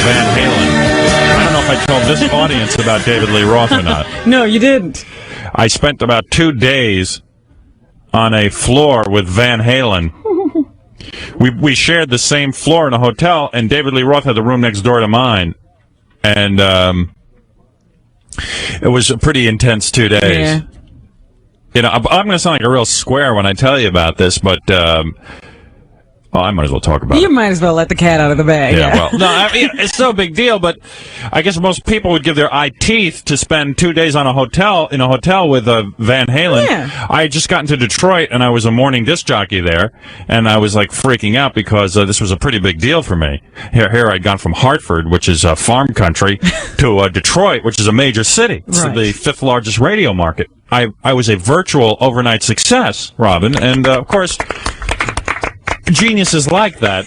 Van Halen. I don't know if I told this audience about David Lee Roth or not. No, you didn't. I spent about 2 days on a floor with Van Halen. We shared the same floor in a hotel, and David Lee Roth had the room next door to mine. And it was a pretty intense 2 days. Yeah. You know, I'm going to sound like a real square when I tell you about this, but I might as well talk about it. You might as well let the cat out of the bag. Yeah, well, no, I mean, it's no big deal, but I guess most people would give their eye teeth to spend 2 days in a hotel with Van Halen. Yeah. I had just gotten to Detroit, and I was a morning disc jockey there, and I was like freaking out because this was a pretty big deal for me. Here I'd gone from Hartford, which is a farm country, to Detroit, which is a major city. It's Right. the 5th largest radio market. I was a virtual overnight success, Robin, and of course, geniuses like that,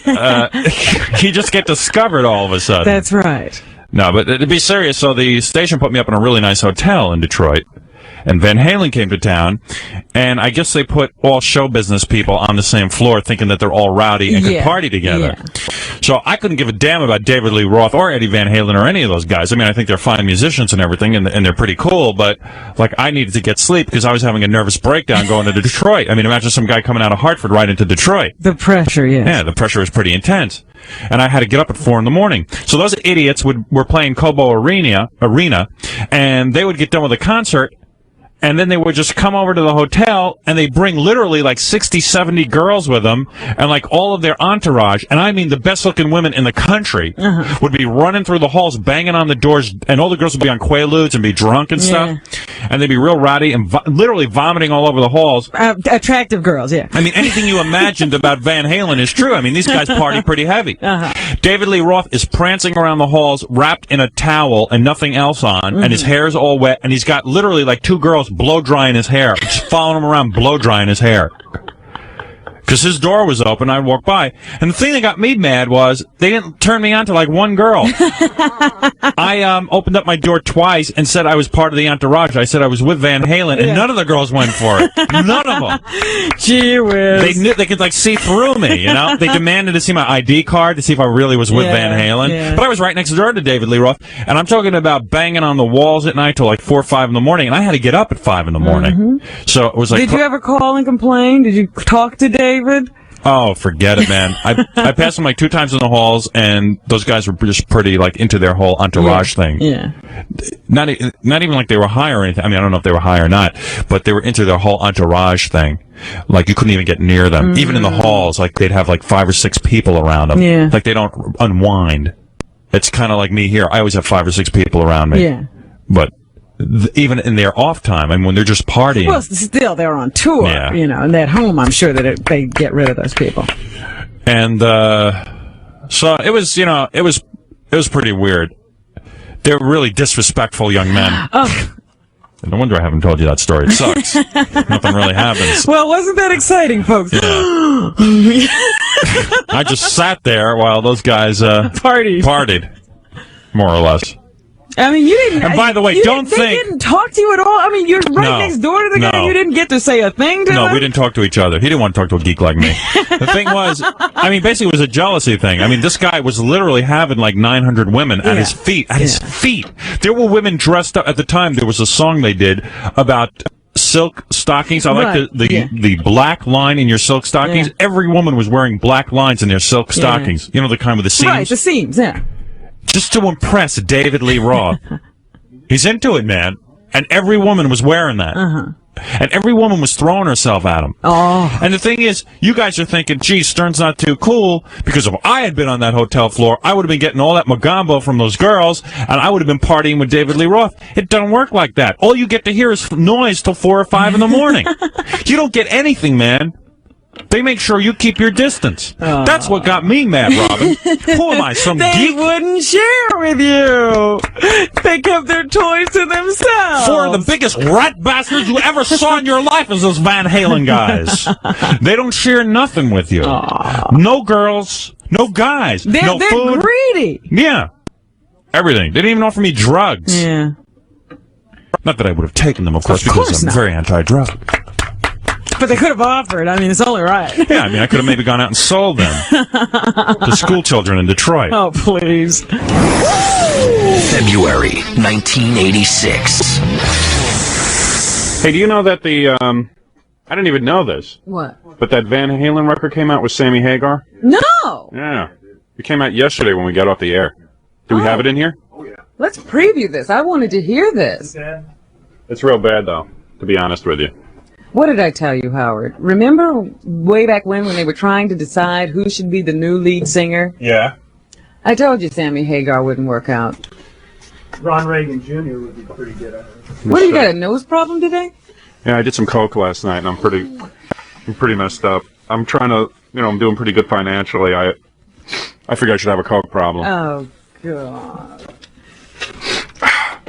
you just get discovered all of a sudden. That's right. No, but to be serious, so the station put me up in a really nice hotel in Detroit, and Van Halen came to town, and I guess they put all show business people on the same floor thinking that they're all rowdy and could party together. Yeah. So I couldn't give a damn about David Lee Roth or Eddie Van Halen or any of those guys. I mean, I think they're fine musicians and everything, and they're pretty cool, but like I needed to get sleep because I was having a nervous breakdown going to Detroit. I mean, imagine some guy coming out of Hartford right into Detroit. The pressure, yes. Yeah, the pressure was pretty intense. And I had to get up at 4 a.m. So those idiots were playing Cobo Arena, and they would get done with the concert, and then they would just come over to the hotel, and they bring literally like 60, 70 girls with them, and like all of their entourage, and I mean the best-looking women in the country, would be running through the halls, banging on the doors, and all the girls would be on Quaaludes and be drunk and stuff, and they'd be real rowdy and literally vomiting all over the halls. Attractive girls, yeah. I mean, anything you imagined about Van Halen is true. I mean, these guys party pretty heavy. David Lee Roth is prancing around the halls, wrapped in a towel and nothing else on, and his hair's all wet, and he's got literally like 2 girls blow drying his hair, just following him around, blow drying his hair. Because his door was open, I'd walk by. And the thing that got me mad was they didn't turn me on to like one girl. I opened up my door twice and said I was part of the entourage. I said I was with Van Halen, and none of the girls went for it. None of them. Gee whiz. They knew they could like see through me, you know. They demanded to see my ID card to see if I really was with Van Halen. Yeah. But I was right next door to David Lee Roth, and I'm talking about banging on the walls at night till like 4 or 5 in the morning, and I had to get up at 5 in the morning. So it was like. Did you ever call and complain? Did you talk to David? Oh, forget it, man. I passed them like 2 times in the halls, and those guys were just pretty like into their whole entourage thing. Yeah. Not even like they were high or anything. I mean, I don't know if they were high or not, but they were into their whole entourage thing. Like you couldn't even get near them. Even in the halls, like they'd have like 5 or 6 people around them. Yeah. Like they don't unwind. It's kind of like me here. I always have 5 or 6 people around me. Yeah. But even in their off time, and when they're just partying. Well, still, they're on tour, you know, and at home, I'm sure that they get rid of those people. And so it was, you know, it was pretty weird. They were really disrespectful young men. Oh. No wonder I haven't told you that story. It sucks. Nothing really happens. Well, wasn't that exciting, folks? Yeah. I just sat there while those guys partied, more or less. I mean, you didn't. And by the way, they didn't talk to you at all. I mean, you're right next door to the guy. You didn't get to say a thing to him. No, we didn't talk to each other. He didn't want to talk to a geek like me. The thing was, I mean, basically, it was a jealousy thing. I mean, this guy was literally having like 900 women at his feet. At his feet, there were women dressed up. At the time, there was a song they did about silk stockings. I like the black line in your silk stockings. Every woman was wearing black lines in their silk stockings. You know, the kind with the seams. Right, the seams. Yeah. Just to impress David Lee Roth. He's into it, man. And every woman was wearing that. And every woman was throwing herself at him. Oh. And the thing is, you guys are thinking, gee, Stern's not too cool, because if I had been on that hotel floor, I would have been getting all that Mogambo from those girls, and I would have been partying with David Lee Roth. It doesn't work like that. All you get to hear is noise till 4 or 5 in the morning. You don't get anything, man. They make sure you keep your distance. That's what got me mad, Robin. Who am I, some they geek? They wouldn't share with you. They kept their toys to themselves. 4 of the biggest rat bastards you ever saw in your life is those Van Halen guys. They don't share nothing with you. No girls, no guys, they're food. Greedy. Yeah. Everything. They didn't even offer me drugs. Yeah. Not that I would have taken them, of course, because I'm very anti-drug. But they could have offered. I mean, it's only right. Yeah, I mean, I could have maybe gone out and sold them to school children in Detroit. Oh, please. February 1986. Hey, do you know that I didn't even know this, What? but that Van Halen record came out with Sammy Hagar? No! Yeah. It came out yesterday when we got off the air. Do we have it in here? Let's preview this. I wanted to hear this. It's real bad, though, to be honest with you. What did I tell you, Howard? Remember way back when they were trying to decide who should be the new lead singer? Yeah. I told you Sammy Hagar wouldn't work out. Ron Reagan Jr. would be pretty good at it. What, you got a nose problem today? Yeah, I did some coke last night, and I'm pretty messed up. I'm trying to, I'm doing pretty good financially. I figure I should have a coke problem. Oh, God.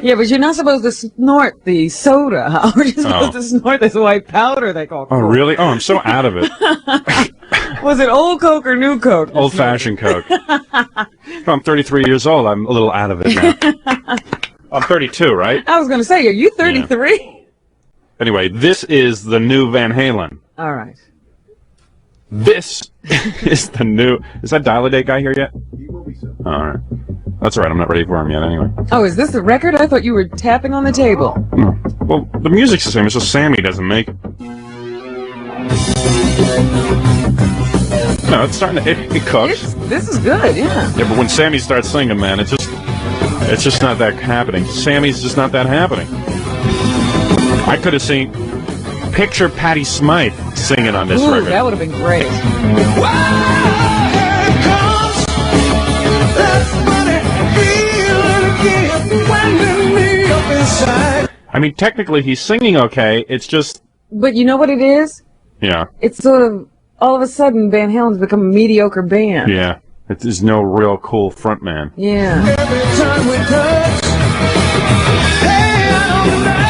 Yeah, but you're not supposed to snort the soda, Howard. You're supposed to snort this white powder they call Coke. Oh, really? Oh, I'm so out of it. Was it old Coke or new Coke? Old-fashioned coke. I'm 33 years old. I'm a little out of it now. I'm 32, right? I was going to say, are you 33? Yeah. Anyway, this is the new Van Halen. All right. This is the new... Is that Dial-A-Date guy here yet? He will be so. Oh, all right. That's all right. I'm not ready for him yet anyway. Oh, is this the record? I thought you were tapping on the table. No. Well, the music's the same. It's just Sammy doesn't make it. No, it's starting to... It cooks. This is good, yeah. Yeah, but when Sammy starts singing, man, it's just not that happening. Sammy's just not that happening. I could have seen... Picture Patti Smythe singing on this record. That would have been great. I mean, technically he's singing okay, it's just... But you know what it is? Yeah. It's sort of, all of a sudden, Van Halen's become a mediocre band. Yeah. There's no real cool frontman. Yeah. Every time we touch, hey, I don't know.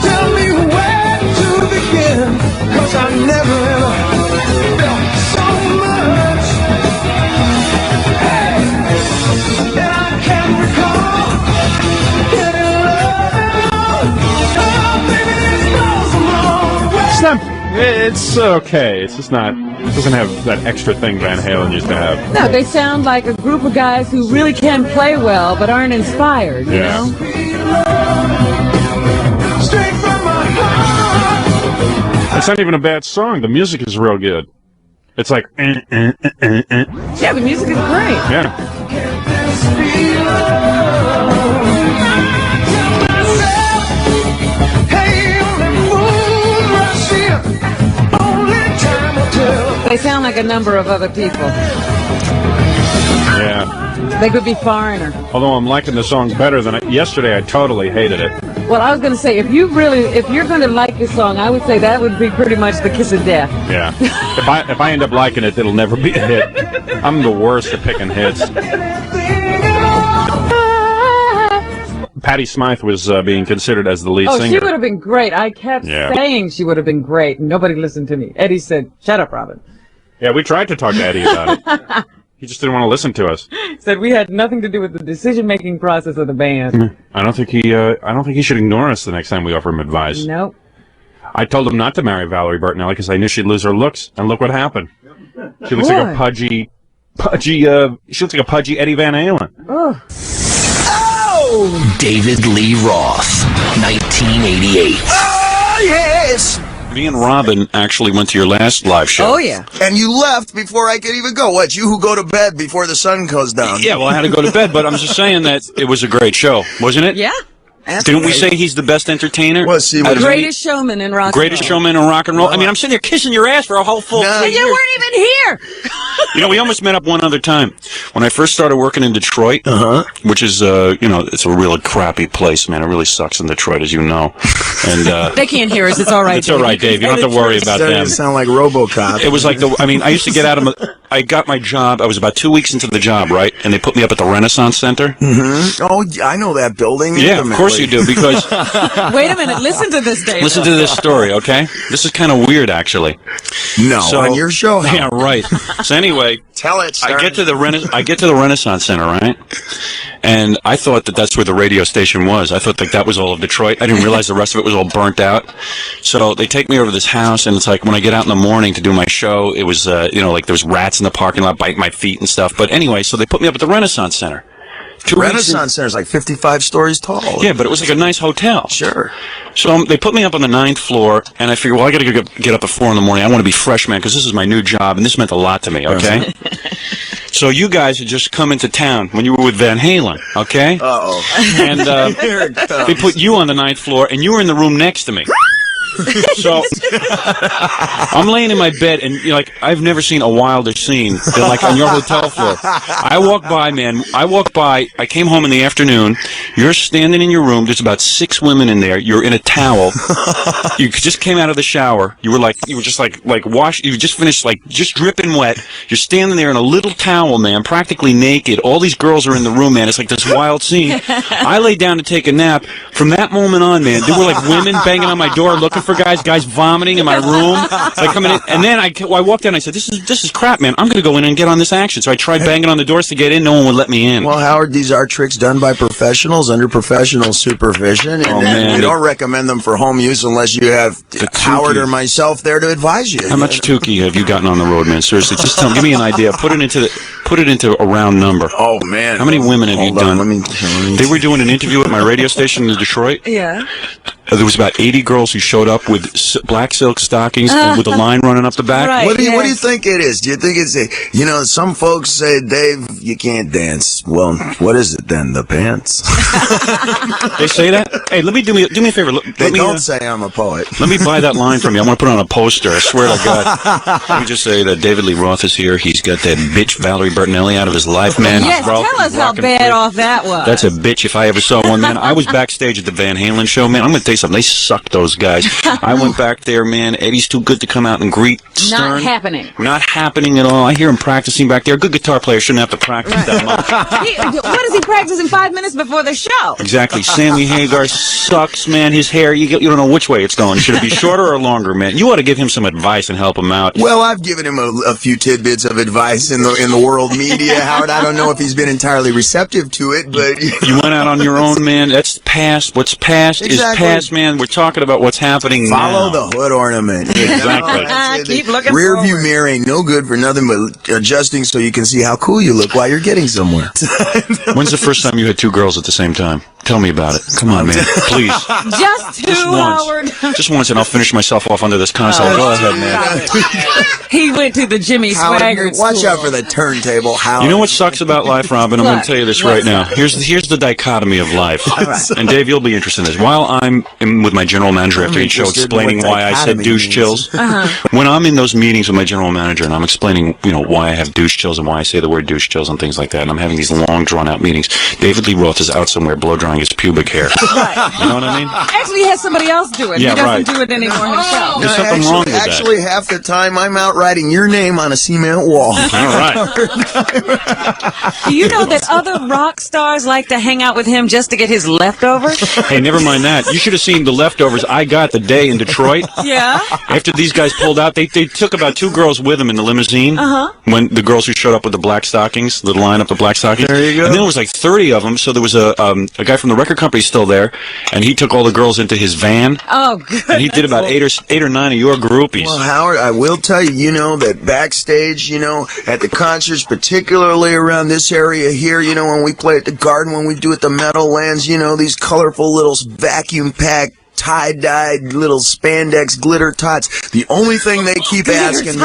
Tell me where to begin, 'cause I never ever felt so much. Hey, and I can't recall getting love. Oh, baby, this goes a long way. It's okay. It's just not... It doesn't have that extra thing Van Halen used to have. No, they sound like a group of guys who really can play well, but aren't inspired, you know? Straight from my heart. It's not even a bad song. The music is real good. It's like... Yeah, the music is great. Yeah. They sound like a number of other people. Yeah. They could be foreigner. Although I'm liking the song better than yesterday, I totally hated it. Well, I was going to say, if you're going to like this song, I would say that would be pretty much the kiss of death. Yeah. If I end up liking it, it'll never be a hit. I'm the worst at picking hits. Patti Smythe was being considered as the lead singer. Oh, she would have been great. I kept saying she would have been great. Nobody listened to me. Eddie said, "Shut up, Robin." Yeah, we tried to talk to Eddie about it. He just didn't want to listen to us. Said we had nothing to do with the decision-making process of the band. I don't think he should ignore us the next time we offer him advice. Nope. I told him not to marry Valerie Bertinelli because I knew she'd lose her looks, and look what happened. She looks like a pudgy. She looks like a pudgy Eddie Van Halen. Oh. David Lee Roth, 1988. Oh, yes! Me and Robin actually went to your last live show. Oh, yeah. And you left before I could even go. What, you who go to bed before the sun goes down? Yeah, well, I had to go to bed, but I'm just saying that it was a great show, wasn't it? Yeah. Didn't we say he's the best entertainer? Well, see, Greatest showman in rock and roll. Greatest showman in rock and roll. I mean, I'm sitting there kissing your ass for a whole full 3 years. You weren't even here. You know, we almost met up one other time. When I first started working in Detroit, which is, it's a really crappy place, man. It really sucks in Detroit, as you know. And they can't hear us. It's all right, It's all right, Dave. You don't have to worry about them. Sound like RoboCop. It was like I used to get out of I got my job. I was about 2 weeks into the job, right? And they put me up at the Renaissance Center. Mm-hmm. Oh, I know that building. Yeah, of course you do, because... Wait a minute. Listen to this, Dave. Listen to this story, okay? This is kind of weird, actually. No, on your show? Yeah, right. So anyway... anyway, tell it. I get to the Renaissance Center, right? And I thought that's where the radio station was. I thought that was all of Detroit. I didn't realize the rest of it was all burnt out. So they take me over to this house, and it's like when I get out in the morning to do my show, it was like there was rats in the parking lot biting my feet and stuff. But anyway, so they put me up at the Renaissance Center. Renaissance Center is like 55 stories tall. Yeah, but it was like a nice hotel. Sure. So they put me up on the 9th floor, and I figured, well, I got to get up at 4 in the morning. I want to be fresh, man, because this is my new job, and this meant a lot to me, okay? So you guys had just come into town when you were with Van Halen, okay? Uh-oh. And they put you on the 9th floor, and you were in the room next to me. So I'm laying in my bed, and I've never seen a wilder scene than like on your hotel floor. I walk by, man. I came home in the afternoon. You're standing in your room. There's about 6 women in there. You're in a towel. You just came out of the shower. You were just washed. You just finished just dripping wet. You're standing there in a little towel, man, practically naked. All these girls are in the room, man. It's like this wild scene. I lay down to take a nap. From that moment on, man, there were like women banging on my door looking for guys vomiting in my room, coming in, and then I walked in and I said, this is crap, man. I'm going to go in and get on this action. So I tried banging on the doors to get in. No one would let me in. Well, Howard, these are tricks done by professionals under professional supervision. Oh, man. You don't recommend them for home use unless you have Howard or myself there to advise you. How much Tukey have you gotten on the road, man? Seriously, just give me an idea. Put it into a round number. Oh, man. How many women have you done? Let me They were doing an interview at my radio station in Detroit. Yeah. There was about 80 girls who showed up with black silk stockings with a line running up the back. Right, what do you think it is? Do you think it's some folks say, Dave, you can't dance. Well, what is it then? The pants? They say that? Hey, do me a favor. They don't say I'm a poet. Let me buy that line from you. I want to put it on a poster. I swear to God. Let me just say that David Lee Roth is here. He's got that bitch Valerie Bertinelli out of his life, man. Yes, tell us how bad off that was. That's a bitch if I ever saw one, man. I was backstage at the Van Halen show, man. I'm going to tell you something. They suck, those guys. I went back there, man. Eddie's too good to come out and greet Stern. Not happening. Not happening at all. I hear him practicing back there. A good guitar player shouldn't have to practice that much. What is he practicing 5 minutes before the show? Exactly. Sammy Hagar sucks, man. His hair, you don't know which way it's going. Should it be shorter or longer, man? You ought to give him some advice and help him out. Well, I've given him a few tidbits of advice in the world media, Howard. I don't know if he's been entirely receptive to it, but you went out on your own, man. That's past. What's past is past, man. We're talking about what's happening Follow now. the hood ornament. Exactly. Keep looking Rear forward. view mirror ain't no good for nothing but adjusting so you can see how cool you look while you're getting somewhere. When's the first time you had 2 girls at the same time? Tell me about it. Come on, man. Please. Just two, Howard. Just once, and I'll finish myself off under this console. Go ahead, man. He went to the Jimmy Swaggart Watch school. out for the turntable, Howard. You know what sucks about life, Robin? I'm going to tell you this right now. Here's the dichotomy of life. And Dave, you'll be interested in this. While I'm with my general manager after each show explaining why I said douche chills, when I'm in those meetings with my general manager and I'm explaining, why I have douche chills and why I say the word douche chills and things like that, and I'm having these long, drawn-out meetings, David Lee Roth is out somewhere blow-drying his pubic hair. Right. You know what I mean? Actually, he has somebody else do it. Yeah, he doesn't right. do it anymore himself. There's something wrong with that. Actually, half the time I'm out writing your name on a cement wall. All right. Do you know that other rock stars like to hang out with him just to get his leftovers? Hey, never mind that. You should have seen the leftovers I got the day in Detroit. Yeah. After these guys pulled out, they took about 2 girls with them in the limousine. When the girls who showed up with the black stockings, the line up the black stockings. There you go. And then there was like 30 of them. So there was a guy from the record company still there, and he took all the girls into his van. Oh, good. And he did about 8 or 9 of your groupies. Well, Howard, I will tell you, that backstage, at the concerts, particularly around this area here, when we play at the Garden, when we do at the Meadowlands, these colorful little vacuum-packed, tie-dyed little spandex glitter tots. The only thing they keep asking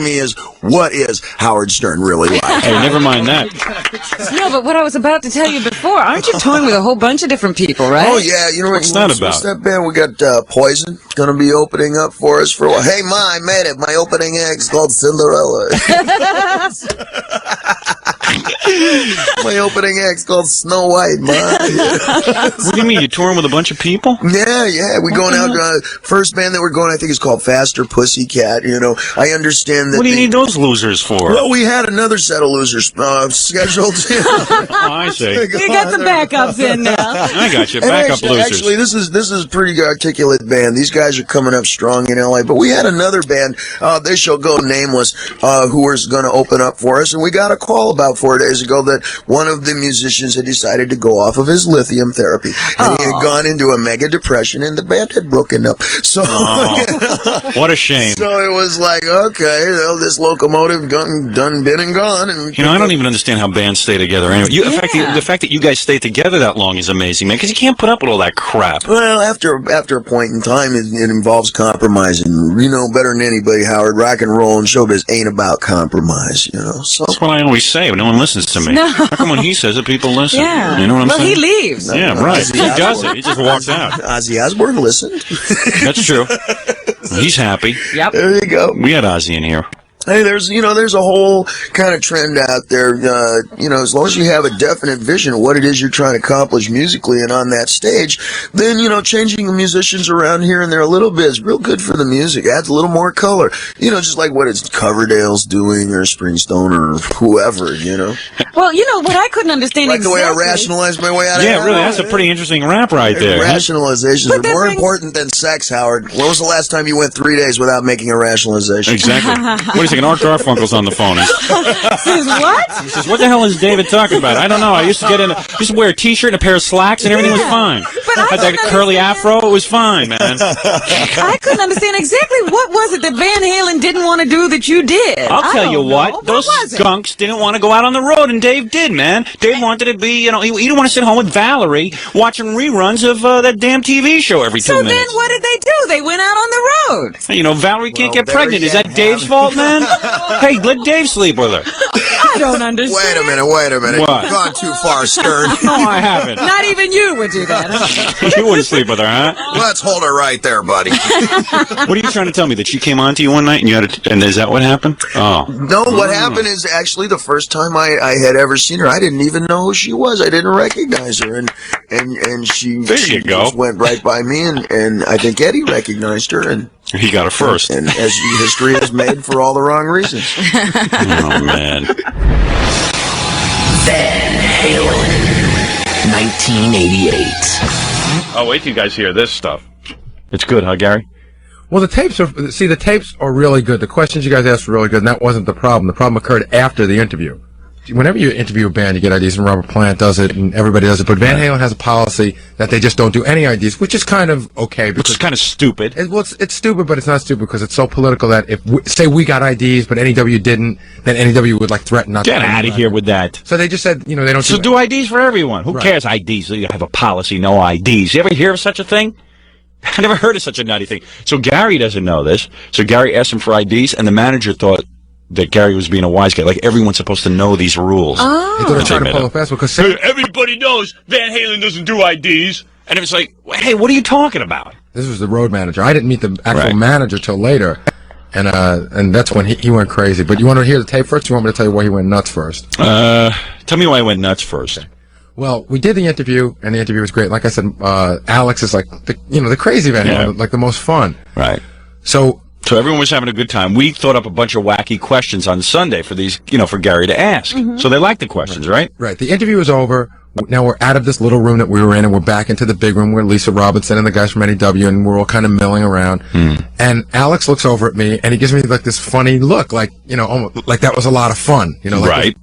me is, what is Howard Stern really like? Hey, never mind that. No, but what I was about to tell you before, aren't you touring with a whole bunch of different people, right? Oh, yeah. What's that about? What's that band? We got Poison going to be opening up for us for a while. Hey, Ma, I made it. My opening act's called Cinderella. My opening act's called Snow White, man. What do you mean? You touring with a bunch of people? Yeah. We're going out. First band that we're going, I think, is called Faster Pussycat. I understand that. What do you need those losers for? Well, we had another set of losers scheduled. Oh, I see. You got the backups in now. I got you. And Backup losers. Actually, this is a pretty articulate band. These guys are coming up strong in LA. But we had another band, they shall go nameless, who was going to open up for us. And we got a call about 4 days ago that one of the musicians had decided to go off of his lithium therapy. And he had gone into a mega depression, and the band had broken up. So, what a shame. So it was like, okay, well, this locomotive done been and gone. And I don't even understand how bands stay together anyway. The fact that you guys stay together that long is amazing, man, because you can't put up with all that crap. Well, after a point in time, it involves compromise, and you know better than anybody, Howard, rock and roll and showbiz ain't about compromise, So that's what I always say, but no one listens to me. No. How come when he says it, people listen? Yeah. You know what I'm saying? Well, he leaves. Yeah, right. He does it. He just walks out. Ozzy Osbourne listened. That's true. He's happy. Yep. There you go. We had Ozzy in here. Hey, there's a whole kind of trend out there, as long as you have a definite vision of what it is you're trying to accomplish musically and on that stage, then, changing the musicians around here and there a little bit is real good for the music. Adds a little more color. Just like what it's Coverdale's doing or Springstone or whoever, Well, what I couldn't understand Like the way I exactly. rationalized my way out of Yeah, really, that's a pretty interesting rap right there. Rationalizations are more important than sex, Howard. When was the last time you went 3 days without making a rationalization? Exactly. What is it? Art Garfunkel's on the phone. Says what? He says, "What the hell is David talking about?" I don't know. I used to wear a T-shirt and a pair of slacks, and everything was fine. But I had that couldn't curly afro. It was fine, man. I couldn't understand exactly what was it that Van Halen didn't want to do that you did. I'll tell you what. Know. Those was it? skunks didn't want to go out on the road, and Dave did, man. Dave wanted to be, he didn't want to sit home with Valerie watching reruns of that damn TV show every 2 So minutes. then what did they do? They went out on the road. Valerie can't get there pregnant. you Is that Dave's fault, man? Hey, let Dave sleep with her. I don't understand. Wait a minute. What? You've gone too far, Stern. No, I haven't. Not even you would do that. You wouldn't sleep with her, huh? Let's hold her right there, buddy. What are you trying to tell me? That she came on to you one night and is that what happened? Oh. No, what happened is actually the first time I had ever seen her, I didn't even know who she was. I didn't recognize her, and she just went right by me, and I think Eddie recognized her, and he got her first. And as history is made for all the wrong reasons. Oh man. Van Halen, 1988. Oh, wait till you guys hear this stuff. It's good, huh, Gary? Well, the tapes are really good. The questions you guys asked were really good, and that wasn't the problem. The problem occurred after the interview. Whenever you interview a band, you get IDs, and Robert Plant does it, and everybody does it. But Van Halen has a policy that they just don't do any IDs, which is kind of okay. Which is kind of stupid. It's stupid, but it's not stupid because it's so political that if we got IDs, but NEW didn't, then NEW would threaten not to. Get out of here with that. So they just said, they don't. So do IDs for everyone. Who cares? IDs. You have a policy, no IDs. You ever hear of such a thing? I never heard of such a nutty thing. So Gary doesn't know this. So Gary asked him for IDs, and the manager thought that Gary was being a wise guy. Like, everyone's supposed to know these rules. Oh. He thought he tried to pull a fast one because everybody knows Van Halen doesn't do IDs. And it was like, hey, what are you talking about? This was the road manager. I didn't meet the actual manager till later. And that's when he went crazy. But you want to hear the tape first, or you want me to tell you why he went nuts first? Tell me why he went nuts first. Okay. Well, we did the interview, and the interview was great. Like I said, Alex is like the crazy Van Halen, like the most fun. Right. So everyone was having a good time. We thought up a bunch of wacky questions on Sunday for these, for Gary to ask. Mm-hmm. So they liked the questions, right? Right. The interview is over. Now we're out of this little room that we were in, and we're back into the big room where Lisa Robinson and the guys from NEW, and we're all kind of milling around. And Alex looks over at me, and he gives me like this funny look, like, almost like that was a lot of fun, like right.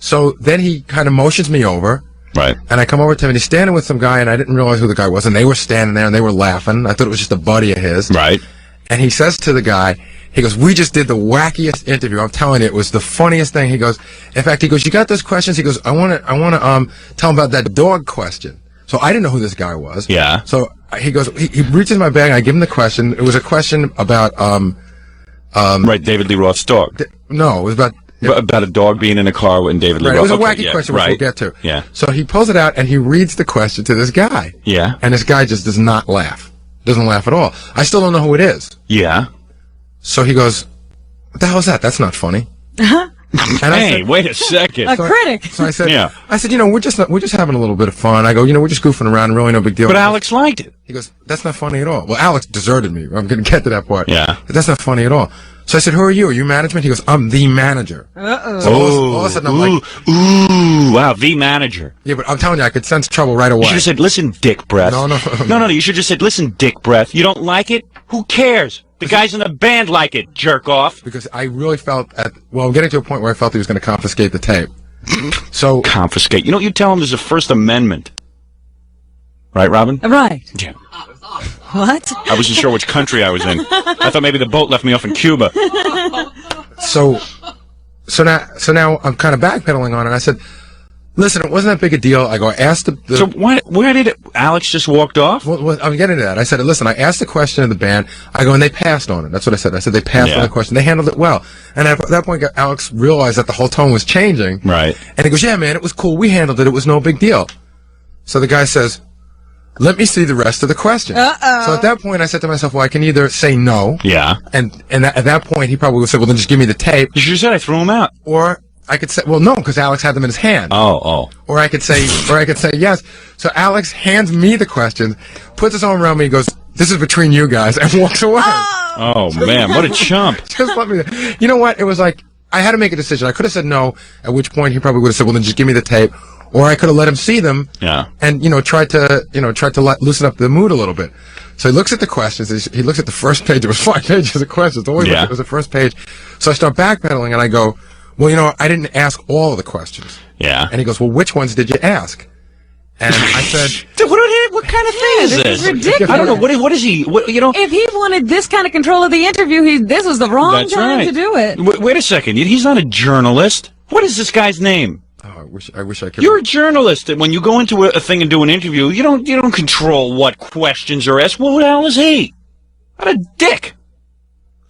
So then he kind of motions me over. Right. And I come over to him, and he's standing with some guy, and I didn't realize who the guy was, and they were standing there, and they were laughing. I thought it was just a buddy of his. Right. And he says to the guy, he goes, we just did the wackiest interview. I'm telling you, it was the funniest thing. He goes, in fact, he goes, you got those questions? He goes, I want to tell him about that dog question. So I didn't know who this guy was. Yeah. So he goes, he reaches my bag, and I give him the question. It was a question about, right, David Lee Roth's dog. No, it was about a dog being in a car with David Lee Roth. It was a wacky question, which we'll get to. Yeah. So he pulls it out, and he reads the question to this guy. Yeah. And this guy just does not laugh. Doesn't laugh at all. I still don't know who it is. Yeah. So he goes, what the hell is that? That's not funny. And Hey, wait a second. A critic. So I said, Yeah. we're just having a little bit of fun. I go, we're just goofing around, really no big deal. But Alex liked it. He goes, that's not funny at all. Well, Alex deserted me. I'm going to get to that part. Yeah. But that's not funny at all. So I said, who are you? Are you management? He goes, I'm the manager. Uh-oh. So all of a sudden I'm like, Ooh, wow, the manager. yeah, but I'm telling you, I could sense trouble right away. You should have said, listen, Dick Breath. No. No, you should have just said, listen, Dick Breath. You don't like it? Who cares? The guys in the band like it, jerk off. Because I really felt I'm getting to a point where I felt he was going to confiscate the tape. So Confiscate. You know what you tell him? There's a First Amendment. Right, Robin? Right. Yeah. What? I wasn't sure which country I was in. I thought maybe the boat left me off in Cuba. So now I'm kind of backpedaling on it. I said, listen, it wasn't that big a deal. I go, I asked the So where did Alex just walked off? well, I'm getting to that. I said, listen, I asked the question of the band. I go, and they passed on it. That's what I said. I said they passed on the question. They handled it well. And at that point, Alex realized that the whole tone was changing. Right. And he goes, yeah, man, it was cool. We handled it. It was no big deal. So the guy says, let me see the rest of the question. Uh-oh. So at that point, I said to myself, well, I can either say no. Yeah. And at that point, he probably would say, well, then just give me the tape. You should have said I threw him out. Or I could say, well, no, because Alex had them in his hand. Oh. Or I could say yes. So Alex hands me the questions, puts his arm around me, goes, this is between you guys, and walks away. Oh, man, what a chump. Just let me. You know what? It was like I had to make a decision. I could have said no, at which point he probably would have said, well, then just give me the tape. Or I could have let him see them. Yeah. And tried to loosen up the mood a little bit. So he looks at the questions. He looks at the first page. It was 5 pages of questions. It was the first page. So I start backpedaling and I go, well, I didn't ask all of the questions. Yeah. And he goes, well, which ones did you ask? And I said, Dude, what kind of thing is this this? is ridiculous. I don't know. What is he? If he wanted this kind of control of the interview, this was the wrong That's time right. to do it. Wait a second. He's not a journalist. What is this guy's name? oh, I wish I could. You're a journalist, and when you go into a thing and do an interview, you don't control what questions are asked. Well, who the hell is he? What a dick!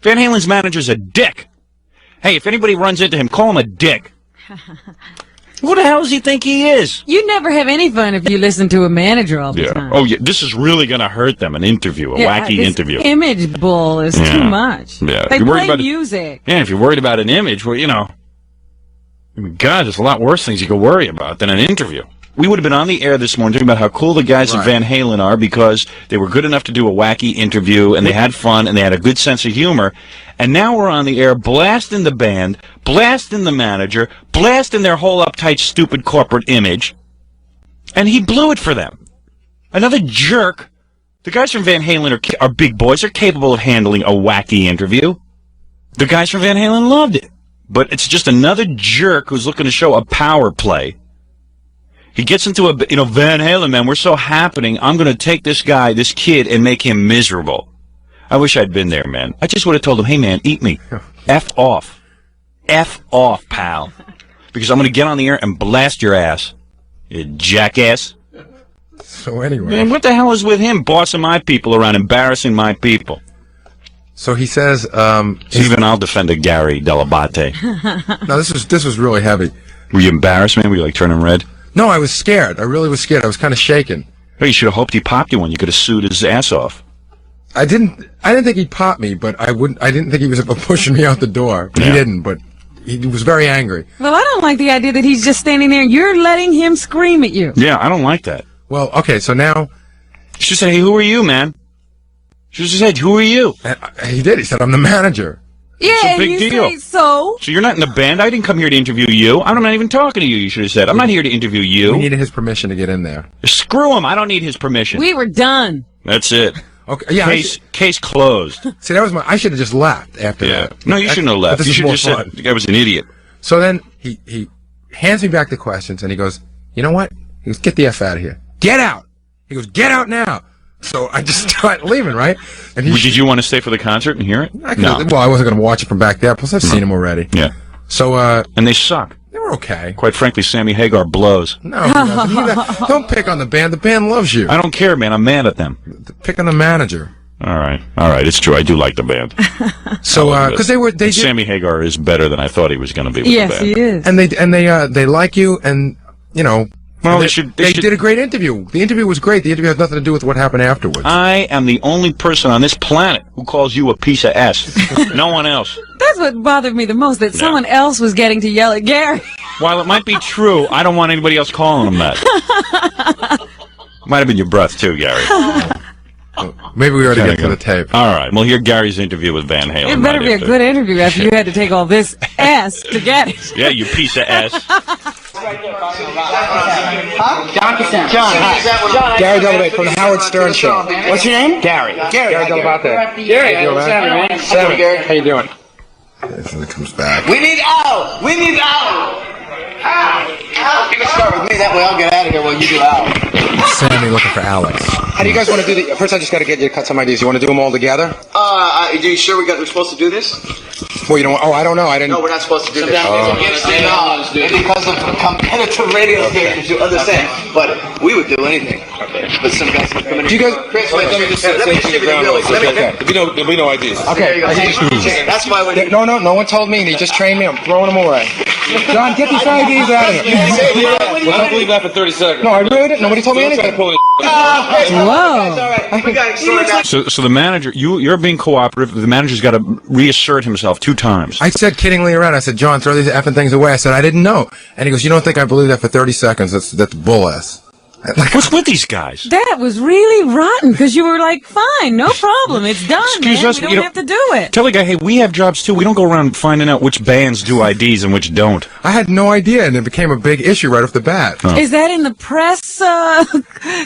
Van Halen's manager's a dick. Hey, if anybody runs into him, call him a dick. Who the hell does he think he is? You never have any fun if you listen to a manager all the time. Oh, yeah. This is really going to hurt them. An interview, a wacky this interview. Image bull is too much. Yeah. They If you're worried play about music. Yeah, if you're worried about an image, well, I mean, God, there's a lot worse things you could worry about than an interview. We would have been on the air this morning talking about how cool the guys at Van Halen are because they were good enough to do a wacky interview and they had fun and they had a good sense of humor. And now we're on the air blasting the band, blasting the manager, blasting their whole uptight, stupid corporate image. And he blew it for them. Another jerk. The guys from Van Halen are big boys. They're capable of handling a wacky interview. The guys from Van Halen loved it. But it's just another jerk who's looking to show a power play. He gets into Van Halen, man, we're so happening. I'm going to take this kid, and make him miserable. I wish I'd been there, man. I just would have told him, hey, man, eat me. F off. F off, pal. Because I'm going to get on the air and blast your ass, you jackass. So anyway. Man, what the hell is with him bossing my people around, embarrassing my people? So he says, Even I'll defend a Gary Delabate. no, this was really heavy. Were you embarrassed, man? Were you like turning red? No, I was scared. I really was scared. I was kind of shaken. Hey, you should have hoped he popped you one. You could have sued his ass off. I didn't think he'd pop me, but I didn't think he was pushing me out the door. But He didn't, but he was very angry. Well, I don't like the idea that he's just standing there. You're letting him scream at you. Yeah, I don't like that. Well, okay, so now... You should say, hey, who are you, man? You should say, who are you? He did. He said, I'm the manager. Yeah, It's a and big you deal. say so. So you're not in the band? I didn't come here to interview you. I'm not even talking to you, you should have said. I'm not here to interview We you. needed his permission to get in there. Screw him. I don't need his permission. We were done. That's it. Okay, yeah. Case closed. See, I should have just left after that. No, you shouldn't have But left. this You is should more have just fun. said, the guy was an idiot. So then he hands me back the questions and he goes, you know what? He goes, get the F out of here. Get out. He goes, get out now. So I just started leaving, right? And Did you want to stay for the concert and hear it? Well, I wasn't going to watch it from back there. Plus, I've seen him already. Yeah. So, And they suck. they were okay. Quite frankly, Sammy Hagar blows. No, he doesn't. Don't pick on the band. The band loves you. I don't care, man. I'm mad at them. Pick on the manager. All right. It's true. I do like the band. So, because they did, Sammy Hagar is better than I thought he was going to be with Yes, the band. he is. and they like you, and Well, they did a great interview. The interview was great. The interview has nothing to do with what happened afterwards. I am the only person on this planet who calls you a piece of S. No one else. That That's what bothered me the most, that someone else was getting to yell at Gary. While it might be true, I don't want anybody else calling him that. Might have been your breath, too, Gary. Maybe we ought to get to the tape. All right. We'll hear Gary's interview with Van Halen. It better be a good interview after you had to take all this S to get it. Yeah, you piece of S. John. Gary Delavate from the Howard Stern Show. What's your name? Gary. Gary Delavate. Gary, how you doing, man? Sammy, Gary. How you doing? It comes back. We need Al. We need Al. Al. You can start with me. That way I'll get out of here while you do Al. Sammy looking for Alex. How do you guys want to do the... First, I just got to get you to cut some ideas. You want to do them all together? Are you sure we're supposed to do this? Well, you don't... Oh, I don't know. I didn't... No, we're not supposed to do this. Because of competitive radio stations, you understand. But we would do anything. Okay. But some guys would come in... Do you guys... Chris, let me just give you the bills. There'll be no ideas. Okay. That's why we... No one told me. He just trained me. I'm throwing them away. John, get these ideas out of here. Well, don't believe that for 30 seconds. No, I really didn't. Nobody told me anything. Whoa. So the manager, you're being cooperative. The manager's got to reassert himself 2 times. I said kiddingly around, I said, John, throw these effing things away. I said, I didn't know. And he goes, you don't think I believe that for 30 seconds? That's bull ass. What's with these guys? That was really rotten, because you were like, fine, no problem, it's done, Excuse man. us, We don't have to do it. Tell the guy, hey, we have jobs too. We don't go around finding out which bands do IDs and which don't. I had no idea, and it became a big issue right off the bat. Oh. Is that in the press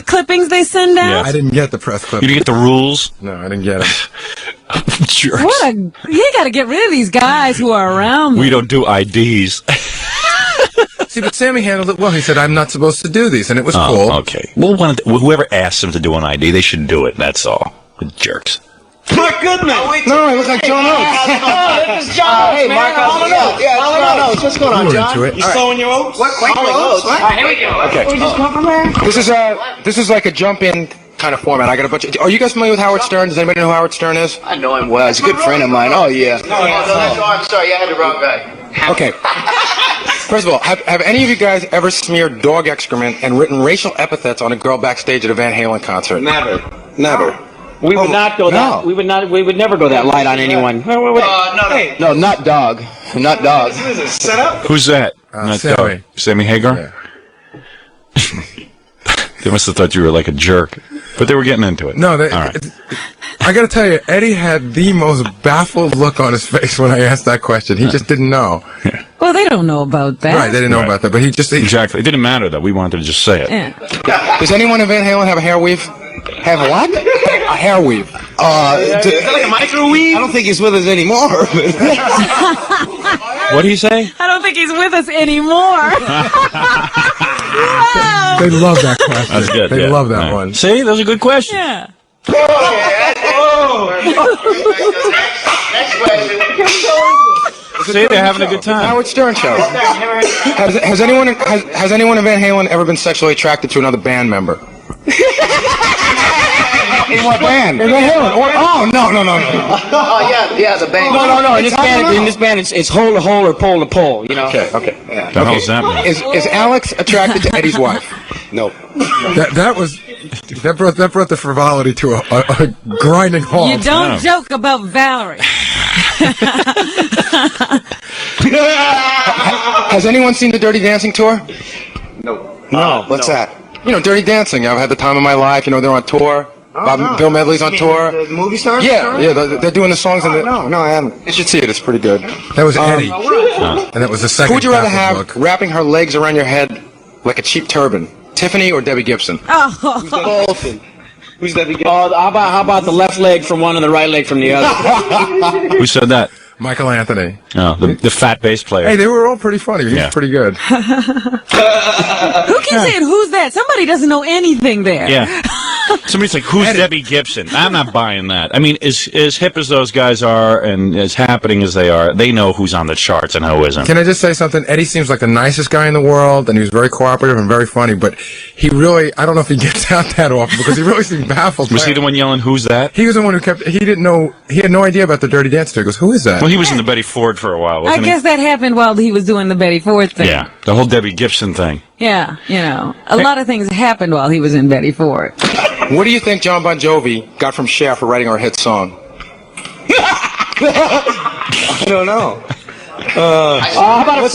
clippings they send out? Yeah. I didn't get the press clip. You didn't get the rules? No, I didn't get them. Jerks. You got to get rid of these guys who are around. We don't do IDs. See, but Sammy handled it well. He said, I'm not supposed to do these, and it was cool. Okay. Well, whoever asks him to do an ID, they should do it. That's all. Jerks. Mark Goodman. No, I look like John Oates. This is John Oates, Hey, Mark, how's it going? Yeah, it's John Oates. What's going on, John? Into it. You sowing your oats? What? Quaking oats? What? Here we go. Okay. We just come from there? This is like a jump-in kind of format. I got a bunch of... Are you guys familiar with Howard Stern? Does anybody know who Howard Stern is? I know him well. He's a good friend of mine. Oh, yeah. I'm sorry. I had the wrong guy. Okay. First of all, have any of you guys ever smeared dog excrement and written racial epithets on a girl backstage at a Van Halen concert? Never. We would not go that. no. We would never go that light on anyone. No, not dog. Not dog. Who's that? Not Sammy. Sammy Hagar? Yeah. They must have thought you were like a jerk. But they were getting into it. No, all right. I got to tell you, Eddie had the most baffled look on his face when I asked that question. He just didn't know. Yeah. Well, they don't know about that. Right, they didn't know about that, but he just... Exactly. It didn't matter, though. We wanted to just say it. Yeah. Does anyone in Van Halen have a hair weave? Have a what? A hair weave. Is that like a microwave? I don't think he's with us anymore. What did he say? I don't think he's with us anymore. Wow. They love that question. That's good. They love that one. See, that was a good question. Yeah. See, they're having a good time. Howard Stern Show. Has anyone in Van Halen ever been sexually attracted to another band member? In what band? In Van Halen. Oh, no. Oh, yeah, the band. No. In this band, it's hole to hole or pole to pole. You know. Okay. The hell's that mean? Is Alex attracted to Eddie's wife? No. That brought the frivolity to a grinding halt. You don't joke about Valerie. Has anyone seen the Dirty Dancing tour? No. What's that? You know, Dirty Dancing. I've had the time of my life. You know, they're on tour. Bill Medley's on tour. The movie stars? Yeah, they're doing the songs. No, I haven't. You should see it. It's pretty good. That was Eddie. And that was the second. Who would you rather baffled have look. wrapping her legs around your head like a cheap turban? Tiffany or Debbie Gibson? Who's Debbie? How about the left leg from one and the right leg from the other? Who said that? Michael Anthony. Oh, the fat bass player. Hey, they were all pretty funny. He was pretty good. Who keeps saying, who's that? Somebody doesn't know anything there. Yeah. Somebody's like, who's Debbie Gibson? I'm not buying that. I mean, as hip as those guys are and as happening as they are, they know who's on the charts and who isn't. Can I just say something? Eddie seems like the nicest guy in the world, and he was very cooperative and very funny, but he really, I don't know if he gets out that often, because he really seemed baffled. Was he the one yelling, who's that? He was the one who he didn't know, he had no idea about the Dirty Dancing. He goes, who is that? Well, he was in the Betty Ford for a while, I wasn't guess that happened while he was doing the Betty Ford thing. Yeah, the whole Debbie Gibson thing. Yeah, you know, a lot of things happened while he was in Betty Ford. What do you think John Bon Jovi got from Cher for writing our hit song? I don't know. How about a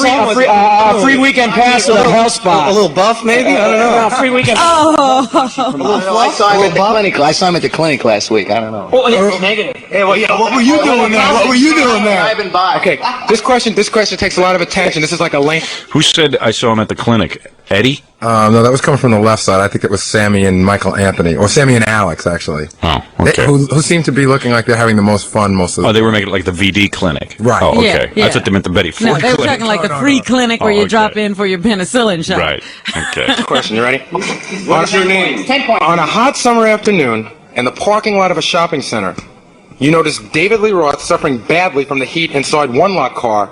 free weekend pass to the health spa? A little buff, maybe? I don't know. A free weekend. Oh. I saw him at the clinic. I saw him at the clinic last week. I don't know. Oh, it's negative. Hey, well, yeah, what were you doing there? What were you doing there? Driving by. Okay, this question takes a lot of attention. This is like a length. Who said I saw him at the clinic? Eddie? No, that was coming from the left side. I think it was Sammy and Michael Anthony, or Sammy and Alex, actually. Oh, okay. Who seem to be looking like they're having the most fun most of the Oh, they were making it like the VD clinic. Right. Oh, okay. Yeah. I thought they meant the Betty Ford No, they were clinic. talking like the free clinic where you drop in for your penicillin shot. Right. Okay. Question, you ready? What's your name? 10 points. On a hot summer afternoon, in the parking lot of a shopping center, you notice David Lee Roth suffering badly from the heat inside one locked car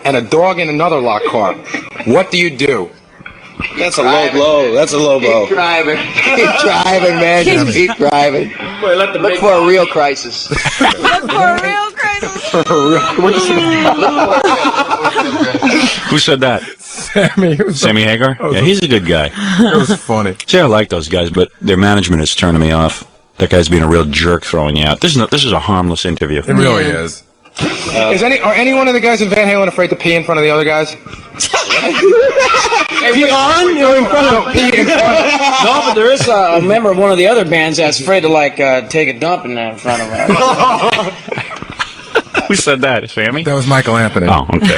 and a dog in another locked car. What do you do? That's a low blow. That's a low blow. Keep driving. Keep driving, man. Just keep driving. Look for a real crisis. Look for a real crisis. Who said that? Sammy Hagar? Yeah, he's a good guy. It was funny. See, I like those guys, but their management is turning me off. That guy's being a real jerk throwing you out. This is a harmless interview. It really is. Are any one of the guys in Van Halen afraid to pee in front of the other guys? Pee on? You're in front of Pee in front. No, but there is a member of one of the other bands that's afraid to take a dump in front of us. Who said that? Sammy? That was Michael Anthony. Oh, okay.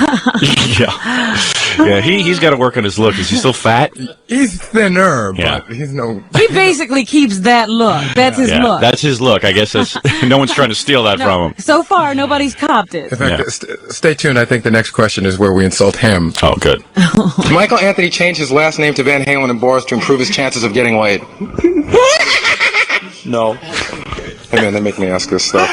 Yeah, he's got to work on his look. Is he still fat? He's thinner, Yeah. but he's no... He basically keeps that look. That's his look. That's his look. I guess that's no one's trying to steal that from him. So far, nobody's copped it. In fact, stay tuned. I think the next question is where we insult him. Oh, good. Michael Anthony changed his last name to Van Halen and Boris to improve his chances of getting laid. No. Hey, man, they make me ask this stuff.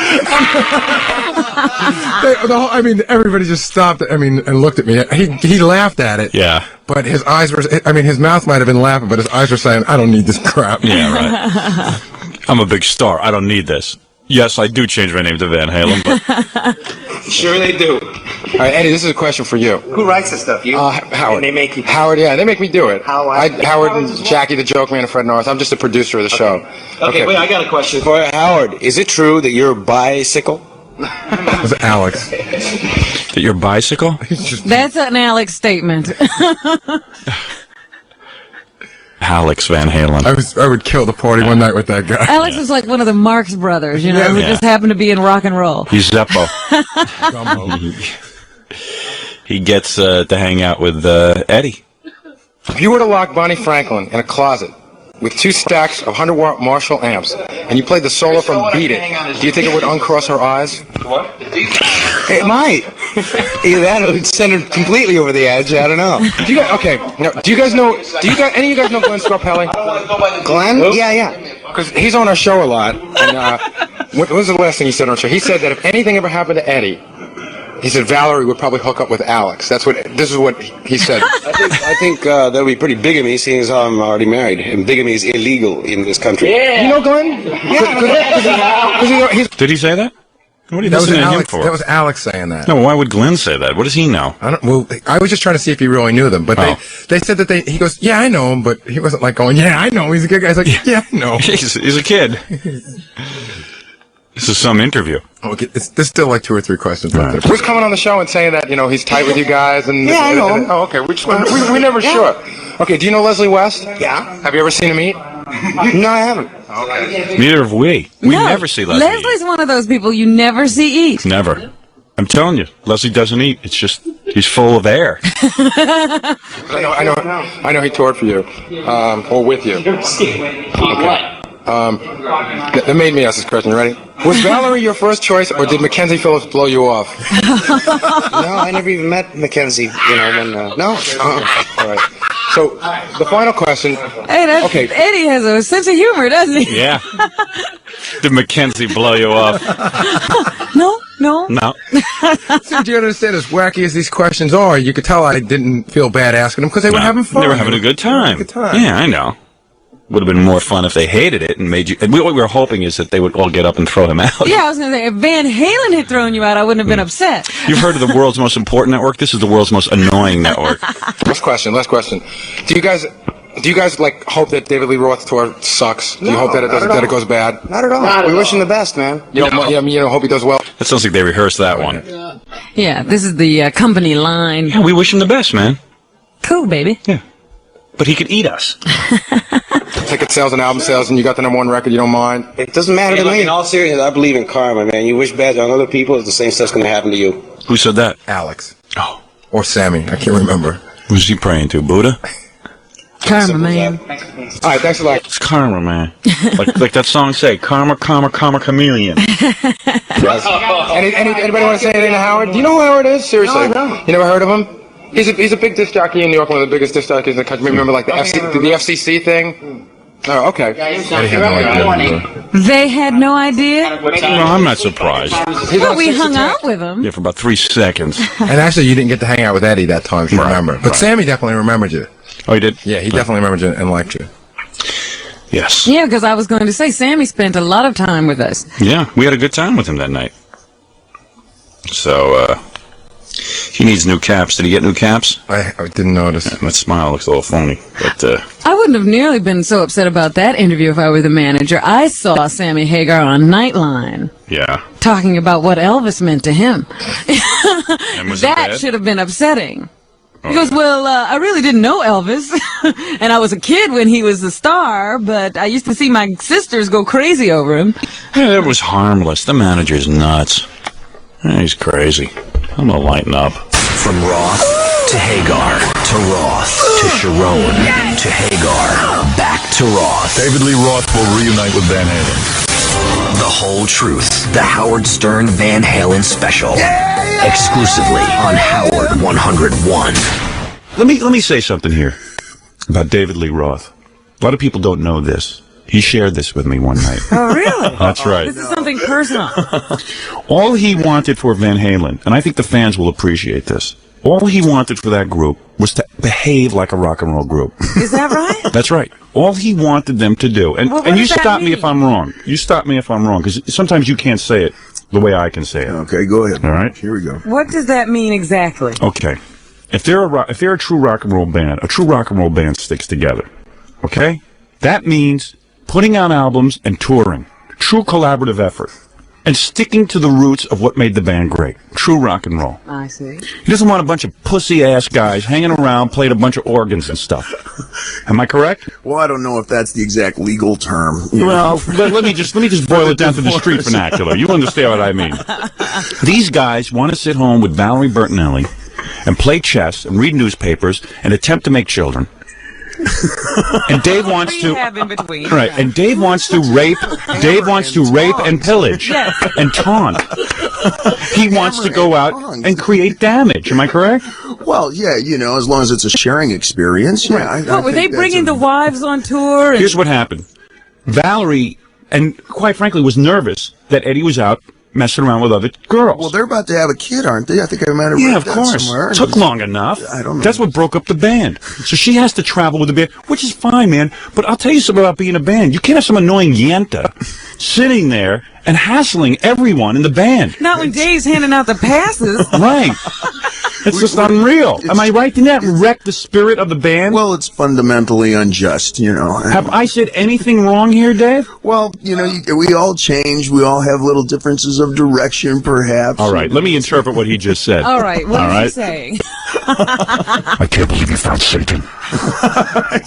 Everybody just stopped, and looked at me. He laughed at it. Yeah. But his eyes were, his mouth might have been laughing, but his eyes were saying, I don't need this crap. Yeah, right. I'm a big star. I don't need this. Yes, I do change my name to Van Halen, but... Sure they do. All right, Eddie, this is a question for you. Who writes this stuff? You? Howard. And they make you... Howard, yeah, they make me do it. Howard and Jackie the Joke Man and Fred North. I'm just a producer of the show. Okay, wait, I got a question for you. Howard, is it true that you're a bicycle? It was Alex. That your bicycle? That's an Alex statement. Alex Van Halen. I would kill the party one night with that guy. Alex is like one of the Marx brothers, who Yeah. just happened to be in rock and roll. He's Zeppo. He gets to hang out with Eddie. If you were to lock Bonnie Franklin in a closet with 2 stacks of 100-watt Marshall amps, and you played the solo from Beat It, do you think it would uncross her eyes? What? It might. Either that or it would send her completely over the edge. I don't know. Do you guys know any of you guys know Glenn Scarpelli? Glenn? Yeah. Because he's on our show a lot. And what was the last thing he said on our show? He said that if anything ever happened to Eddie, he said Valerie would probably hook up with Alex. This is what he said. I think that would be pretty bigamy, seeing as I'm already married, and bigamy is illegal in this country. Yeah. You know Glenn? Yeah. Did he say that? What are you That was listening to him Alex. for? That was Alex saying that. No, why would Glenn say that? What does he know? I was just trying to see if he really knew them, but they said that he goes, yeah, I know him, but he wasn't like going, yeah, I know him. He's a good guy. He's like, yeah, I know. He's a kid. This is some interview. Okay, there's still like 2 or 3 questions left there. Who's coming on the show and saying that, he's tight with you guys? And Yeah, I know him. Oh, okay. We never sure. Okay, do you know Leslie West? Yeah. Have you ever seen him eat? No, I haven't. Okay. Neither have we. We No, never see Leslie. Leslie's one of those people you never see eat. Never. I'm telling you, Leslie doesn't eat. It's just he's full of air. I know he toured for you, or with you. Okay. That made me ask this question. You ready? Was Valerie your first choice, or did Mackenzie Phillips blow you off? No, I never even met Mackenzie. No. All right. So the final question. Hey, Eddie has a sense of humor, doesn't he? Yeah. Did Mackenzie blow you off? No. No. So do you understand, as wacky as these questions are, you could tell I didn't feel bad asking them because they were having fun. They were having a good time. Yeah, I know. Would have been more fun if they hated it and made you. And what we were hoping is that they would all get up and throw him out. Yeah, I was going to say, if Van Halen had thrown you out, I wouldn't have been upset. You've heard of the world's most important network? This is the world's most annoying network. Last question. Do you guys hope that David Lee Roth tour sucks? Do you hope that it goes bad? Not at all. We wish him the best, man. You don't hope he does well? That sounds like they rehearsed that one. Yeah, this is the company line. Yeah, we wish him the best, man. Cool, baby. Yeah. But he could eat us. Ticket sales and album sales, and you got the #1 record, you don't mind? It doesn't matter to me. In all seriousness, I believe in karma, man. You wish bad on other people, it's the same stuff's going to happen to you. Who said that? Alex. Oh. Or Sammy. I can't remember. Who's he praying to? Buddha? Karma, man. All right, thanks a lot. It's karma, man. like that song say, karma, karma, karma, chameleon. Anybody want to say anything to Howard? Do you know who Howard is? Seriously. No. You never heard of him? He's a big disc jockey in New York, one of the biggest disc jockeys in the country. Remember, like the FCC thing? Oh, okay. They had no idea? No, I'm not surprised. Well, we hung out with him. Yeah, for about 3 seconds. And actually, you didn't get to hang out with Eddie that time, if you remember. But Sammy definitely remembered you. Oh, he did? Yeah, he definitely remembered you and liked you. Yes. Yeah, because I was going to say, Sammy spent a lot of time with us. Yeah, we had a good time with him that night. So, he needs new caps. Did he get new caps? I didn't notice. Yeah, that smile looks a little phony. But I wouldn't have nearly been so upset about that interview if I were the manager. I saw Sammy Hagar on Nightline. Yeah. Talking about what Elvis meant to him. And was that should have been upsetting. He goes, well, I really didn't know Elvis, and I was a kid when he was a star, but I used to see my sisters go crazy over him. Yeah, it was harmless. The manager's nuts. Yeah, he's crazy. I'm gonna lighten up. From Roth to Hagar to Roth to Sharon to Hagar, back to Roth. David Lee Roth will reunite with Van Halen. The Whole Truth, the Howard Stern Van Halen special, exclusively on Howard 101. Let me say something here about David Lee Roth. A lot of people don't know this. He shared this with me one night. Oh, really? That's right. This is something personal. All he wanted for Van Halen, and I think the fans will appreciate this, all he wanted for that group was to behave like a rock and roll group. Is that right? That's right. All he wanted them to do. And, Well, what and you does that stop me mean? if I'm wrong. You stop me if I'm wrong, because sometimes you can't say it the way I can say it. Okay, go ahead. All right? Here we go. What does that mean exactly? Okay. If they're a true rock and roll band, a true rock and roll band sticks together. Okay? That means putting out albums and touring. True collaborative effort. And sticking to the roots of what made the band great. True rock and roll. I see. He doesn't want a bunch of pussy-ass guys hanging around, playing a bunch of organs and stuff. Am I correct? Well, I don't know if that's the exact legal term. Well, let me just boil it down to the street vernacular. You understand what I mean. These guys want to sit home with Valerie Bertinelli and play chess and read newspapers and attempt to make children. And Dave wants to in between. right, and Dave wants to rape. Dave wants to rape and pillage and taunt. He wants to go out and create damage. Am I correct? Well, yeah, as long as it's a sharing experience. Yeah. What, were they bringing the wives on tour? And Here's what happened. Valerie, and quite frankly, was nervous that Eddie was out messing around with other girls. Well, they're about to have a kid, aren't they? I think I might have Yeah, read of that course. somewhere. Took long enough. I don't know. That's what broke up the band. So she has to travel with the band, which is fine, man. But I'll tell you something about being a band. You can't have some annoying yenta sitting there and hassling everyone in the band. not when Dave's handing out the passes. Right. It's just unreal. Am I right? Didn't that wreck the spirit of the band? Well, it's fundamentally unjust, Have I said anything wrong here, Dave? Well, we all change. We all have little differences of direction, perhaps. All right, let me interpret what he just said. All right, what All is right. he saying? I can't believe you found Satan.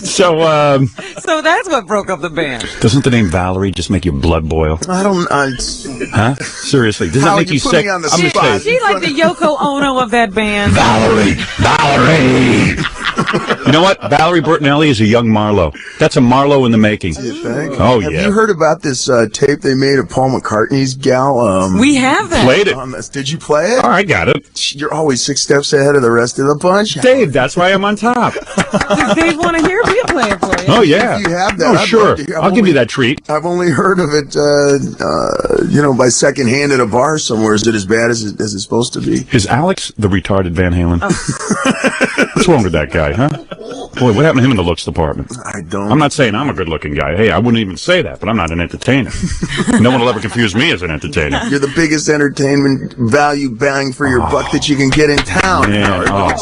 So, So that's what broke up the band. doesn't the name Valerie just make your blood boil? I don't. Huh? Seriously, does that Howard, make you you put sick? me on the I'm gonna spot. say Is she like the Yoko Ono of that band? Valerie! You know what? Valerie Bertinelli is a young Marlowe. That's a Marlowe in the making. You think? Oh, Have yeah. you heard about this tape they made of Paul McCartney's gal? We have that. Played it. On this. Did you play it? Oh, I got it. You're always 6 steps ahead of the rest of the bunch. Dave, that's why I'm on top. Does Dave want to hear? We'll play it for you. Oh, yeah. If you have that, Oh, I'd sure. love to hear. I'll give you that treat. I've only heard of it, by secondhand at a bar somewhere. Is it as bad as it's supposed to be? Is Alex the retarded Van Halen? What's wrong with that guy, huh? Boy, what happened to him in the looks department? I don't. I'm not saying I'm a good-looking guy. Hey, I wouldn't even say that, but I'm not an entertainer. No one will ever confuse me as an entertainer. You're the biggest entertainment value bang for your buck that you can get in town. Yeah, Howard. oh.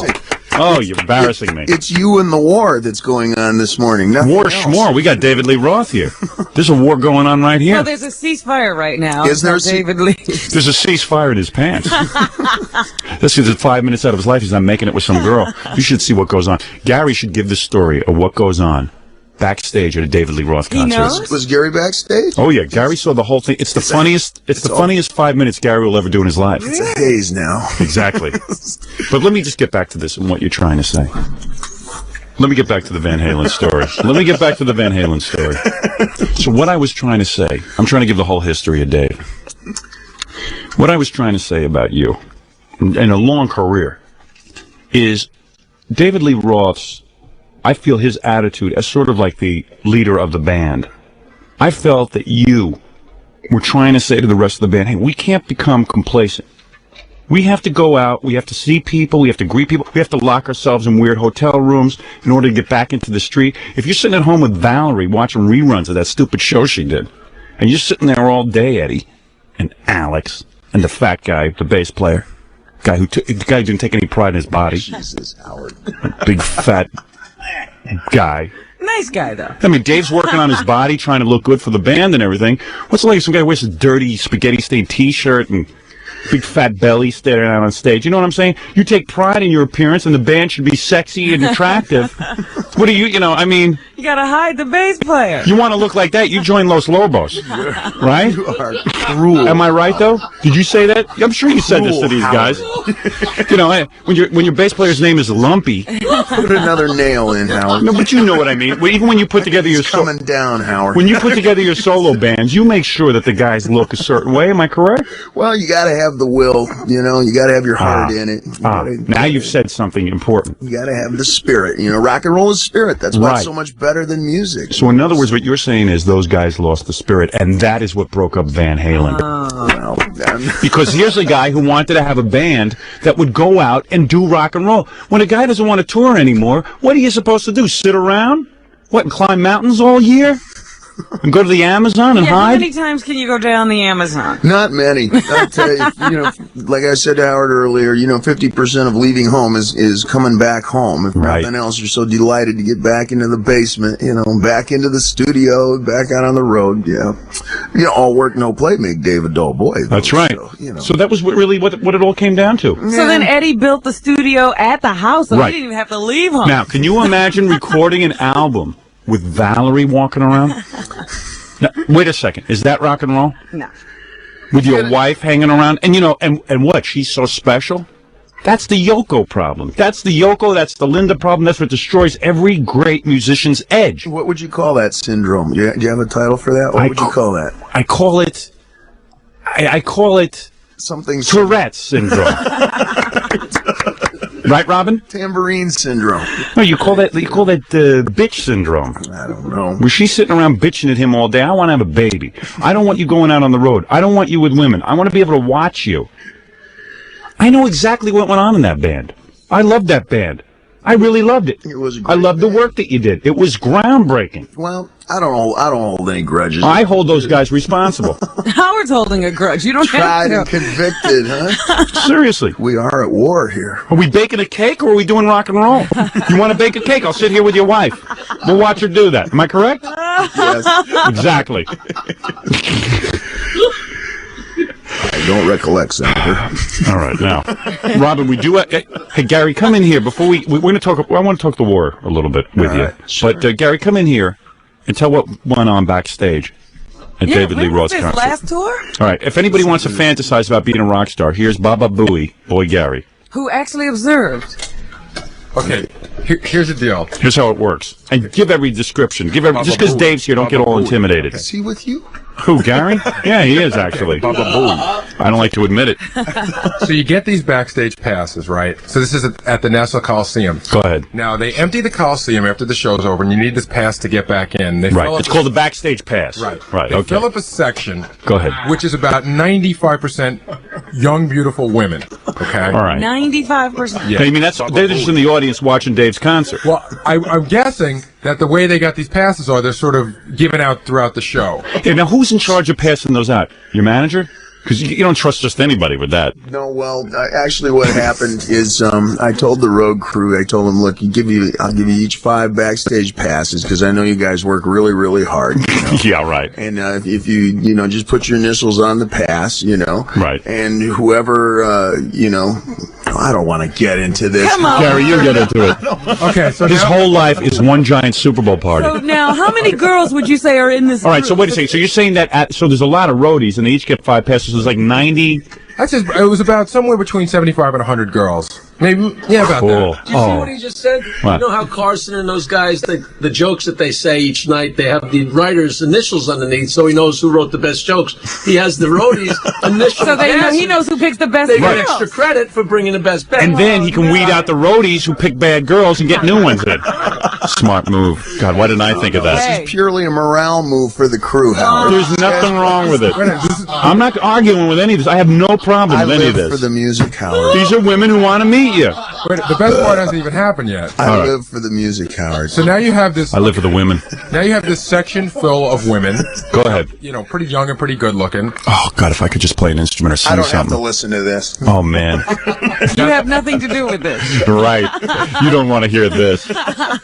Oh, you're embarrassing me. It's you and the war that's going on this morning. War schmore. We got David Lee Roth here. There's a war going on right here. Well, there's a ceasefire right now. Is there David Lee? There's a ceasefire in his pants. This is 5 minutes out of his life. He's not making it with some girl. You should see what goes on. Gary should give the story of what goes on backstage at a David Lee Roth concert. He knows? Was Gary backstage? Oh yeah, Gary saw the whole thing. It's the funniest. It's the funniest 5 minutes Gary will ever do in his life. It's a haze now. Exactly. But let me just get back to this and what you're trying to say. Let me get back to the Van Halen story. So what I was trying to say, I'm trying to give the whole history of Dave. What I was trying to say about you, and a long career, is David Lee Roth's, I feel his attitude as sort of like the leader of the band. I felt that you were trying to say to the rest of the band, hey, we can't become complacent. We have to go out, we have to see people, we have to greet people, we have to lock ourselves in weird hotel rooms in order to get back into the street. If you're sitting at home with Valerie watching reruns of that stupid show she did, and you're sitting there all day, Eddie, and Alex, and the fat guy, the bass player, the guy who didn't take any pride in his body. Jesus, Howard. Big fat guy. Nice guy, though. I mean, Dave's working on his body, trying to look good for the band and everything. What's it like if some guy wears a dirty spaghetti-stained T-shirt and big fat belly staring out on stage? You know what I'm saying? You take pride in your appearance, and the band should be sexy and attractive. What do you know, I mean... You gotta hide the bass player. You want to look like that, you join Los Lobos, right? You are cruel. Am I right, though? Did you say that? I'm sure you said this to these guys. You know, when your bass player's name is Lumpy... Put another nail in, Howard. No, but you know what I mean. Even when you put together your... coming down, Howard. When you put together your solo bands, you make sure that the guys look a certain way. Am I correct? Well, you gotta have the will, you know, you gotta have your heart in it. Now you've said something important. You gotta have the spirit. You know, rock and roll is spirit. That's why Right. it's so much better than music. So in other words, what you're saying is those guys lost the spirit, and that is what broke up Van Halen. Well, Because here's a guy who wanted to have a band that would go out and do rock and roll. When a guy doesn't want to tour anymore, what are you supposed to do? Sit around? What, and climb mountains all year? And go to the Amazon and How hide? many times can you go down the Amazon? Not many. I'll tell you, you know, like I said to Howard earlier, you know, 50% of leaving home is coming back home. If Right. nothing else, you're so delighted to get back into the basement, you know, back into the studio, back out on the road. Yeah. You know, all work, no play make Dave a dull boy. Though, That's right. So, you know. So that was really what it all came down to. So then Eddie built the studio at the house, so Right. he didn't even have to leave home. Now, can you imagine recording an album with Valerie walking around? Now, wait a second. Is that rock and roll? No. With your wife hanging around? And, you know, and what? She's so special? That's the Yoko problem. That's the Yoko, that's the Linda problem. That's what destroys every great musician's edge. What would you call that syndrome? Do you have a title for that? What would you call that? I call it... I call it... Something... Tourette's syndrome. Right, Robin? Tambourine syndrome. No, you call that bitch syndrome. I don't know. Where she's sitting around bitching at him all day. I want to have a baby. I don't want you going out on the road. I don't want you with women. I want to be able to watch you. I know exactly what went on in that band. I loved that band. I really loved it. It was a I loved the work that you did. It was groundbreaking. Well, I don't hold any grudges. I hold those guys responsible. Howard's holding a grudge. You don't Tried have and to. convicted, huh? Seriously. We are at war here. Are we baking a cake or are we doing rock and roll? You want to bake a cake? I'll sit here with your wife. We'll watch her do that. Am I correct? Yes. Exactly. I don't recollect, Senator. All right, now, Robin, we do. Hey, Gary, come in here before we're going to talk. I want to talk the war a little bit with you. Sure. But Gary, come in here and tell what went on backstage at David Lee Roth's his concert. last tour? All right, if anybody wants to fantasize about being a rock star, here's Baba Booey, boy Gary. Who actually observed. Okay, here's the deal. Here's how it works, and give every description. Give every just because Dave's here, don't get all intimidated. Is he with you? Who, Gary? Yeah, he is actually. Baba Booey. I don't like to admit it. So you get these backstage passes, right? So this is at the Nassau Coliseum. Go ahead. Now, they empty the Coliseum after the show's over, and you need this pass to get back in. They fill Right, up it's called the backstage pass. Right. Right. They Okay. fill up a section. Go ahead. Which is about 95% young, beautiful women. Okay? All right. 95%. Yeah. I mean, they're just in the audience watching Dave's concert. Well, I'm guessing that the way they got these passes are they're sort of given out throughout the show. Okay, now who's in charge of passing those out? Your manager? Because you don't trust just anybody with that. No, well, actually, what happened is I told the road crew, I told them, look, I'll give you each 5 backstage passes because I know you guys work really, really hard. You know? Yeah, right. And if you just put your initials on the pass, right. And whoever, I don't want to get into this. Come on. Gary, you get into it. Okay, so his whole life is one giant Super Bowl party. So now, how many girls would you say are in this All right, group? so wait a second. So you're saying that so there's a lot of roadies, and they each get 5 passes. So there's like 90. It was about somewhere between 75 and 100 girls. Maybe, yeah, about Cool. that. Did you see what he just said? What? You know how Carson and those guys, the jokes that they say each night, they have the writer's initials underneath, so he knows who wrote the best jokes. He has the roadies' initials. So he knows who picks the best They girls. get extra credit for bringing the best band. And then he can weed out the roadies who pick bad girls and get new ones in. Smart move. God, why didn't I think of that? This is purely a morale move for the crew, Howard. There's nothing wrong with it. I'm not arguing with any of this. I have no problem with any of this. I live for the music, Howard. These are women who want to meet you. Wait, the best part hasn't even happened yet. I live for the music, Howard. So now you have this. I live for the women. Now you have this section full of women. Go ahead. Pretty young and pretty good looking. Oh, God, if I could just play an instrument or sing I don't something. have to listen to this. Oh, man. You have nothing to do with this. Right. You don't want to hear this.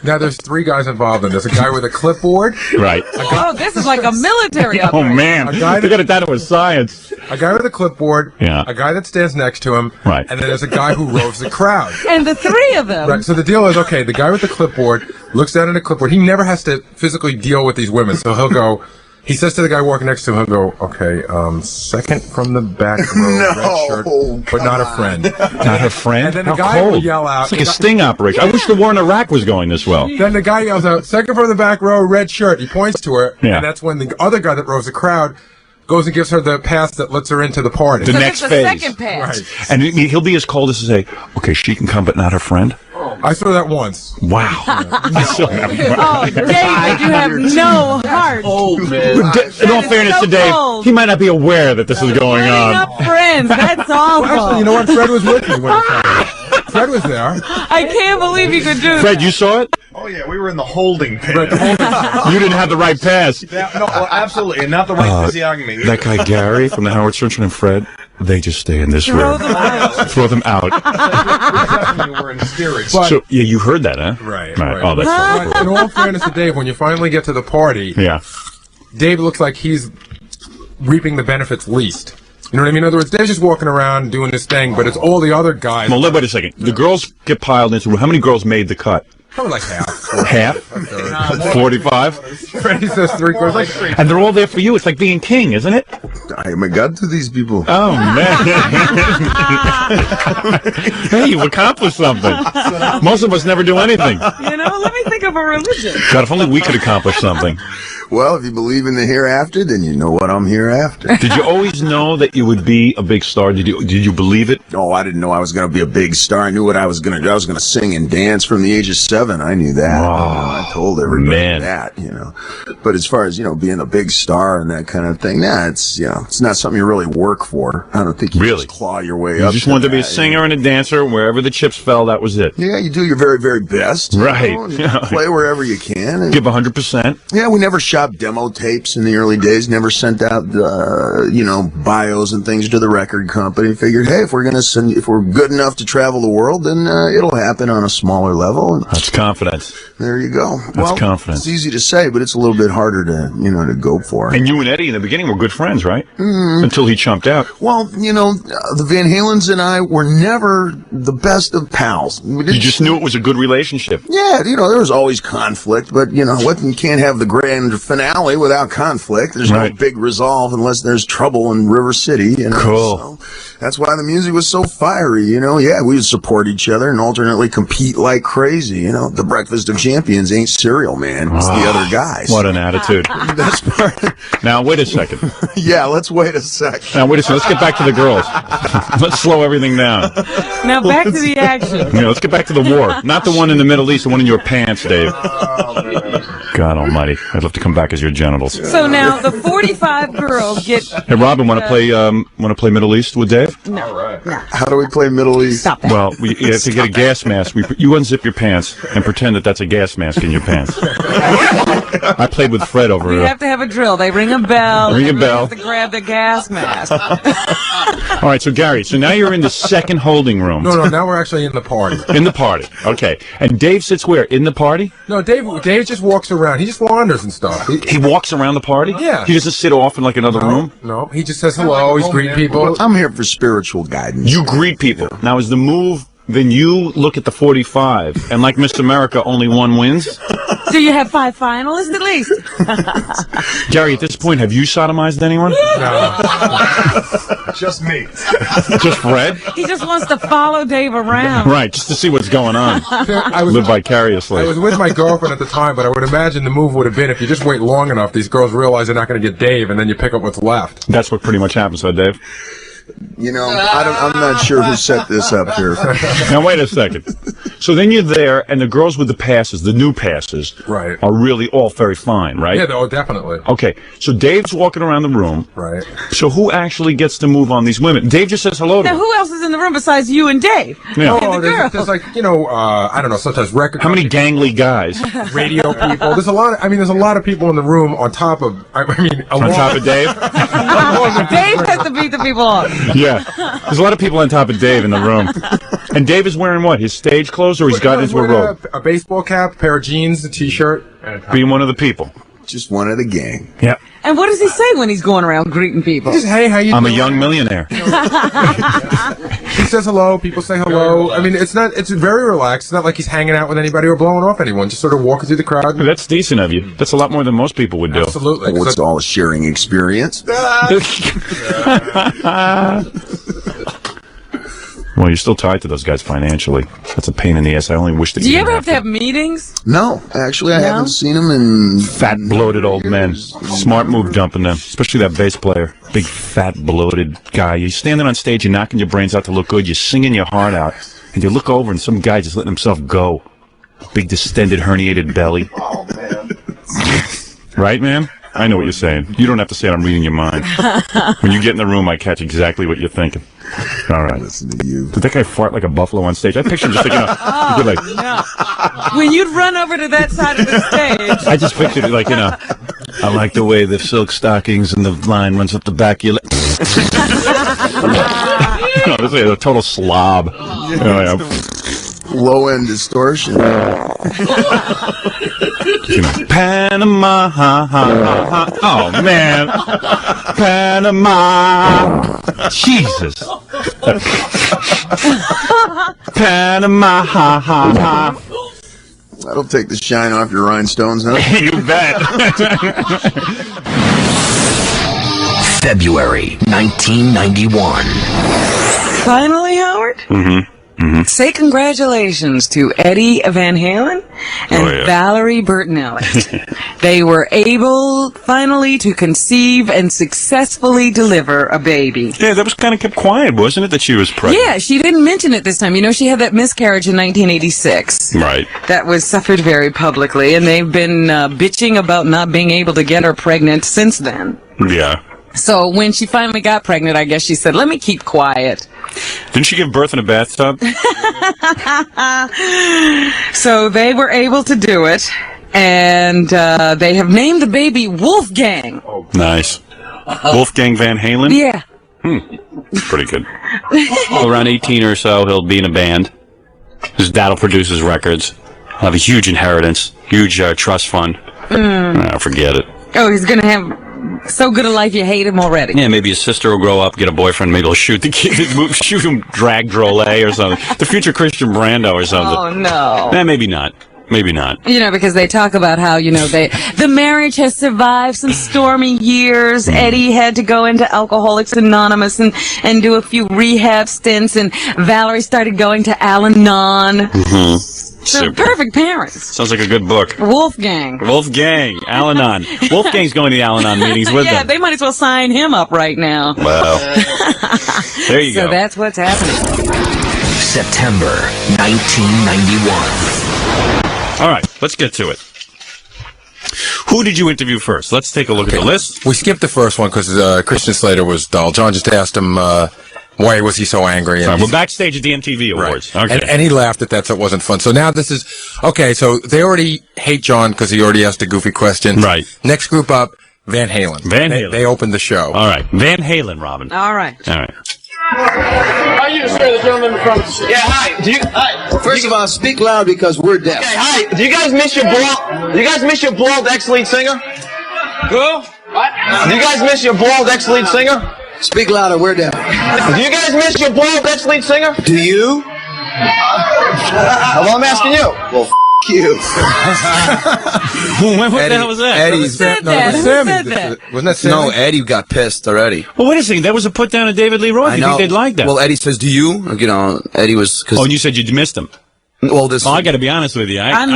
Now there's 3 guys involved in this. A guy with a clipboard. Right. Oh, this is like a military Oh, operation. man. A guy They got it down to a science. A guy with a clipboard. Yeah. A guy that stands next to him. Right. And then there's a guy who roves the crowd. And the 3 of them. Right. So the deal is, okay, the guy with the clipboard looks down at a clipboard. He never has to physically deal with these women. So he'll go, he says to the guy walking next to him, he'll go, okay, second from the back row, red shirt, but not a friend. Not her friend? And then the How guy cold. will yell out. It's like a sting operation. I wish the war in Iraq was going this well. Then the guy yells out, second from the back row, red shirt. He points to her, Yeah. and that's when the other guy that rows the crowd goes and gives her the pass that lets her into the party. The next it's phase. the second pass. Right. And he'll be as cold as to say, okay, she can come, but not her friend. I saw that once. Wow. Oh, David, you have no heart. Oh, man. In all fairness so to Dave, cold. he might not be aware that this is going Bring on. up friends. That's awful. Actually, you know what? Fred was with me when it happened. Fred was there. I can't believe you could do Fred, that. you saw it? Oh yeah, we were in the holding pen. You didn't have the right pass. No, well, absolutely, and not the right physiognomy. That guy Gary from the Howard Stern and Fred, they just stay in this Throw room. them out. Throw them out. We were in spirits. But- So, yeah, you heard that, huh? Right. Oh, that's right. But in all fairness to Dave, when you finally get to the party, Yeah. Dave looks like he's reaping the benefits least. You know what I mean? In other words, Dave's just walking around doing this thing, but it's all the other guys. Well, wait a second. The girls get piled into. How many girls made the cut? Probably like half. Half? 45? Freddie says 3/4. And they're all there for you. It's like being king, isn't it? I am a god to these people. Oh, man. Hey, you accomplished something. Most of us never do anything. You know, let me think of a religion. God, if only we could accomplish something. Well, if you believe in the hereafter, then you know what I'm here after. Did you always know that you would be a big star? Did you believe it? Oh, I didn't know I was going to be a big star. I knew what I was going to do. I was going to sing and dance from the age of 7. I knew that. I told everybody that, But as far as, being a big star and that kind of thing, it's not something you really work for. I don't think you just claw your way up. You just wanted to be a singer and a dancer. Wherever the chips fell, that was it. Yeah, you do your very, very best. Right. You play wherever you can. And give 100%. Yeah, we never shot demo tapes in the early days. Never sent out, bios and things to the record company. Figured, hey, if we're good enough to travel the world, then it'll happen on a smaller level. And that's confidence. There you go. That's confidence. It's easy to say, but it's a little bit harder to go for. And you and Eddie in the beginning were good friends, right? Until he chumped out. Well, the Van Halens and I were never the best of pals. You just knew it was a good relationship. Yeah, there was always conflict, but you can't have the grand finale without conflict. There's no big resolve unless there's trouble in River City. Cool. So that's why the music was so fiery. Yeah, we would support each other and alternately compete like crazy. The Breakfast of Champions ain't cereal, man. It's the other guys. What an attitude. That's part. Now, wait a second. Yeah, let's wait a second. Now, wait a second. Let's get back to the girls. Let's slow everything down. Now back to the action. Let's get back to the war. Not the one in the Middle East, the one in your pants, Dave. God almighty. I'd love to come back as your genitals. So now the 45 girls get... Hey, Robin, want to play Middle East with Dave? Dave? No. How do we play Middle East? Stop that. Well, you have to get a gas mask. You unzip your pants and pretend that that's a gas mask in your pants. I played with Fred over We here. have to have a drill. They ring a bell. Ring a Everybody bell. has to grab the gas mask. All right, so Gary, so now you're in the second holding room. No, now we're actually in the party. In the party. Okay. And Dave sits where? In the party? No, Dave just walks around. He just wanders and stuff. He walks around the party? Yeah. He doesn't sit off in like another room? No, he just says hello. He's greeting people. I'm here for spiritual guidance. You greet people. Now, is the move, then you look at the 45, and like Miss America, only one wins? So you have 5 finalists at least? Gary, at this point, have you sodomized anyone? Just me. Just Fred? He just wants to follow Dave around. Right, just to see what's going on. I was Live vicariously. I was with my girlfriend at the time, but I would imagine the move would have been if you just wait long enough, these girls realize they're not going to get Dave, and then you pick up what's left. That's what pretty much happens, huh, Dave? You know, I'm not sure who set this up here. Now, wait a second. So then you're there, and the girls with the passes, the new passes, Right. are really all very fine, right? Yeah, oh, definitely. Okay, so Dave's walking around the room. Right. So who actually gets to move on these women? Dave just says hello to Now, them. who else is in the room besides you and Dave? Yeah. And the girl. There's like, I don't know, sometimes record How many gangly guys? radio people. There's a lot of people in the room on top of, On top of Dave? Dave has to beat the people up. Yeah. There's a lot of people on top of Dave in the room. And Dave is wearing what? His stage clothes, or he's got into a robe? A baseball cap, a pair of jeans, a t-shirt. Being one of the people. Just one of the gang. Yeah. And what does he say when he's going around greeting people? Just, hey, how you I'm a doing? young millionaire. He says hello, people say hello. I mean, it's very relaxed. It's not like he's hanging out with anybody or blowing off anyone. Just sort of walking through the crowd. That's decent of you. That's a lot more than most people would do. Absolutely. Oh, it's all a sharing experience. Well, you're still tied to those guys financially. That's a pain in the ass. I only wish that Do you didn't ever have to have meetings? No, actually, I haven't seen him in... Fat, bloated old men. Smart move dumping them, especially that bass player. Big, fat, bloated guy. You're standing on stage, you're knocking your brains out to look good, you're singing your heart out, and you look over and some guy just letting himself go. Big, distended, herniated belly. Oh, man. Right, man? I know what you're saying. You don't have to say it, I'm reading your mind. When you get in the room, I catch exactly what you're thinking. All right. Listen to you. Did that guy fart like a buffalo on stage? I picture him just thinking, like, No. When you'd run over to that side of the stage. I just pictured it like, I like the way the silk stockings and the line runs up the back of your leg. This is a total slob. Low-end distortion. Panama, ha, ha, ha, ha. Oh, man. Panama. Jesus. Panama, ha, ha, ha. That'll take the shine off your rhinestones, huh? You bet. February 1991. Finally, Howard? Say congratulations to Eddie Van Halen and Valerie Bertinelli. They were able finally to conceive and successfully deliver a baby. Yeah, that was kind of kept quiet, wasn't it, that she was pregnant? Yeah, she didn't mention it this time. You know, she had that miscarriage in 1986. Right. That was suffered very publicly, and they've been bitching about not being able to get her pregnant since then. Yeah. So when she finally got pregnant, I guess she said, let me keep quiet. Didn't she give birth in a bathtub? So they were able to do it, and they have named the baby Wolfgang. Nice. Wolfgang Van Halen? Yeah. Pretty good. Around 18 or so, he'll be in a band. His dad will produce his records. He'll have a huge inheritance, huge trust fund. Forget it. Oh, he's going to have so good a life you hate him already. Yeah, maybe his sister will grow up, get a boyfriend, maybe he'll shoot the kid, shoot him, drag Drolet or something. The future Christian Brando or something. Oh, no. Maybe not. Maybe not. You know, because they talk about how, the marriage has survived some stormy years. Eddie had to go into Alcoholics Anonymous and do a few rehab stints, and Valerie started going to Al-Anon. So perfect parents. Sounds like a good book. Wolfgang, Al-Anon. Wolfgang's going to the Al-Anon meetings with them. Yeah, they might as well sign him up right now. Well, there you go. So that's what's happening. September 1991. All right, let's get to it. Who did you interview first? Let's take a look at the list. We skipped the first one because Christian Slater was dull. John just asked him, why Why was he so angry? We're backstage at the MTV Awards. Right. Okay. And he laughed at that, so it wasn't fun. So now this is okay. So they already hate John because he already asked a goofy question. Right. Next group up, Van Halen. They opened the show. All right. Van Halen, Robin. All right. All right. How are you, sir? The gentleman from... Yeah, hi. First of all, speak loud because we're deaf. Okay, hi. Do you guys miss your bald ex-lead singer? Who? What? Do you guys miss your bald ex-lead singer? Speak louder, we're deaf. Do you guys miss your bald ex-lead singer? Do you? Well, I'm asking you. Well, you. What the hell was that? Eddie's. Said that? Who said that? Wasn't that Sammy? No, Eddie got pissed already. Well, wait a second. That was a put down of David Lee Roth. You think they'd like that? Well, Eddie says, "Do you?" You know, Eddie was. Oh, and you said you missed him. Well, this. Well, I got to be honest with you. I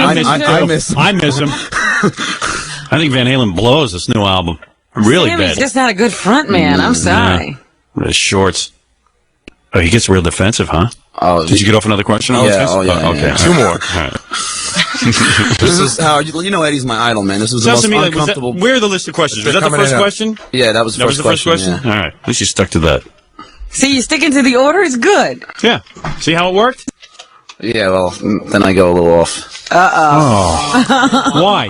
miss him. I miss him. I think Van Halen blows this new album. Really Sammy's bad. just not a good front man. I'm sorry. With his shorts. Oh, he gets real defensive, huh? Oh, did you get off another question? Yeah. Oh, yeah. Okay. Yeah. Two more. All right. This is how you know Eddie's my idol, man. This was the most uncomfortable. Where are the list of questions? Was that the first question? Yeah, that was the first question. Yeah. All right. At least you stuck to that. See, you sticking to the order is good. Yeah. See how it worked? Yeah. Well, then I go a little off. Oh. Why?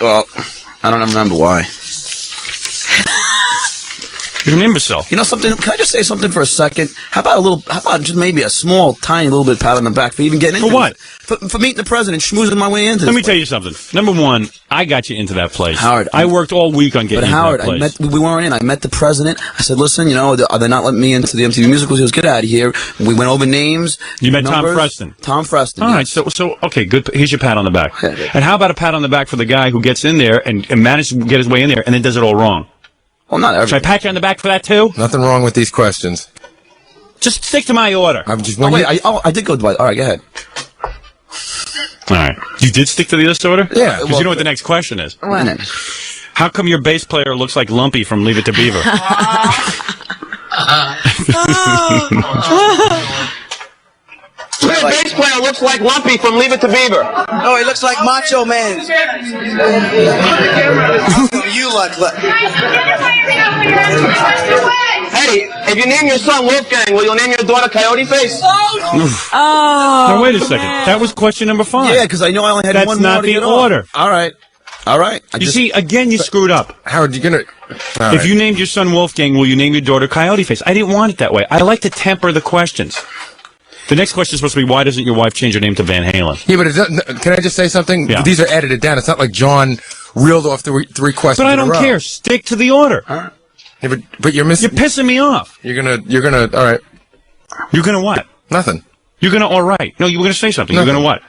Well, I don't remember why. You're an imbecile. You know something? Can I just say something for a second? How about just maybe a small, tiny little bit pat on the back for even getting into For what? For meeting the president, schmoozing my way into this. Let me tell you something. Number one, I got you into that place. Howard, I worked all week on getting but into Howard, that place. we weren't in. I met the president. I said, listen, you know, are they not letting me into the MTV musicals? He goes, get out of here. We went over names. You met numbers. Tom Freston. Tom Freston. All yeah. right, so okay, good. Here's your pat on the back. And how about a pat on the back for the guy who gets in there and manages to get his way in there and then does it all wrong? Well, not everything. Should I pat you on the back for that too? Nothing wrong with these questions. Just stick to my order. I'm just. I did go by. All right, go ahead. All right. You did stick to the list order? Yeah. Because you know what the next question is. What? How come your bass player looks like Lumpy from Leave It to Beaver? Your bass player looks like Lumpy from Leave It to Beaver. No, he looks like Macho Man. You look. Hey, if you name your son Wolfgang, will you name your daughter Coyote Face? Oh. Now, wait a second. That was question number 5. Yeah, because I know I only had That's one more not to the get off. order. All right. You see, again, you screwed up. Howard, you're gonna. If you named your son Wolfgang, will you name your daughter Coyote Face? I didn't want it that way. I like to temper the questions. The next question is supposed to be, why doesn't your wife change her name to Van Halen? Yeah, but it doesn't, can I just say something? Yeah. These are edited down. It's not like John reeled off three questions. But I in a don't row. care. Stick to the order. Yeah, but you're missing. You're pissing me off. You're gonna. All right. You're gonna what? Nothing. You're gonna all right. No, you were gonna say something. Nothing. You're gonna what?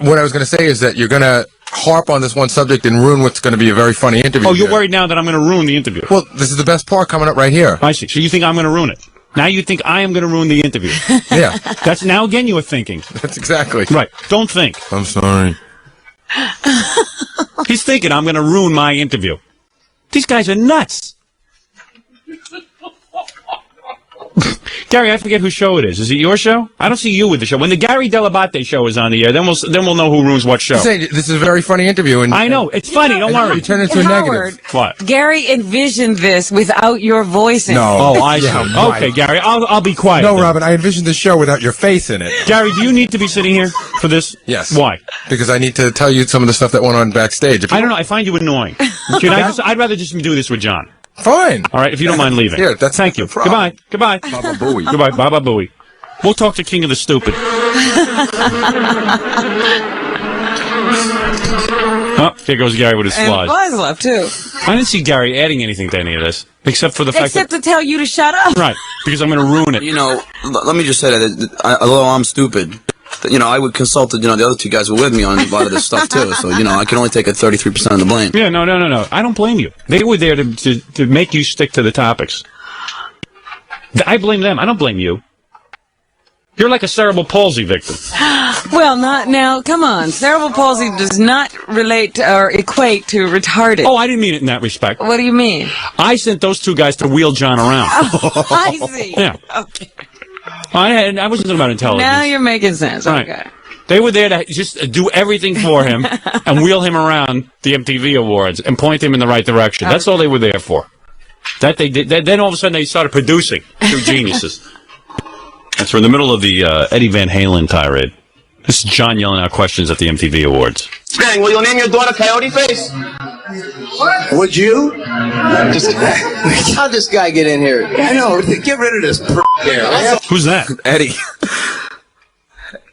What I was gonna say is that you're gonna harp on this one subject and ruin what's gonna be a very funny interview. Oh, you're worried now that I'm gonna ruin the interview. Well, this is the best part coming up right here. I see. So you think I'm gonna ruin it? Now you think I am gonna ruin the interview? Yeah. That's now again you are thinking. That's exactly right. Don't think. I'm sorry. He's thinking I'm gonna ruin my interview. These guys are nuts. Gary, I forget whose show it is. Is it your show? I don't see you with the show. When the Gary Delabate show is on the air, then we'll know who ruins what show. I'm saying, this is a very funny interview, and I know it's funny. Don't worry. You turn it into a Howard, negative. What? Gary envisioned this without your voice in it. Oh, I see. Yeah, Okay, right. Gary, I'll be quiet. No, then. Robin, I envisioned the show without your face in it. Gary, do you need to be sitting here for this? Yes. Why? Because I need to tell you some of the stuff that went on backstage. If you I don't know. I find you annoying. I'd rather just do this with John. Fine. All right, if you don't mind leaving. Here, that's Thank you. the problem. Goodbye. Baba Booey. Goodbye. Baba Booey. We'll talk to King of the Stupid. Oh, there goes Gary with his And flies. Flies left, too. I didn't see Gary adding anything to any of this, except for the fact Except to tell you to shut up. that... Right, because I'm going to ruin it. You know, let me just say that although I'm stupid, you know, I would consult the other two guys who were with me on a lot of this stuff too. So you know, I can only take a 33% of the blame. Yeah, no. I don't blame you. They were there to make you stick to the topics. I blame them. I don't blame you. You're like a cerebral palsy victim. Well, not now. Come on. Cerebral palsy does not relate to, or equate to retarded. Oh, I didn't mean it in that respect. What do you mean? I sent those two guys to wheel John around. Oh, I see. Yeah. Okay. I wasn't talking about intelligence. Now you're making sense. Right. Okay. They were there to just do everything for him and wheel him around the MTV Awards and point him in the right direction. That's all they were there for. That they did. Then all of a sudden they started producing. Two geniuses. And so in the middle of the Eddie Van Halen tirade, this is John yelling out questions at the MTV Awards. Bang, will you name your daughter Coyote Face? Would you? How'd this guy get in here? I know. Get rid of this here. Who's that? Eddie.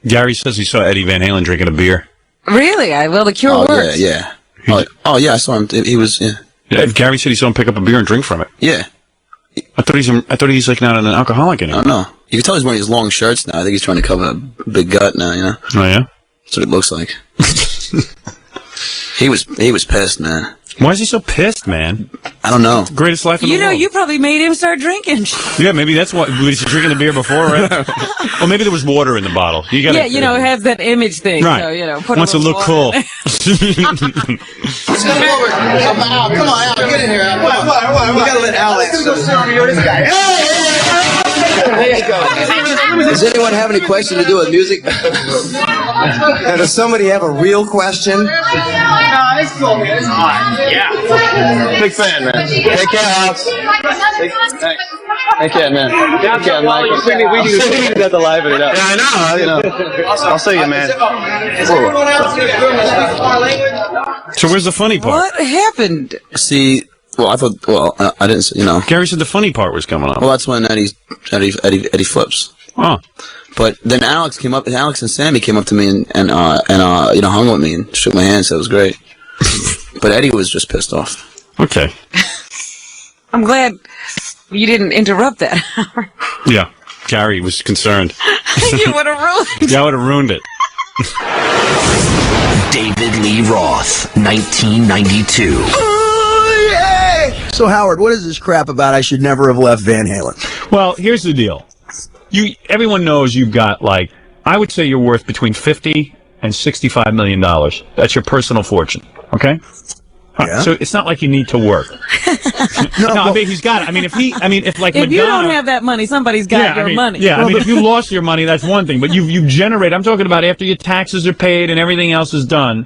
Gary says he saw Eddie Van Halen drinking a beer. Really? The cure works. Yeah. Oh, yeah, I saw him. He was, Yeah, Gary said he saw him pick up a beer and drink from it. Yeah. I thought he's like not an alcoholic anymore. I don't know. You can tell he's wearing his long shirts now. I think he's trying to cover a big gut now, you know? Oh, yeah? That's what it looks like. He was pissed, man. Why is he so pissed, man? I don't know. Greatest life in the world. You probably made him start drinking. Yeah, maybe that's why. Was he drinking the beer before, right? Well, maybe there was water in the bottle. You gotta, it has that image thing. Right. So, put wants to look cool. Let's come over. Come on, Al, get in here, Al. Come on. We gotta let Alex. Let's go this guy. There you go. Does anyone have any question to do with music? Does somebody have a real question? No, it's cool, man. It's hot. Yeah. Big fan, man. Take care, Alex. Take care, man. Take care, Mike. We need to liven it up. Yeah, I know. I'll see you, man. So where's the funny part? What happened? See, I didn't, Gary said the funny part was coming up. Well, that's when Eddie flips. Oh. But then Alex and Sammy came up to me and hung with me and shook my hand, so it was great. But Eddie was just pissed off. Okay. I'm glad you didn't interrupt that. Yeah. Gary was concerned. You would have ruined. Yeah, I would have ruined it. David Lee Roth, 1992. Oh, yeah! So, Howard, what is this crap about I should never have left Van Halen? Well, here's the deal. Everyone knows you've got, I would say you're worth between $50 and $65 million. That's your personal fortune. Okay? Yeah. So it's not like you need to work. I mean, he's got it. If if Madonna, you don't have that money, somebody's got your money. Yeah, if you lost your money, that's one thing. But you generate, I'm talking about after your taxes are paid and everything else is done,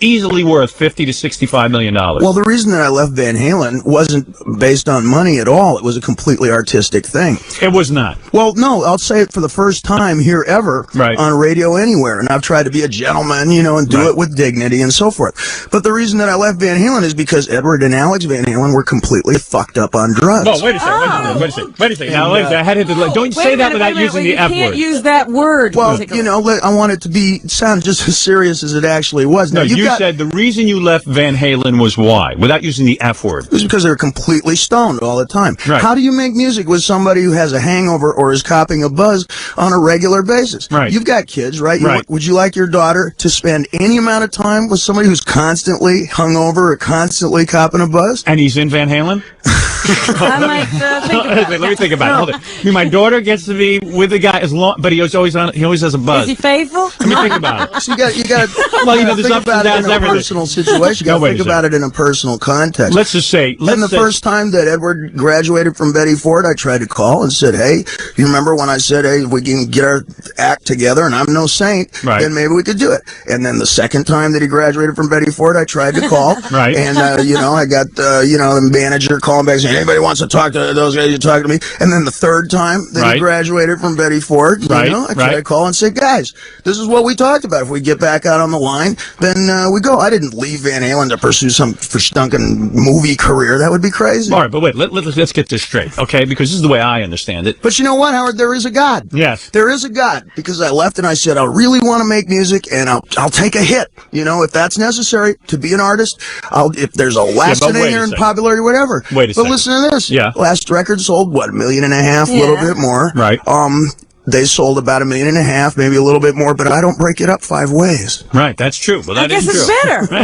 easily worth $50 to $65 million. Well, the reason that I left Van Halen wasn't based on money at all. It was a completely artistic thing. It was not. Well, no, I'll say it for the first time here ever on radio anywhere. And I've tried to be a gentleman, and do it with dignity and so forth. But the reason that I left Van Halen is because Edward and Alex Van Halen were completely fucked up on drugs. Well, wait a second. Wait a second. Now, I had to. Don't say that without using the F word. You can't use that word. Well, I want it to sound just as serious as it actually was. Now, you said the reason you left Van Halen was why, without using the F word. It was because they were completely stoned all the time. Right. How do you make music with somebody who has a hangover or is copping a buzz on a regular basis? Right. You've got kids, right? Right. Would you like your daughter to spend any amount of time with somebody who's constantly hungover or constantly copping a buzz? And he's in Van Halen? I might think about it. Let me think about it. Hold on. My daughter gets to be with the guy but he always has a buzz. Is he faithful? Let me think about it. So you got well, there's think ups about and it downs, in a everything. personal situation. You got to think about it in a personal context. Let's just say, first time that Edward graduated from Betty Ford, I tried to call and said, "Hey, you remember when I said, hey, if we can get our act together, and I'm no saint, then maybe we could do it." And then the second time that he graduated from Betty Ford, I tried to call, and I got the manager calling back saying, "Anybody wants to talk to those guys? You talk to me." And then the third time that he graduated from Betty Ford, I tried to call and say, "Guys, this is what we talked about. If we get back out on the line, then we go." I didn't leave Van Halen to pursue some verstunken movie career. That would be crazy. All right, but wait, let's get this straight, okay? Because this is the way I understand it. But you know what, Howard? There is a God. Yes. There is a God, because I left and I said, I really want to make music, and I'll take a hit. If that's necessary to be an artist, if there's a lasting in popularity, whatever. Wait a second. But listen to this. Yeah. Last record sold, $1.5 million, a little bit more. Right. They sold about $1.5 million, maybe a little bit more, but I don't break it up 5 ways. Right, that's true. Well, that I guess is it's true.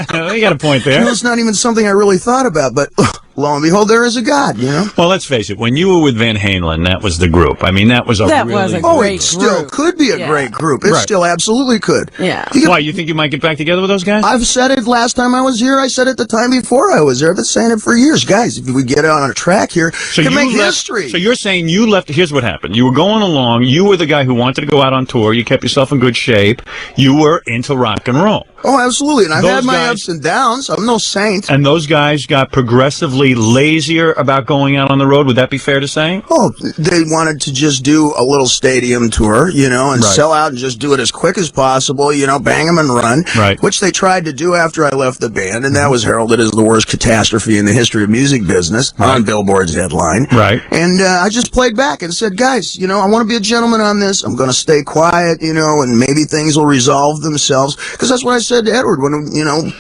better. You got a point there. It's not even something I really thought about, but lo and behold, there is a God, Well, let's face it. When you were with Van Halen, that was the group. That was a That really... was a Oh, great it still group. could be a great group. It still absolutely could. Yeah. Why, you think you might get back together with those guys? I've said it last time I was here. I said it the time before I was there. I've been saying it for years. Guys, if we get on a track here, we can make history. So you're saying you left... Here's what happened. You were going along. You were the guy who wanted to go out on tour. You kept yourself in good shape. You were into rock and roll. Oh, absolutely. And I've Those had my guys- ups and downs. I'm no saint. And those guys got progressively lazier about going out on the road. Would that be fair to say? Oh, they wanted to just do a little stadium tour, and Right. sell out and just do it as quick as possible, bang them and run. Right. Which they tried to do after I left the band, and that was heralded as the worst catastrophe in the history of music business on Billboard's headline. Right. And I just played back and said, guys, I want to be a gentleman on this. I'm going to stay quiet, and maybe things will resolve themselves. Because that's what I said to Edward when,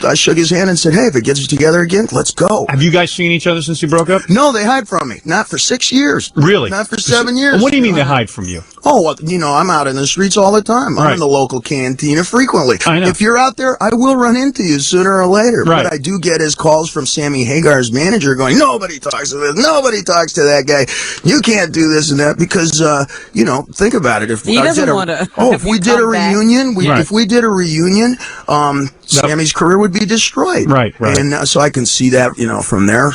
I shook his hand and said, hey, if it gets together again, let's go. Have you guys seen each other since you broke up? No, they hide from me. Not for 6 years. Really? Not for 7 years. What do you mean they hide from you? Oh, well, I'm out in the streets all the time. I'm Right. in the local cantina frequently. I know. If you're out there, I will run into you sooner or later. Right. But I do get his calls from Sammy Hagar's manager going, nobody talks to this, nobody talks to that guy. You can't do this and that because, think about it. If He I doesn't did a- wanna- Oh, if if we you did a come back. reunion, Right. if we did a reunion, Sammy's career would be destroyed. Right. And so I can see that, from there.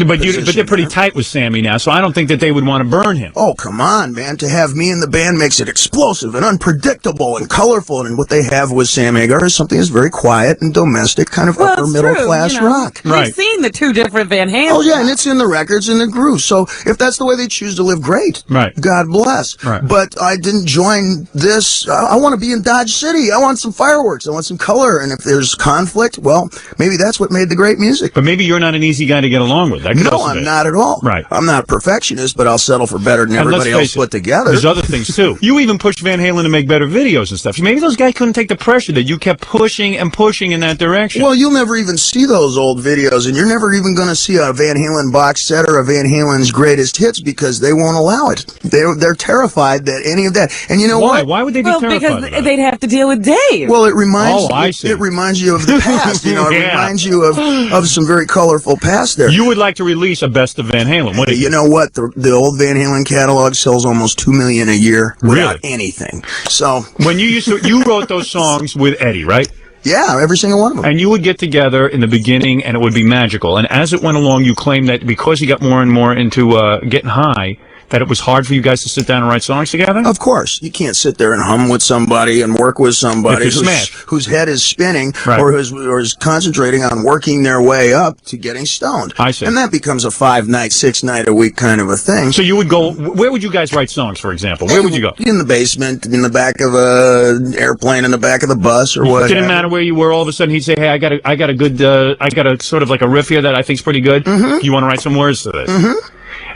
But they're pretty tight with Sammy now, so I don't think that they would want to burn him. Oh, come on, man. To have me in the band makes it explosive and unpredictable and colorful. And what they have with Sam Hagar is something that's very quiet and domestic, kind of upper it's middle true, class rock. We've seen the two different Van Halen. Oh, yeah, and it's in the records and the groove. So if that's the way they choose to live, great. Right. God bless. Right. But I didn't join this. I want to be in Dodge City. I want some fireworks. I want some color. And if there's conflict, well, maybe that's what made the great music. But maybe you're not an easy guy to get along with. That could No, also I'm be. not at all. Right. I'm not a perfectionist, but I'll settle for better than And let's everybody else face it, put together. There's other things too. You even pushed Van Halen to make better videos and stuff. Maybe those guys couldn't take the pressure that you kept pushing and pushing in that direction. Well, you'll never even see those old videos, and you're never even going to see a Van Halen box set or a Van Halen's greatest hits because they won't allow it. They're terrified that any of that. And you know Why? what? Why would they be terrified? because of that? they'd have to deal with Dave. Well, it reminds Oh, I see. it reminds you of the past. It Yeah. reminds you of some very colorful past there. You would like to release a best of Van Halen. What do You know what? The old Van Halen catalog sells almost 2 million a year without anything. So when you wrote those songs with Eddie, right? yeah, every single one of them. And you would get together in the beginning, and it would be magical. And as it went along, you claimed that because you got more and more into getting high, that it was hard for you guys to sit down and write songs together? Of course. You can't sit there and hum with somebody and work with somebody If you smash. whose head is spinning Right. or is concentrating on working their way up to getting stoned. I see. And that becomes a 5-night, 6-night-a-week kind of a thing. So you would go, where would you guys write songs, for example? Where would you go? In the basement, in the back of an airplane, in the back of the bus or whatever. Didn't matter where you were. All of a sudden, he'd say, "Hey, I got a good, I got a sort of like a riff here that I think's pretty good. You want to write some words to this?"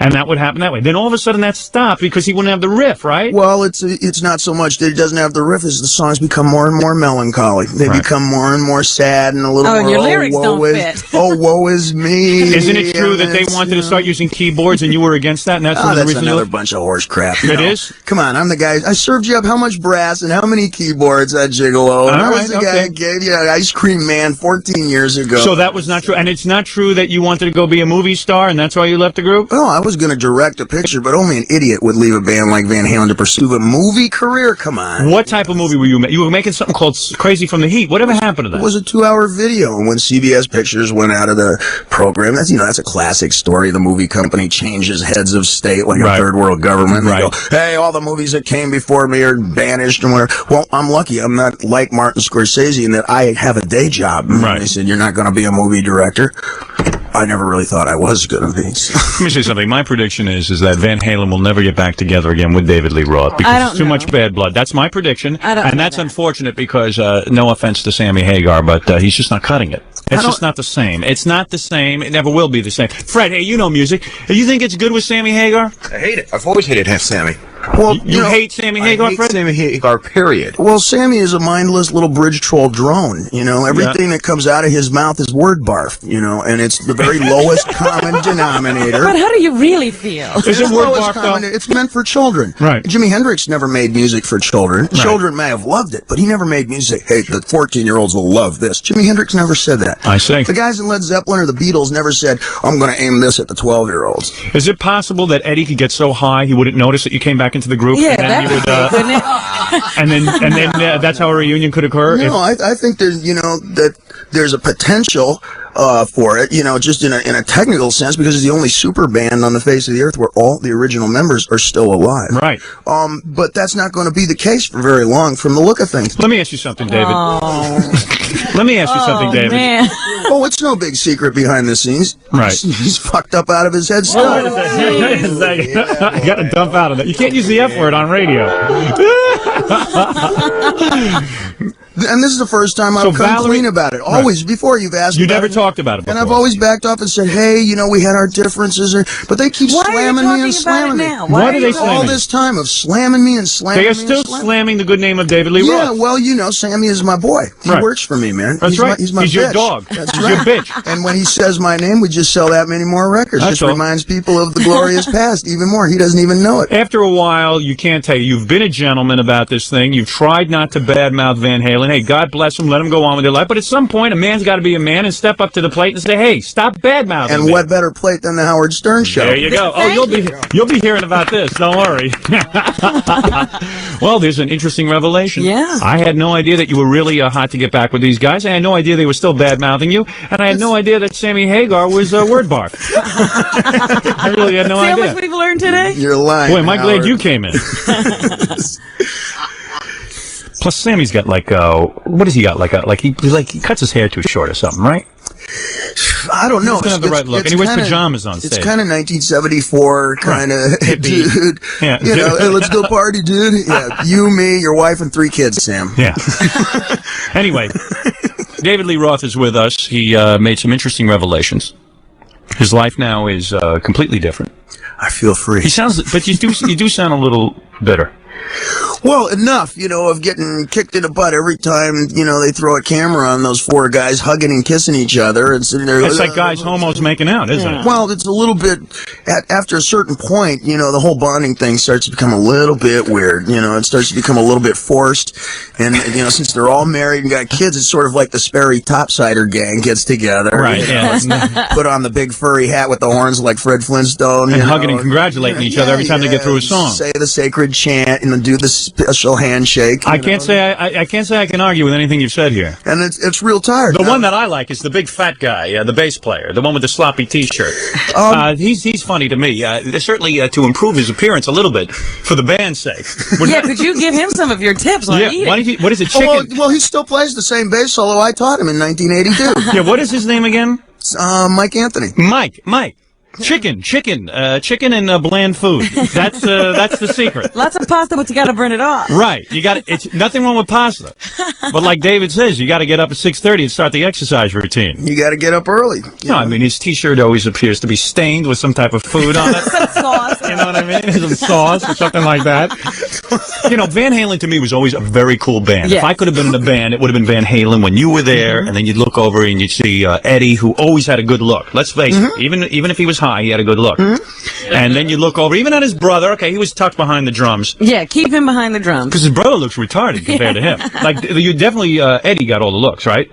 And that would happen that way. Then all of a sudden that stopped because he wouldn't have the riff, right? Well, it's not so much that he doesn't have the riff as the songs become more and more melancholy. They become more and more sad and a little more, your lyrics woe don't is, fit. oh, woe is me. Isn't it true And that they it's, wanted to start using keyboards and you were against that? And that's one of the that's reasons another bunch of horse crap. It is? Come on, I'm the guy. I served you up how much brass and how many keyboards at Gigolo. And I was the guy that gave you Ice Cream Man 14 years ago. So that was not true. And it's not true that you wanted to go be a movie star and that's why you left the group? Well, I was going to direct a picture, but only an idiot would leave a band like Van Halen to pursue a movie career. Come on. What type of movie were you making? You were making something called Crazy from the Heat. Whatever happened to that? It was a 2-hour video, and when CBS Pictures went out of the program, that's a classic story. The movie company changes heads of state like a third world government. They go, hey, all the movies that came before me are banished and whatever. Well, I'm lucky. I'm not like Martin Scorsese in that I have a day job. And they said, you're not going to be a movie director. I never really thought I was going to be. Let me say something. My prediction is that Van Halen will never get back together again with David Lee Roth because it's too much bad blood. That's my prediction. And that's unfortunate because, no offense to Sammy Hagar, but he's just not cutting it. It's just not the same. It's not the same. It never will be the same. Fred, hey, you know music. You think it's good with Sammy Hagar? I hate it. I've always hated Sammy. Well, you hate Sammy Hagar, I hate Fred? Sammy Hagar, period. Well, Sammy is a mindless little bridge troll drone. Everything that comes out of his mouth is word barf, and it's the very lowest common denominator. But how do you really feel? Is it word barf, though? It's meant for children. Right. Jimi Hendrix never made music for children. Right. Children may have loved it, but he never made music. Hey, the 14-year-olds will love this. Jimi Hendrix never said that. I see. The guys in Led Zeppelin or the Beatles never said, I'm going to aim this at the 12-year-olds. Is it possible that Eddie could get so high he wouldn't notice that you came back into the group? Yeah, and then he would, couldn't it? and then that's how a reunion could occur? No, I think there's, that there's a potential for it, you know, just in a technical sense, because it's the only super band on the face of the earth where all the original members are still alive. Right. But that's not going to be the case for very long from the look of things. Let me ask you something, David. Let me ask you something, David. Man. Oh, it's no big secret behind the scenes. Right. He's fucked up out of his head still. Wait a second. I got to dump out of that. You can't use the F word on radio. And this is the first time I've come clean about it. Always, before you've asked You about never it. talked about it before. And I've always backed off and said, hey, you know, we had our differences. But they keep slamming me and slamming me. Why are they slamming? All this time of slamming me and slamming me. They are still slamming the good name of David Lee Roth. Yeah, well, you know, Sammy is my boy. He works for me, man. That's right. He's my He's your bitch. dog. That's He's right. your bitch. And when he says my name, we just sell that many more records. That's Just all. reminds people of the glorious past even more. He doesn't even know it. After a while, you can't tell. You've been a gentleman about this thing. You've tried not to badmouth Van Halen. Hey, God bless him. Let him go on with their life. But at some point, a man's got to be a man and step up to the plate and say, hey, stop badmouthing And me. what better plate than the Howard Stern Show? There you go. Oh, you'll be hearing about this. Don't worry. Well, there's an interesting revelation. Yeah. I had no idea that you were really hot to get back with these guys. I had no idea they were still bad-mouthing you. And I had no idea that Sammy Hagar was word barf. I really had no See idea. how much we've learned today? You're lying. Boy, am I glad Howard. you came in. Plus, Sammy's got what does he got? He cuts his hair too short or something, right? I don't know. He's gonna have the right look, and he wears pajamas on stage. It's kind of 1974 kind of dude. Yeah. You know, hey, let's go party, dude. Yeah, you, me, your wife, and 3 kids, Sam. Yeah. Anyway, David Lee Roth is with us. He made some interesting revelations. His life now is completely different. I feel free. He sounds, but you do sound a little bitter. Well, enough, you know, of getting kicked in the butt every time, you know, they throw a camera on those 4 guys hugging and kissing each other. And sitting there, It's like guys homos making out, isn't it? Well, it's a little bit, after a certain point, you know, the whole bonding thing starts to become a little bit weird. You know, it starts to become a little bit forced. And, you know, since they're all married and got kids, it's sort of like the Sperry Topsider gang gets together. Right, you know, yeah. Put on the big furry hat with the horns like Fred Flintstone. And hugging and congratulating each other every time they get through a song. Say the sacred chant and then do the special handshake. I can't say I can argue with anything you've said here. And it's real tired. The one that I like is the big fat guy, the bass player, the one with the sloppy T-shirt. He's funny to me. Certainly to improve his appearance a little bit for the band's sake. Could you give him some of your tips on eating? What is it, chicken? Well, he still plays the same bass solo I taught him in 1982. Yeah, what is his name again? Mike Anthony. Mike. Chicken and bland food. That's the secret. Lots of pasta, but you got to burn it off. Right. It's nothing wrong with pasta. But like David says, you got to get up at 6:30 and start the exercise routine. You got to get up early. No, I mean, his T-shirt always appears to be stained with some type of food on it. Some sauce. You know what I mean? Some sauce or something like that. You know, Van Halen to me was always a very cool band. Yes. If I could have been in a band, it would have been Van Halen when you were there, and then you'd look over and you'd see Eddie, who always had a good look. Let's face it, even if he was high, he had a good look. And then you look over, even at his brother. Okay, he was tucked behind the drums. Yeah, keep him behind the drums. Because his brother looks retarded compared to him. Like, you definitely, Eddie got all the looks, right?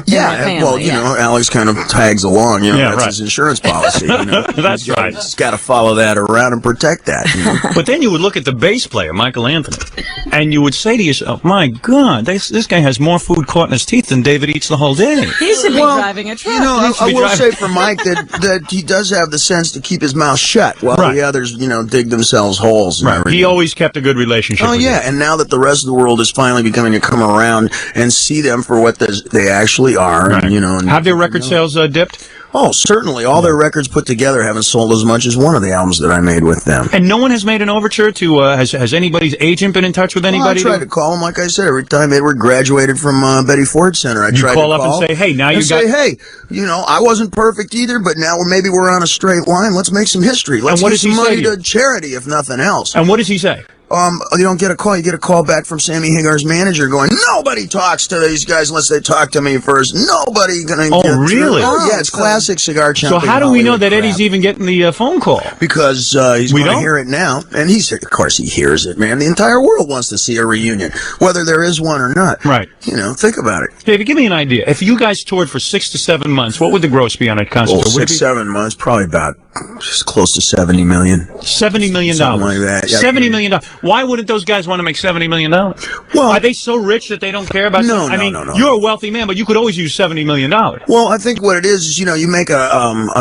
Yeah, well, you know, Alex kind of tags along. You know, Yeah, that's his insurance policy. You know? That's right. He's got to follow that around and protect that. You know? But then you would look at the bass player, Michael Anthony, and you would say to yourself, my God, this guy has more food caught in his teeth than David eats the whole day. He should be driving a truck. You know, I will say for Mike that he does have the sense to keep his mouth shut while the others, you know, dig themselves holes. And everything. He always kept a good relationship with yeah, and now that the rest of the world is finally becoming to come around and see them for what they actually are, and, you know. And, have their record sales dipped? Oh, certainly. All their records put together haven't sold as much as one of the albums that I made with them. And no one has made an overture to, has anybody's agent been in touch with anybody? Well, I tried to call them, like I said, every time Edward graduated from Betty Ford Center. I tried to call up and say, hey, now hey, you know, I wasn't perfect either, but now maybe we're on a straight line. Let's make some history. Let's give some money to charity, if nothing else. And what does he say? You don't get a call. You get a call back from Sammy Hagar's manager going, nobody talks to these guys unless they talk to me first. Nobody gonna get really? Oh, yeah, it's classic cigar chomping. So how do we know that Eddie's even getting the phone call? Because he's going to hear it now. And of course he hears it, man. The entire world wants to see a reunion, whether there is one or not. Right. You know, think about it. David, give me an idea. If you guys toured for 6 to 7 months, what would the gross be on a concert? 6, 7 months, probably about just close to $70 million. $70 million. Something like that. Yeah. $70 million. Why wouldn't those guys want to make $70 million? Well, are they so rich that they don't care about? No, I mean, no. you're a wealthy man, but you could always use $70 million. Well, I think what it is, you make an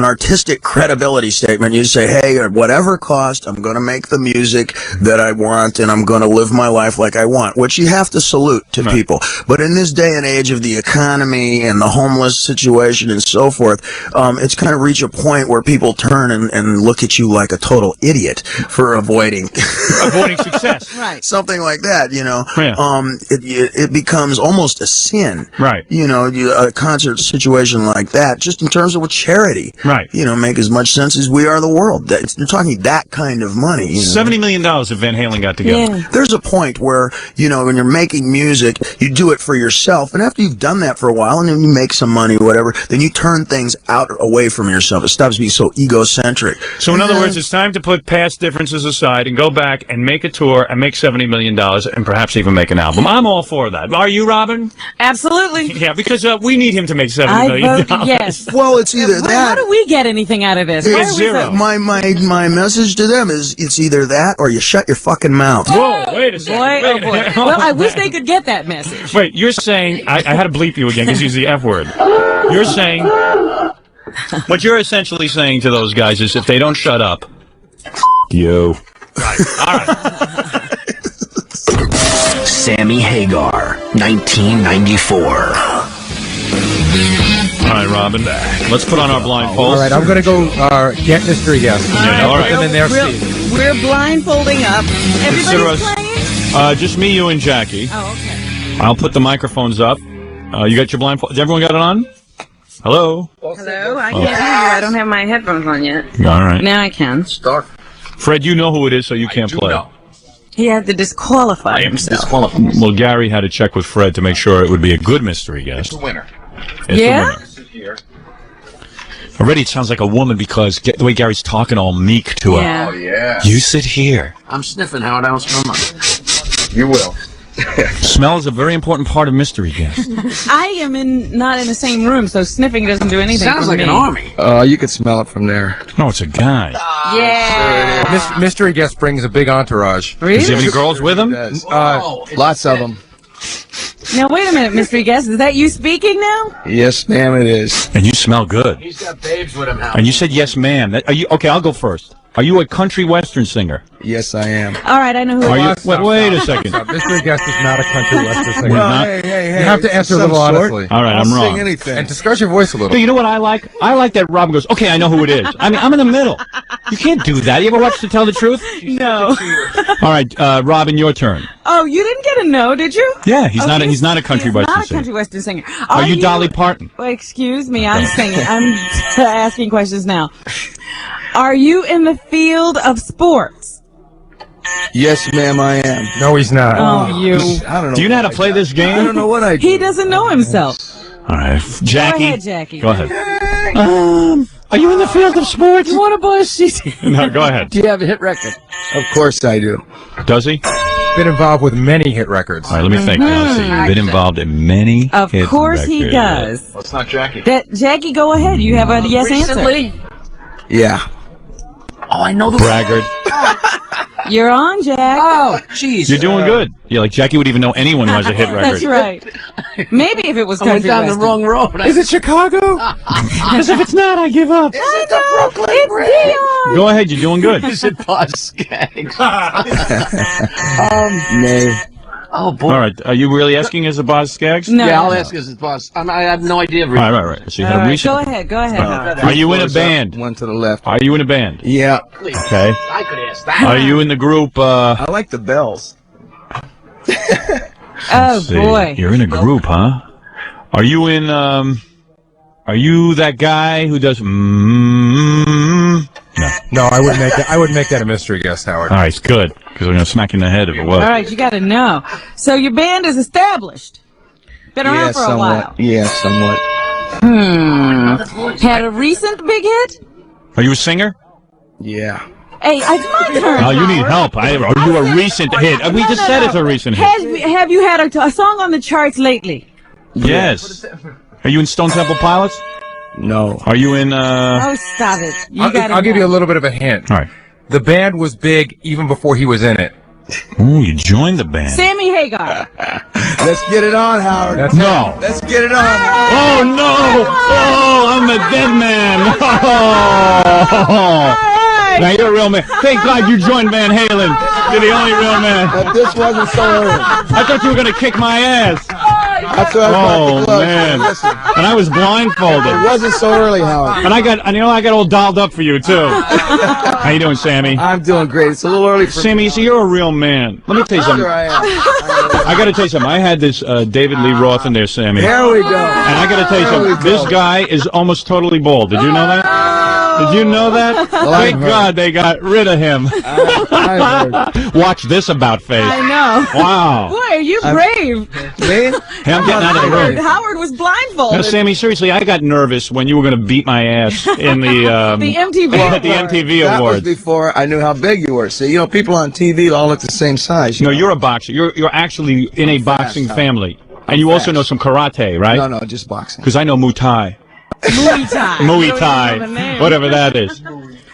artistic credibility statement. You say, hey, at whatever cost, I'm going to make the music that I want, and I'm going to live my life like I want, which you have to salute to people. But in this day and age of the economy and the homeless situation and so forth, it's kind of reached a point where people turn and look at you like a total idiot for avoiding success. Right. Something like that, Yeah. It becomes almost a sin. Right. A concert situation like that, just in terms of a charity. Right. Make as much sense as We Are the World. You're talking that kind of money. $70 million if Van Halen got together. Yeah. There's a point where, when you're making music, you do it for yourself. And after you've done that for a while and then you make some money, whatever, then you turn things out away from yourself. It stops being so egocentric. So in other words, it's time to put past differences aside and go back and make a tour and make $70 million and perhaps even make an album. I'm all for that. Are you, Robin? Absolutely. Yeah, because we need him to make $70 I million. vote yes. Well, it's either How that. do we get anything out of this? Why It's are we zero. so- My message to them is it's either that or you shut your fucking mouth. Whoa, wait a second. Boy, oh boy. Well, I wish they could get that message. Wait, you're saying, I had to bleep you again because you use the F word. You're saying, what you're essentially saying to those guys is if they don't shut up, you. Right. All right. Sammy Hagar, 1994. All right, Robin. Let's put on our blindfolds. All right, I'm going to go get mystery guests. All right. Put them in their seats. We're blindfolding up. Consider Everybody's us- playing? Just me, you, and Jackie. Oh, okay. I'll put the microphones up. You got your blindfold? Has everyone got it on? Hello? Hello? I can't hear you. I don't have my headphones on yet. All right. Now I can. Fred, you know who it is, so you can't play. He had to disqualify himself. Well, Gary had to check with Fred to make sure it would be a good mystery guest. It's a winner. It's Yeah? the winner. Already it sounds like a woman because the way Gary's talking all meek to her. Yeah. Oh, yeah. You sit here. I'm sniffing, Howard. I don't smell nothing. You will. Smell is a very important part of mystery guest. I am not in the same room, so sniffing doesn't do anything Sounds for like me. an army. You could smell it from there. No, it's a guy. Yeah. Mystery guest brings a big entourage. Really? Does he have any girls with him? Lots of them. Now, wait a minute, mystery guest. Is that you speaking now? Yes, ma'am, it is. And you smell good. He's got babes with him, Howard. And you said yes, ma'am. Are you okay? I'll go first. Are you a country western singer? Yes, I am. All right, I know who Are it you? is. Wait a second. Mystery guest is not a country western singer. Well, not- You have to answer a little honestly. All right, I'm wrong. Sing anything. And discuss your voice a little. But you know what I like? I like that Robin goes, okay, I know who it is. I mean, I'm in the middle. You can't do that. You ever watch To Tell the Truth? No. All right, Robin, your turn. Oh, you didn't get a no, did you? Yeah, he's not a country western Not a singer. country western singer. Are you Dolly Parton? Well, excuse me, I'm singing. I'm asking questions now. Are you in the field of sports? Yes, ma'am, I am. No, he's not. Oh, you. I don't know. Do you know how to play this game? I don't know what I do. He doesn't know himself. All right, Jackie. Go ahead, Jackie. Go ahead. Are you in the field of sports? You want to buy a seat? No, go ahead. Do you have a hit record? Of course I do. Does he? Been involved with many hit records. All right, let me think. Now, see, you've been involved in many. Of hit course he records. does. Well, it's not Jackie. Jackie, go ahead. You have a yes Recently? answer. Yeah. Oh, I know the Braggart. You're on, Jack. Oh, jeez. You're doing good. Yeah, like Jackie would even know anyone who has a hit record. That's right. Maybe if it was I went country down western. the wrong road. Is it Chicago? Because if it's not, I give up. Is it the Brooklyn It's Bridge? Dion. Go ahead, you're doing good. Is it Buzz Skaggs? No. Oh, boy. All right, are you really asking as a Boz Skaggs? No. Yeah, I'll ask you as it's Buzz. I have no idea. All right. So you had All a right, recent. go ahead. Howard. Are you in a band? One to the left. Are you in a band? Yeah. Okay. I could ask that. Are you in the group? I like the bells. Oh, see. boy. You're in a group, huh? Are you in? Are you that guy who does? No, I wouldn't make that. I wouldn't make that a mystery guest, Howard. All right, it's good because we're gonna smack you in the head if it was. All right, you got to know. So your band is established. Been around for a while. Yeah, somewhat. Had a recent big hit? Are you a singer? Yeah. Hey, it's my turn. Oh, you need help. Are you a recent hit? We just said it's a recent hit. Have you had a song on the charts lately? Yes. Are you in Stone Temple Pilots? No. Are you in? Oh, stop it! I'll give you a little bit of a hint. All right. The band was big even before he was in it. Ooh, you joined the band. Sammy Hagar. Let's get it on, Howard. No. Let's get it on. Oh no! Oh, I'm a dead man. Oh. Now you're a real man. Thank God you joined Van Halen. You're the only real man. But this wasn't so early. I thought you were gonna kick my ass. That's what I Oh thought. man! Listen, And I was blindfolded. it wasn't so early, Howard. And I got all dolled up for you too. How you doing, Sammy? I'm doing great. It's a little early for Sammy, so you're a real man. Let me tell you something. Sure I am. I got to tell you something. I had this David Lee Roth in there, Sammy. There we go. And I got to tell you something. This guy is almost totally bald. Did you know that? Did you know that? Thank God they got rid of him. Watch this about face. I know. Wow. Boy, are you brave? Me? Hey, I'm getting out of the room. Howard was Now, blindfolded. Sammy, seriously, I got nervous when you were going to beat my ass in the The MTV at the MTV That was Awards. before I knew how big you were. See, people on TV all look the same size. No, you're a boxer. You're actually in a boxing family, and you also know some karate, right? No, just boxing. Because I know Muay Thai. Muay Thai. Muay Don't Thai, even know the name. whatever that is.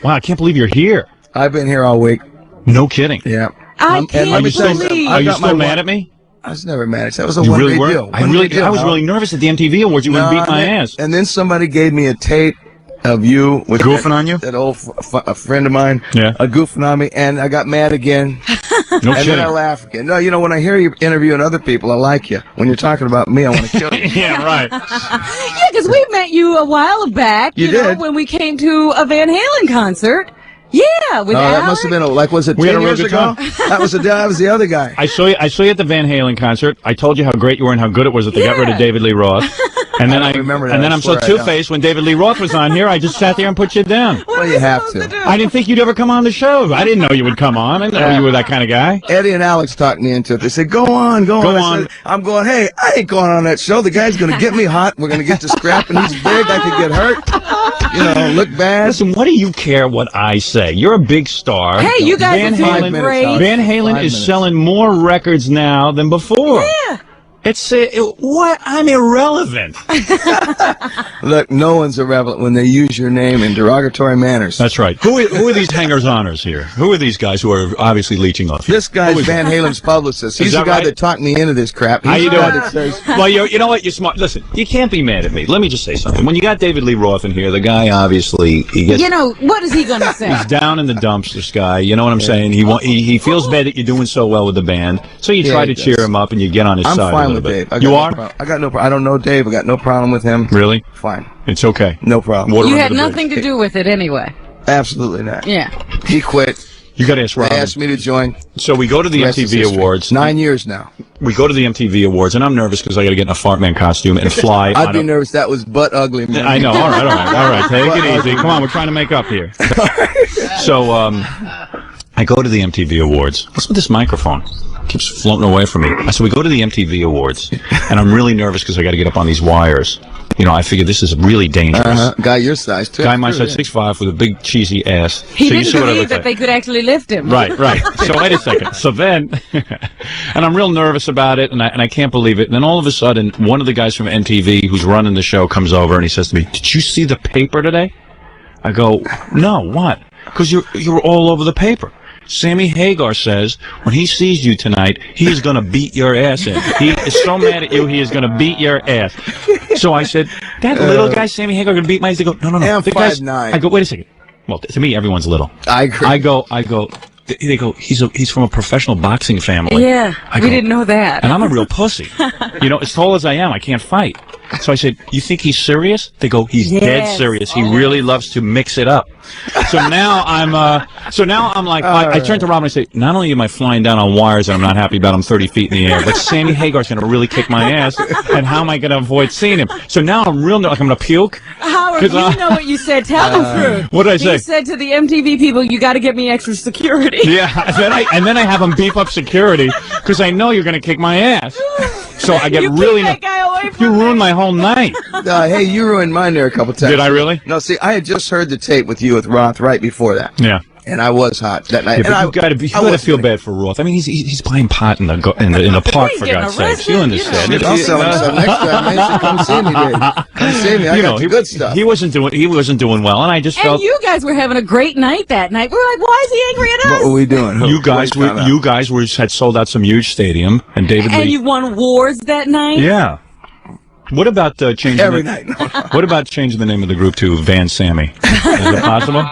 Wow, I can't believe you're here. I've been here all week. No kidding. Yeah. I can't Are you still, believe. are you still mad at me? I was never mad. That was a You one-way really were? deal. I was really nervous at the MTV Awards. You wouldn't beat my ass. And then somebody gave me a tape of you with Goofing on you? That old a friend of mine. Yeah. Goofing on me, and I got mad again. No and kidding. then I laugh again. No, when I hear you interviewing other people, I like you. When you're talking about me, I want to kill you. Yeah, right. Yeah, because we met you a while back. You know, did. when we came to a Van Halen concert. Yeah, with that Alex. must have been was it We had 10 a real years good ago? time. That was the other guy. I saw you at the Van Halen concert. I told you how great you were and how good it was that they got rid of David Lee Roth. And then I remember that. And then I I'm so swear I don't. two-faced when David Lee Roth was on here. I just sat there and put you down. Well, you have to. I didn't think you'd ever come on the show. I didn't know you would come on. I didn't know you were that kind of guy. Eddie and Alex talked me into it. They said, go on. Go I on. said, I'm going, hey, I ain't going on that show. The guy's going to get me hot. We're going to get to scrapping. He's big. I could get hurt. Look bad. Listen, what do you care what I say? You're a big star. Hey, you guys Van are doing Halen, great. Van Halen is selling more records now than before. Yeah. It's what? I'm irrelevant. Look, no one's irrelevant when they use your name in derogatory manners. That's right. Who are these hangers-oners here? Who are these guys who are obviously leeching off you? This guy's Van Halen's publicist. He's the that guy right? that talked me into this crap. He's How you the guy doing? that says, Well, you know what? You're smart. Listen, you can't be mad at me. Let me just say something. When you got David Lee Roth in here, the guy obviously he gets. What is he going to say? He's down in the dumps, this guy. You know what I'm saying? He feels bad that you're doing so well with the band, so you try to cheer him up and you get on his I'm side a fine little with bit. Dave. You are? I got no problem. I don't know Dave. I got no problem with him. Really? Fine. It's okay. No problem. Water You under had the nothing bridge. to do with it anyway. Absolutely not. Yeah. He quit. You got to ask They Robin. asked me to join. So we go to the Rest is MTV history. Awards. 9 years now. We go to the MTV Awards, and I'm nervous because I got to get in a fart man costume and fly. I'd be nervous. That was butt ugly, man. I know. All right. Take it easy. Come on, we're trying to make up here. So, I go to the MTV Awards. What's with this microphone? It keeps floating away from me. So we go to the MTV Awards, and I'm really nervous because I got to get up on these wires. I figured this is really dangerous. Guy your size, too. Guy my size, 6'5", with a big cheesy ass. He so you didn't see what I believe look that like. they could actually lift him. Right. So wait a second. So then, and I'm real nervous about it, and I can't believe it. And then all of a sudden, one of the guys from MTV who's running the show comes over and he says to me, "Did you see the paper today?" I go, "No, what?" Because you're all over the paper. Sammy Hagar says when he sees you tonight, he is going to beat your ass in. He is so mad at you, he is going to beat your ass. So I said, that little guy, Sammy Hagar, going to beat my ass. They go, no. I'm The guy's- 5'9". I go, wait a second. Well, to me, everyone's little. I agree. I go. They go, he's from a professional boxing family. Yeah, we didn't know that. And I'm a real pussy. As tall as I am, I can't fight. So I said, you think he's serious? They go, he's dead serious. He really loves to mix it up. So now I'm like, I turn to Robin and I say, not only am I flying down on wires and I'm not happy about him 30 feet in the air, but Sammy Hagar's going to really kick my ass, and how am I going to avoid seeing him? So now I'm real, like I'm going to puke. Howard, you know what you said. Tell the truth. What did I say? You said to the MTV people, you got to get me extra security. Yeah, and then I have them beef up security because I know you're going to kick my ass. So I get really. That guy away from you ruined my whole night. Hey, you ruined mine there a couple times. Did I really? No, see, I had just heard the tape with you with Roth right before that. Yeah. And I was hot that night. Yeah, but you gotta feel bad for Roth. I mean, he's buying pot in the park, for God's sake. You understand? I'll sell him some next time, man. Come see me, Dave. Come see me. I got the good stuff. He wasn't doing well, and I just felt. And you guys were having a great night that night. We were like, why is he angry at us? What were we doing? You guys had sold out some huge stadium, and David Lee. And you won awards that night. Yeah. What about changing every night? What about changing the name of the group to Van Sammy? Is it possible?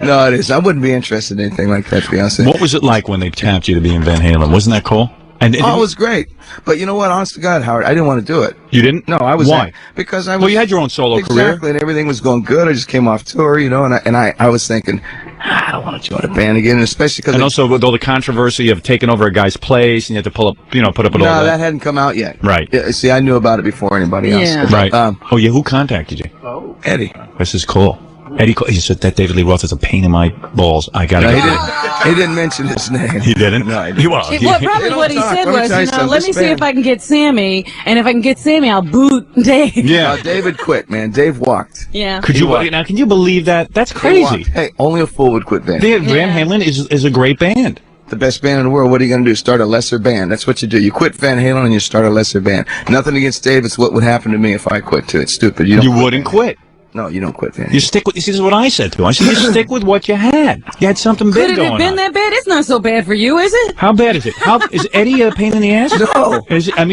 No, it is. I wouldn't be interested in anything like that, to be honest. What was it like when they tapped you to be in Van Halen? Wasn't that cool? And it was great. But you know what? Honest to God, Howard, I didn't want to do it. You didn't? No, I was. Why? Because I was. Well, you had your own solo career. Exactly, and everything was going good. I just came off tour, you know, and I was thinking, I don't want to join a band again, especially because. And also with all the controversy of taking over a guy's place, and you had to put up with all that. No, that hadn't come out yet. Right. Yeah, see, I knew about it before anybody else. Yeah. Right. Who contacted you? Oh, Eddie. This is cool. Eddie, he said that David Lee Roth is a pain in my balls. I gotta go. He didn't mention his name. He didn't? No, he didn't. Probably what he said was, let me see if I can get Sammy, and if I can get Sammy, I'll boot Dave. Yeah. David quit, man. Dave walked. Yeah. Can you believe that? That's crazy. Hey, only a fool would quit band. Van Halen is a great band. The best band in the world. What are you going to do? Start a lesser band. That's what you do. You quit Van Halen and you start a lesser band. Nothing against Dave. It's what would happen to me if I quit too. It's stupid. You wouldn't quit. No, you don't quit Van Halen. You stick with. This is what I said to him. I said you stick with what you had. You had something big going on. Could it have been that bad? It's not so bad for you, is it? How bad is it? Is Eddie a pain in the ass? No. Be honest. Crazy? I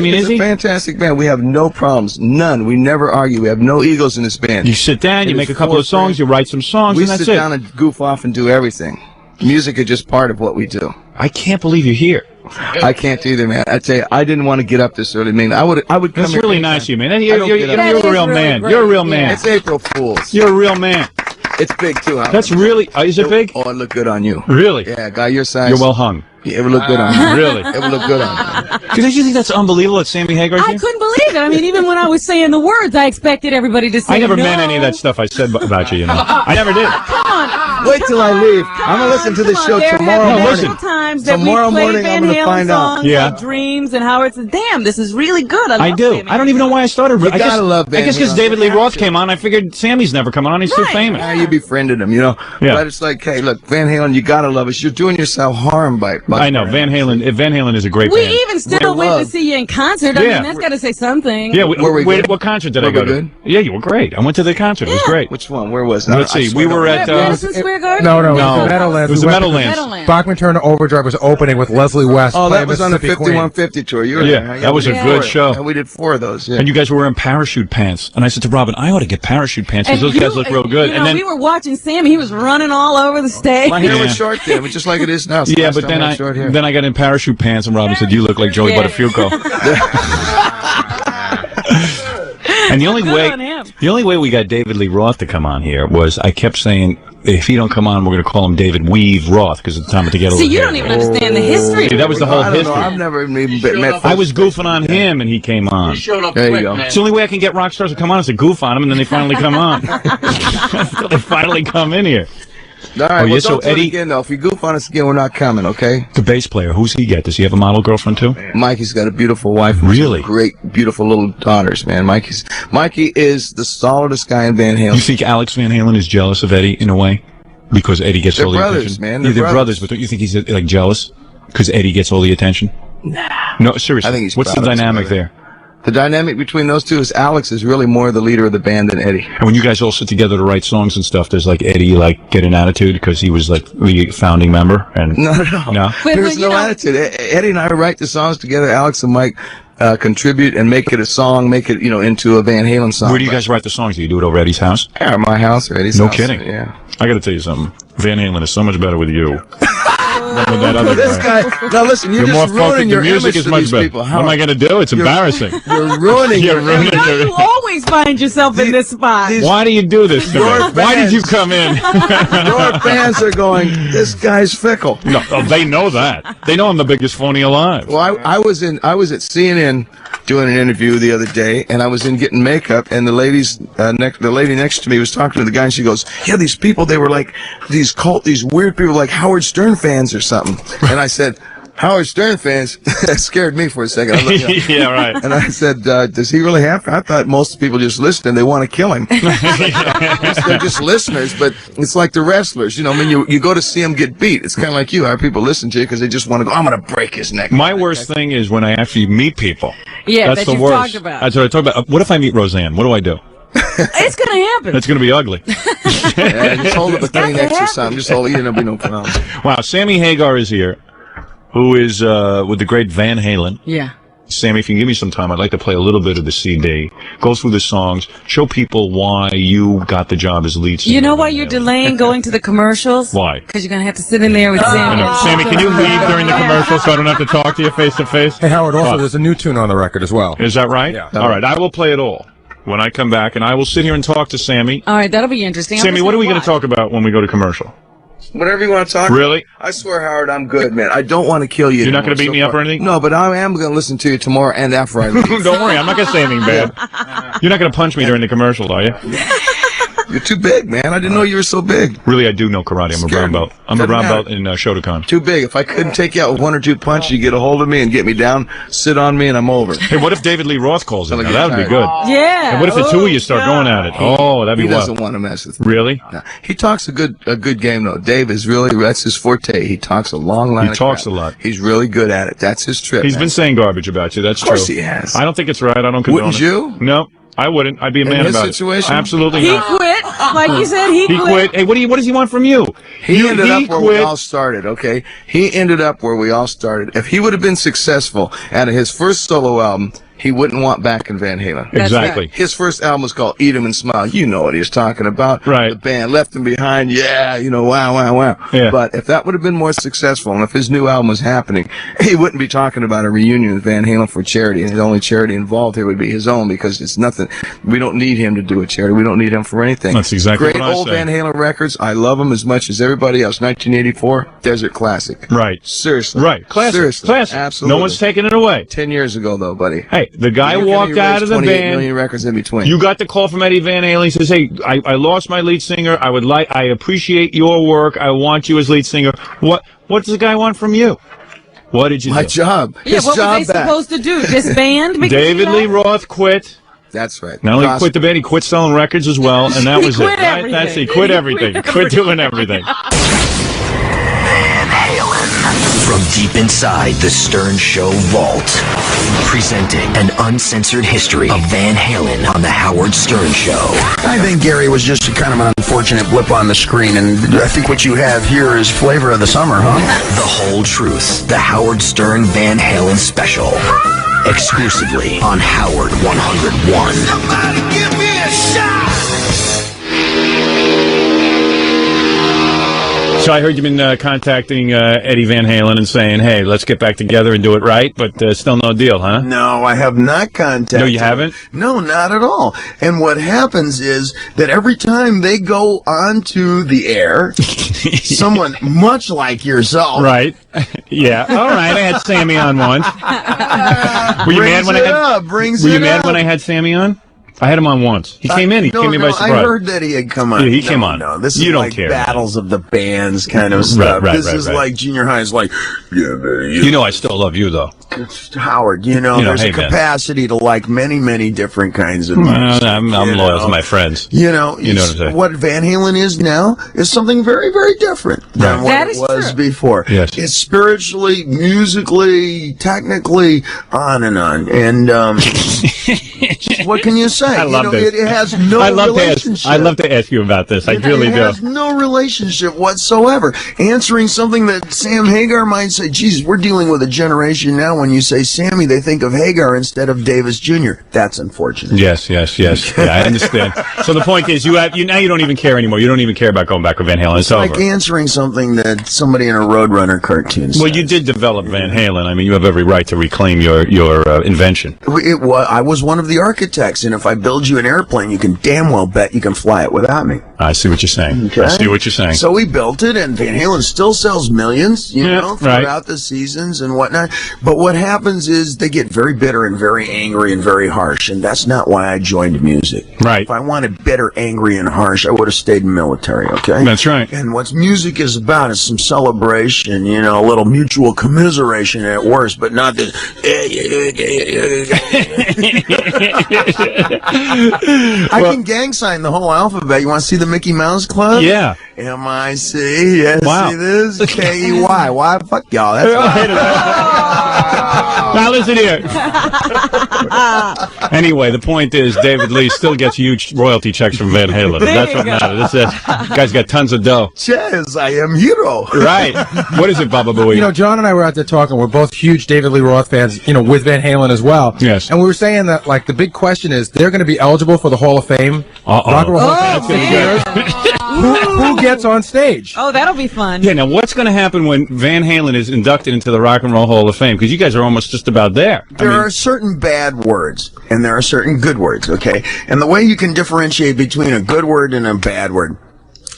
mean, it's a fantastic band. We have no problems. None. We never argue. We have no egos in this band. You sit down, you make a couple of songs, you write some songs, and that's it. We sit down and goof off and do everything. Music is just part of what we do. I can't believe you're here. I can't either, man. I tell you, I didn't want to get up this early. I mean, I would come. That's here really nice of you, man. You're a real man. Great. You're a real man. It's April Fool's. You're a real man. It's big too. Howard. That's really. Is it big? Oh, it looked good on you. Really? Yeah, guy your size. You're well hung. Yeah, it would look good on you. Really? It would look good on you. Because you think that's unbelievable that Sammy Hagar? I couldn't believe it. I mean, even when I was saying the words, I expected everybody to say I never no. meant any of that stuff I said about you. I never did. Come on. Wait till I leave. I'm gonna listen to this show tomorrow morning. Times that Tomorrow we morning, Van I'm gonna Halen find out. songs like Dreams and Howard said, "Damn, this is really good." I do. Sammy. I don't even know why I started. You gotta love Van I guess because Halen. David Lee Roth came on, I figured Sammy's never coming on. He's too famous. Yeah, you befriended him, you know. Yeah. But it's like, hey, look, Van Halen, you gotta love us. You're doing yourself harm by I know Van Halen. Van Halen is a great We band. even still went to see you in concert. I mean, that's got to say something. Yeah, what concert did I go to? Yeah, you were great. I went to the concert. It was great. Which one? Where was it? Let's see. We were at Madison Square Garden. No, Meadowlands. It was the Meadowlands. Bachman Turner Overdrive was opening with Leslie West. Oh, that was on the Mississippi 5150 tour. You were there. That was a good show. And we did 4 of those. Yeah. And you guys were wearing parachute pants. And I said to Robin, I ought to get parachute pants because those guys look real good. And then we were watching Sammy. He was running all over the stage. My hair was short then, but just like it is now. So yeah, but then I got in parachute pants, and Robin said, "You look like Joey Buttafuoco." And the only way we got David Lee Roth to come on here was I kept saying, if he don't come on, we're going to call him David Weave Roth because it's time to get a little. See, you don't even understand the history. That was the whole history. I've never even met. I was goofing on him, and he came on. He showed up There you quick, go. man. It's the only way I can get rock stars to come on is to goof on them, and then they finally come on. Until they finally come in here. All right, well, so don't do it Eddie, again, though. If you goof on us again, we're not coming, okay? the bass player, who's he get? Does he have a model girlfriend too? Mikey's got a beautiful wife. And Really? Great, beautiful little daughters, man. Mikey is the solidest guy in Van Halen. You think Alex Van Halen is jealous of Eddie in a way? Because Eddie gets all the brothers, attention? man. Yeah, They're they're brothers, but don't you think he's like jealous? Because Eddie gets all the attention? Nah. No, seriously. I think he's What's the proud of his dynamic brother. there? The dynamic between those two is Alex is really more the leader of the band than Eddie. And when you guys all sit together to write songs and stuff, does like Eddie like get an attitude because he was like the founding member? And No. There's no attitude. Eddie and I write the songs together. Alex and Mike contribute and make it a song, make it, into a Van Halen song. Where do you guys write the songs? Do you do it over Eddie's house? Yeah, my house or Eddie's No house. kidding. Yeah. I got to tell you something. Van Halen is so much better with you. Than with that other This guy. Now listen, you're just ruining your the music image is to much these better. people. What am I going to do? It's embarrassing. You're ruining You're your ruining image. You always find yourself in this spot. Why do you do this to me? Why did you come in? Your fans are going, this guy's fickle. No, they know that. They know I'm the biggest phony alive. Well, I was at CNN doing an interview the other day, and I was in getting makeup, and the lady next to me was talking to the guy, and she goes, "Yeah, these people, they were like these weird people, like Howard Stern fans or something." And I said, Howard Stern fans. That scared me for a second. I was like, Yeah, right. And I said, does he really have to? I thought most people just listen and they want to kill him. They're just listeners, but it's like the wrestlers. You know, I mean, you go to see them get beat. It's kind of like you. How people listen to you because they just want to go, I'm going to break his neck. My worst thing is when I actually meet people. Yeah, that's that the you've worst. talked about. That's what I talk about. What if I meet Roseanne? What do I do? It's going to happen. It's going to be ugly. Yeah, just hold up a Kleenex or something. Just hold it. There'll be no problem. Wow, Sammy Hagar is here, who is with the great Van Halen. Yeah. Sammy, if you can give me some time, I'd like to play a little bit of the CD, go through the songs, show people why you got the job as lead singer. You know why you're delaying going to the commercials? Why? Because you're going to have to sit in there with Sammy. Sammy, can you leave during the commercial so I don't have to talk to you face to face? Hey, Howard, also, there's a new tune on the record as well. Is that right? Yeah. All right, I will play it all when I come back, and I will sit here and talk to Sammy. All right, that'll be interesting. Sammy, what are we going to talk about when we go to commercial? Whatever you want to talk Really? about. I swear, Howard, I'm good, man. I don't want to kill you. You're not anymore going to beat me up or anything? No, but I am going to listen to you tomorrow and after I leave. Don't worry, I'm not going to say anything bad. You're not going to punch me during the commercial, are you? You're too big, man. I didn't know you were so big. Really, I do know karate. I'm a brown belt. I'm a brown belt in Shotokan. Too big. If I couldn't take you out with one or two punches, you get a hold of me and get me down, sit on me, and I'm over. Hey, what if David Lee Roth calls in? Now, that would be good. Yeah. And what if the two of you start going at it? Oh, that'd be He wild. doesn't want to mess with me. Really? No. He talks a good game, though. Dave is really, that's his forte. He talks a long line He of talks crap. a lot. He's really good at it. That's his trip. He's man. been saying garbage about you. That's true. Of course he has. I don't think it's right. I don't condone Wouldn't it. you? No, I wouldn't. I'd be a In man his about situation? it. Absolutely He not. quit. Like you said, he quit. Hey, what does he want from you? He ended up where we quit. all started, okay? He ended up where we all started. If he would have been successful out of his first solo album, he wouldn't want back in Van Halen. That's exactly. Right. His first album was called Eat 'Em and Smile. You know what he's talking about. Right. The band Left Him Behind. Yeah, you know, wow, wow, wow. Yeah. But if that would have been more successful, and if his new album was happening, he wouldn't be talking about a reunion with Van Halen for charity. And the only charity involved here would be his own, because it's nothing. We don't need him to do a charity. We don't need him for anything. That's exactly Great what I old say. Van Halen records. I love them as much as everybody else. 1984, Desert Classic. Right. Seriously. Right. Classic. Seriously. Classic. Absolutely. No one's taking it away. 10 years ago, though, buddy. Hey, the guy You walked out of the 28 band. million records in between. You got the call from Eddie Van Halen. He says, "Hey, I lost my lead singer. I appreciate your work. I want you as lead singer. What does the guy want from you? What did you My do?" job. Yeah, His what job were they back. supposed to do? Disband? Because David you know- Lee Roth quit. That's right. Not only Gospel. quit the band, he quit selling records as well, and that He was quit it. Right? everything. That's it. He quit everything. He quit doing everything. Van Halen. From deep inside the Stern Show vault. Presenting an uncensored history of Van Halen on the Howard Stern Show. I think Gary was just kind of an unfortunate blip on the screen, and I think what you have here is flavor of the summer, huh? The whole truth. The Howard Stern Van Halen special. Exclusively on Howard 101. Somebody give me a shot. So I heard you've been contacting Eddie Van Halen and saying, "Hey, let's get back together and do it right," but still no deal, huh? No, I have not contacted. No, you haven't? No, not at all. And what happens is that every time they go onto the air, someone much like yourself, Right. Yeah. All right. I had Sammy on once. Were you mad when I had? brings Were you it mad up. when I had Sammy on? I had him on once. He came in. He came in by surprise. I heard that he had come on. Yeah, he came on. No, this You is don't like care, battles of the bands kind of stuff. right, this right, is right. like junior high is like, yeah, man, You know I still love you, though. Howard, there's hey, a man. capacity to like many, many different kinds of Well, music. I'm loyal to my friends. You know You know what I'm saying. what Van Halen is now is something very, very different than Right. what That it is was true. before. Yes. It's spiritually, musically, technically, on and on. And what can you say? I love It has no relationship. I'd love to ask you about this. I really It do. has no relationship whatsoever. Answering something that Sam Hagar might say, Jesus, we're dealing with a generation now when you say Sammy, they think of Hagar instead of Davis Jr. That's unfortunate. Yes. Yeah, I understand. So the point is, now you don't even care anymore. You don't even care about going back with Van Halen. It's over. Like answering something that somebody in a Roadrunner cartoon says. Well, you did develop Van Halen. I mean, you have every right to reclaim your invention. I was was one of the architects, and if I build you an airplane, you can damn well bet you can fly it without me. I see what you're saying. Okay. I see what you're saying. So we built it, and Van Halen still sells millions, you know, throughout the seasons and whatnot. But what happens is they get very bitter and very angry and very harsh, and that's not why I joined music. Right. If I wanted bitter, angry, and harsh, I would have stayed in the military, okay? That's right. And what music is about is some celebration, you know, a little mutual commiseration at worst, but not the... I can gang sign the whole alphabet. You want to see the Mickey Mouse Club? Yeah. M-I-C, yes, Wow. see this? K-E-Y. Why? Fuck y'all. That's Now listen here. Anyway, the point is David Lee still gets huge royalty checks from Van Halen. That's what matters. Guy's got tons of dough. Yes, I am hero. Right. What is it, Baba Booey? You know, John and I were out there talking. We're both huge David Lee Roth fans, you know, with Van Halen as well. Yes. And we were saying that, like, the big question is, they're going to be eligible for the Hall of Fame. Uh-oh. Rock and Roll Hall of That's Fame. gonna be good. Who gets on stage? Oh, that'll be fun. Yeah, now what's going to happen when Van Halen is inducted into the Rock and Roll Hall of Fame? Because you guys are almost just about there. There are certain bad words, and there are certain good words, okay? And the way you can differentiate between a good word and a bad word,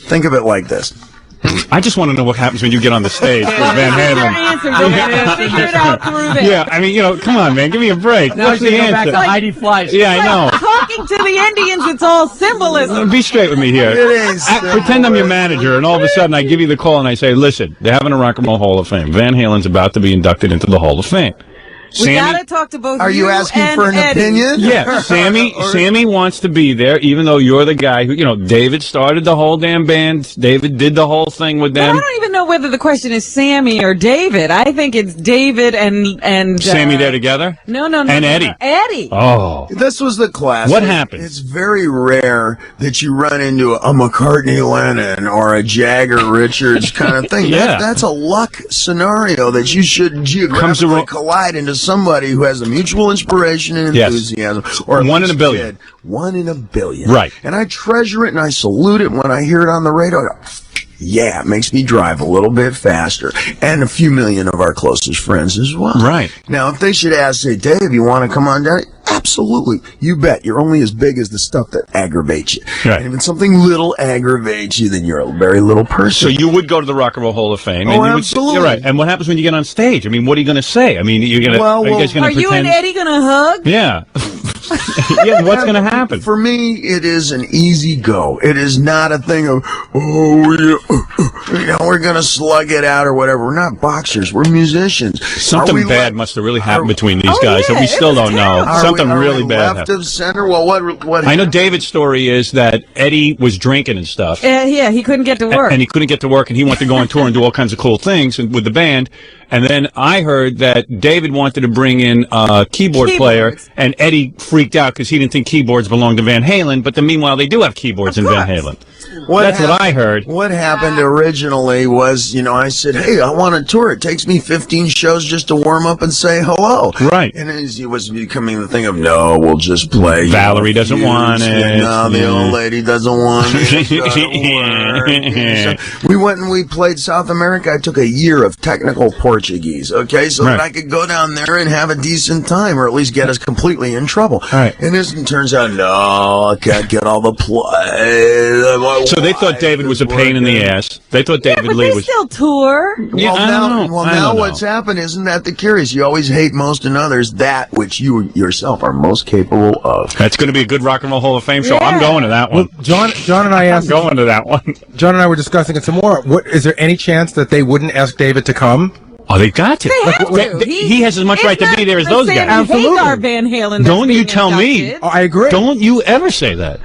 think of it like this. I just want to know what happens when you get on the stage with Van Halen. Answer, figure it out through this. Yeah, I mean, you know, come on, man, give me a break. Now What's you the go answer? back to Heidi Fleiss. Yeah, I know. Talking to the Indians, it's all symbolism. Be straight with me here. It is Pretend I'm your manager, and all of a sudden I give you the call and I say, listen, they're having a Rock and Roll Hall of Fame. Van Halen's about to be inducted into the Hall of Fame. We gotta talk to both. Are you asking and for an Eddie. opinion? Yeah, Sammy wants to be there, even though you're the guy who, you know, David started the whole damn band. David did the whole thing with But them. I don't even know whether the question is Sammy or David. I think it's David and Sammy there together? No. And Eddie. Eddie. Oh. This was the classic. What happened? It's very rare that you run into a McCartney Lennon or a Jagger Richards kind of thing. Yeah. That's a luck scenario that you should geographically collide into somebody who has a mutual inspiration and enthusiasm. Or one in a billion. Kid. 1 in a billion. Right. And I treasure it and I salute it when I hear it on the radio. I go, yeah, it makes me drive a little bit faster. And a few million of our closest friends as well. Right. Now, if they should ask, say, Dave, you want to come on down? Absolutely. You bet. You're only as big as the stuff that aggravates you. Right. And if something little aggravates you, then you're a very little person. So you would go to the Rock and Roll Hall of Fame. Oh, and you absolutely. You're right. And what happens when you get on stage? I mean, what are you going to say? I mean, you're going to, Well, are you guys going Are to you pretend? and Eddie gonna hug? Yeah. Yeah, what's going to happen? For me, it is an easy go. It is not a thing of, we're going to slug it out or whatever. We're not boxers. We're musicians. Something bad must have really happened between these guys that we still don't know. Something really bad left happened. of center? Well, what I know David's story is that Eddie was drinking and stuff. Yeah, he couldn't get to work. And he couldn't get to work, and he wanted to go on tour and do all kinds of cool things with the band. And then I heard that David wanted to bring in a keyboard player, and Eddie freaked out because he didn't think keyboards belonged to Van Halen. But then, meanwhile, they do have keyboards in Van Halen. That's what I heard. What happened originally was, I said, hey, I want to tour. It takes me 15 shows just to warm up and say hello. Right. And it was becoming the thing of, no, we'll just play. Valerie doesn't want it. No, the old lady doesn't want it. So we went and we played South America. I took a year of technical Portuguese, okay, so that I could go down there and have a decent time, or at least get us completely in trouble. Right. And it turns out, no, I can't get all the play. So they thought David was a pain in the ass. They thought David but Lee they was. still tour. Yeah, now what's happened, isn't that the curious? You always hate most and others that which you yourself are most capable of. That's going to be a good Rock and Roll Hall of Fame show. Yeah. I'm going to that one. Well, John and I asked. I'm going to that one. John and I were discussing it some more. Is there any chance that they wouldn't ask David to come? Oh, they got to. They have to. He has as much right to be there as those guys. Absolutely. Hagar Van Halen. Don't you tell me. Oh, I agree. Don't you ever say that.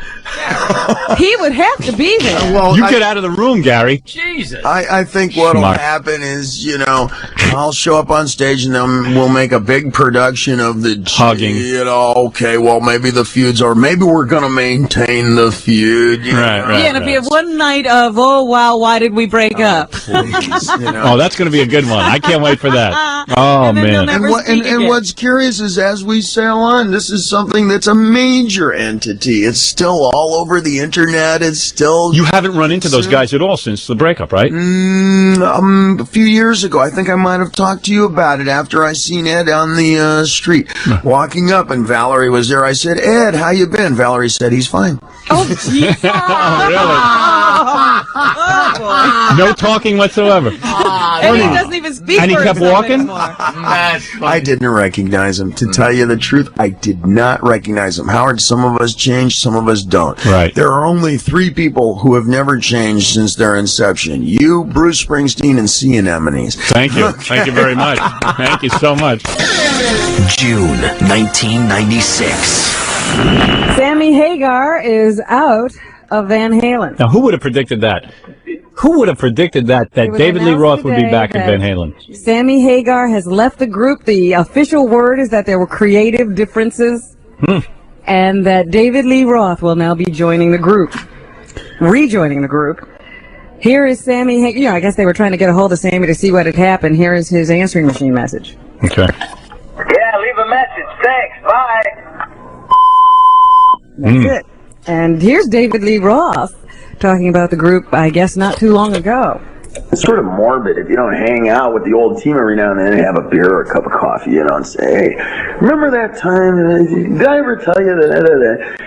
He would have to be there. Well, You get out of the room, Gary. Jesus. I think what'll Schmuck. happen is, I'll show up on stage and then we'll make a big production of the Hugging. Okay, well, maybe the feuds are, maybe we're going to maintain the feud. Right. Yeah, and if you have one night of, oh, wow, why did we break up? Please, Oh, that's going to be a good one. I can't can't wait for that. Oh, man. And what's curious is as we sail on, this is something that's a major entity. It's still all over the internet. It's still... You haven't run into those guys at all since the breakup, right? A few years ago, I think I might have talked to you about it after I seen Ed on the street walking up, and Valerie was there. I said, Ed, how you been? Valerie said, he's fine. Oh, geez. No talking whatsoever. And he doesn't even speak And he for kept himself walking? anymore. I didn't recognize him. To tell you the truth, I did not recognize him. Howard, some of us change, some of us don't. Right. There are only 3 people who have never changed since their inception. You, Bruce Springsteen, and Sea Anemones. Thank you. Thank you very much. Thank you so much. June 1996. Sammy Hagar is out of Van Halen. Now, who would have predicted that? Who would have predicted that was David Lee announced Roth would be today back in that Van Halen? Sammy Hagar has left the group. The official word is that there were creative differences, and that David Lee Roth will now be joining the group, rejoining the group. Here is Sammy Hagar. I guess they were trying to get a hold of Sammy to see what had happened. Here is his answering machine message. Okay. Yeah, leave a message. Thanks. Bye. That's it. And here's David Lee Roth talking about the group, I guess, not too long ago. It's sort of morbid if you don't hang out with the old team every now and then and have a beer or a cup of coffee, you know, and say, hey, remember that time? Did I ever tell you that?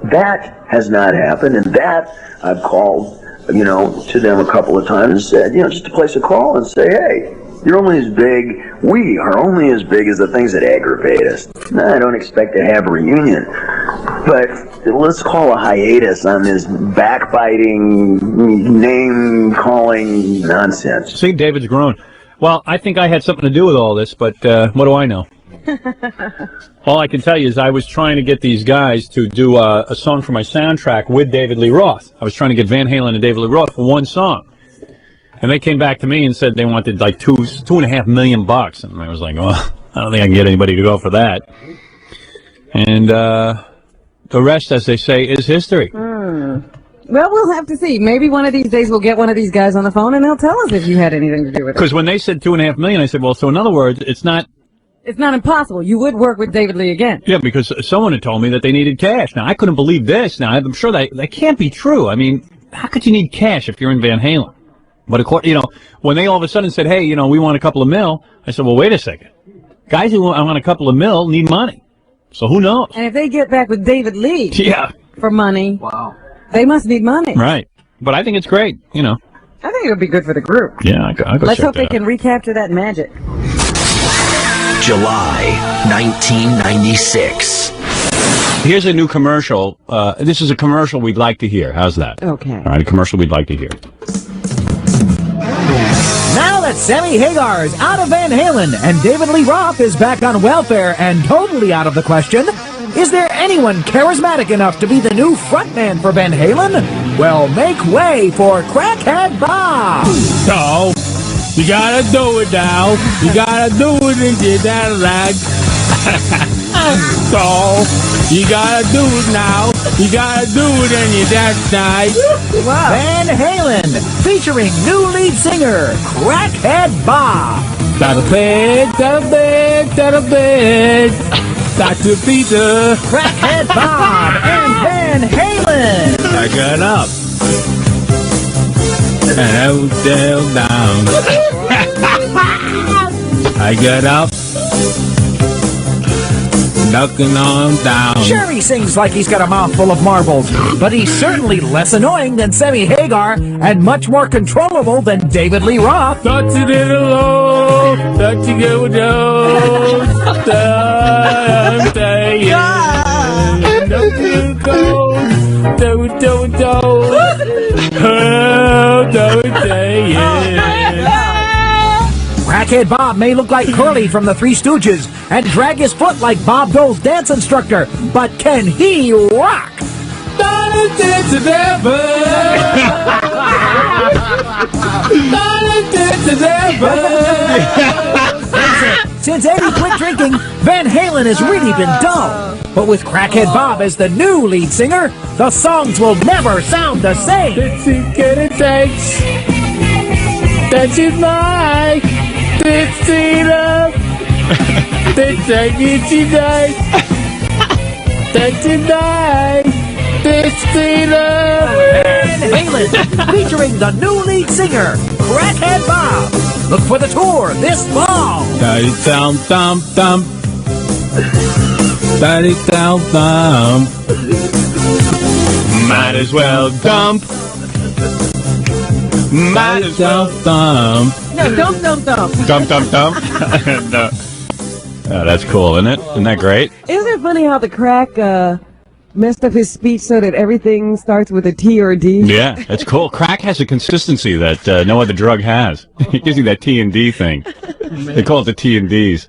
That has not happened, and that I've called, you know, to them a couple of times and said, you know, just to place a call and say, hey, you're only as big, we are only as big as the things that aggravate us. I don't expect to have a reunion, but let's call a hiatus on this backbiting, name-calling nonsense. See, David's grown. Well, I think I had something to do with all this, but what do I know? All I can tell you is I was trying to get these guys to do a song for my soundtrack with David Lee Roth. I was trying to get Van Halen and David Lee Roth for one song. And they came back to me and said they wanted like $2.5 million. And I was like, well, I don't think I can get anybody to go for that. And the rest, as they say, is history. Well, we'll have to see. Maybe one of these days we'll get one of these guys on the phone and they'll tell us if you had anything to do with it. Because when they said $2.5 million, I said, well, so in other words, it's not impossible. You would work with David Lee again. Yeah, because someone had told me that they needed cash. Now, I couldn't believe this. Now, I'm sure that can't be true. I mean, how could you need cash if you're in Van Halen? But, of course, you know, when they all of a sudden said, hey, you know, we want a couple of mil, I said, well, wait a second. Guys who want a couple of mil need money. So who knows? And if they get back with David Lee for money, they must need money. Right. But I think it's great, you know. I think it'll be good for the group. Yeah, I'll go Let's check hope that they out. can recapture that magic. July 1996. Here's a new commercial. This is a commercial we'd like to hear. How's that? Okay. All right, a commercial we'd like to hear. Now that Sammy Hagar is out of Van Halen and David Lee Roth is back on welfare and totally out of the question, is there anyone charismatic enough to be the new frontman for Van Halen? Well, make way for Crackhead Bob! So, you gotta do it now. You gotta do it and get that right. So, you gotta do it now. You gotta do it and you're that night. Wow. Van Halen, featuring new lead singer, Crackhead Bob. Got a bed, got a bed, got a bed. Dr. Peter. Crackhead Bob and Van Halen. I got up. And I was down. I got up. Knocking on down. Sure, he sings like he's got a mouthful of marbles, but he's certainly less annoying than Sammy Hagar and much more controllable than David Lee Roth. Touch it in a low, touch it go down. Don't Crackhead Bob may look like Curly from the Three Stooges and drag his foot like Bob Dole's dance instructor, but can he rock? Since Eddie quit drinking, Van Halen has really been dull. But with Crackhead Bob as the new lead singer, the songs will never sound the same. That's it, get it, thanks. That's it, bye. This freedom. This tonight. That's tonight. This freedom. Van Halen, featuring the new lead singer, Crackhead Bob. Look for the tour this fall. Dum. Dum. Might as well dump. Might as well dump. No, dump. Dump. No. Oh, that's cool, isn't it? Isn't that great? Isn't it funny how the Crack messed up his speech so that everything starts with a T or a D? Yeah, that's cool. Crack has a consistency that no other drug has. It gives you that T and D thing. They call it the T and Ds.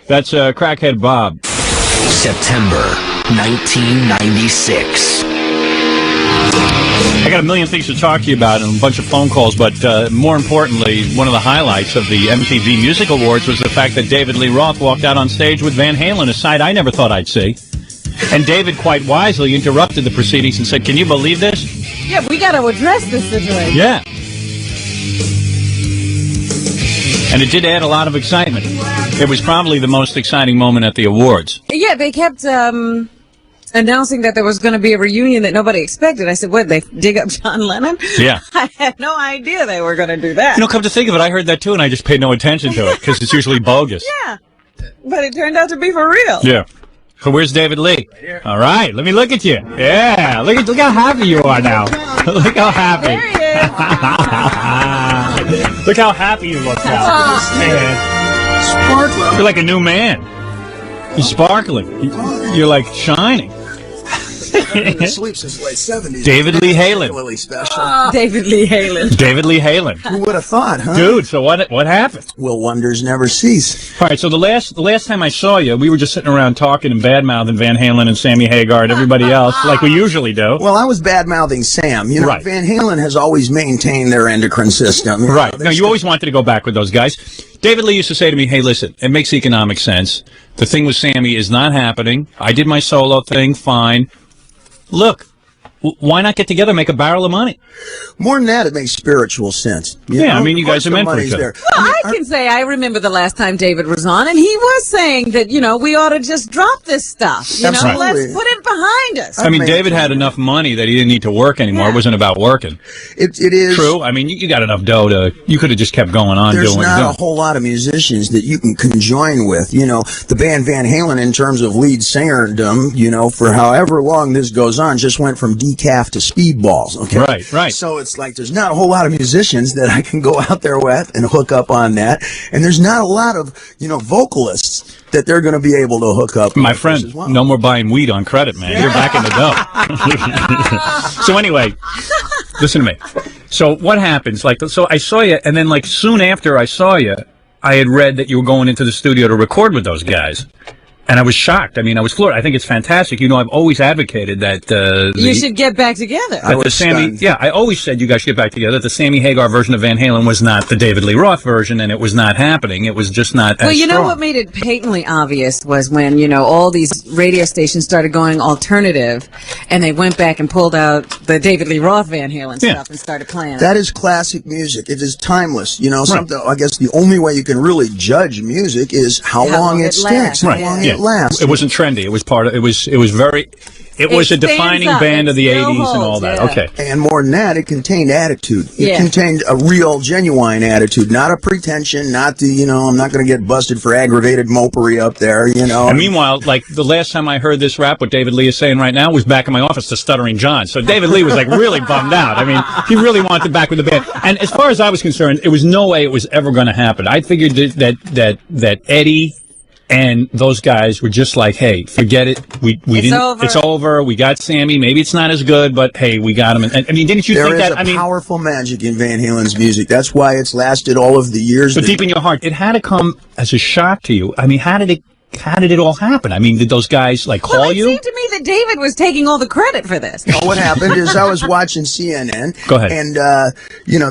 That's Crackhead Bob. September 1996. I got a million things to talk to you about and a bunch of phone calls, but more importantly, one of the highlights of the MTV Music Awards was the fact that David Lee Roth walked out on stage with Van Halen, a sight I never thought I'd see. And David quite wisely interrupted the proceedings and said, "Can you believe this?" Yeah, we got to address this situation. Yeah. And it did add a lot of excitement. It was probably the most exciting moment at the awards. Yeah, they kept announcing that there was going to be a reunion that nobody expected. I said, what, they dig up John Lennon? Yeah. I had no idea they were going to do that. You know, come to think of it, I heard that too, and I just paid no attention to it because it's usually bogus. Yeah, but it turned out to be for real. Yeah. So where's David Lee? Right, all right, let me look at you. Yeah, look how happy you are now. Look how happy. There he is. Look how happy you look now. Man. Sparkling. You're like a new man. You're sparkling. You're like shining. Been asleep since late 70s. David Lee Halen. Really special. David Lee Halen. David Lee Halen. Who would have thought, huh? Dude, so what happened? Will wonders never cease. All right, so the last time I saw you, we were just sitting around talking and bad-mouthing Van Halen and Sammy Hagar and everybody else, like we usually do. Well, I was bad-mouthing Sam. You know, right. Van Halen has always maintained their endocrine system. Right. No, you always wanted to go back with those guys. David Lee used to say to me, hey, listen, it makes economic sense. The thing with Sammy is not happening. I did my solo thing, fine. Look, why not get together and make a barrel of money? More than that, it makes spiritual sense. Yeah, I mean, you guys are meant for each other. Well, I can say I remember the last time David was on, and he was saying that, you know, we ought to just drop this stuff. You know, let's put it behind us. I mean, David had enough money that he didn't need to work anymore. It wasn't about working. It is. True. I mean, you got enough dough you could have just kept going on There's doing what you're not doing. a whole lot of musicians that you can conjoin with. You know, the band Van Halen, in terms of lead singerdom, you know, for however long this goes on, just went from decaf to speedballs. Okay. Right. So it's like there's not a whole lot of musicians that I can go out there with and hook up on that. And there's not a lot of, you know, vocalists that they're going to be able to hook up. My friend, as well. No more buying weed on credit, man. You're back in the dough. So anyway, listen to me. So what happens? So I saw you, and then soon after I saw you, I had read that you were going into the studio to record with those guys. And I was shocked. I mean, I was floored. I think it's fantastic. You know, I've always advocated that you should get back together. I always said you guys should get back together. The Sammy Hagar version of Van Halen was not the David Lee Roth version, and it was not happening. It was just not as Well, you know strong. what made it patently obvious was when, you know, all these radio stations started going alternative, and they went back and pulled out the David Lee Roth Van Halen stuff and started playing That is classic music. It is timeless. You know, something. I guess the only way you can really judge music is how long it sticks, how long it lasts. It wasn't trendy. It was part of. It was very. It was a defining band of the '80s and all that. Okay. And more than that, it contained attitude. It contained a real, genuine attitude, not a pretension, not the, you know, I'm not going to get busted for aggravated mopery up there, you know. And meanwhile, the last time I heard this rap, what David Lee is saying right now, was back in my office to Stuttering John. So David Lee was really bummed out. I mean, he really wanted back with the band. And as far as I was concerned, it was no way it was ever going to happen. I figured that Eddie and those guys were just like, hey, forget it. It's over. We got Sammy. Maybe it's not as good, but hey, we got him. And I mean, didn't you think that? There is a powerful magic in Van Halen's music. That's why it's lasted all of the years. But deep in your heart, it had to come as a shock to you. I mean, how did how did it all happen? I mean, did those guys like call Well, it you? seemed to me that David was taking all the credit for this. Well, what happened is I was watching CNN. Go ahead. And,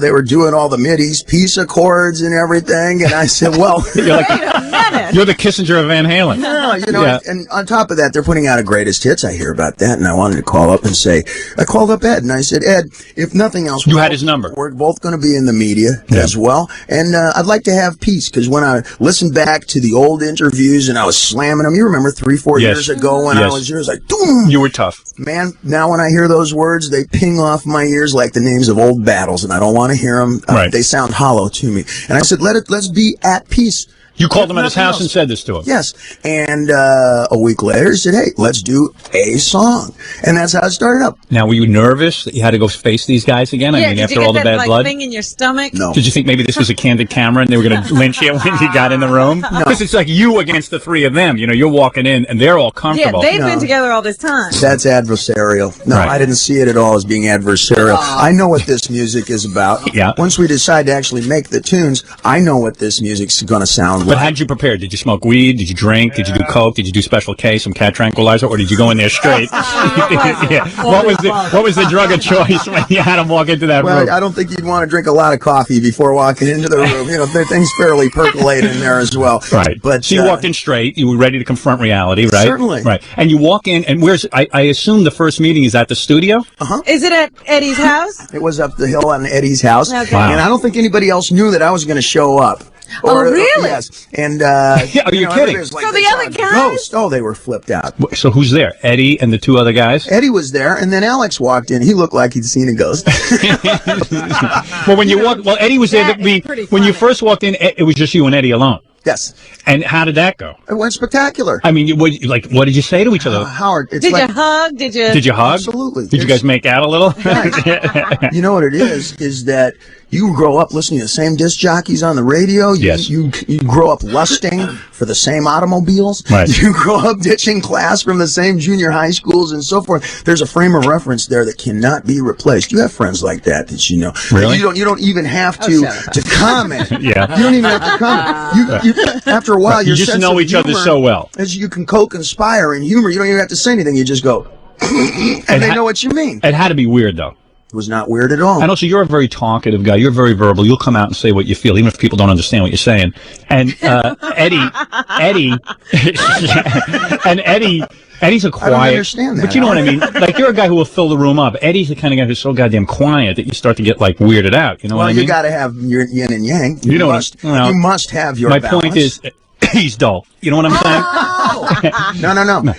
they were doing all the MIDIs, peace accords and everything. And I said, well... You're the Kissinger of Van Halen. No, Yeah. and on top of that, they're putting out a greatest hits. I hear about that, and I wanted to call up and say, I called up Ed, and I said, Ed, if nothing else... You had his number. We're both going to be in the media as well, and I'd like to have peace, because when I listened back to the old interviews, and I was slamming them, you remember 3-4 years ago when I was here, it was like, boom! You were tough. Man, now when I hear those words, they ping off my ears like the names of old battles, and I don't want to hear them. Right. They sound hollow to me. And I said, let's be at peace. You called him at his house and said this to him. Yes. And a week later, he said, hey, let's do a song. And that's how it started up. Now, were you nervous that you had to go face these guys again? I mean, did after you get all the that, bad blood? thing in your stomach? No. Did you think maybe this was a candid camera and they were going to lynch you when you got in the room? Because it's like you against the three of them. You're walking in and they're all comfortable. Yeah, they've been together all this time. That's adversarial. No, I didn't see it at all as being adversarial. I know what this music is about. Yeah. Once we decide to actually make the tunes, I know what this music's going to sound But like. how'd you prepare? Did you smoke weed? Did you drink? Did you do coke? Did you do Special K, some cat tranquilizer, or did you go in there straight? Yeah. What was the drug of choice when you had them walk into that room? Well, I don't think you'd want to drink a lot of coffee before walking into the room. Things fairly percolate in there as well. Right. But so you walked in straight. You were ready to confront reality, right? Certainly. Right. And you walk in, and I assume the first meeting is at the studio? Uh-huh. Is it at Eddie's house? It was up the hill on Eddie's house. Okay. Wow. And I don't think anybody else knew that I was going to show up. Really? Yes. And, are you kidding? Like So the other guys? Ghost. Oh, they were flipped out. So who's there? Eddie and the two other guys? Eddie was there, and then Alex walked in. He looked like he'd seen a ghost. Well, when you walked, Eddie was there. When you first walked in, it was just you and Eddie alone. Yes. And how did that go? It went spectacular. I mean, what did you say to each other? Howard, it's Did like... you hug? Did you hug? Absolutely. Did you guys make out a little? You know what it is that you grow up listening to the same disc jockeys on the radio. You grow up lusting for the same automobiles. Right. You grow up ditching class from the same junior high schools and so forth. There's a frame of reference there that cannot be replaced. You have friends like that you know. Really? You don't even have to comment. Yeah. You don't even have to comment. You after a while, You just know each other so well. As you can co-conspire in humor, you don't even have to say anything. You just go, and they know what you mean. It had to be weird, though. It was not weird at all. And also, you're a very talkative guy. You're very verbal. You'll come out and say what you feel, even if people don't understand what you're saying. And Eddie, Eddie's a quiet. I don't understand that. But you know what I mean? Like, you're a guy who will fill the room up. Eddie's the kind of guy who's so goddamn quiet that you start to get, weirded out. You know what I mean? Well, you got to have your yin and yang. You You must have your balance. My point is, he's dull. You know what I'm saying? No.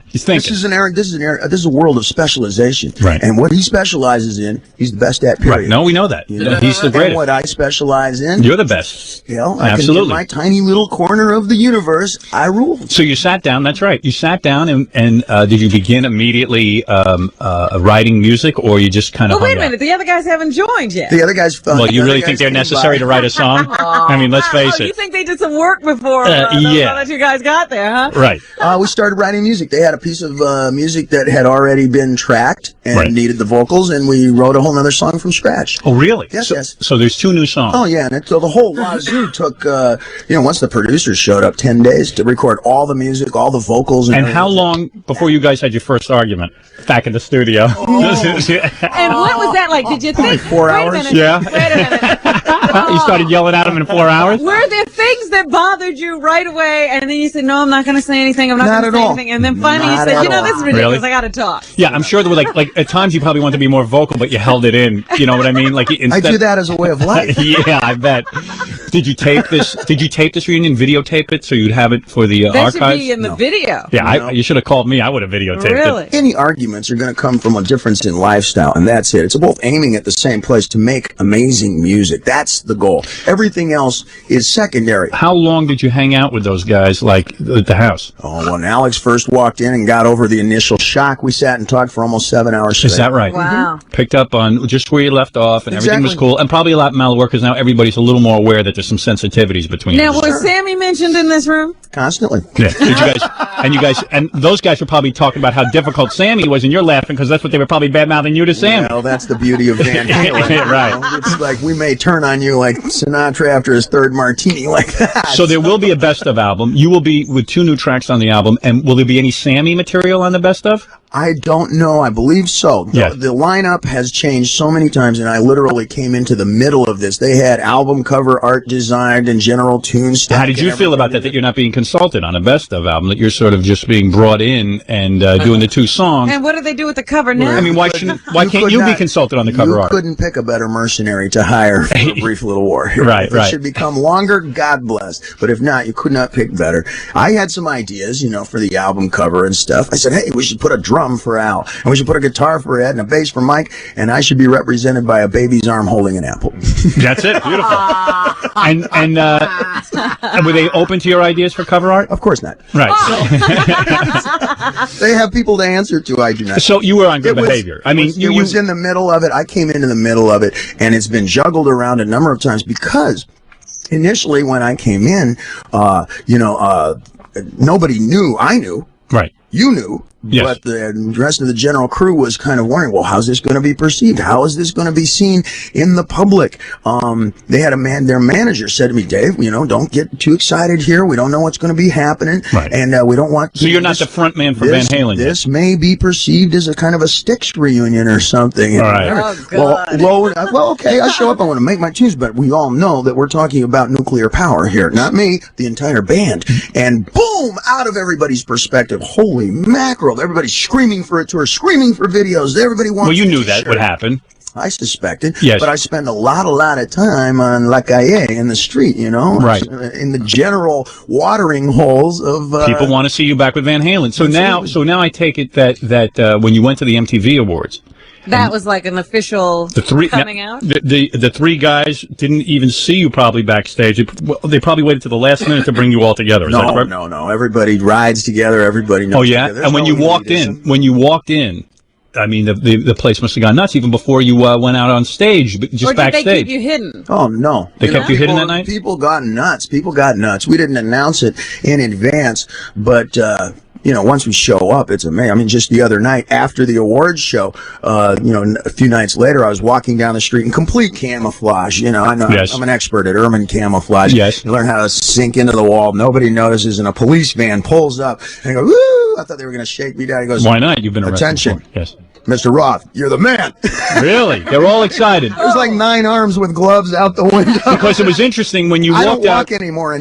He's thinking. This is a world of specialization. Right. And what he specializes in, he's the best at, period. Right. No, we know that. You know? He's the greatest. And what I specialize in, You're the best. I Absolutely. can, in my tiny little corner of the universe, I rule. So you sat down. That's right. You sat down, and did you begin immediately writing music, or you just kind of? Well, wait a minute. The other guys haven't joined yet. The other guys. Well, you really think they're necessary to write a song? I mean, let's face You it. think they did some work before yeah. that you guys got there, huh? Right. We started writing music. They had a piece of music that had already been tracked and needed the vocals, and we wrote a whole other song from scratch. Oh, really? Yes, yes. So there's 2 new songs. Oh, yeah, and so the whole wazoo took, once the producers showed up, 10 days to record all the music, all the vocals. And how long before you guys had your first argument back in the studio? And what was that like? Did you think? 4 hours? Wait a minute. Yeah. Wait a minute. You started yelling at him in 4 hours? Were there things that bothered you right away, and then you said, no, I'm not going to say anything, I'm not going to say anything, and then finally you said, this is ridiculous, I got to talk. Yeah, I'm sure there were like at times you probably wanted to be more vocal, but you held it in. You know what I mean? Like I do that as a way of life. Yeah, I bet. Did you tape this? Did you tape this reunion? Videotape it so you'd have it for the that archives? That should be in the video. Yeah, you should have called me. I would have videotaped really? it. Any arguments are going to come from a difference in lifestyle, and that's it. It's both aiming at the same place to make amazing music. That's the goal. Everything else is secondary. How long did you hang out with those guys, like at the house? Oh, when Alex first walked in and got over the initial shock, we sat and talked for almost 7 hours straight. Is that right? Wow. Picked up on just where you left off, and everything was cool, and probably a lot mellower because now everybody's a little more aware that there's there's some sensitivities between Now, you. was Sammy mentioned in this room? Constantly. Yeah. And those guys were probably talking about how difficult Sammy was, and you're laughing because that's what they were probably bad-mouthing you to Sammy. Well, that's the beauty of Van Halen. Right. You know? It's like we may turn on you like Sinatra after his third martini like that. So there will be a best of album. You will be with 2 new tracks on the album, and will there be any Sammy material on the best of? I don't know. I believe so. The lineup has changed so many times, and I literally came into the middle of this. They had album cover art designed and general tunes. How did you feel about that you're not being consulted on a best of album, that you're sort of just being brought in and doing the 2 songs? And what do they do with the cover now? I mean, why can't you be consulted on the cover art? You couldn't pick a better mercenary to hire for a brief little war here. Right, if it should become longer, God bless. But if not, you could not pick better. I had some ideas, for the album cover and stuff. I said, hey, we should put a drum for Al, and we should put a guitar for Ed and a bass for Mike, and I should be represented by a baby's arm holding an apple. That's it. Beautiful. And were they open to your ideas for cover art? Of course not. Right. They have people to answer to. I do not. So you were on good behavior. I mean, it was in the middle of it. I came into the middle of it, and it's been juggled around a number of times because initially when I came in, nobody knew. I knew. Right. You knew. Yes. But the rest of the general crew was kind of wondering, well, how's this going to be perceived? How is this going to be seen in the public? They had their manager said to me, Dave, don't get too excited here. We don't know what's going to be happening. Right. And we don't want... So you're not the front man for Van Halen yet. This may be perceived as a kind of a Styx reunion or something. All right. Oh, God. Well, okay, I show up, I want to make my tunes, but we all know that we're talking about nuclear power here. Not me, the entire band. And boom, out of everybody's perspective, holy mackerel, everybody's screaming for a tour, screaming for videos, everybody wants... Well, you knew that would happen. I suspected. Yes. But I spend a lot of time on La Calle in the street, Right. In the general watering holes of... People want to see you back with Van Halen. So now I take it that when you went to the MTV Awards... That was like an official coming out? The 3 guys didn't even see you probably backstage. They probably waited to the last minute to bring you all together. Is that correct? No. Everybody rides together. Everybody knows. Oh, yeah? And when you walked in, I mean, the place must have gone nuts even before you went out on stage, just or did backstage. They keep you hidden? Oh, no. They kept you hidden that night? People got nuts. We didn't announce it in advance, but... once we show up, it's amazing. I mean, just the other night after the awards show, a few nights later, I was walking down the street in complete camouflage. I know Yes. I'm an expert at ermine camouflage. Yes. You learn how to sink into the wall. Nobody notices, and a police van pulls up, and I go, woo! I thought they were going to shake me down. He goes, Why not? You've been arrested attention. before. Yes. Mr. Roth, you're the man. Really? They're all excited. There's like 9 arms with gloves out the window. Because it was interesting when you I walked don't out. walk anymore.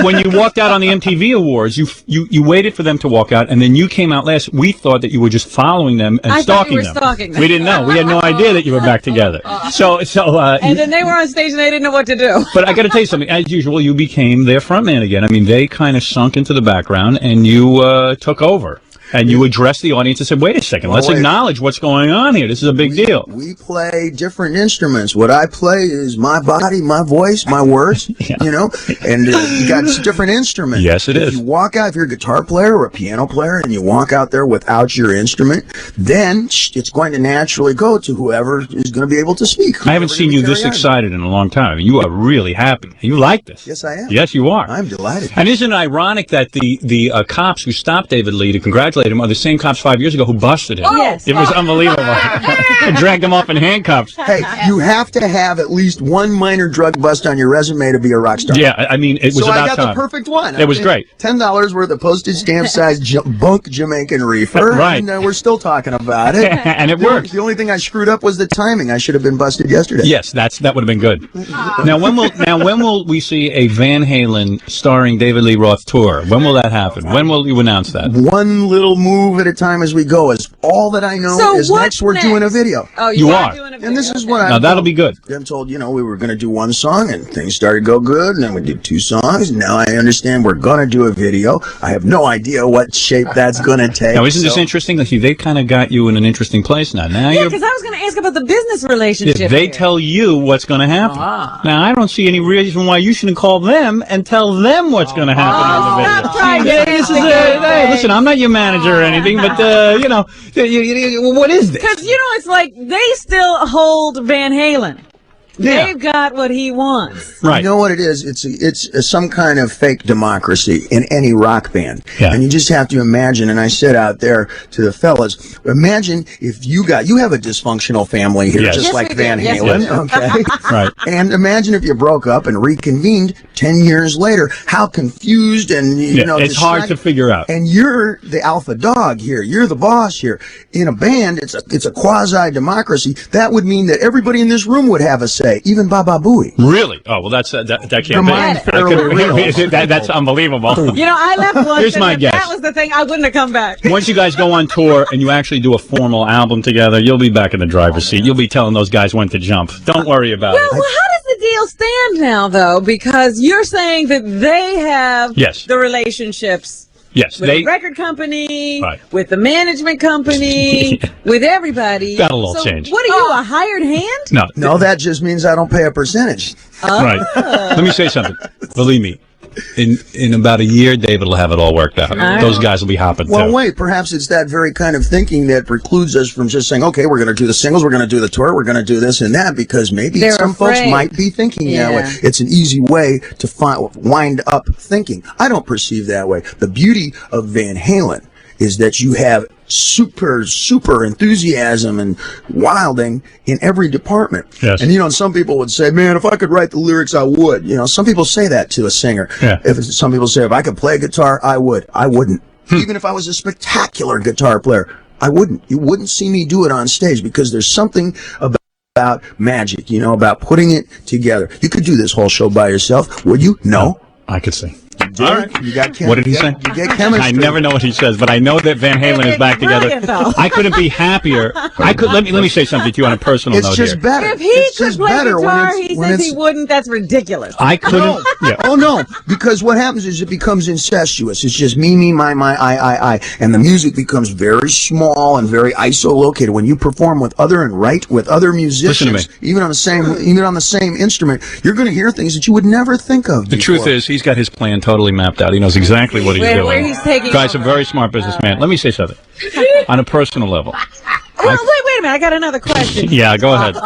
When you walked out on the MTV Awards, you waited for them to walk out, and then you came out last. We thought that you were just following them and I thought stalking you were them. stalking them. We didn't know. We had no idea that you were back together. And then they were on stage and they didn't know what to do. But I got to tell you something. As usual, you became their frontman again. I mean, they kind of sunk into the background, and you took over. And you addressed the audience and said, wait a second, let's acknowledge what's going on here. This is a big deal. We play different instruments. What I play is my body, my voice, my words, and you got different instruments. Yes, it is. If you walk out, if you're a guitar player or a piano player, and you walk out there without your instrument, then it's going to naturally go to whoever is going to be able to speak. I haven't seen you this excited in a long time. I mean, you are really happy. You like this. Yes, I am. Yes, you are. I'm delighted. And isn't it ironic that the cops who stopped David Lee to congratulate him are the same cops 5 years ago who busted him? Oh, yes. It was unbelievable. Dragged him off in handcuffs. Hey, you have to have at least one minor drug bust on your resume to be a rock star. Yeah, I mean, it was about time. So I got the perfect one. It was great. $10 worth of postage stamp size bunk Jamaican reefer. Right. And we're still talking about it. And it worked. The only thing I screwed up was the timing. I should have been busted yesterday. Yes, that would have been good. Now when will we see a Van Halen starring David Lee Roth tour? When will that happen? When will you announce that? One little move at a time as we go. Is all that I know. So is next we're doing a video. Oh, you are doing a video. And this is what now that'll be good. I'm told, we were going to do one song and things started to go good, and then we did 2 songs. Now I understand we're going to do a video. I have no idea what shape that's going to take. Now isn't this interesting? They kind of got you in an interesting place now. Yeah, because I was going to ask about the business relationship. They tell you what's going to happen. Now I don't see any reason why you shouldn't call them and tell them what's going to happen in the video. Stop trying Hey, listen, I'm not your manager or anything, but what is this? Because, it's like they still hold Van Halen. Yeah. They've got what he wants. You know what it is? It's some kind of fake democracy in any rock band. Yeah. And you just have to imagine, and I said out there to the fellas, imagine if you have a dysfunctional family here, Yes. just Yes, like we Van do. Yes, Halen, we do. okay? Right. And imagine if you broke up and reconvened 10 years later, how confused and, you know. it's hard to figure out. And you're the alpha dog here. You're the boss here. In a band, it's a quasi-democracy. That would mean that everybody in this room would have a say, even Baba Booey. Really? Oh, well, that can't Your mind's be. fairly real. That's unbelievable. You know, I left once. Here's and my if guess. that was the thing, I wouldn't have come back. Once you guys go on tour and you actually do a formal album together, you'll be back in the driver's seat. You'll be telling those guys when to jump. Don't worry about Well, it. how does the deal stand now, though? Because you're saying that they have Yes. the relationships. Yes, With they. the record company, Right. with the management company, with everybody. That'll all so change. What are you, a hired hand? No. That just means I don't pay a percentage. Right. Let me say something. Believe me, in about a year, David will have it all worked out. right. Those guys will be hopping Well, too. wait, perhaps it's that very kind of thinking that precludes us from just saying, okay, we're going to do the singles, we're going to do the tour, we're going to do this and that, because maybe They're some folks afraid. might be thinking that way. Yeah. It's an easy way to wind up thinking. I don't perceive that way. The beauty of Van Halen is that you have super enthusiasm and wilding in every department. Yes. And, you know, some people would say, man, if I could write the lyrics, I would. You know, some people say that to a singer. Yeah. Some people say, if I could play guitar, I would. I wouldn't. Even if I was a spectacular guitar player, I wouldn't. You wouldn't see me do it on stage because there's something about magic, you know, about putting it together. You could do this whole show by yourself, would you? No. I could sing. All right. You got What did he say? You get chemistry. I never know what he says, but I know that Van Halen is back together. brilliant, though. I couldn't be happier. Let me say something to you on a personal It's note just here. better. If he It's could just play better guitar, when it's, he when says it's, he wouldn't. That's ridiculous. I couldn't. Yeah. Oh no, because what happens is it becomes incestuous. It's just me, my, I, and the music becomes very small and very isolocated. When you perform with other and write with other musicians, Listen to even on the same instrument, you're going to hear things that you would never think of. The truth is, he's got his plan totally mapped out. He knows exactly what he's doing. Where he's taking Guy's a over. very smart businessman. Let me say something. On a personal level. Well, wait a minute. I got another question. Yeah, go ahead.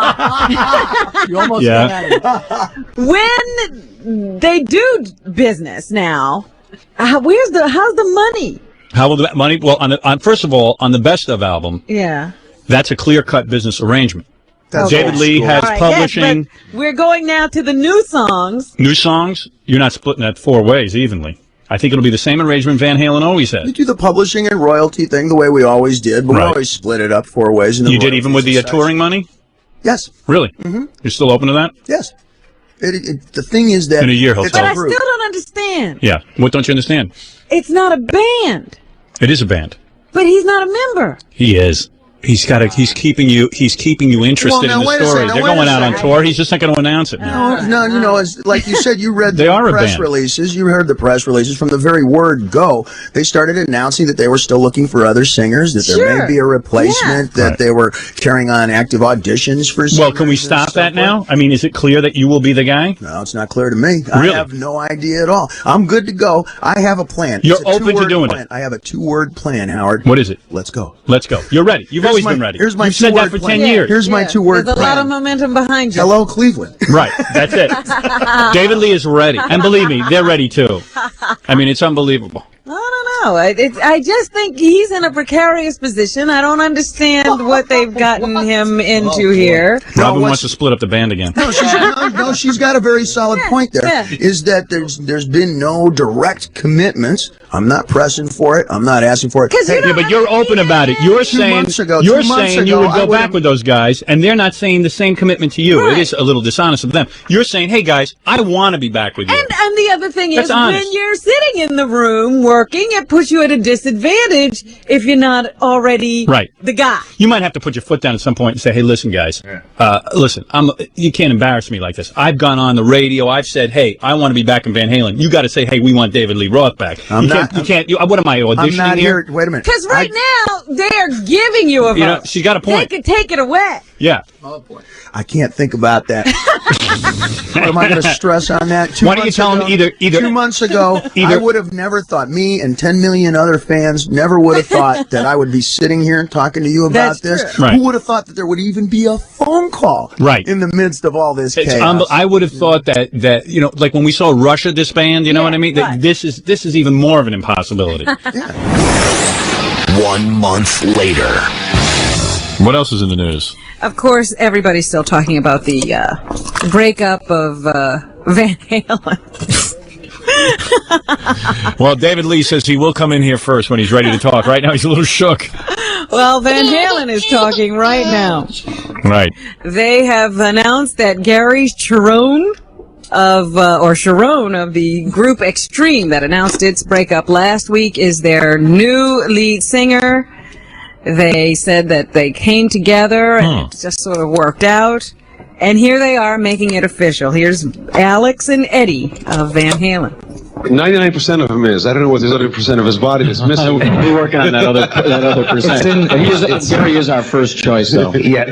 You almost Yeah. When they do business now, how's the money? How will that money? Well, first of all, on the Best Of album, Yeah. that's a clear-cut business arrangement. That's David Lee has All right, publishing. yes, but we're going now to the new songs. New songs, you're not splitting that 4 ways evenly. I think it'll be the same arrangement Van Halen always You had. do the publishing and royalty thing the way we always did, but we Right. always split it up 4 ways. And You did even with the touring money? Yes. Really? You're still open to that? Yes. The thing is that In a year, he'll it's tell But I us. approved. still don't understand. Yeah. What don't you understand? It's not a band, It is a band. but he's not a member. He is. He's keeping you interested Well, now, in the wait a story. second, now, They're wait a going out on second. tour. He's just not going to announce it. No, you know, as like you said, you read They the are a press band. releases. You heard the press releases from the very word go. They started announcing that they were still looking for other singers, that there may Sure. be a replacement, that Right. they were carrying on active auditions for singers. Well, can we and stop stuff that like now? I mean, is it clear that you will be the guy? No, it's not clear to me. Really? I have no idea at all. I'm good to go. I have a plan. You're It's a open to two-word doing plan. it. I have a 2-word plan, Howard. What is it? Let's go. Let's go. You're ready. You've Here's always my- been ready. here's my You've said that two-word for plan. 10 years. Here's my 2-word There's a plan. lot of momentum behind you. Hello, Cleveland. Right. That's it. David Lee is ready. And believe me, they're ready too. I mean, it's unbelievable. I don't know. I just think he's in a precarious position. I don't understand what they've gotten him into here. Robin wants to split up the band again. No, she's got a very solid point there. yeah. Is that there's been no direct commitments. I'm not pressing for it. I'm not asking for it. Because you Hey, don't Yeah, but you're open about it. You're saying months ago, you're 2 months saying you ago, would I go would've- back with those guys, and they're not saying the same commitment to you. Right. It is a little dishonest of them. You're saying, "Hey guys, I want to be back with you." And the other thing That's is, honest. when you're sitting in the room working, it puts you at a disadvantage if you're not already Right. the guy. You might have to put your foot down at some point and say, "Hey, listen, guys. Listen, you can't embarrass me like this. I've gone on the radio. I've said, hey, I want to be back in Van Halen. You got to say, hey, we want David Lee Roth back. What am I auditioning I'm not here. Wait a minute. Because right now, they're giving you a vote. You know, she's got a point. They could take it away. Yeah. I can't think about that. What am I going to stress on that? Why don't you tell him either 2 months ago, I would have never thought, me and 10 million other fans never would have thought that I would be sitting here and talking to you about this. Right. Who would have thought that there would even be a phone call in the midst of all this chaos? I would have thought that you know, like when we saw Russia disband, you know what I mean? That this is even more of an impossibility. 1 month later. What else is in the news? Of course, everybody's still talking about the breakup of Van Halen. Well, David Lee says he will come in here first when he's ready to talk. Right now, he's a little shook. Well, Van Halen is talking right now. Right. They have announced that Gary Cherone of the group Extreme that announced its breakup last week is their new lead singer. They said that they came together and it just sort of worked out. And here they are making it official. Here's Alex and Eddie of Van Halen. 99% of him is. I don't know what the other percent of his body is missing. We're working on that other percent. Gary is our first choice, though. Yeah,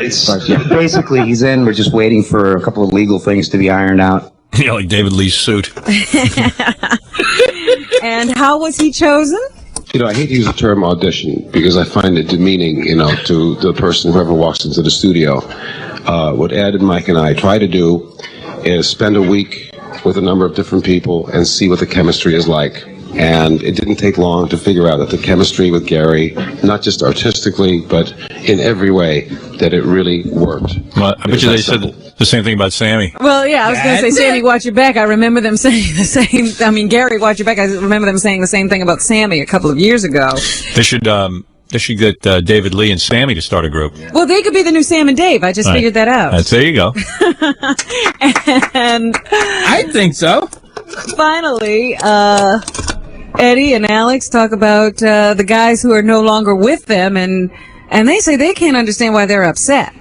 basically he's in. We're just waiting for a couple of legal things to be ironed out. Yeah, like David Lee's suit. And how was he chosen? You know, I hate to use the term audition because I find it demeaning, you know, to the person, whoever walks into the studio. What Ed and Mike and I try to do is spend a week with a number of different people and see what the chemistry is like. And it didn't take long to figure out that the chemistry with Gary, not just artistically, but in every way, that it really worked. Well, I bet you they said the same thing about Sammy. Well, yeah, I was going to say, Sammy, watch your back. I remember them saying the same. I mean, Gary, watch your back. I remember them saying the same thing about Sammy a couple of years ago. They should get David Lee and Sammy to start a group. Well, they could be the new Sam and Dave. I just figured that out. There you go. And I think so. Finally, Eddie and Alex talk about the guys who are no longer with them, and they say they can't understand why they're upset.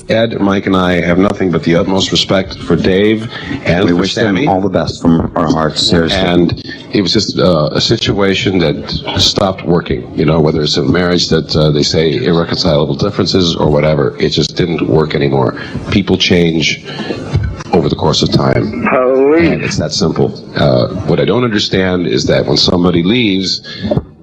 Ed, Mike, and I have nothing but the utmost respect for Dave and We for wish Sammy. them all the best from our hearts, seriously. And it was just a situation that stopped working. You know, whether it's a marriage that they say irreconcilable differences or whatever, it just didn't work anymore. People change over the course of time. And it's that simple. What I don't understand is that when somebody leaves,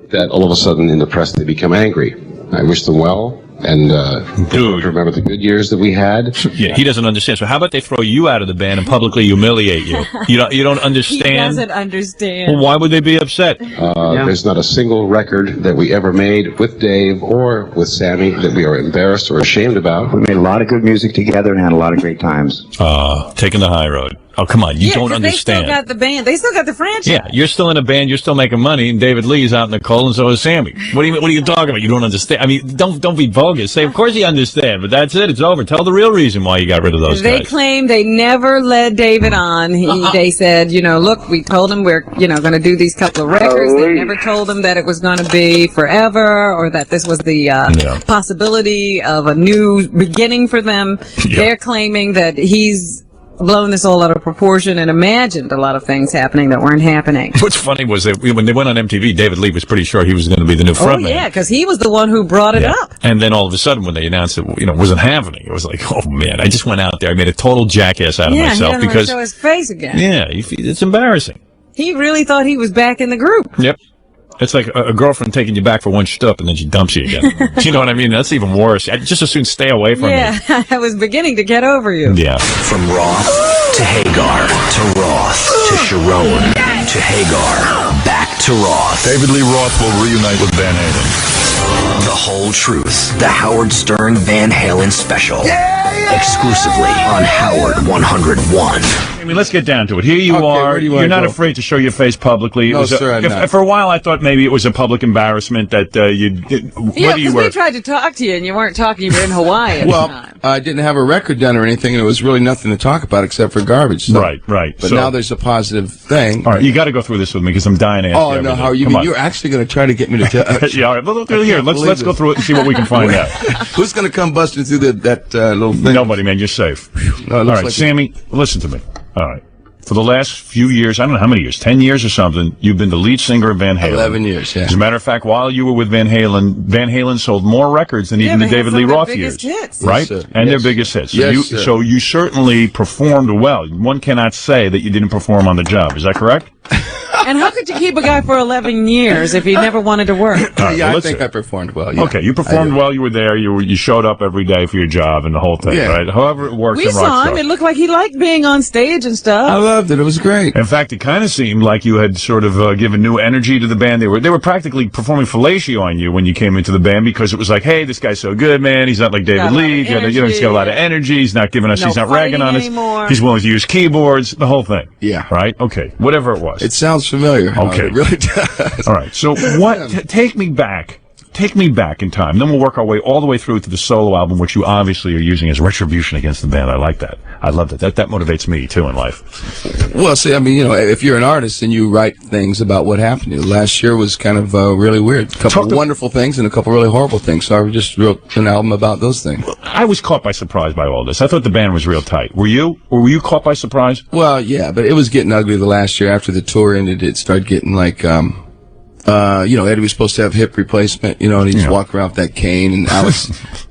that all of a sudden in the press they become angry. I wish them well. And remember the good years that we had. Yeah, he doesn't understand. So how about they throw you out of the band and publicly humiliate you? You don't understand. He doesn't understand. Well, why would they be upset? There's not a single record that we ever made with Dave or with Sammy that we are embarrassed or ashamed about. We made a lot of good music together and had a lot of great times. Taking the high road. Oh, come on. You don't understand. They still got the band. They still got the franchise. Yeah, you're still in a band. You're still making money. And David Lee's out in the cold, and so is Sammy. What are you talking about? You don't understand. I mean, don't be bogus. Say, of course you understand, but that's it. It's over. Tell the real reason why you got rid of those They guys. claim they never led David on. They said, look, we told him we're, going to do these couple of records. They never told him that it was going to be forever or that this was the possibility of a new beginning for them. Yeah. They're claiming that he's blown this all out of proportion and imagined a lot of things happening that weren't happening. What's funny was that when they went on MTV, David Lee was pretty sure he was going to be the new frontman. Oh, yeah, because he was the one who brought it up. And then all of a sudden, when they announced it, wasn't happening, it was like, oh, man, I just went out there. I made a total jackass out of myself. He didn't want to show his face again. Yeah, it's embarrassing. He really thought he was back in the group. Yep. It's like a girlfriend taking you back for one shtup and then she dumps you again. You know what I mean? That's even worse. I'd just as soon stay away from you. Yeah, I was beginning to get over you. Yeah. From Roth to Hagar to Roth to Cherone to Hagar back to Roth. David Lee Roth will reunite with Van Halen. The whole truth. The Howard Stern Van Halen special. Exclusively on Howard 101. I mean, let's get down to it. Here you are. You're not afraid to show your face publicly. No, sir, I'm not. For a while, I thought maybe it was a public embarrassment that because we tried to talk to you, and you weren't talking. You were in Hawaii at the time. I didn't have a record done or anything, and it was really nothing to talk about except for garbage. So. Right. But now there's a positive thing. All right, you got to go through this with me because I'm dying to ask you. Oh, no, how you mean? You're actually going to try to get me to tell? Yeah, all right. Well, here, let's go through it and see what we can find out. Who's going to come busting through that little thing? Nobody, man. You're safe. No, all right, like Sammy, listen to me. All right. for the last few years, I don't know how many years, 10 years or something, you've been the lead singer of Van Halen. 11 years, yeah. As a matter of fact, while you were with Van Halen sold more records than even the David Lee Roth years. Hits. Right? Yes, and yes. their biggest hits. So, Yes, so you certainly performed well. One cannot say that you didn't perform on the job. Is that correct? And how could you keep a guy for 11 years if he never wanted to work? Right, Yeah, well, I think I performed well. Yeah. Okay, you performed well. You were there. You showed up every day for your job and the whole thing, Yeah. right? However it works We in rock saw him. stars. It looked like he liked being on stage and I stuff. loved it. It was great. In fact, it kind of seemed like you had sort of given new energy to the band. They were practically performing fellatio on you when you came into the band because it was like, hey, this guy's so good, man. He's not like David Lee. He's got a lot of energy. He's not giving us. He's not ragging on us. Anymore. He's willing to use keyboards. The whole thing. Yeah. Right. Okay. Whatever it was. It sounds familiar. Okay. It really does. All right. So take me back. Take me back in time. Then we'll work our way all the way through to the solo album, which you obviously are using as retribution against the band. I like that. I love that. That motivates me, too, in life. Well, see, I mean, if you're an artist and you write things about what happened to you, last year was kind of really weird. A couple of wonderful things and a couple of really horrible things. So I just wrote an album about those things. I was caught by surprise by all this. I thought the band was real tight. Were you? Or were you caught by surprise? Well, yeah, but it was getting ugly the last year. After the tour ended, it started getting like, Eddie was supposed to have hip replacement, and he just walked around with that cane, and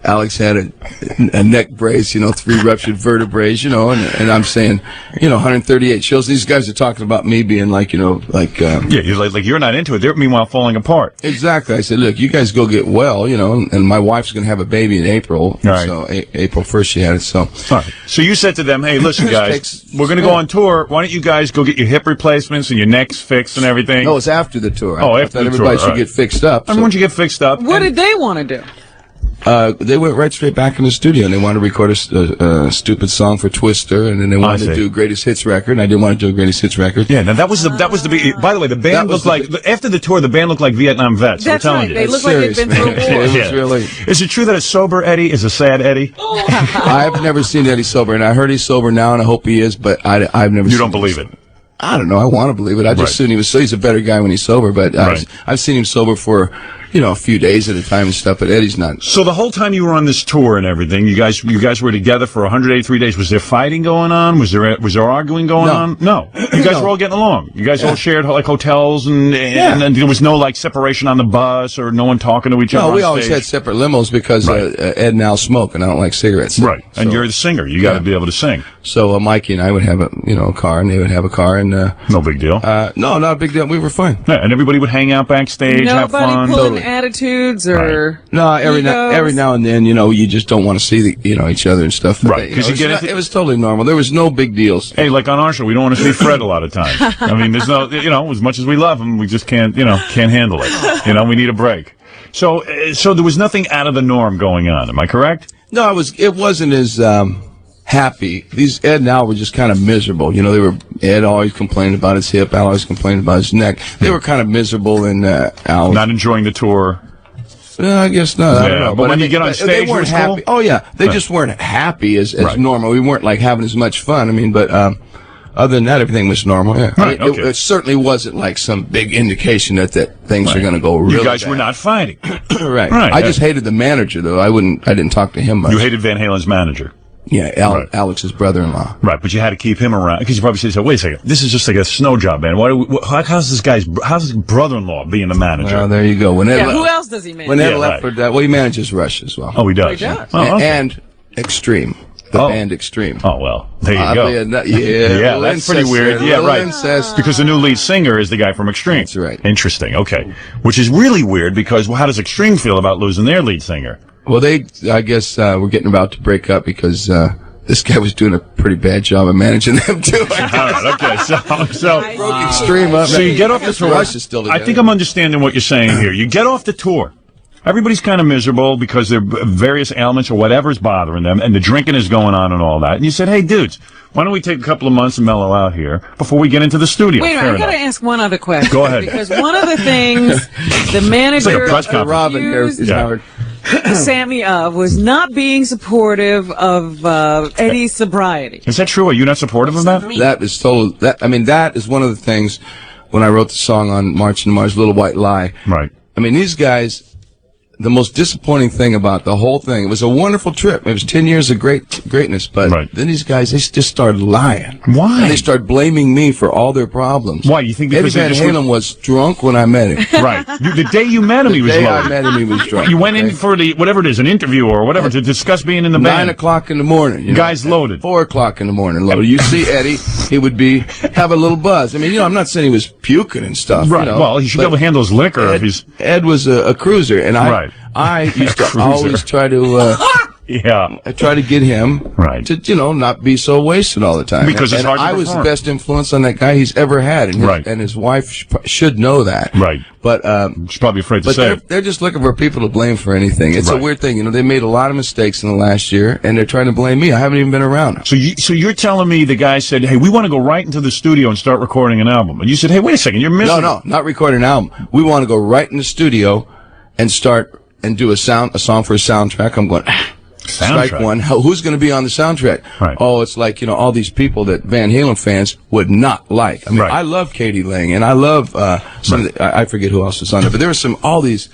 Alex had a neck brace, 3 ruptured vertebrae, and I'm saying, 138 shows. These guys are talking about me being like, you're like you're not into it. They're meanwhile falling apart. Exactly. I said, look, you guys go get well, and my wife's going to have a baby in April. Right. So April 1st she had it. So. All right. So you said to them, hey, listen, guys, we're going to go on tour. Why don't you guys go get your hip replacements and your necks fixed and everything? No, it's after the tour. Oh, I thought everybody should get fixed up. Everyone should get fixed up. What did they want to do? They went right straight back in the studio, and they wanted to record a stupid song for Twister, and then they wanted to do a greatest hits record, and I didn't want to do a greatest hits record. Yeah, now that was the big. By the way, the band looked like after the tour, the band looked like Vietnam vets. That's I'm telling right. you, They looked like they'd been through a war. It was really. Is it true that a sober Eddie is a sad Eddie? I've never seen Eddie sober, and I heard he's sober now, and I hope he is, but I've never. You don't believe it? I don't know. I want to believe it. I just assumed he's a better guy when he's sober, but I've seen him sober for a few days at a time and stuff. But Eddie's not. So the whole time you were on this tour and everything, you guys were together for 183 days. Was there fighting going on? Was there arguing going on? No. You guys were all getting along. You guys all shared like hotels and there was no like separation on the bus or no one talking to each other. No, we on always stage? had separate limos because Ed and Al smoke, and I don't like cigarettes. Right. And you're the singer. You got to be able to sing. So Mikey and I would have a car, and they would have a car, and no big deal. No, not a big deal. We were fine. Yeah, and everybody would hang out backstage, have fun. Nobody pulling attitudes or no. Every now and then, you just don't want to see each other and stuff. But Right, because it was totally normal. There was no big deals. Hey, like on our show, we don't want to see Fred a lot of times. I mean, there's no, as much as we love him, we just can't handle it. We need a break. So there was nothing out of the norm going on. Am I correct? No, it wasn't as happy. These Ed and Al were just kind of miserable. Ed always complained about his hip. Al always complained about his neck. They were kind of miserable, and Al not enjoying the tour. I guess not. I don't know. But when you get on stage, they weren't happy. Cool? Oh yeah, they just weren't happy as normal. We weren't like having as much fun. I mean, but other than that, everything was normal. Yeah, right, it certainly wasn't like some big indication that things are going to go really. You guys bad. were not fighting. Right. I just hated the manager, though. I didn't talk to him much. You hated Van Halen's manager. Yeah, Alex's brother-in-law. Right, but you had to keep him around because you probably said, "Wait a second, this is just like a snow job, man. How's his brother-in-law being the manager?" Well, there you go. When Ed who else does he manage? When Ed left for that, he manages Rush as well. Oh, he does. Oh, okay. And Extreme. The band Extreme. Oh, well, there you go. Yeah, that's pretty weird. Yeah, right. Because the new lead singer is the guy from Extreme. That's right. Interesting. Okay. Which is really weird because how does Extreme feel about losing their lead singer? Well, I guess, we're getting about to break up because, this guy was doing a pretty bad job of managing them too. All right, okay, so broke Extreme up. So you get off the tour. Rush is still together. I think I'm understanding what you're saying here. You get off the tour. Everybody's kind of miserable because there are various ailments or whatever's bothering them, and the drinking is going on and all that. And you said, hey, dudes, why don't we take a couple of months and mellow out here before we get into the studio? Wait a minute, I got to ask one other question. Go ahead. Because one of the things the manager it's like a press conference. Robin here is Howard. Sammy was not being supportive of Eddie's sobriety. Is that true? Are you not supportive of that? That is that is one of the things when I wrote the song on March and Mars, Little White Lie. Right. I mean, these guys, the most disappointing thing about the whole thing, it was a wonderful trip. It was 10 years of greatness, but then these guys, they just started lying. Why? And they started blaming me for all their problems. Why? You think Eddie because Van Halen was drunk when I met him. Right. The day you met him, he was The day loaded. I met him, he was drunk. You went in for the, whatever it is, an interview or whatever, to discuss being in the 9 band. o'clock in the morning. You know, Guy's loaded. 4 o'clock in the morning loaded. You see Eddie, he would have a little buzz. I mean, you know, I'm not saying he was puking and stuff. Right. You know, Well, he should be able to handle his liquor if he's... Ed was a cruiser, and I used to always try to... I try to get him to, you know, not be so wasted all the time. Because it's hard to I was the perform. best influence on that guy he's ever had, and his wife should know that. Right. But she's probably afraid to say it. They're just looking for people to blame for anything. It's a weird thing. You know, they made a lot of mistakes in the last year, and they're trying to blame me. I haven't even been around. So you're telling me the guy said, hey, we want to go right into the studio and start recording an album. And you said, hey, wait a second, you're missing... No, not recording an album. We want to go right in the studio and start and do a song for a soundtrack. I'm going... Strike one. Who's going to be on the soundtrack? Right. Oh, it's like, you know, all these people that Van Halen fans would not like. I mean, I love Katie Lang, and I love I forget who else is on it, but there were all these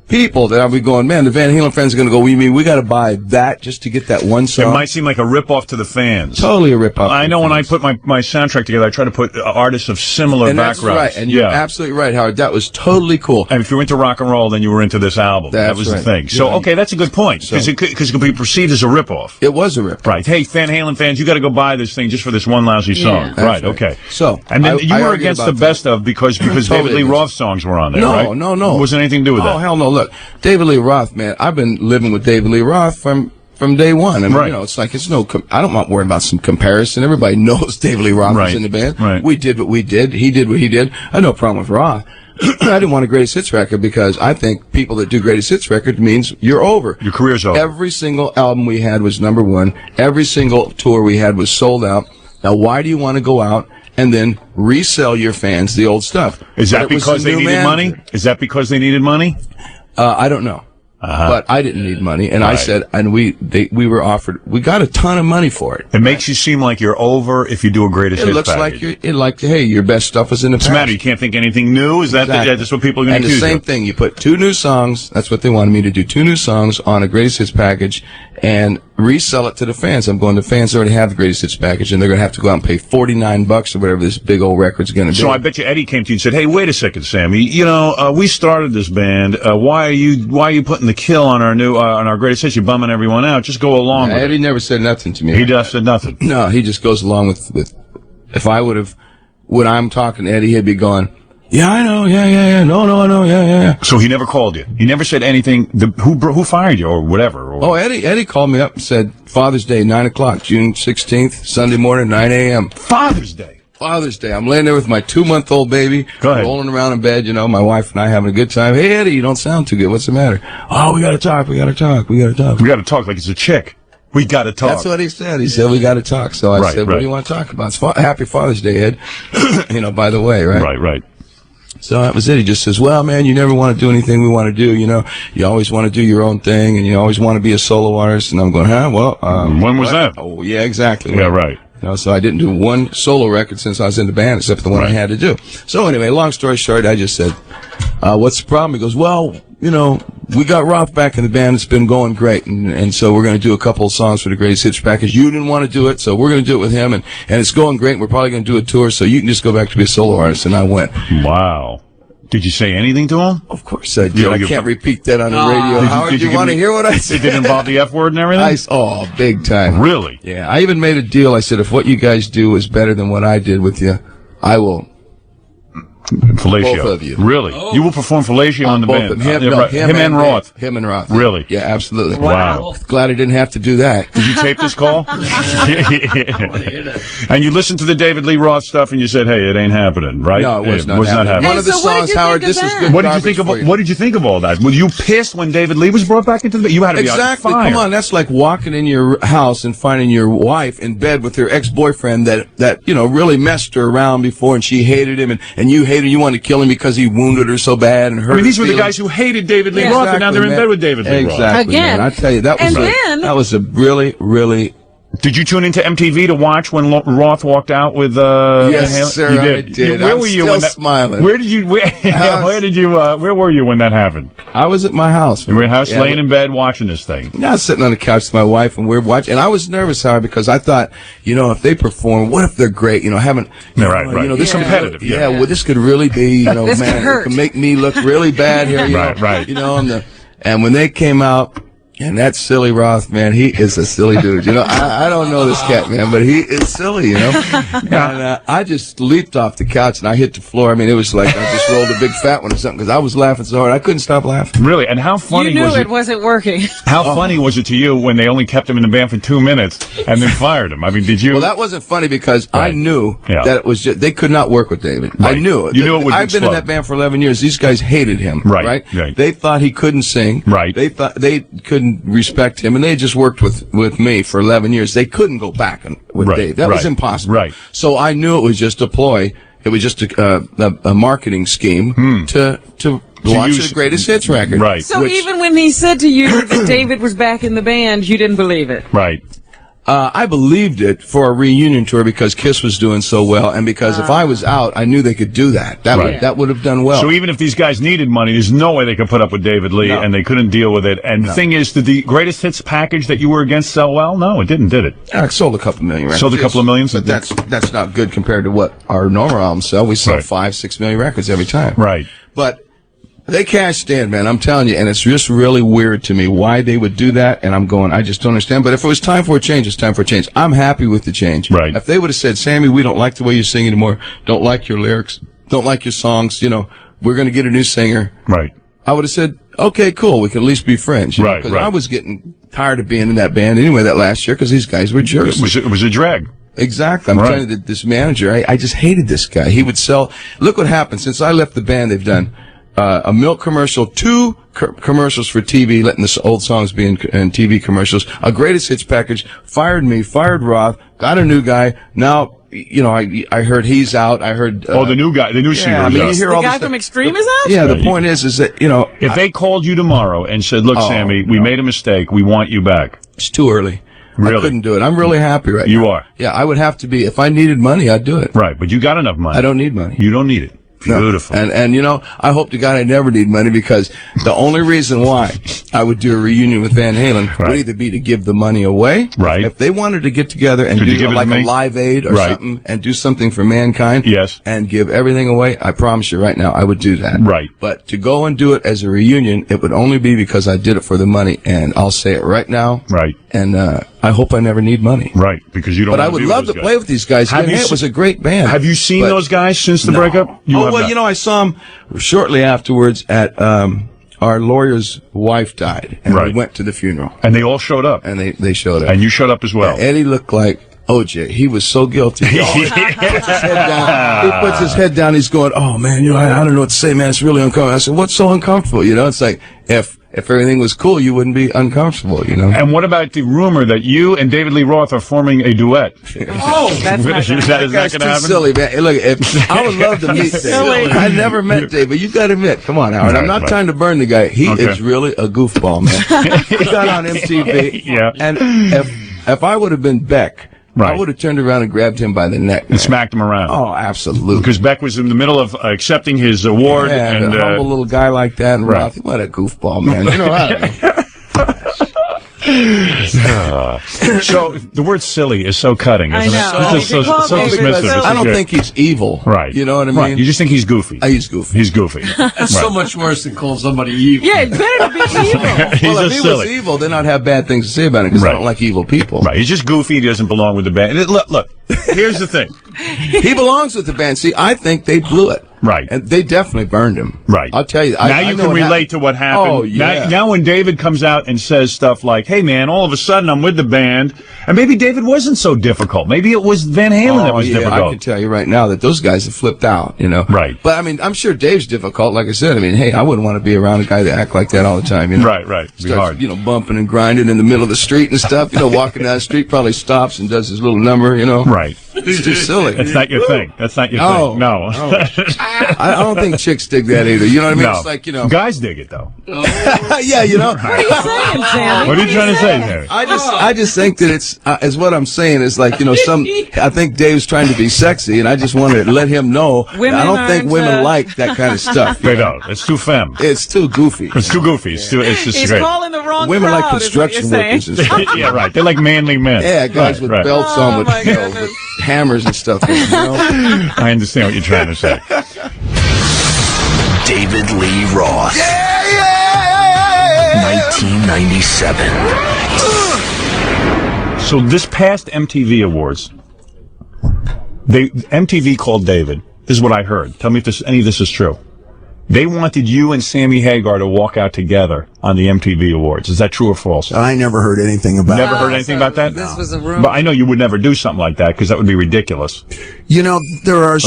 people that I'll be going, man, the Van Halen fans are going to go, we mean we got to buy that just to get that one song? It might seem like a rip-off to the fans. Totally a rip-off. I know when I put my soundtrack together, I try to put artists of similar backgrounds. That's right, and you're absolutely right, Howard. That was totally cool. And if you're into rock and roll, then you were into this album. That was the thing. So, okay, that's a good point, because it could be perceived as a rip-off. It was a rip-off. Right. Hey, Van Halen fans, you got to go buy this thing just for this one lousy song. Right, okay. So, and then you were against the best of because David Lee Roth songs were on there, right? No. It wasn't anything to do with that. Oh, hell no. Look, David Lee Roth, man, I've been living with David Lee Roth from day one. I mean, you know, it's like, I don't want to worry about some comparison. Everybody knows David Lee Roth was in the band. Right. We did what we did. He did what he did. I had no problem with Roth. I didn't want a greatest hits record because I think people that do greatest hits record means you're over. Your career's over. Every single album we had was #1. Every single tour we had was sold out. Now, why do you want to go out and then resell your fans the old stuff? Is that because they needed money? Is that because they needed money? I don't know. But I didn't need money, and I said, and we were offered, we got a ton of money for it. It makes you seem like you're over if you do a greatest hits package. It looks like hey, your best stuff is in the past. What's the matter? You can't think anything new? Is that that's what people are going to accuse you? And the same thing, you put 2 new songs, that's what they wanted me to do, 2 new songs on a greatest hits package, and resell it to the fans. I'm going, the fans already have the greatest hits package, and they're going to have to go out and pay $49 or whatever this big old record's going to be. So I bet you Eddie came to you and said, hey, wait a second, Sammy, you know, we started this band, why are you putting the kill on our greatest hits? You're bumming everyone out. Just go along with Eddie it. never said nothing to me. He just said nothing. No, he just goes along with if I would have, when I'm talking to Eddie, he'd be going, yeah, I know, yeah, no, I know, yeah. So he never called you? He never said anything, who fired you or whatever? Oh, Eddie called me up and said, Father's Day, 9 o'clock, June 16th, Sunday morning, 9 a.m. Father's Day? Father's Day. I'm laying there with my 2-month-old baby, rolling around in bed, you know, my wife and I having a good time. Hey, Eddie, you don't sound too good. What's the matter? Oh, we got to talk like it's a chick. We got to talk. That's what he said. He said, we got to talk. So I said, what do you want to talk about? It's Happy Father's Day, Ed. You know, by the way, right? Right. So that was it. He just says, well, man, you never want to do anything we want to do. You know, you always want to do your own thing, and you always want to be a solo artist. And I'm going, huh? Well, when was that? Oh, yeah, exactly. Yeah, right. You know, so I didn't do one solo record since I was in the band, except for the one I had to do. So anyway, long story short, I just said, what's the problem? He goes, well, you know, we got Roth back in the band. It's been going great. And so we're going to do a couple of songs for the greatest hits package. You didn't want to do it, so we're going to do it with him. And it's going great. We're probably going to do a tour, so you can just go back to be a solo artist. And I went, wow. Did you say anything to him? Of course I did. I can't repeat that on the radio. Howard, did you want to hear what I said? It did involve the F word and everything? Big time. Really? Yeah. I even made a deal. I said, if what you guys do is better than what I did with you, I will. Fellatio. Both of you. Really? Oh. You will perform fellatio on the band? Him and Roth? Him and Roth. Really? Yeah, absolutely. Wow. Glad I didn't have to do that. Did you tape this call? And you listened to the David Lee Roth stuff and you said, hey, it ain't happening, right? No, it was not happening. One of the songs, Howard, this is good. What did you think of all that? Were you pissed when David Lee was brought back into the band? You had to be on fire. Come on, that's like walking in your house and finding your wife in bed with her ex-boyfriend that you know, really messed her around before, and she hated him, and you hated him. You wanted to kill him because he wounded her so bad and hurt her. I mean, these were the guys who hated David Lee Roth, and now they're in bed with David Lee Roth. Exactly, Again. man. I tell you, that was a really, really Did you tune into MTV to watch when Roth walked out with Yes, Van Halen? sir, You I did. Where I'm were you still when that, smiling. Where did you? Where were you when that happened? I was at my house. You were at your house, laying in bed, watching this thing. Yeah, I was sitting on the couch with my wife, and we were watching. And I was nervous, Howard, because I thought, if they perform, what if they're great? Haven't. Right. This competitive. Yeah, well, this could really be, This could man, hurt. it could make me look really bad here. Right. And when they came out, and that silly Roth, man, he is a silly dude. I don't know this cat, man, but he is silly, And I just leaped off the couch and I hit the floor. I mean, it was like I just rolled a big fat one or something because I was laughing so hard I couldn't stop laughing. Really? And how funny You knew was it wasn't working. How funny was it to you when they only kept him in the band for 2 minutes and then fired him? I mean, did you? Well, that wasn't funny because I knew that it was just, they could not work with David. Right. I knew it. You knew it would I've been in that band for 11 years. These guys hated him. Right. They thought he couldn't sing. Right. They thought they couldn't respect him, and they just worked with me for 11 years. They couldn't go back with Dave. That was impossible. Right. So I knew it was just a ploy. It was just a marketing scheme to launch the greatest hits record. Right. So even when he said to you that David was back in the band, you didn't believe it? Right. I believed it for a reunion tour because Kiss was doing so well, and because if I was out, I knew they could do that. That would have done well. So even if these guys needed money, there's no way they could put up with David Lee, and they couldn't deal with it. And the thing is, did the greatest hits package that you were against sell well? No, it didn't, did it? It sold a couple million records. Sold a couple of millions? But that's not good compared to what our normal albums sell. We sell 5-6 million records every time. Right. But they cashed in, man. I'm telling you, and it's just really weird to me why they would do that. And I'm going, I just don't understand. But if it was time for a change, it's time for a change. I'm happy with the change. Right. If they would have said, Sammy, we don't like the way you sing anymore, don't like your lyrics, don't like your songs, we're going to get a new singer. Right. I would have said, okay, cool, we can at least be friends. Right. Because I was getting tired of being in that band anyway that last year because these guys were jerks. It was a drag. Exactly. I'm telling you that this manager, I just hated this guy. He would sell. Look what happened. Since I left the band, they've done a milk commercial, 2 commercials for TV, letting the old songs be in TV commercials, a greatest hits package, fired me, fired Roth, got a new guy. Now, I heard he's out. I heard. The new guy, the new singer. I mean, you hear The all guy this from Extreme is out? Yeah, the point is that, If they called you tomorrow and said, look, Sammy, we made a mistake, we want you back. It's too early. Really? I couldn't do it. I'm really happy right now. You are? Yeah, I would have to be. If I needed money, I'd do it. Right, but you got enough money. I don't need money. You don't need it. Beautiful. No. And I hope to God I never need money because the only reason why I would do a reunion with Van Halen would either be to give the money away. Right. If they wanted to get together and do like a Live Aid or something and do something for mankind. Yes. And give everything away, I promise you right now, I would do that. Right. But to go and do it as a reunion, it would only be because I did it for the money. And I'll say it right now. Right. And I hope I never need money. Right. Because you don't But I would love to play with these guys. It was a great band. Have you seen those guys since the breakup? I saw them shortly afterwards at our lawyer's wife died, and we went to the funeral. And they all showed up. And they showed up. And you showed up as well. Yeah, Eddie looked like OJ. He was so guilty. He puts his head down. He's going, oh, man, I don't know what to say, man. It's really uncomfortable. I said, what's so uncomfortable? It's like, if everything was cool, you wouldn't be uncomfortable, And what about the rumor that you and David Lee Roth are forming a duet? Oh, that's not Is that going to happen? Silly, man. Look, I would love to meet David. I never met David, but you got to admit, come on, Howard. I'm not trying to burn the guy. He is really a goofball, man. He got on MTV. Yeah. And if I would have been Beck, I would have turned around and grabbed him by the neck and smacked him around. Oh, absolutely. Because Beck was in the middle of accepting his award. Yeah, and a humble little guy like that. And Ralph, what a goofball, man. So the word silly is so cutting, isn't I know. it? It's just so dismissive. I don't think he's evil. Right. You know what I mean? Right. You just think he's goofy. He's goofy. He's goofy. That's so much worse than calling somebody evil. Yeah, it's better to be evil. Well, if he was evil, then I'd have bad things to say about him because I don't like evil people. Right. He's just goofy. He doesn't belong with the band. Look. Here's the thing. He belongs with the band. See, I think they blew it. Right. And they definitely burned him. Right. I'll tell you. Now you can relate to what happened. Oh, yeah. Now when David comes out and says stuff like, hey, man, all of a sudden I'm with the band, and maybe David wasn't so difficult. Maybe it was Van Halen that was difficult. I can tell you right now that those guys have flipped out, Right. But, I mean, I'm sure Dave's difficult. Like I said, I mean, hey, I wouldn't want to be around a guy that act like that all the time, Right. It'd be hard. Bumping and grinding in the middle of the street and stuff, walking down the street, probably stops and does his little number, Right. It's too silly. That's not your thing. That's not your thing. No. I don't think chicks dig that either. You know what I mean? No. It's like, you know. Guys dig it, though. Yeah, you know. What are you saying, Sammy? What are you trying to say there? I just think that is what I'm saying is like, you know, I think Dave's trying to be sexy, and I just want to let him know that I don't think women like that kind of stuff. They don't. It's too femme. It's too goofy. It's too goofy. It's just He's great. calling the wrong Women crowd, like construction workers and stuff. Yeah, right. They like manly men. Yeah, guys with belts on with, you know, with hammers and stuff. You know? I understand what you're trying to say. David Lee Roth. 1997. So this past MTV Awards, MTV called David. This is what I heard. Tell me if any of this is true. They wanted you and Sammy Hagar to walk out together on the MTV Awards. Is that true or false? I never heard anything about Never heard anything about that? This was a rumor. But I know you would never do something like that because that would be ridiculous. You know, there are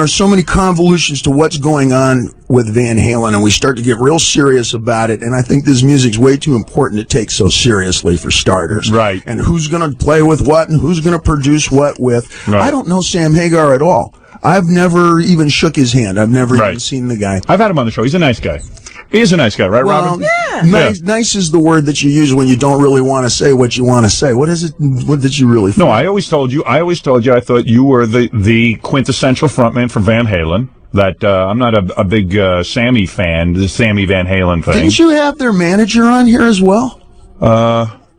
so many convolutions to what's going on with Van Halen, and we start to get real serious about it. And I think this music's way too important to take so seriously, for starters. Right. And who's going to play with what, and who's going to produce what with. Right. I don't know Sam Hagar at all. I've never even shook his hand. I've never even seen the guy. I've had him on the show. He's a nice guy. He is a nice guy, right, Robin? Yeah. Nice is the word that you use when you don't really want to say what you want to say. What is it? What did you really think? No, I always told you I thought you were the quintessential frontman for Van Halen. That I'm not a big Sammy fan, the Sammy Van Halen thing. Didn't you have their manager on here as well?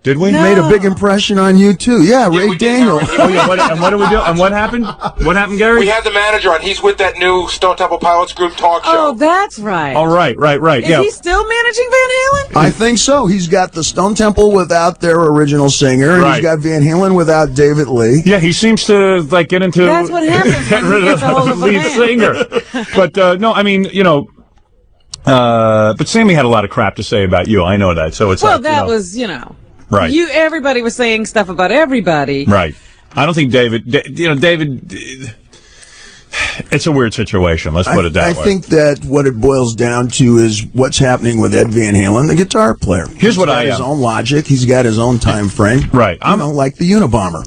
Did we? Made a big impression on you too. Yeah, Ray Daniel. Oh yeah. And what did we do? And what happened? What happened, Gary? We had the manager on. He's with that new Stone Temple Pilots group talk show. Oh, that's right. Oh, right. Is Yeah. he still managing Van Halen? I think so. He's got the Stone Temple without their original singer, and he's got Van Halen without David Lee. Yeah, he seems to like get into That's what happens get when rid you of get a hold the of a lead man. singer. But no, I mean, you know, but Sammy had a lot of crap to say about you. I know that. So it's Well, like, that you know, was, you know. right. Everybody was saying stuff about everybody. Right. I don't think David. It's a weird situation. Let's put it that way. I think that what it boils down to is what's happening with Ed Van Halen, the guitar player. Here's what He's got his own logic. He's got his own time frame. Right. Like the Unabomber.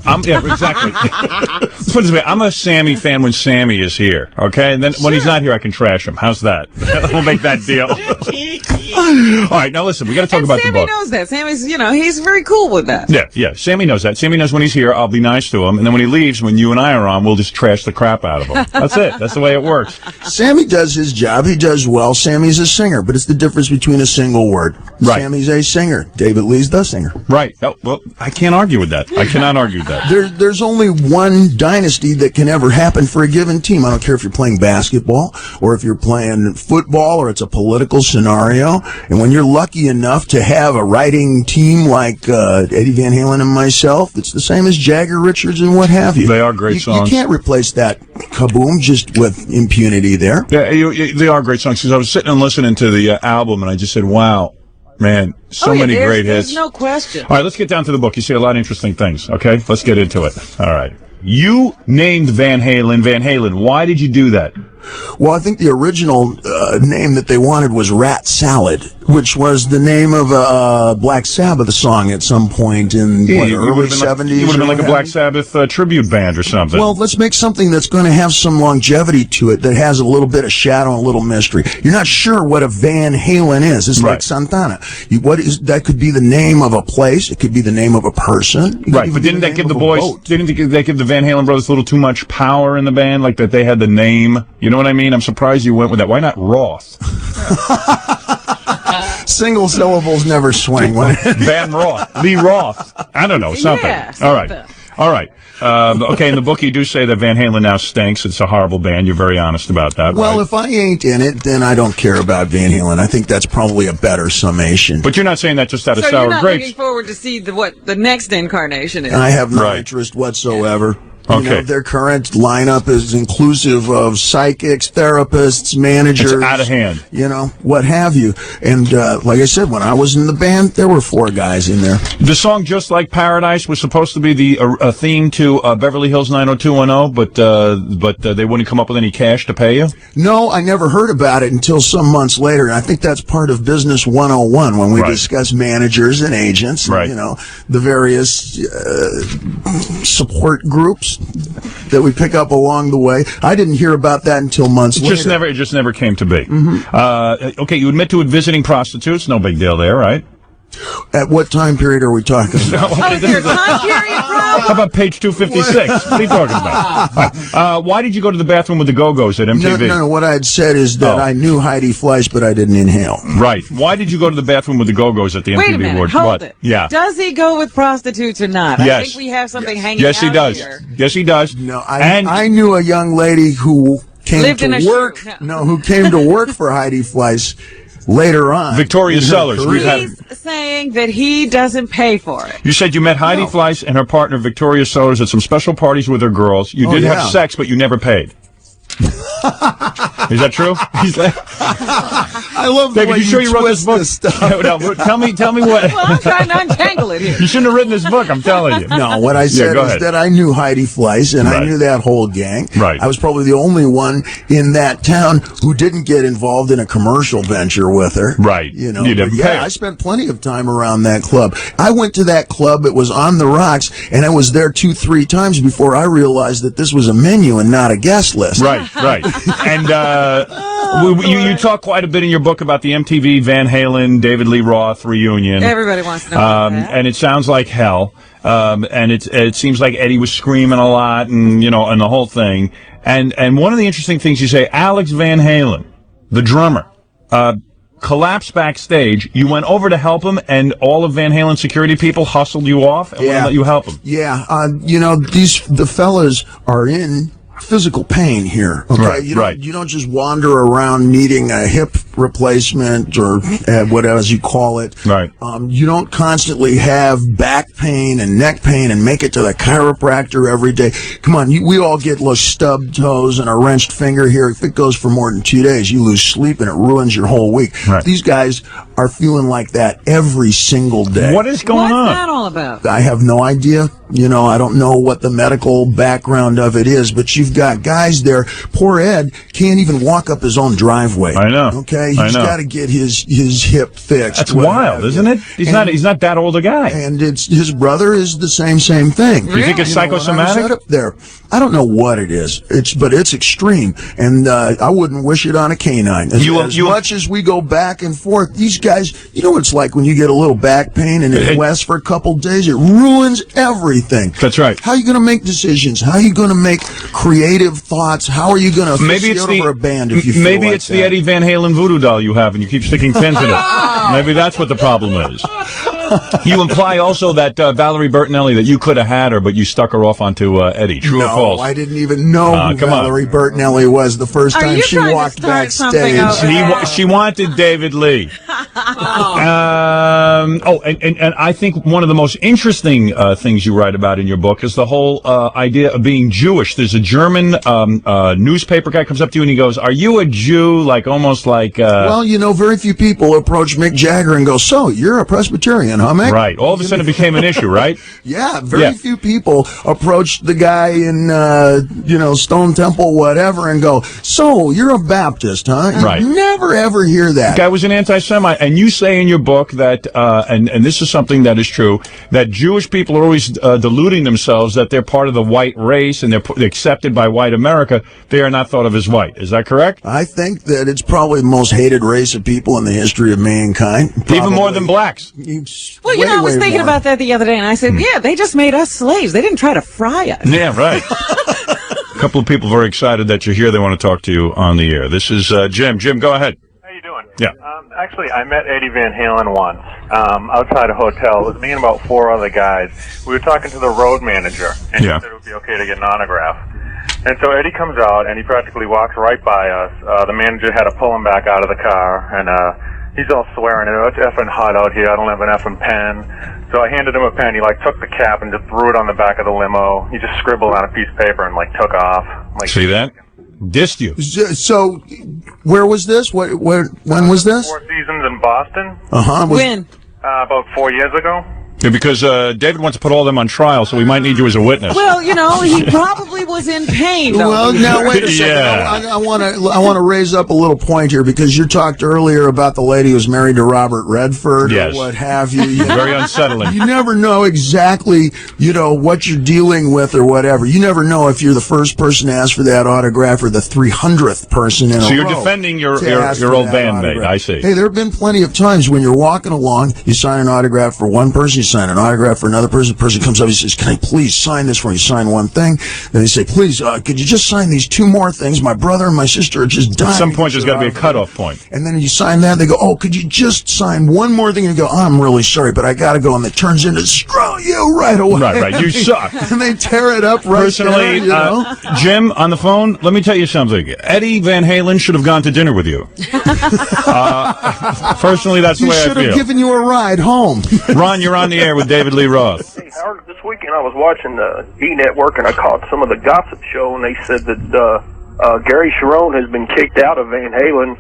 Exactly. Let's put it this way. I'm a Sammy fan when Sammy is here. Okay, and then when he's not here, I can trash him. How's that? We'll make that deal. All right. Now listen, we got to talk about Sammy the book. knows that. Sammy's, he's very cool with that. Yeah. Sammy knows that. Sammy knows when he's here, I'll be nice to him, and then when he leaves, when you and I are on, we'll just trash the crap out of him. That's it. That's the way it works. Sammy does his job. He does well. Sammy's a singer, but it's the difference between a single word. Right. Sammy's a singer. David Lee's the singer. Right. Oh, well, I can't argue with that. I cannot argue with that. There's only one dynasty that can ever happen for a given team. I don't care if you're playing basketball or if you're playing football or it's a political scenario. And when you're lucky enough to have a writing team like Eddie Van Halen and myself, it's the same as Jagger, Richards, and what have you. They are great songs. You can't replace that kaboom just with impunity there. Yeah, they are great songs. Because I was sitting and listening to the album, and I just said, "Wow, man, so many great hits." There's no question. All right, let's get down to the book. You say a lot of interesting things. Okay, let's get into it. All right. You named Van Halen. Why did you do that? Well, I think the original name that they wanted was Rat Salad, which was the name of a Black Sabbath song at some point in early 70s. You would have been like a Black Sabbath tribute band or something. Well, let's make something that's going to have some longevity to it, that has a little bit of shadow and a little mystery. You're not sure what a Van Halen is. It's like Santana. That could be the name of a place. It could be the name of a person. Right, but didn't that give the boys, didn't they give the Van Halen brothers a little too much power in the band, like that they had the name? You know what I mean? I'm surprised you went with that. Why not Roth? Single syllables never swing. Van Roth. Lee Roth. I don't know, something. Yeah, All right. Okay, in the book you do say that Van Halen now stinks. It's a horrible band. You're very honest about that. Well, right? if I ain't in it, then I don't care about Van Halen. I think that's probably a better summation. But you're not saying that just out of So sour you're not grapes. looking forward to see what the next incarnation is. I have no interest whatsoever. Okay. Their current lineup is inclusive of psychics, therapists, managers. It's out of hand. What have you. And like I said, when I was in the band, there were 4 guys in there. The song Just Like Paradise was supposed to be the theme to Beverly Hills 90210, but they wouldn't come up with any cash to pay you? No, I never heard about it until some months later. And I think that's part of Business 101 when we discuss managers and agents and, the various support groups. tips that we pick up along the way. I didn't hear about that until months later. It just never came to be. Okay, you admit to visiting prostitutes. No big deal there, right? At what time period are we talking about? How about page 256? What are you talking about? Why did you go to the bathroom with the Go-Go's at MTV? No, what I had said is that I knew Heidi Fleiss, but I didn't inhale. Right. Why did you go to the bathroom with the Go-Go's at the Wait a MTV minute, Awards? hold What? it. Yeah. Does he go with prostitutes or not? Yes. I think we have something hanging Yes, he out does. here. Yes, he does. No, I knew a young lady who came Lived in a to work. shoe. Who came to work for Heidi Fleiss later on. Victoria in her Sellers. career. He's saying that he doesn't pay for it. You said you met Heidi Fleiss and her partner Victoria Sellers at some special parties with her girls. You did have sex, but you never paid. Is that true? He's like, I love the David, way you sure you wrote this book? No, tell me what. Well, I'm trying to untangle it here. You shouldn't have written this book, I'm telling you. No, what I said is that I knew Heidi Fleiss, and I knew that whole gang. Right. I was probably the only one in that town who didn't get involved in a commercial venture with her. Right. You know, You didn't pay her. I spent plenty of time around that club. I went to that club, it was on the rocks, and I was there 2-3 times before I realized that this was a menu and not a guest list. Right. And you talk quite a bit in your book about the MTV Van Halen, David Lee Roth reunion. Everybody wants to know about that. And it sounds like hell. And it seems like Eddie was screaming a lot, and and the whole thing. And one of the interesting things you say, Alex Van Halen, the drummer, collapsed backstage. You went over to help him, and all of Van Halen's security people hustled you off and wouldn't let you help him. Yeah, the fellas are in physical pain here. Okay, Right, you don't just wander around needing a hip replacement or whatever as you call it. Right. You don't constantly have back pain and neck pain and make it to the chiropractor every day. Come on, we all get little stubbed toes and a wrenched finger here. If it goes for more than 2 days, you lose sleep and it ruins your whole week. Right. These guys are feeling like that every single day. What is going on? What's that all about? I have no idea. I don't know what the medical background of it is, but you've got guys there. Poor Ed can't even walk up his own driveway. I know. Okay, he's got to get his hip fixed. That's wild, isn't it? He's not that old a guy. And his brother is the same thing. You think it's psychosomatic? Up there, I don't know what it is. But it's extreme, and I wouldn't wish it on a canine. As much as we go back and forth, these guys, you know what it's like when you get a little back pain and it lasts for a couple days. It ruins everything. That's right. How are you going to make decisions? How are you going to make creative thoughts? How are you going to officiate over a band if you feel maybe like it's that? the Eddie Van Halen voodoo doll you have, and you keep sticking pins in it. Maybe that's what the problem is. You imply also that Valerie Bertinelli, that you could have had her, but you stuck her off onto Eddie. True or false? No, I didn't even know who Valerie Bertinelli was the first time she walked backstage. She wanted David Lee. And I think one of the most interesting things you write about in your book is the whole idea of being Jewish. There's a German newspaper guy comes up to you and he goes, "Are you a Jew?" Like almost like. Well, very few people approach Mick Jagger and go, "So you're a Presbyterian, huh, Mick?" Right. All of a sudden it became an issue, right? Yeah. Very few people approach the guy in Stone Temple, whatever, and go, "So you're a Baptist, huh?" You Right. never ever hear that. The guy was an anti-Semite, and you say in your book that, and this is something that is true, that Jewish people are always deluding themselves that they're part of the white race and they're accepted by white America. They are not thought of as white. Is that correct? I think that it's probably the most hated race of people in the history of mankind. Even more than blacks. Well, I was thinking about that the other day, and I said, yeah, they just made us slaves. They didn't try to fry us. Yeah, right. A couple of people very excited that you're here. They want to talk to you on the air. This is Jim. Jim, go ahead. How you doing? Yeah. Actually, I met Eddie Van Halen once outside a hotel. It was me and about 4 other guys. We were talking to the road manager, and he said it would be okay to get an autograph. And so Eddie comes out, and he practically walks right by us. The manager had to pull him back out of the car, and he's all swearing, "It's effing hot out here. I don't have an effing pen." So I handed him a pen. He took the cap and just threw it on the back of the limo. He just scribbled on a piece of paper and took off. See that? Dissed you. So, where was this? When was this? 4 Seasons in Boston. Uh-huh. When? About 4 years ago. Yeah, because David wants to put all of them on trial, so we might need you as a witness. Well, he probably was in pain. Though. Well, now wait a second. Yeah. I want to raise up a little point here because you talked earlier about the lady who's married to Robert Redford Yes. or what have you. Very unsettling. You never know exactly, what you're dealing with or whatever. You never know if you're the first person to ask for that autograph or the 300th person in a row. So you're defending your old bandmate. I see. Hey, there have been plenty of times when you're walking along, you sign an autograph for one person, you sign an autograph for another person. The person comes up, he says, "Can I please sign this for you?" You sign one thing. Then they say, "Please, could you just sign these two more things? My brother and my sister are just dying." At some point, there's got to be a cutoff point. And then you sign that, they go, "Oh, could you just sign one more thing?" And you go, "I'm really sorry, but I got to go." And it turns into, "Screw you right away." Right. You suck. And they tear it up right Personally, there, Jim, on the phone, let me tell you something. Eddie Van Halen should have gone to dinner with you. Personally, that's the He way I should have feel. given you a ride home. Ron, you're on the air with David Lee Roth. Hey, Howard, this weekend I was watching the E-Network and I caught some of the gossip show, and they said that Gary Cherone has been kicked out of Van Halen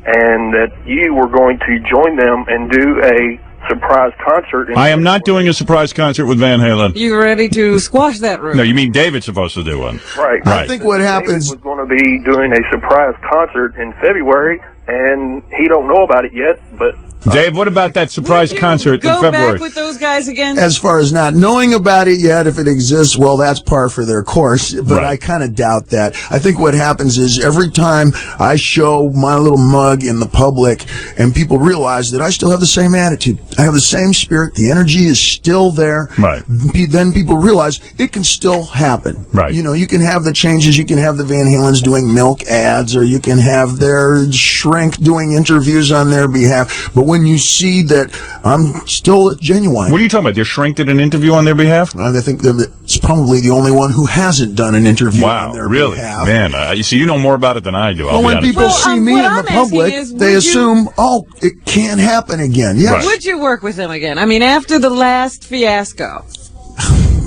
and that you were going to join them and do a surprise concert. I am not doing a surprise concert with Van Halen. You ready to squash that rumor? No, you mean David's supposed to do one. Right. I think what happens David was going to be doing a surprise concert in February, and he don't know about it yet, but... Dave, what about that surprise concert in Go February? back with those guys again? As far as not knowing about it yet, if it exists, well, that's par for their course, but Right. I kind of doubt that. I think what happens is every time I show my little mug in the public and people realize that I still have the same attitude, I have the same spirit, the energy is still there, Right. Then people realize it can still happen. Right. You can have the changes, you can have the Van Halens doing milk ads, or you can have their shrink doing interviews on their behalf, but when you see that I'm still genuine. What are you talking about? Your shrink did an interview on their behalf? I think that it's probably the only one who hasn't done an interview on their really? behalf. Man, you see, you know more about it than I do. I'll Well, be when honest. people see me in the public, they assume, oh, it can't happen again. Yes. Would you work with him again? I mean, after the last fiasco.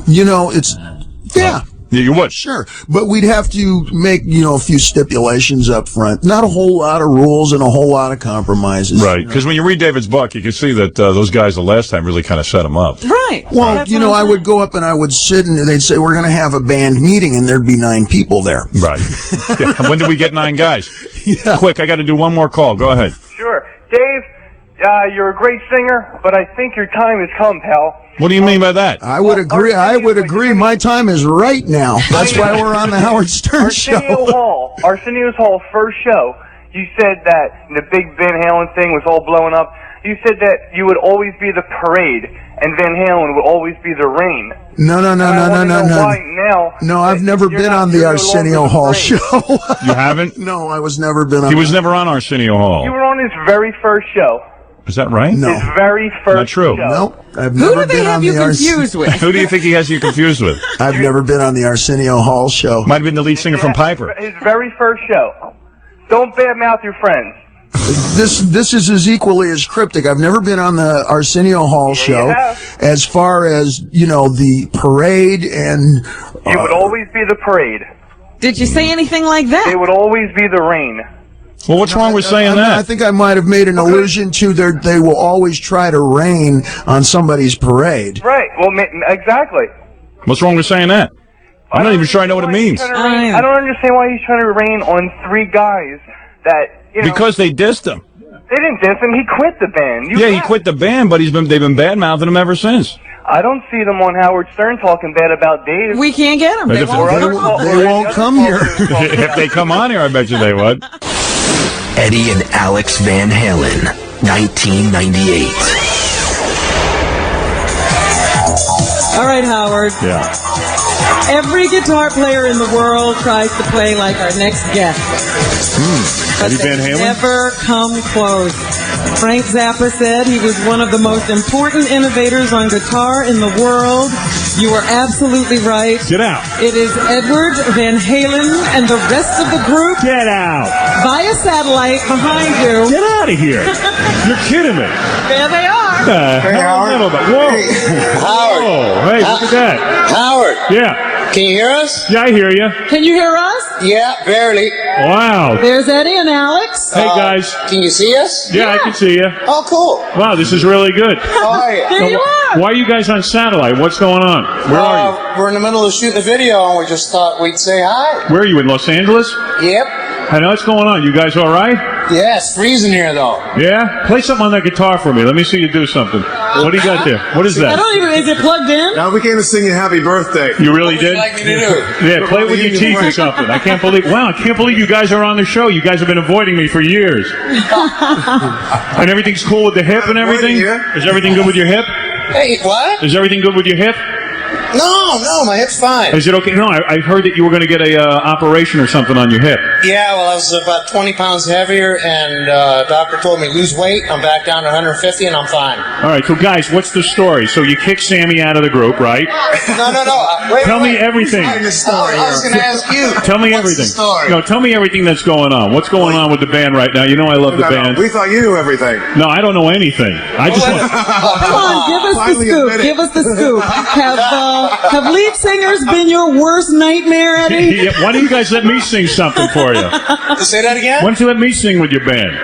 It's, yeah. Yeah, you would. Sure. But we'd have to make, a few stipulations up front. Not a whole lot of rules and a whole lot of compromises. Right, because when you read David's book, you can see that those guys the last time really kind of set him up. Right. Well, I would go up and I would sit and they'd say, we're going to have a band meeting, and there'd be 9 people there. Right. Yeah. When do we get 9 guys? Yeah. Quick, I got to do one more call. Go ahead. Sure. Dave, you're a great singer, but I think your time has come, pal. What do you mean by that? I would agree. My time is right now. That's why we're on the Howard Stern show. Arsenio's Hall first show. You said that the big Van Halen thing was all blowing up. You said that you would always be the parade and Van Halen would always be the rain. No. Why now? No, I've never been on the Arsenio Hall show. You haven't? No, I was never been on. He was never on Arsenio Hall. You were on his very first show. Is that right? No. His very first Not true. show. No, I've Who never do they been have on you the confused with? Who do you think he has you confused with? I've never been on the Arsenio Hall show. Might have been the lead singer from Piper. His very first show. Don't badmouth your friends. This is as equally as cryptic. I've never been on the Arsenio Hall show. As far as, the parade and... It would always be the parade. Did you say anything like that? It would always be the rain. Well, what's wrong with saying that? I think I might have made an allusion to they will always try to rain on somebody's parade. Right. Well, exactly. What's wrong with saying that? I'm not even sure I know what it means. I don't understand why he's trying to rain on 3 guys that, Because they dissed him. They didn't diss him. He quit the band. He quit the band, but they've been bad-mouthing him ever since. I don't see them on Howard Stern talking bad about Dave. We can't get them. They won't come here. If they come on here, I bet you they would. Eddie and Alex Van Halen, 1998. All right, Howard. Yeah. Every guitar player in the world tries to play like our next guest. But Eddie Van they Halen? never come close. Frank Zappa said he was one of the most important innovators on guitar in the world. You were absolutely right. Get out. It is Edward Van Halen and the rest of the group. Get out. Via satellite behind you. Get out of here. You're kidding me. There they are. Hey, Howard. Whoa. Howard. Whoa. Hey, look at that. Howard. Yeah. Can you hear us? Yeah, I hear you. Can you hear us? Yeah, barely. Wow. There's Eddie and Alex. Hey, guys. Can you see us? Yeah, I can see you. Oh, cool. Wow, this is really good. How are you? There you are. Why are you guys on satellite? What's going on? Where are you? We're in the middle of shooting a video, and we just thought we'd say hi. Where are you, in Los Angeles? Yep. I know what's going on. You guys all right? Yeah, it's freezing here, though. Yeah? Play something on that guitar for me. Let me see you do something. What do you got there? What is I that? don't even. Is it plugged in? Now we came to sing you happy birthday. You really What would did? you like me to do? Yeah, play it with your teeth or something. I can't believe. Wow, I can't believe you guys are on the show. You guys have been avoiding me for years. And everything's cool with the hip and everything? Is everything good with your hip? Hey, what? Is everything good with your hip? No, my hip's fine. Is it okay? No, I heard that you were going to get a operation or something on your hip. Yeah, well, I was about 20 pounds heavier, and doctor told me lose weight. I'm back down to 150, and I'm fine. All right, so guys, what's the story? So you kicked Sammy out of the group, right? No. Tell me everything. I was going to ask you. Tell me What's everything. the story? No, tell me everything that's going on. What's going on with the band right now? You know I love the band. We thought you knew everything. No, I don't know anything. I just want. Come on, give us the Finally scoop. admit it. Give us the scoop. Have lead singers been your worst nightmare, Eddie? Yeah, why don't you guys let me sing something for you? Say that again? Why don't you let me sing with your band?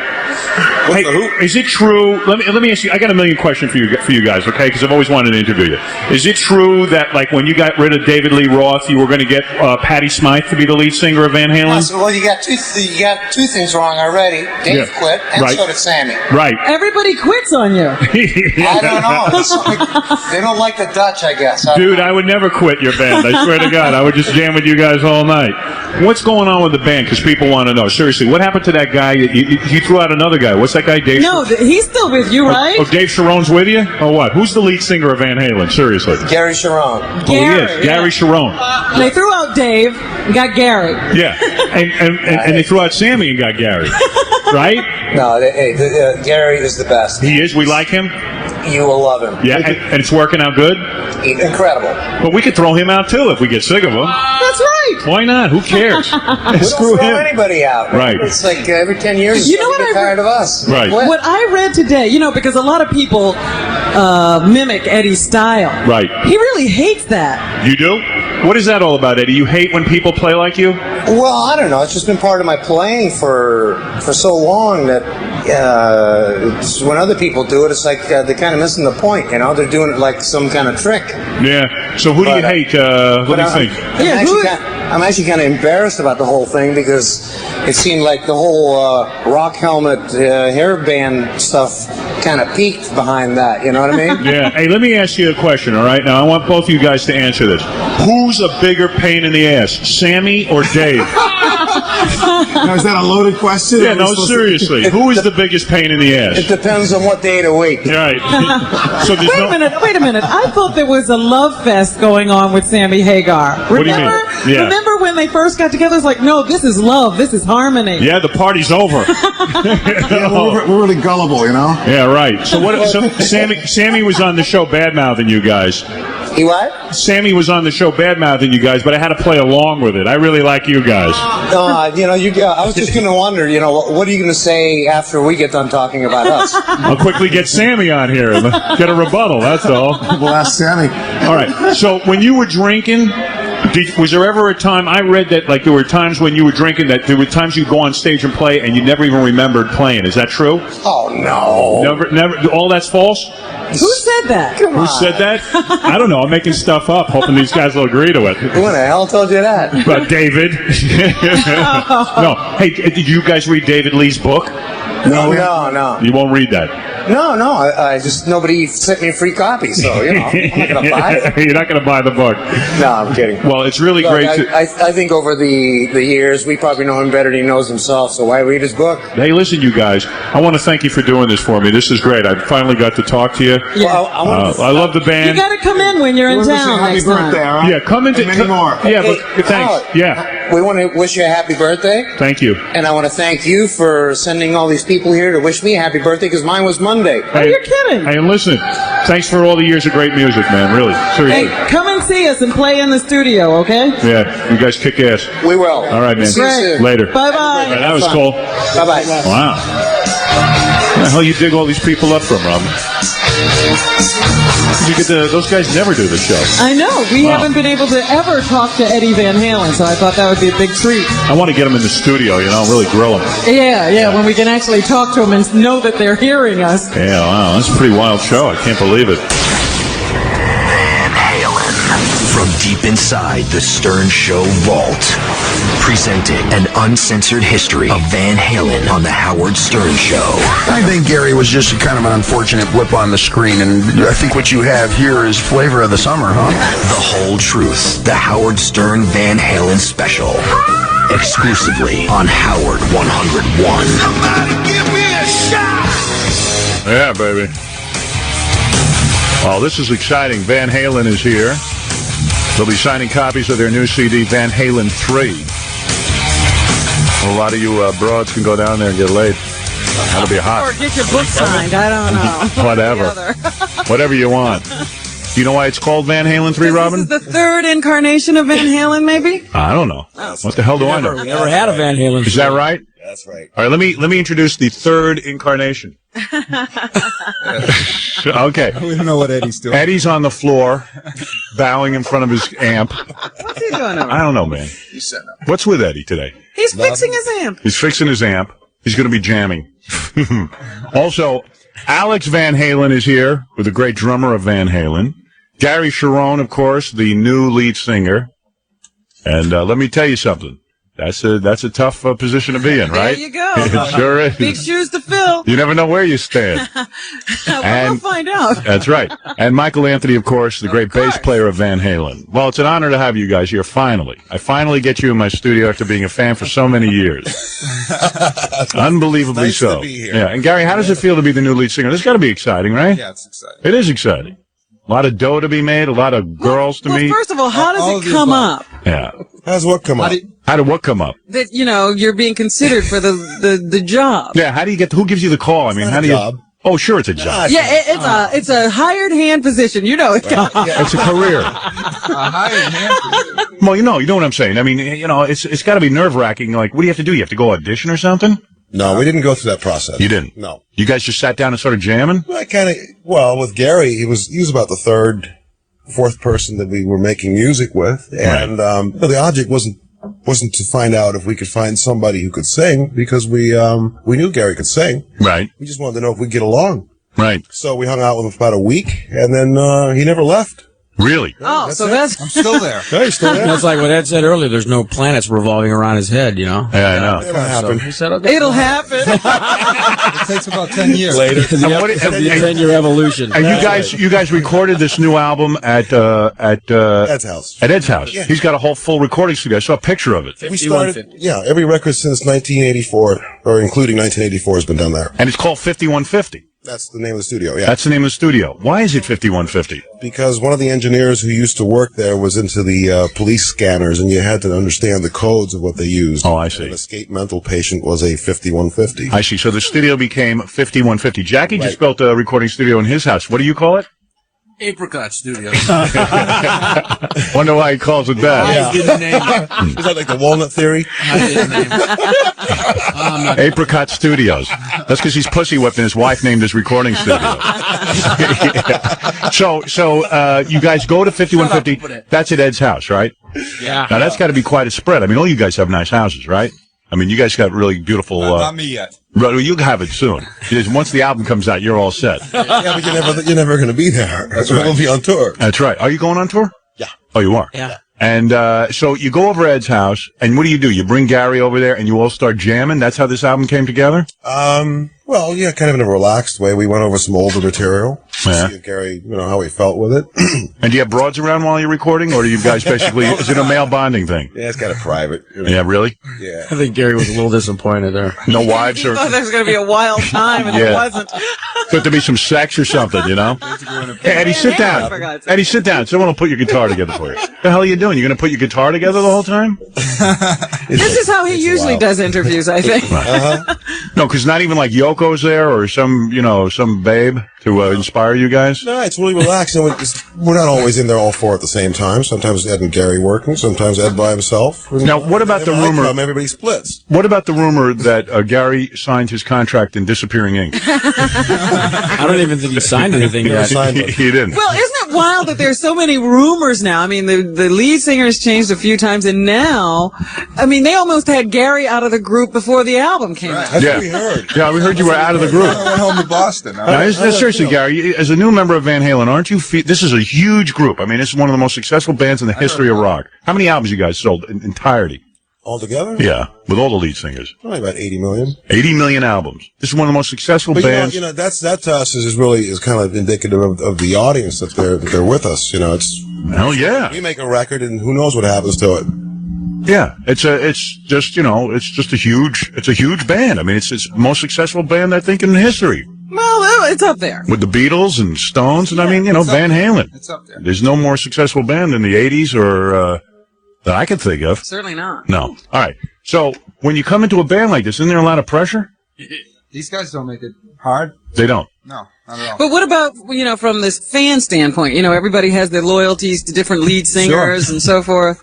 Hey, is it true? Let me ask you. I got a million questions for you guys, okay? Because I've always wanted to interview you. Is it true that like when you got rid of David Lee Roth, you were going to get Patty Smythe to be the lead singer of Van Halen? Well, you got two things wrong already. Dave quit, and so did Sammy. Right. Everybody quits on you. I don't know. They don't like the Dutch, I guess. Dude, I would never quit your band. I swear to God, I would just jam with you guys all night. What's going on with the band? Because people want to know. Seriously, what happened to that guy? You threw out another guy. What's that guy, Dave? No, he's still with you, right? Oh, Dave Sharon's with you? Or what? Who's the lead singer of Van Halen? Seriously. Gary Sharon. He is. Gary Sharon. They threw out Dave, got Gary. Yeah. And they threw out Sammy and got Gary. Right? No, Gary is the best. He is? We like him? You will love him. Yeah, and it's working out good? Incredible. But we could throw him out too if we get sick of him. That's right. Why not? Who cares? We don't Screw throw him. anybody out. Right. It's like every 10 years, You know what get tired of us. Right. What I read today, because a lot of people mimic Eddie's style. Right. He really hates that. You do? What is that all about, Eddie? You hate when people play like you? Well, I don't know. It's just been part of my playing for so long that when other people do it, it's like they're kind of missing the point. They're doing it like some kind of trick. Yeah. So who do you hate? What do you think? I'm actually kind of embarrassed about the whole thing because it seemed like the whole rock helmet hairband stuff kind of peaked behind that. You know what I mean? Yeah. Hey, let me ask you a question, all right? Now, I want both of you guys to answer this. Who's a bigger pain in the ass, Sammy or Dave? Now, is that a loaded question? Yeah, no, seriously. Who is the biggest pain in the ass? It depends on what day of the week. Right. So Wait a minute. I thought there was a love fest going on with Sammy Hagar. What do you mean? Yeah. Remember when they first got together? It's like, no, this is love. This is harmony. Yeah, the party's over. Yeah, we're really gullible, Yeah, right. So Sammy was on the show bad-mouthing you guys. He what? Sammy was on the show bad-mouthing you guys, but I had to play along with it. I really like you guys. I was just going to wonder, what are you going to say after we get done talking about us? I'll quickly get Sammy on here and get a rebuttal, that's all. We'll ask Sammy. All right. So when you were drinking, was there ever a time, I read that like there were times when you were drinking that there were times you'd go on stage and play and you never even remembered playing. Is that true? Oh, no. Never. All that's false? Who said that? Who said that? I don't know. I'm making stuff up, hoping these guys will agree to it. Who in the hell told you that? David. No. Hey, did you guys read David Lee's book? No. You won't read that. No. I just nobody sent me a free copy, so I'm not going to buy it. You're not going to buy the book. No, I'm kidding. Well, it's really great. I think over the years, we probably know him better than he knows himself. So why read his book? Hey, listen, you guys. I want to thank you for doing this for me. This is great. I finally got to talk to you. Yeah. I love the band. You got to come in when you're in town next time. All right? Yeah, come into many more. Yeah, Hey, but thanks. Howard, Yeah, we want to wish you a happy birthday. thank you. And I want to thank you for sending all these people here to wish me a happy birthday because mine was Monday. Oh, you're kidding. Hey, listen. Thanks for all the years of great music, man. Really, seriously. Hey, come and see us and play in the studio, okay? Yeah, you guys kick ass. We will. All right, man. See you soon. Later. Bye-bye. All right, that was cool. Bye-bye. Wow. Where the hell you dig all these people up from, Robin? You get those guys never do the show. I know. We haven't been able to ever talk to Eddie Van Halen, so I thought that would be a big treat. I want to get them in the studio, really grill them. Yeah, when we can actually talk to them and know that they're hearing us. Yeah, wow, that's a pretty wild show. I can't believe it. From deep inside the Stern Show vault, presenting an uncensored history of Van Halen on the Howard Stern Show. I think Gary was just kind of an unfortunate blip on the screen, and I think what you have here is flavor of the summer, huh? The whole truth. The Howard Stern Van Halen special. Exclusively on Howard 101. Somebody give me a shot! Yeah, baby. Well, this is exciting. Van Halen is here. They'll be signing copies of their new CD, Van Halen 3. A lot of you broads can go down there and get laid. That'll be hot. Or get your book signed. I don't know. Whatever. Whatever you want. Do you know why it's called Van Halen 3, Robin? This is the third incarnation of Van Halen, maybe? I don't know. What the hell do I know? We never had a Van Halen. Is that right? That's right. All right, let me introduce the third incarnation. Okay. We don't know what Eddie's doing. Eddie's on the floor, bowing in front of his amp. What's he doing over? I don't know, man. What's with Eddie today? He's fixing his amp. He's fixing his amp. He's going to be jamming. Also, Alex Van Halen is here with the great drummer of Van Halen. Gary Cherone, of course, the new lead singer. And let me tell you something. That's a tough position to be in, right? There you go. It sure is. Big shoes to fill. You never know where you stand. We'll find out. That's right. And Michael Anthony, of course, the great bass player of Van Halen. Well, it's an honor to have you guys here, finally. I finally get you in my studio after being a fan for so many years. Unbelievably nice so. To be here. Yeah. And Gary, how does it feel to be the new lead singer? This got to be exciting, right? Yeah, it's exciting. It is exciting. A lot of dough to be made, a lot of girls to meet. First of all, how does it come up Yeah. How's what come up? How did what come up? that, you're being considered for the job? Yeah, how do you get, who gives you the call? I mean, how do you? job. Oh, sure, it's a job. Yeah, it's a hired hand position. It's It's a career. Well, you know what I'm saying. I mean, it's got to be nerve-wracking. Like, what do you have to do? You have to go audition or something? No, we didn't go through that process. You didn't? No. You guys just sat down and started jamming? With Gary, he was about the third, fourth person that we were making music with, and the object wasn't to find out if we could find somebody who could sing, because we knew Gary could sing. Right. We just wanted to know if we'd get along. Right. So we hung out with him for about a week, and then he never left. Really? Oh, That's so it. that's I'm still there. Yeah, he's still there. That's like what Ed said earlier. There's no planets revolving around his head, Yeah, I know. It'll happen. He said, okay. it'll happen. It takes about 10 years. Later. The 10-year evolution. And you guys recorded this new album at Ed's house. At Ed's house. Yeah. He's got a whole full recording studio. I saw a picture of it. We started, every record since 1984, or including 1984, has been done there. And it's called 5150. That's the name of the studio, yeah. That's the name of the studio. Why is it 5150? Because one of the engineers who used to work there was into the police scanners, and you had to understand the codes of what they used. Oh, I see. An escaped mental patient was a 5150. I see. So the studio became 5150. Jackie just built a recording studio in his house. What do you call it? Apricot Studios. Wonder why he calls it that. I didn't name it. Is that like the walnut theory? I didn't name it. Apricot Studios. That's because he's pussy whipped and his wife named his recording studio. So you guys go to 5150. That's at Ed's house, right? Yeah. Now that's got to be quite a spread. I mean, all you guys have nice houses, right? I mean, you guys got really beautiful. Not me yet. Well, you'll have it soon. Once the album comes out, you're all set. Yeah, but you're never going to be there. That's right. We'll be on tour. That's right. Are you going on tour? Yeah. Oh, you are? Yeah. And so you go over Ed's house, and what do? You bring Gary over there, and you all start jamming? That's how this album came together? Well, yeah, kind of in a relaxed way. We went over some older material. Yeah. See if Gary, how he felt with it. And do you have broads around while you're recording, or do you guys basically, is it a male bonding thing? Yeah, it's kind of private. Yeah, really? Yeah. I think Gary was a little disappointed there. No wives or... I thought there was going to be a wild time, and there wasn't. Could there be some sex or something, Hey, Eddie, sit down. Eddie, sit down. Someone will put your guitar together for you. What the hell are you doing? You going to put your guitar together the whole time? This is how he usually does interviews, I think. No, because not even like Yoko locos there, or some babe to inspire you guys? No, it's really relaxing. We're not always in there all four at the same time. Sometimes Ed and Gary working, sometimes Ed by himself. Now, what about the rumor? Everybody splits. What about the rumor that Gary signed his contract in Disappearing Ink? I don't even think he signed anything yet. He didn't. Well, isn't it wild that there's so many rumors now? I mean, the lead singer's changed a few times, and now, I mean, they almost had Gary out of the group before the album came out. That's what we heard. Yeah, we heard you were out of the group. I went home to Boston. Now, seriously, Gary, as a new member of Van Halen, aren't you? This is a huge group. I mean, it's one of the most successful bands in the history of rock. How many albums you guys sold in entirety? Altogether? Yeah, with all the lead singers. Probably about 80 million. 80 million albums. This is one of the most successful bands. That to us is kind of indicative of the audience that they're with us. It's hell yeah. We make a record, and who knows what happens to it. Yeah, it's just a huge band. I mean, it's the most successful band I think in history. Well, it's up there. With the Beatles and Stones, and I mean, Van Halen. It's up there. There's no more successful band in the 80s or that I can think of. Certainly not. No. All right. So when you come into a band like this, isn't there a lot of pressure? These guys don't make it hard. They don't. No, not at all. But what about, from this fan standpoint? Everybody has their loyalties to different lead singers and so forth.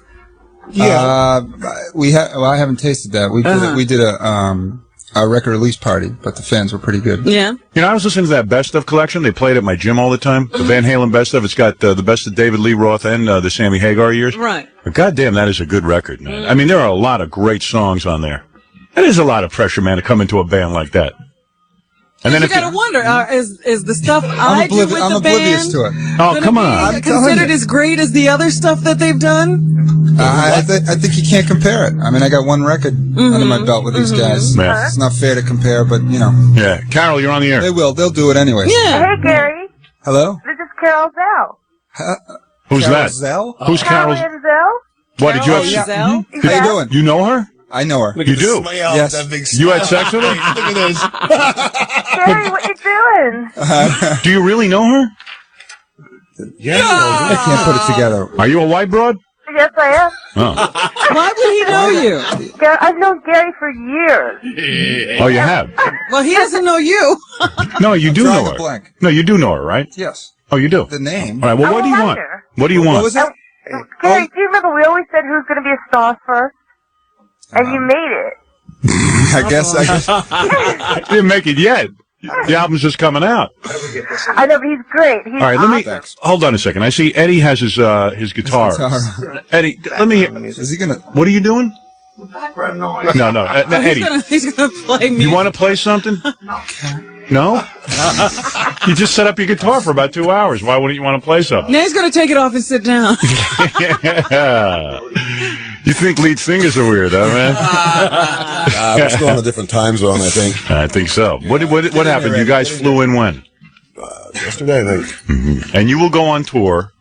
Yeah. I haven't tasted that. We did a record release party, but the fans were pretty good. Yeah. I was listening to that Best Of collection. They played at my gym all the time. The Van Halen Best Of. It's got the best of David Lee Roth and the Sammy Hagar years. Right. But goddamn, that is a good record, man. I mean, there are a lot of great songs on there. It is a lot of pressure, man, to come into a band like that. And then you gotta wonder, is the stuff I do with I'm the oblivious band to it. Oh, come on. considered as great as the other stuff that they've done? I think you can't compare it. I mean, I got one record under my belt with these guys. Yeah. It's not fair to compare, but Yeah, Carol, you're on the air. They'll do it anyway. Yeah. Hey, Gary. Hello. This is Carol Zell. Who's Carol that? Zell? Who's Carol? Caroline Zell. What did you have? Zell? How you doing? You know her? I know her. You do? Yes. You had sex with her? Look at this. Gary, what you doing? Do you really know her? Yeah. I can't put it together. Are you a white broad? Yes, I am. Oh. Why would he know you? I've known Gary for years. Oh, you have? Well, he doesn't know you. No, you do know Drawing a her. blank. No, you do know her, right? Yes. Oh, you do? The name. All right, well, what do you want? What do you want? What was that? Gary, do you remember we always said who's going to be a star first? And you made it. I guess. You didn't make it yet. The album's just coming out. I know, but he's great. He's All right, let me hold on a second. I see Eddie has his guitar. Eddie, let me hear. Is he gonna? What are you doing? No, Eddie. He's gonna play me. You want to play something? No. You just set up your guitar for about 2 hours. Why wouldn't you want to play something? Now he's gonna take it off and sit down. You think lead singers are weird, huh, man? We're still on a different time zone, I think. I think so. What happened? You guys flew in when? Yesterday, I think. Mm-hmm. And you will go on tour.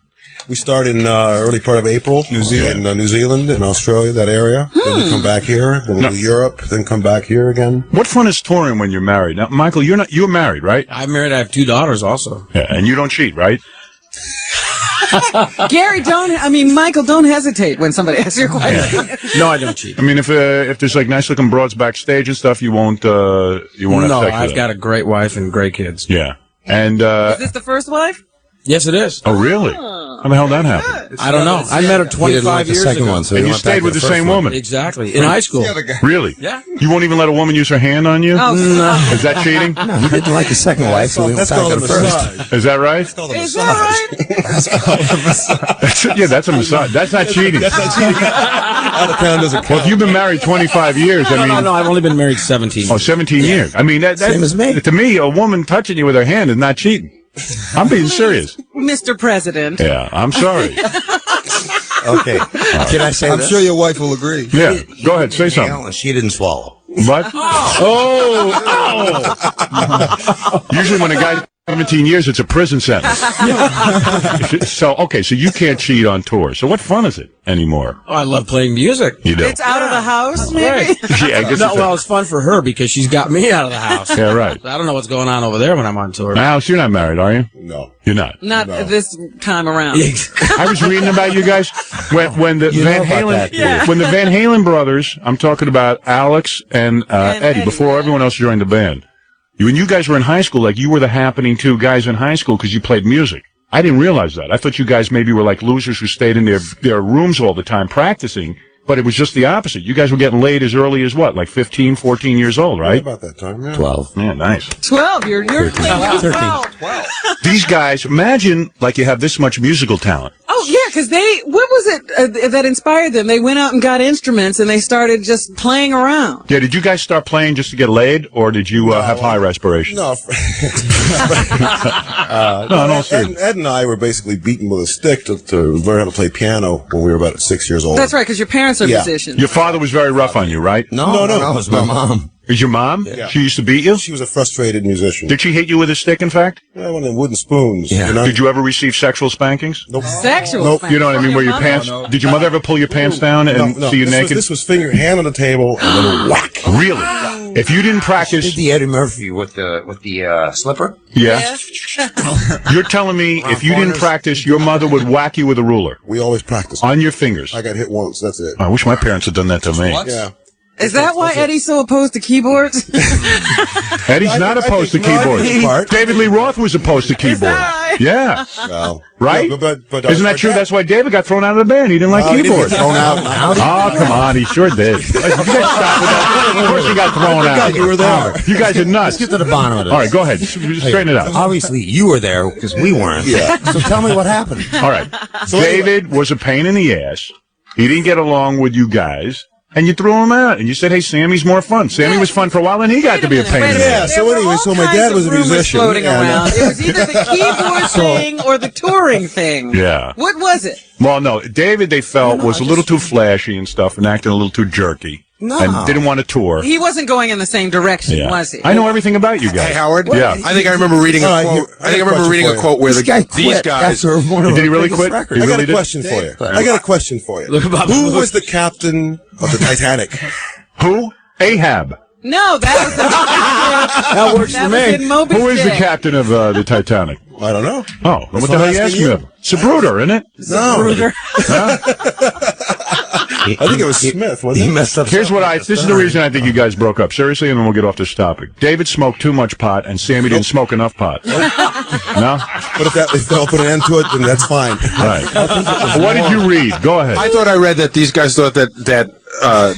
We start in early part of April. New Zealand. In New Zealand and Australia, that area. Then we come back here. Then we go to Europe. Then come back here again. What fun is touring when you're married? Now, Michael, you're married, right? I'm married. I have 2 daughters also. Yeah, and you don't cheat, right? Gary, Michael, don't hesitate when somebody asks your question. No, I don't cheat. I mean, if there's like nice looking broads backstage and stuff, you won't have sex with them. No, I've got a great wife and great kids. Yeah. And is this the first wife? Yes, it is. Oh, really? How the hell did that happen? I don't know. I met her 25 years ago. And you stayed with the same woman? Exactly. In high school. Really? Yeah. You won't even let a woman use her hand on you? Oh, no. Is that cheating? No, he didn't like the second wife, so we went back to the first. Is that right? Is that right? Yeah, that's a massage. That's not cheating. That's not cheating. Out of town doesn't count. Well, if you've been married 25 years, No, I've only been married 17 years. Oh, 17 years. I mean, Same as me. To me, a woman touching you with her hand is not cheating. I'm being serious. Mr. President. Yeah, I'm sorry. Okay. Can I say I'm this? sure your wife will agree. Yeah, go ahead, say something. She didn't swallow. What? Oh! Usually when a guy 17 years, it's a prison sentence. So you can't cheat on tour. So what fun is it anymore? Oh, I love playing music. You do? It's out of the house, maybe? Yeah, I guess it's fun for her because she's got me out of the house. Yeah, right. So I don't know what's going on over there when I'm on tour. Alex, you're not married, are you? No. You're not? Not this time around. I was reading about you guys when the Van Halen when the Van Halen brothers, I'm talking about Alex and Eddie, before everyone else joined the band. When you guys were in high school, like you were the happening two guys in high school because you played music. I didn't realize that. I thought you guys maybe were like losers who stayed in their rooms all the time practicing, but it was just the opposite. You guys were getting laid as early as what, like 15, 14 years old, right? About that time, yeah. 12. Yeah, nice. 12. You're 12. These guys, imagine like you have this much musical talent. Oh, yeah, because what was it that inspired them? They went out and got instruments and they started just playing around. Yeah, did you guys start playing just to get laid, or did you have high respiration? No. Ed and I were basically beaten with a stick to learn how to play piano when we were about 6 years old. That's right, because your parents are musicians. Your father was very rough on you, right? No, it was my mom. Is your mom? Yeah. She used to beat you? She was a frustrated musician. Did she hit you with a stick, in fact? Yeah, one of them wooden spoons. Yeah. You know? Did you ever receive sexual spankings? Nope. Sexual spankings? You know what I mean? Where your pants... No. Did your mother ever pull your pants down and see you naked? This was hand on the table and then a whack. Really? If you didn't practice... Did the Eddie Murphy with the slipper? Yeah. You're telling me if you didn't practice, your mother would whack you with a ruler? We always practiced. On your fingers? I got hit once, that's it. I wish my parents had done that to me. Yeah. Is that why Eddie's so opposed to keyboards? Eddie's not opposed to keyboards. David Lee Roth was opposed to keyboards. Yeah. Well, right? Yeah, but isn't that true? That's why David got thrown out of the band. He didn't like he keyboards. didn't get thrown out. Oh, come on. He sure did. You guys stop with that. Of course he got thrown out. You were there. You guys are nuts. Let's get to the bottom of this. All right, go ahead. Straighten it out. Obviously, you were there because we weren't. Yeah. So tell me what happened. All right. So David was a pain in the ass. He didn't get along with you guys. And you threw him out, and you said, "Hey, Sammy's more fun." Sammy was fun for a while, and he got to be a pain in the ass. So anyway, so my dad was a musician. Floating around. It was either the keyboard thing or the touring thing. Yeah. What was it? Well, no, David, they felt, was a little too flashy and stuff, and acting a little too jerky. No. And didn't want to tour. He wasn't going in the same direction, was he? I know everything about you guys. Hey, Howard. Yeah. I think I remember reading a quote. I think I remember reading a quote where these guys. Did he really quit? I got a question for you. I got a question for you. Who was the captain of the Titanic? Who? Ahab. No, that was that works for me. Who is the captain of the Titanic? I don't know. Oh, what the hell are you asking me? It's a Bruder, isn't it? No. I think it was Smith, wasn't it? He messed up. Here's what this is the reason I think you guys broke up. Seriously, and then we'll get off this topic. David smoked too much pot, and Sammy didn't smoke enough pot. No? But if they'll put an end to it, then that's fine. Right. What did you read? Go ahead. I thought I read that these guys thought that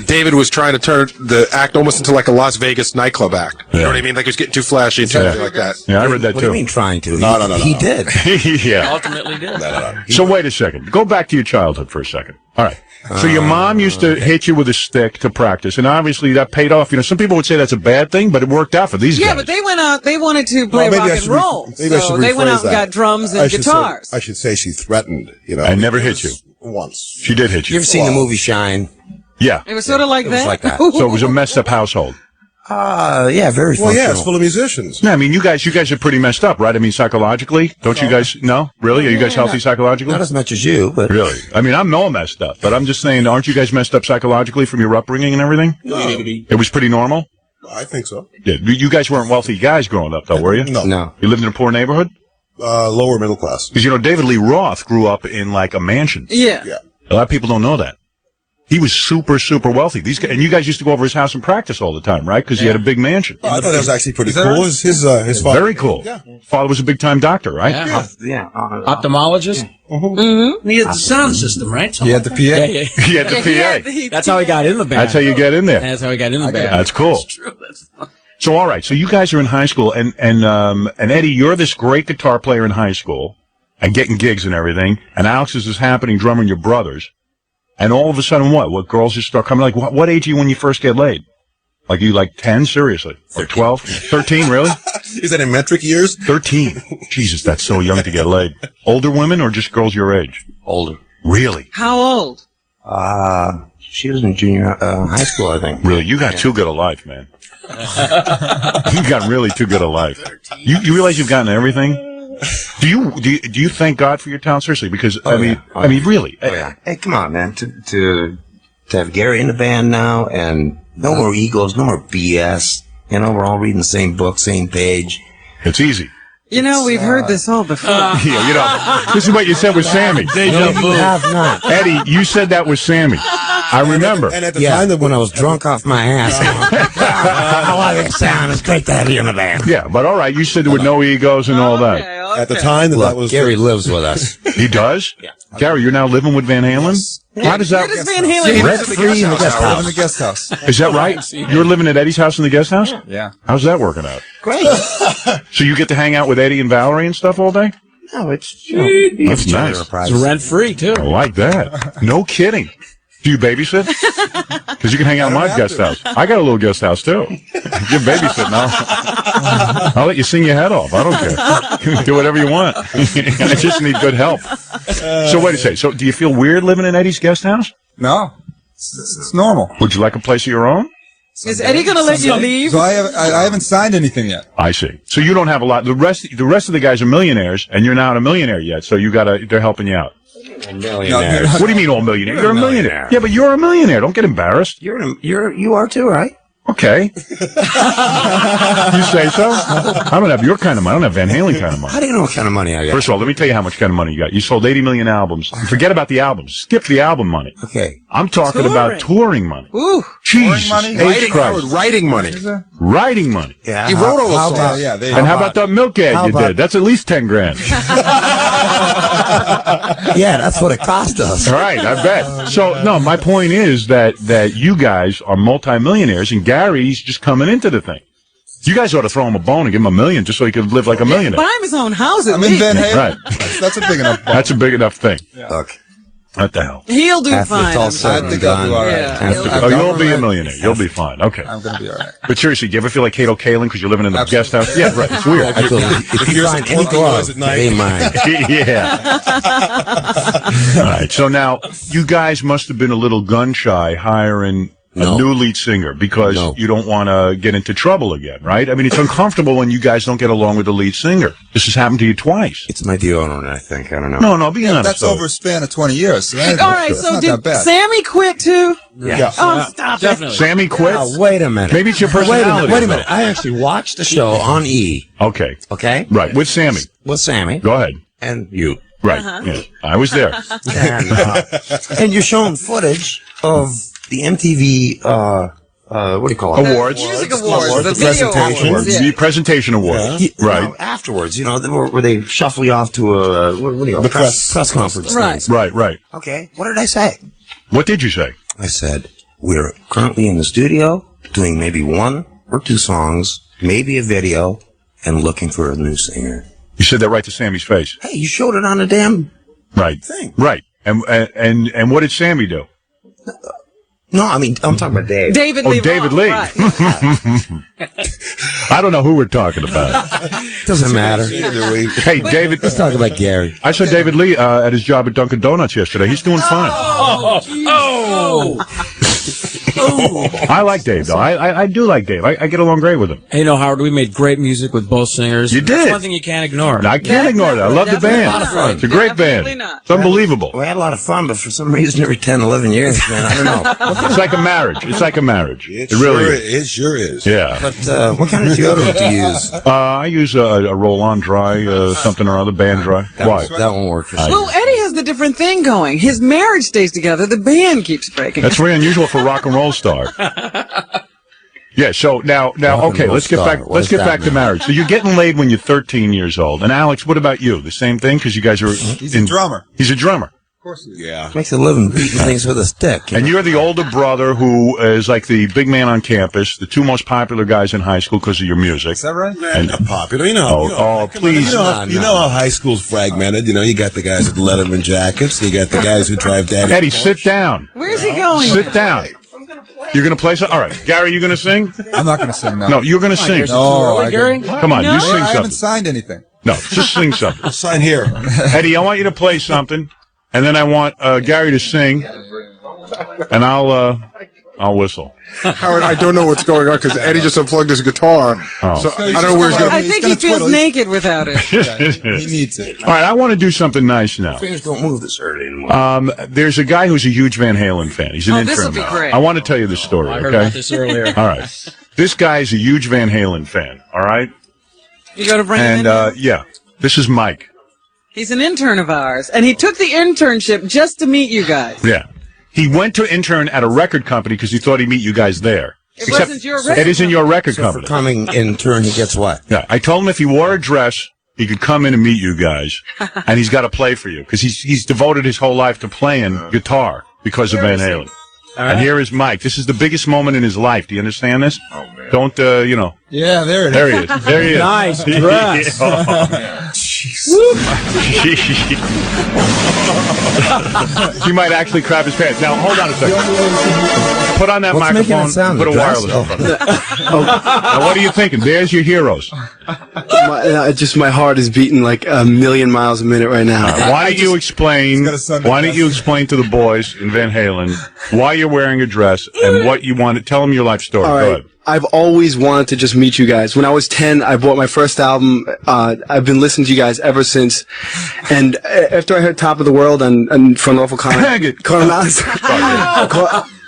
David was trying to turn the act almost into like a Las Vegas nightclub act. You know what I mean? Like he was getting too flashy and everything like that. Yeah, I read that What too. do you mean trying to? No. He did. Yeah. Ultimately did. So wait a second. Go back to your childhood for a second. All right. So your mom used to hit you with a stick to practice, and obviously that paid off. You know, some people would say that's a bad thing, but it worked out for these guys. Yeah, but they went out. They wanted to play rock and roll, so they went out and got drums and guitars. I should say she threatened. You know, I never hit you. Once. She did hit you. You ever seen the movie Shine? Yeah. It was sort of like that. It was like that. So it was a messed up household. Yeah, very functional. Well, yeah, it's full of musicians. No, I mean, you guys are pretty messed up, right? I mean, psychologically, don't you guys? No, really? Are you guys healthy psychologically? Not as much as you, but really. I mean, I'm all messed up, but I'm just saying, aren't you guys messed up psychologically from your upbringing and everything? No. It was pretty normal. I think so. Yeah, you guys weren't wealthy guys growing up, though, were you? No. You lived in a poor neighborhood? Lower middle class. Because you know, David Lee Roth grew up in like a mansion. Yeah. A lot of people don't know that. He was super, super wealthy. These guys, and you guys used to go over his house and practice all the time, right? Because he had a big mansion. I thought that was actually pretty cool. His father. Very cool. Yeah. Father was a big time doctor, right? yeah. Ophthalmologist. Mm-hmm. He had the sound system, right? He had the PA. Yeah. He had the PA. That's how he got in the band. That's how you get in there. That's how he got in the band. That's cool. That's true. That's fun. So, all right. So you guys are in high school, and Eddie, you're this great guitar player in high school, and getting gigs and everything. And Alex is this happening drumming your brothers. And all of a sudden, what girls just start coming? Like, what age are you when you first get laid? Like, you like 10? Seriously? Or 12? 13, really? Is that in metric years? 13. Jesus, that's so young to get laid. Older women or just girls your age? Older. Really? How old? She was in junior high school, I think. Really? You got too good a life, man. You got really too good a life. You realize you've gotten everything? Do you thank God for your talent? Seriously? Because, I mean, really. Oh, yeah. Hey, come on, man. To have Gary in the band now, and no more egos, no more BS. You know, we're all reading the same book, same page. It's easy. You know, we've heard this all before. Yeah, you know, this is what you said with Sammy. No, you have not. Eddie, you said that was Sammy. I remember. And at the time, when I was drunk off my ass. I like it sound. It's great to have you in the band. Yeah, but all right, you said there were no egos and all that. At the time, that was Gary lives with us. He does? Yeah. Gary, you're now living with Van Halen? How does that... Where does Van Halen live? Rent-free in the guest house. In the guest house. Is that right? You're living at Eddie's house in the guest house? Yeah. How's that working out? Great. So you get to hang out with Eddie and Valerie and stuff all day? No, it's That's nice. It's rent-free, too. I like that. No kidding. Do you babysit? Because you can hang out in my guest house. I got a little guest house, too. You're babysitting. I'll let you sing your head off. I don't care. Do whatever you want. I just need good help. So wait a second. So do you feel weird living in Eddie's guest house? No. It's normal. Would you like a place of your own? Is Eddie going to let you leave? So I haven't signed anything yet. I see. So you don't have a lot. The rest of the guys are millionaires, and you're not a millionaire yet. So they're helping you out. Millionaire. What do you mean all millionaires? You're a millionaire. Yeah, but you're a millionaire. Don't get embarrassed. You are too, right? Okay. You say so? I don't have your kind of money. I don't have Van Halen kind of money. How do you know what kind of money I got? First of all, let me tell you how much kind of money you got. You sold 80 million albums. Forget about the albums. Skip the album money. Okay. I'm talking about touring money. Ooh. Jesus. Writing money. Writing money. Yeah. He wrote all the songs. And how about that milk ad you did? That's at least 10 grand. Yeah, that's what it cost us. All right, I bet. So, no, my point is that you guys are multimillionaires, and Gary's just coming into the thing. You guys ought to throw him a bone and give him $1 million just so he could live like a millionaire. Buy him his own house. I'm in Van Halen. Right. That's a big enough bone. That's a big enough thing. Look. What the hell? He'll do fine. I think I'll do all right. Yeah. You'll be a millionaire. You'll be fine. Okay. I'm going to be all right. But seriously, do you ever feel like Kato Kaelin because you're living in the guest house? Yeah, right. It's weird. If you find any glove, they ain't mine. Yeah. All right. So now, you guys must have been a little gun shy hiring a new lead singer because you don't want to get into trouble again, right? I mean, it's uncomfortable when you guys don't get along with the lead singer. This has happened to you twice. It's my deodorant, I think. I don't know. No, be honest. That's over a span of 20 years. So All right, so did Sammy quit too? Yeah. Oh, stop Definitely. Sammy quit? Wait a minute. Maybe it's your personality. Wait a minute. I actually watched the show on E. Okay. Okay? Right, with Sammy. With Sammy. Go ahead. And you. Right. Yeah. I was there. And you're showing footage of the MTV, what do you call it? Awards. Music awards. The presentation. Awards, yeah. The presentation award. Right. Afterwards, where they shuffle you off to a, what do you call it? Press conference. Right. Right. Okay. What did I say? What did you say? I said, we're currently in the studio doing maybe 1 or 2 songs, maybe a video, and looking for a new singer. You said that right to Sammy's face. Hey, you showed it on the damn thing. Right. And what did Sammy do? No, I mean, I'm talking about Dave. David Lee. David Lee. Right. I don't know who we're talking about. Doesn't matter. Hey, David. Let's talk about Gary. I saw David Lee at his job at Dunkin' Donuts yesterday. He's doing fine. I like Dave, though. I do like Dave. I get along great with him. Hey, Howard, we made great music with both singers. You did. That's one thing you can't ignore. I can't ignore that. I love the band. A lot of fun. It's a great band. It's unbelievable. We had a lot of fun, but for some reason, every 10, 11 years, man, I don't know. It's like a marriage. It's like a marriage. It really sure is. It sure is. Yeah. But what kind of deodorant do you use? I use a roll-on dry, something or other, band dry. Why? That won't work for me. Well, Eddie has the different thing going. His marriage stays together. The band keeps breaking. That's very unusual for a rock and roll star. Yeah, so now, okay, let's get back to marriage. So you're getting laid when you're 13 years old. And Alex, what about you? The same thing? Because you guys are... He's a drummer. He's a drummer. Of course he is. Yeah. Makes a living beating things with a stick. And you're the older brother who is like the big man on campus, the 2 most popular guys in high school because of your music. Is that right? And not popular, Please. You know how high school's fragmented. You got the guys with Letterman jackets. You got the guys who drive daddy. Eddie, sit down. Where's he going? Sit down. You're going to play something? All right. Gary, you going to sing? I'm not going to sing, no. No, you're going to sing. No, Gary? Come on, you sing I haven't something. signed anything. No, just sing something. Sign here. Eddie, I want you to play something, and then I want Gary to sing, and I'll whistle. Howard, I don't know what's going on because Eddie just unplugged his guitar. So I don't know where he's going. I think he feels naked without it. He needs it. All right, I want to do something nice now. Fingers don't move this early anymore. There's a guy who's a huge Van Halen fan. He's an intern this'll be now. great. I want to tell you this story, I okay? heard about this earlier. All right. This guy's a huge Van Halen fan, all right? You going to bring him in? And, yeah, this is Mike. He's an intern of ours, and he took the internship just to meet you guys. Yeah. He went to intern at a record company because he thought he'd meet you guys there. It wasn't your record It isn't your record So company. for coming in turn, he gets what? Yeah, I told him if he wore a dress, he could come in and meet you guys, and he's got to play for you because he's devoted his whole life to playing guitar because of Van Halen. And here is Mike. This is the biggest moment in his life. Do you understand this? Oh man! Don't you know? Yeah, there it is. There he is. There he is. Nice dress. He might actually crap his pants. Now, hold on a second. Put on that What's making microphone. it sound, Put a the dress? wireless in front of it. Now, what are you thinking? There's your heroes. Just my heart is beating like a million miles a minute right now. Why don't you explain? Why don't you explain to the boys in Van Halen why you're wearing a dress and what you want to tell them your life story? All Go right. ahead. I've always wanted to just meet you guys. When I was 10, I bought my first album. I've been listening to you guys ever since. And after I heard Top of the World and from Awful Coronales,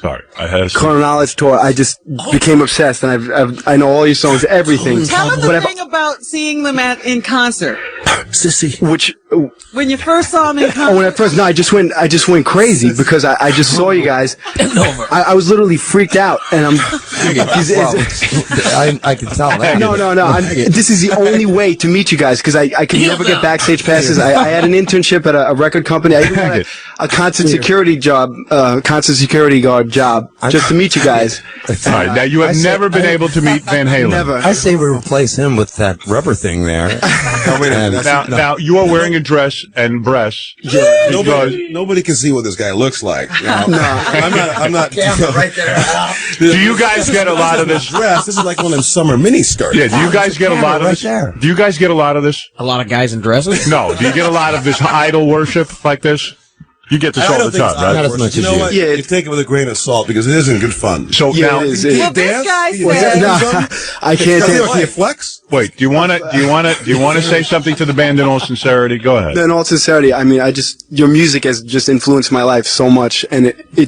Sorry, I had a Coronales tour, I just became obsessed, and I know all your songs, everything. Tell us the thing about seeing them in concert. Sissy. Which when you first saw them in concert. Oh, when I first I just went crazy because I just saw you guys. I was literally freaked out, and I'm. I can tell that. No. This is the only way to meet you guys because I could never get backstage passes. I had an internship at a record company. I even had a constant security job, guard job, just to meet you guys. All right, now you have never been able to meet Van Halen. Never. I say we replace him with that rubber thing there. Now you are wearing a dress and breasts. Yeah. Nobody can see what this guy looks like. You know? No. I'm not. Camera right there. Do you guys get a lot of this? Dress. This is like one of them summer mini skirts. Yeah. Do you guys get a lot of this? Do you guys get a lot of this? A lot of guys in dresses? No. Do you get a lot of this idol worship like this? You get this all the time, right? Not as much as you. What? Yeah, you take it with a grain of salt because it isn't good fun. So now, it is. Well, this guy said. No, I can't Can say. you flex? wait. Do you want to say something to the band in all sincerity? Go ahead. In all sincerity, I mean, your music has just influenced my life so much, and I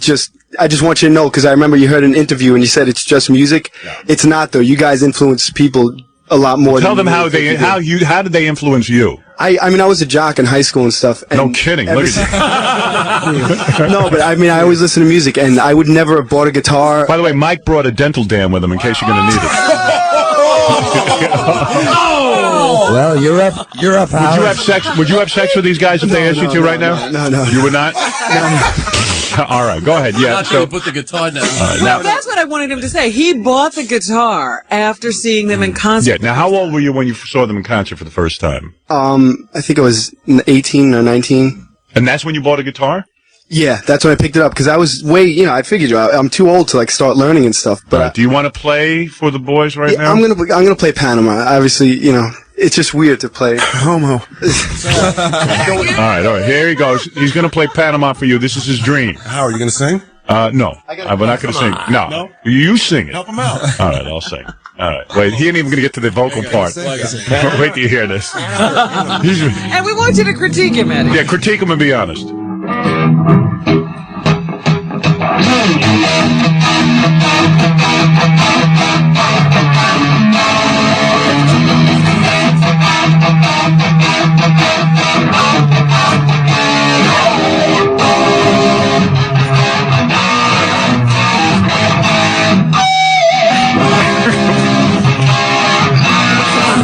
just want you to know because I remember you heard an interview and you said it's just music. Yeah. It's not though. You guys influence people a lot more. Tell them how did they influence you? I mean, I was a jock in high school and stuff. And no kidding. Look at you. No, but I mean, I always listen to music, and I would never have bought a guitar. By the way, Mike brought a dental dam with him in case you're going to need it. Well, you're up. Would you have sex with these guys if they asked you to right now? No. You would not? All right, go ahead. Yeah. So put the guitar down. Well, that's what I wanted him to say. He bought the guitar after seeing them in concert. Yeah. Now, how old were you when you saw them in concert for the first time? I think I was 18 or 19. And that's when you bought a guitar? Yeah, that's when I picked it up because I was I figured I'm too old to like start learning and stuff. But right. Do you want to play for the boys right now? I'm gonna play Panama. Obviously, it's just weird to play homo. All right. Here he goes. He's going to play Panama for you. This is his dream. How are you going to sing? No. We're not going to sing. No. You sing it. Help him out. All right, I'll sing. All right. Wait, he ain't even going to get to the vocal part. Wait till you hear this. And we want you to critique him, Eddie. Yeah, critique him and be honest.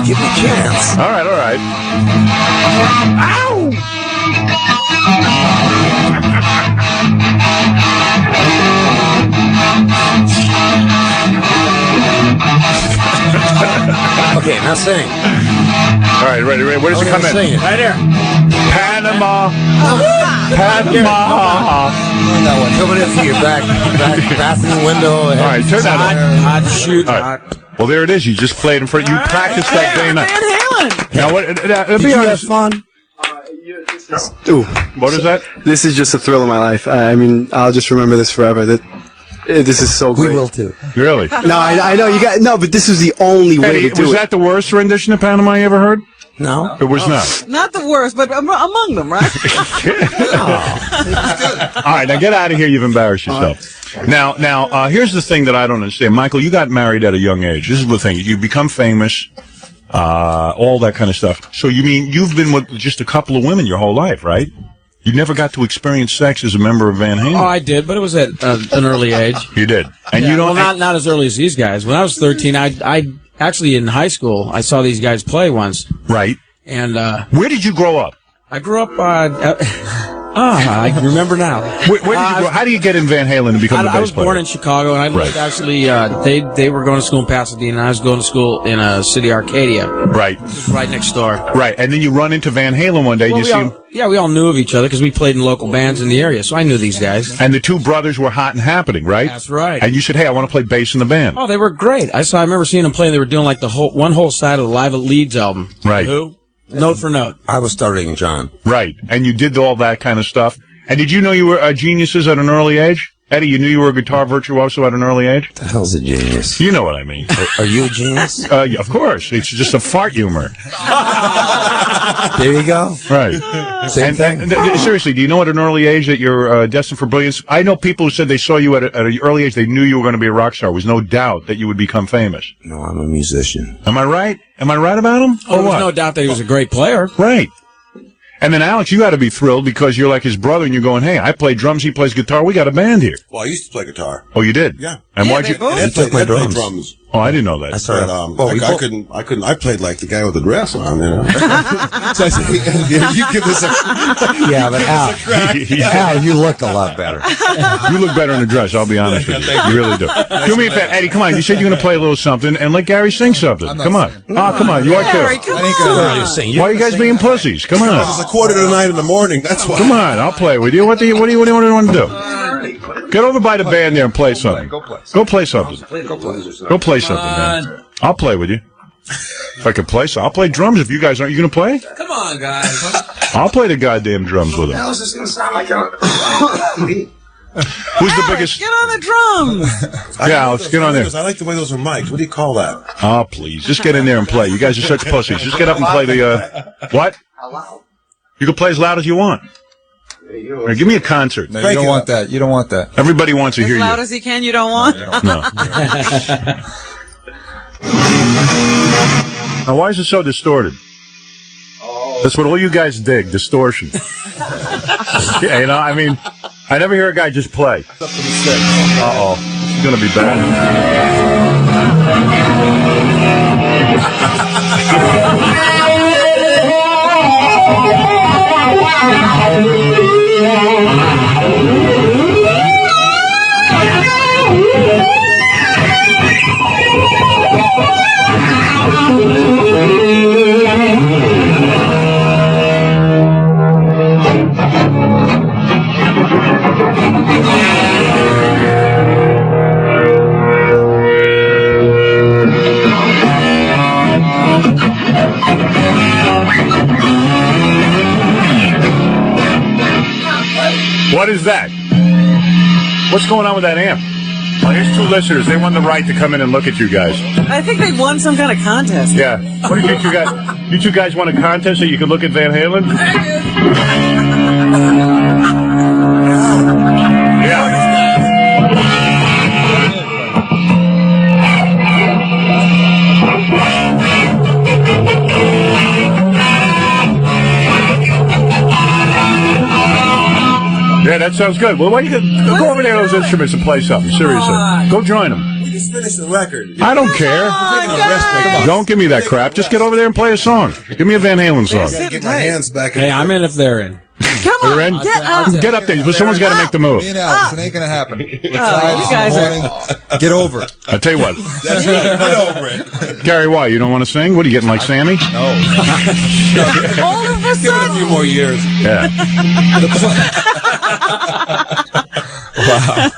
Give me a chance. All right. Ow! Okay, now sing. All right, ready. Where does it come in? Sing it. Right here. Panama. That one. Come in through your bathroom window. All right, turn that on. Hot shoot. All right. Well, there it is. You just played in front. You practiced that day and night. Van Halen. Now, Did you have fun? Ooh, What is that? This is just a thrill of my life. I mean, I'll just remember this forever. This is so great. We will too. Really? No, I know you got but this is the only way Eddie, to do was it. that the worst rendition of Panama you ever heard? No. It was not. Not the worst, but among them, right? All right, now get out of here. You've embarrassed yourself. Now, here's the thing that I don't understand. Michael, you got married at a young age. This is the thing. You become famous, all that kind of stuff. So you mean you've been with just a couple of women your whole life, right? You never got to experience sex as a member of Van Halen. Oh, I did, but it was at an early age. You did, and Yeah, you don't. well, not as early as these guys. When I was 13, I actually in high school I saw these guys play once. Right. And where did you grow up? I grew up. I remember now. Where did you grow? How do you get in Van Halen and become a bass player? I was born in Chicago, and I lived actually. They were going to school in Pasadena, and I was going to school in city Arcadia. Right. Right next door. Right, and then you run into Van Halen one day. Well, and you see him. Yeah, we all knew of each other because we played in local bands in the area, so I knew these guys. And the two brothers were hot and happening, right? That's right. And you said, "Hey, I want to play bass in the band." Oh, they were great. I remember seeing them play. They were doing like one whole side of the Live at Leeds album. Right. Who? Note for note. I was studying John. Right, and you did all that kind of stuff. And did you know you were geniuses at an early age? Eddie, you knew you were a guitar virtuoso at an early age? The hell's a genius? You know what I mean. Are you a genius? Yeah, of course. It's just a fart humor. There you go. Right. Same thing. And seriously, do you know at an early age that you're destined for brilliance? I know people who said they saw you at an early age, they knew you were going to be a rock star. There was no doubt that you would become famous. No, I'm a musician. Am I right? Am I right about him? Oh, there's no doubt that he was a great player. Right. And then, Alex, you got to be thrilled because you're like his brother, and you're going, "Hey, I play drums, he plays guitar. We got a band here." Well, I used to play guitar. Oh, you did? Yeah. And why'd you? Ed took my played drums. Oh, I didn't know that. That's right. But, I couldn't. I played like the guy with the dress on. You know. So I said, you give this a. Yeah, but Al, you look a lot better. You look better in a dress. I'll be honest with you. You really do. Do me a favor, Eddie. Come on. You said you're going to play a little something, and let Gary sing something. Come on. Oh, come on. You are too. Why are you guys being pussies? Come on. It's a 8:45 in the morning. That's why. Come on. I'll play with you. What do you want to do? Get over by the band there and play something. Go play something. Go play something, man. I'll play with you. If I could play, so I'll play drums. If you guys aren't, you going to play? Come on, guys. I'll play the goddamn drums with him. How's this going to sound like a... Who's the biggest? Get on the drums. Yeah, let's get on there. I like the way those are mic'd. What do you call that? Oh, please. Just get in there and play. You guys are such pussies. Just get up and play the, what? You can play as loud as you want. Right, give me a concert. No, you don't want that. You don't want that. Everybody wants to hear As you. loud as he can, you don't want? No. Now, why is it so distorted? That's what all you guys dig, distortion. Yeah, you know, I mean, I never hear a guy just play. Uh-oh. It's going to be bad. What is that? What's going on with that amp? Well, here's two listeners. They won the right to come in and look at you guys. I think they won some kind of contest. Yeah. What did you two guys? You two guys won a contest so you could look at Van Halen? Yeah. Yeah, that sounds good. Well, why don't you go over there to those instruments and play something? Seriously. Go join them. We just finished the record. I don't care. Don't give me that crap. Just get over there and play a song. Give me a Van Halen song. Get my hands back. Hey, I'm in if they're in. Come on, You're in? Get up there, but someone's got to make the move. Me and Alex, it ain't going to happen. You guys are... Get over it. I'll tell you what. That's right. Get over it. Gary, why? You don't want to sing? What are you getting, like Sammy? No. All of a Give it a sudden... few more years. Yeah. Wow.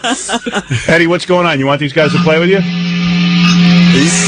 Eddie, what's going on? You want these guys to play with you?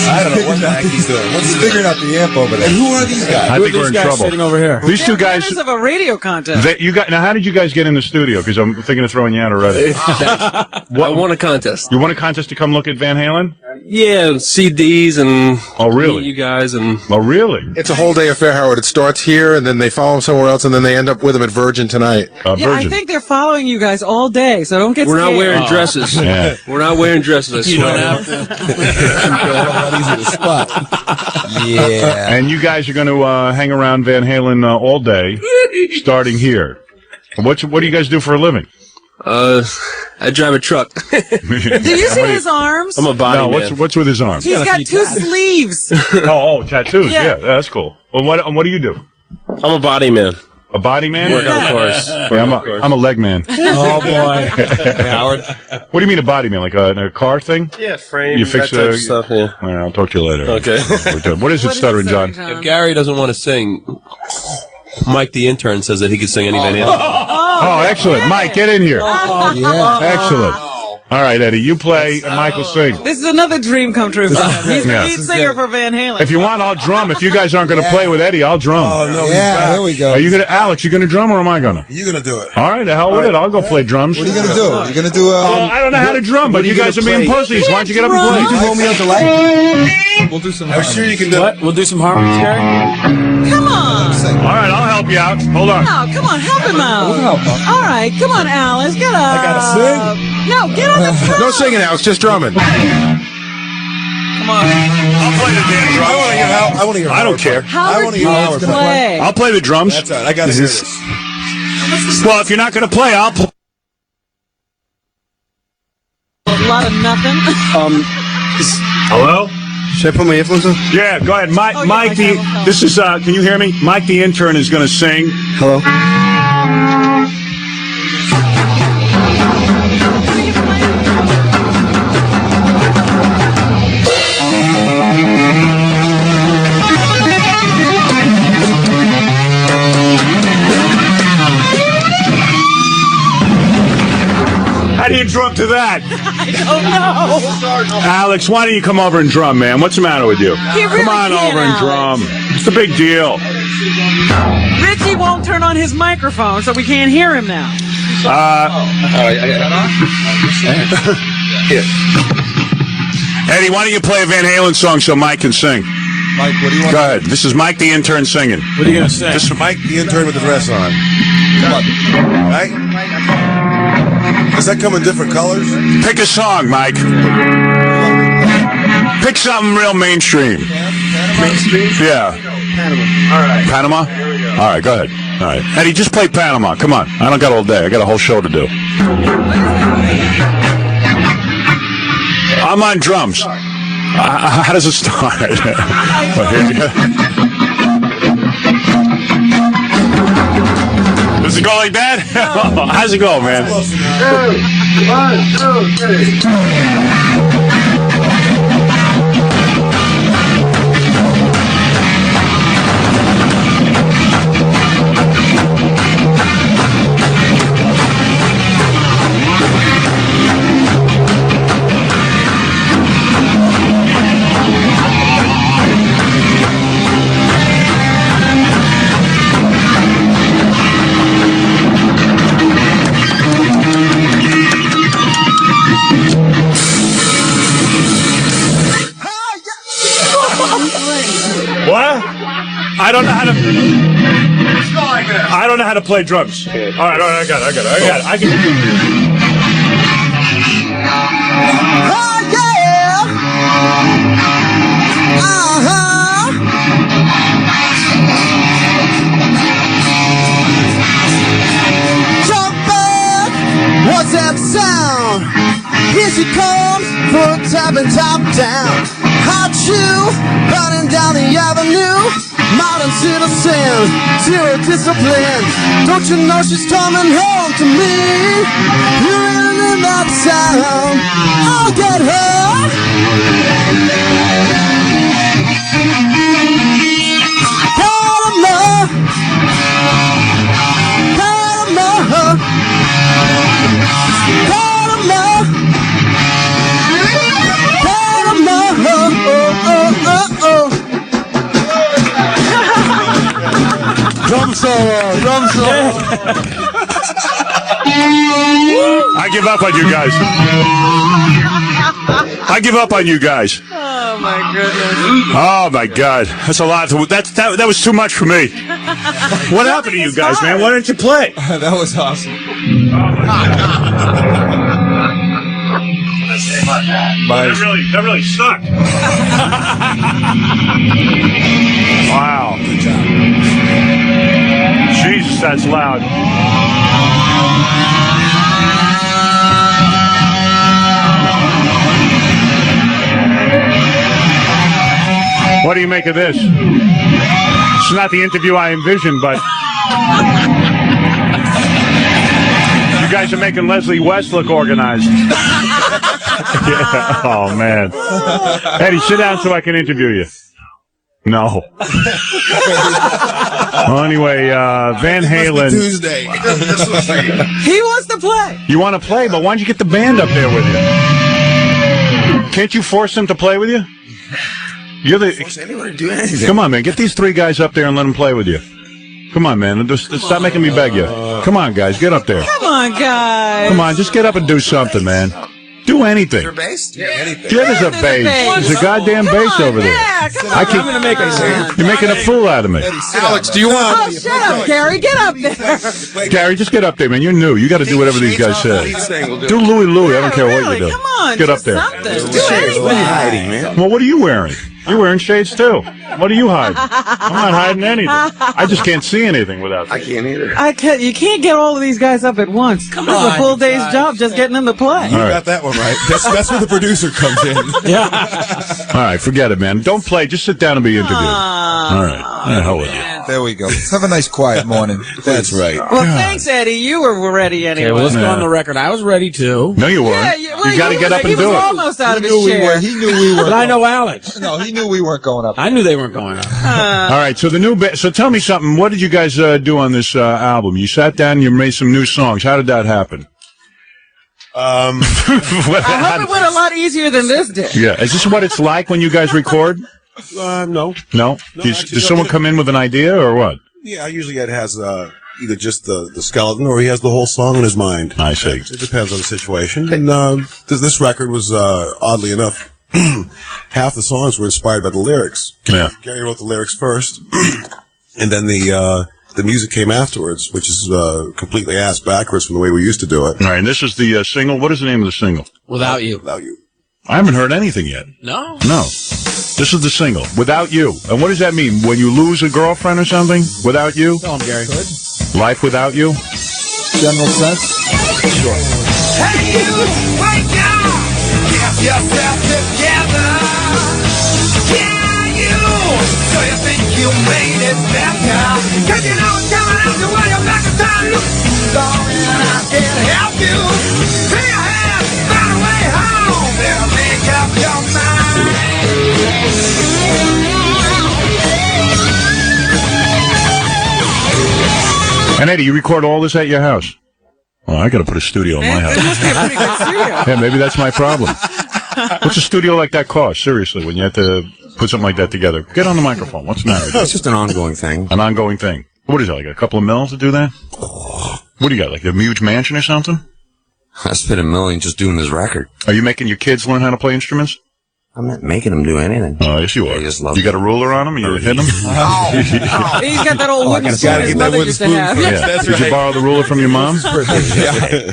I don't know what the heck he's doing. He's figuring out the amp over there. And who are these guys? I think we're in trouble. Sitting over here. These two guys... Winners of a radio contest. Now, how did you guys get in the studio? Because I'm thinking of throwing you out already. I won a contest. You won a contest to come look at Van Halen? Yeah, CDs and really? meet you guys and. Oh, really? It's a whole day affair, Howard. It starts here, and then they follow him somewhere else, and then they end up with him at Virgin tonight. Yeah, I think they're following you guys all day, so don't get We're scared. not wearing dresses. Yeah. We're not wearing dresses, I swear. You don't have to. Easy to spot. Yeah. And you guys are going to hang around Van Halen all day, starting here. What do you guys do for a living? I drive a truck. Do you see his arms? I'm a body man. What's with his arms? He's got 2 sleeves. Tattoos. Yeah, that's cool. Well, what do you do? I'm a body man. A body man? Work on cars. Yeah, I'm a leg man. Oh, boy. Howard. What do you mean a body man? Like a car thing? Yeah, frame, You fix that type of stuff, yeah. All right, I'll talk to you later. Okay. What is it, Stuttering John? If Gary doesn't want to sing, Mike the intern says that he could sing any Van Halen. Oh, excellent. Mike, get in here. Yeah. Excellent. All right, Eddie, you play and Michael sing. This is another dream come true for him. He's the Yeah. lead singer for Van Halen. If you want, I'll drum. If you guys aren't going to play with Eddie, I'll drum. Oh, no, Yeah, there we go. Are you gonna, Alex? You gonna drum or am I gonna? You're going to do it. All right, the hell with it. I'll go play drums. What are you gonna do? You're gonna do I don't know how to drum, but you guys are being pussies. Why don't you get up and play? You hold me out the light. We'll do some. I'm sure you can do it. We'll do some harmonies, Gary? Come on. All right, I'll help you out. Hold on. No, come on, help him out. All right, come on, Alice, get up. I gotta sing? No, get on the front. No singing, Alex, just drumming. Come on. I'll play the damn drums. I want to hear I don't care. Howard can't play. I'll play the drums. That's all right. I got to hear this. Well, if you're not going to play, I'll play. A lot of nothing. Hello? Should I put my earphones on? Yeah, go ahead. Mike, this is, can you hear me? Mike the intern is going to sing. Hello? How do you drum to that? I don't know. Alex, why don't you come over and drum, man? What's the matter with you? He really come on can't, over and Alex. drum. It's a big deal. Richie won't turn on his microphone, so we can't hear him now. Eddie, why don't you play a Van Halen song so Mike can sing? Mike, what do you want? Go ahead. This is Mike the intern singing. What are you going to say? This is Mike, the intern with the dress on. Right? Does that come in different colors? Pick a song, Mike. Pick something real mainstream. Mainstream? Yeah. Panama. All right. Panama? All right, go ahead. All right. Eddie, just play Panama. Come on. I don't got all day. I got a whole show to do. I'm on drums. How does it start? Does it go like that? How's it go, man? 1, 2, 3. What? I don't know how to. I don't know how to play drums. All right, I got it. I can. Oh yeah. Jump back. What's that sound? Here she comes, foot tapping top down. Hot shoe, running down the avenue. Modern citizen, zero discipline. Don't you know she's coming home to me? Hearing in that sound, I'll get her. Panama, Panama, Panama. Drum solo, drum solo. I give up on you guys. I give up on you guys. Oh my goodness. Oh my God, that's a lot. That was too much for me. What happened to you guys, man? Why didn't you play? That was awesome. That really sucked. Wow. Jesus, that's loud. you make of this? It's not the interview I envisioned, but you guys are making Leslie West look organized. Yeah. Oh, man. Eddie, sit down so I can interview you. No. Well, anyway, Van Halen. Tuesday. He wants to play. You want to play, but why don't you get the band up there with you? Can't you force them to play with you? You're the. Force anyone to do anything. Come on, man. Get these 3 guys up there and let them play with you. Come on, man. Just stop making me beg you. Come on, guys. Get up there. Come on, guys. Come on. Just get up and do something, man. Do anything. Is there a bass? Yeah, anything. Yeah, there's a bass. There's a goddamn bass over there. Yeah, come on. I'm gonna make You're making a fool out of me. Alex, do you want? Oh, shut up, Gary. Get up there. Gary, just get up there, man. You're new. You got to do whatever these guys say. Do Louie. I don't care what you do. Come on. Get up there. Something. Do What are you anything. hiding, man? Well, what are you wearing? You're wearing shades too. What are you hiding? I'm not hiding anything. I just can't see anything without I this. can't either. You can't get all of these guys up at once. This is a full day's job just getting them to play. All right. Got that one right. That's where the producer comes in. All right, forget it, man. Don't play. Just sit down and be interviewed. All right. The hell with you. There we go. Let's have a nice quiet morning. That's right. Well, thanks, Eddie. You were ready anyway. Okay, well, let's go on the record. I was ready too. No, you weren't. Yeah, you got to get up and he do was it. almost out of his He chair. knew we were. But I know Alex. No, he knew we weren't going up. I knew they weren't going up. All right, so so tell me something. What did you guys do on this album? You sat down and you made some new songs. How did that happen? I hope it went a lot easier than this did. Yeah, is this what it's like when you guys record? No. No? Does someone come in with an idea or what? Yeah, usually Ed has either just the skeleton or he has the whole song in his mind. I see. It depends on the situation. And this record was, oddly enough, half the songs were inspired by the lyrics. Yeah. Gary wrote the lyrics first, and then the music came afterwards, which is completely ass backwards from the way we used to do it. All right, and this is the single. What is the name of the single? Without you. Without you. I haven't heard anything yet. No? No. This is the single, Without You. And what does that mean? When you lose a girlfriend or something? Without you? Tell him, Gary. Life without you? General sense? Sure. Hey, you, wake up! Get yourself together! Yeah, you! So you think you made it better? 'Cause you know it's coming after when you're back in time. Look, darling, I can't help you. Clear your head, find a way home. Better make up your mind. And Eddie, you record all this at your house? Oh, I got to put a studio in my house. Yeah, maybe that's my problem. What's a studio like that cost? Seriously, when you have to put something like that together. Get on the microphone. What's the matter? It's just an ongoing thing. An ongoing thing. What is that, like a couple of mils to do that? What do you got, like a huge mansion or something? I spent $1 million just doing this record. Are you making your kids learn how to play instruments? I'm not making them do anything. Oh, yes, you are. They just love You got a ruler on them? You hit them? He's got that old wooden spoon his mother used to have. Yeah. Did you borrow the ruler from your mom?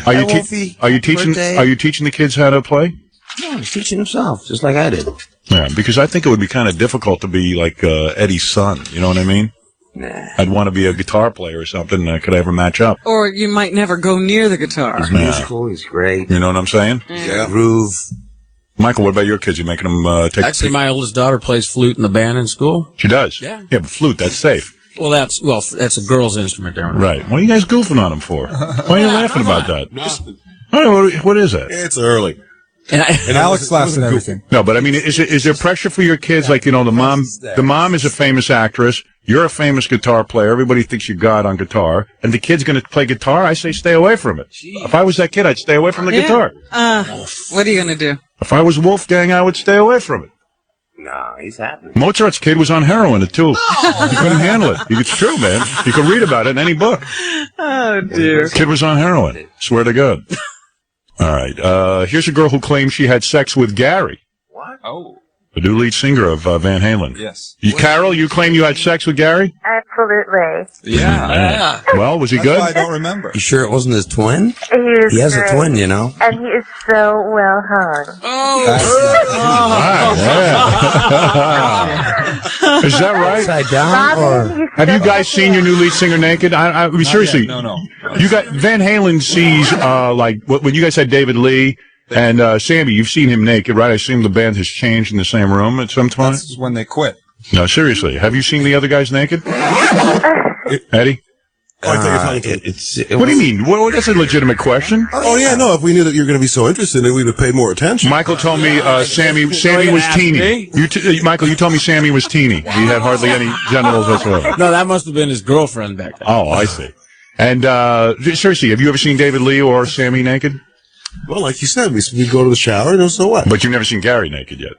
Are you teaching the kids how to play? No, he's teaching himself, just like I did. Yeah, because I think it would be kind of difficult to be like Eddie's son. You know what I mean? Nah. I'd want to be a guitar player or something. Could I ever match up? Or you might never go near the guitar. He's musical, he's great. You know what I'm saying? Yeah. Groove. Michael, what about your kids? You making them take? Actually, my oldest daughter plays flute in the band in school. She does? Yeah. Yeah, but flute, that's safe. Well, that's a girl's instrument there. Right. What are you guys goofing on them for? Why are you laughing about that? What is that? It's early. And Alex laughs at everything. No, but I mean, is there pressure for your kids? Like, you know, the mom is a famous actress. You're a famous guitar player. Everybody thinks you're God on guitar. And the kid's going to play guitar. I say stay away from it. If I was that kid, I'd stay away from the guitar. What are you going to do? If I was Wolfgang, I would stay away from it. No, he's happy. Mozart's kid was on heroin at 2. He couldn't handle it. It's true, man. You can read about it in any book. Oh, dear. Kid was on heroin. Swear to God. All right. Here's a girl who claims she had sex with Gary. What? Oh. The new lead singer of Van Halen. Yes. Carol, you claim you had sex with Gary? Absolutely. Yeah. Well, was he That's good? why I don't remember. You sure it wasn't his twin? He has great. a twin, you know. And he is so well hung. Is that right? Upside down, or Have you guys seen your new lead singer naked? I mean, seriously. No. You got Van Halen sees like when you guys had David Lee and Sammy. You've seen him naked, right? I assume the band has changed in the same room at some time. That's when they quit. No, seriously. Have you seen the other guys naked? Eddie? I thought you were talking What do you mean? Well, that's a legitimate question. Oh yeah, no. If we knew that you're going to be so interested, then we'd have paid more attention. Michael told me Sammy was teeny. Michael, you told me Sammy was teeny. He had hardly any genitals whatsoever. No, that must have been his girlfriend back then. Oh, I see. And seriously, have you ever seen David Lee or Sammy naked? Well, like you said, we go to the shower, and so what? But you've never seen Gary naked yet.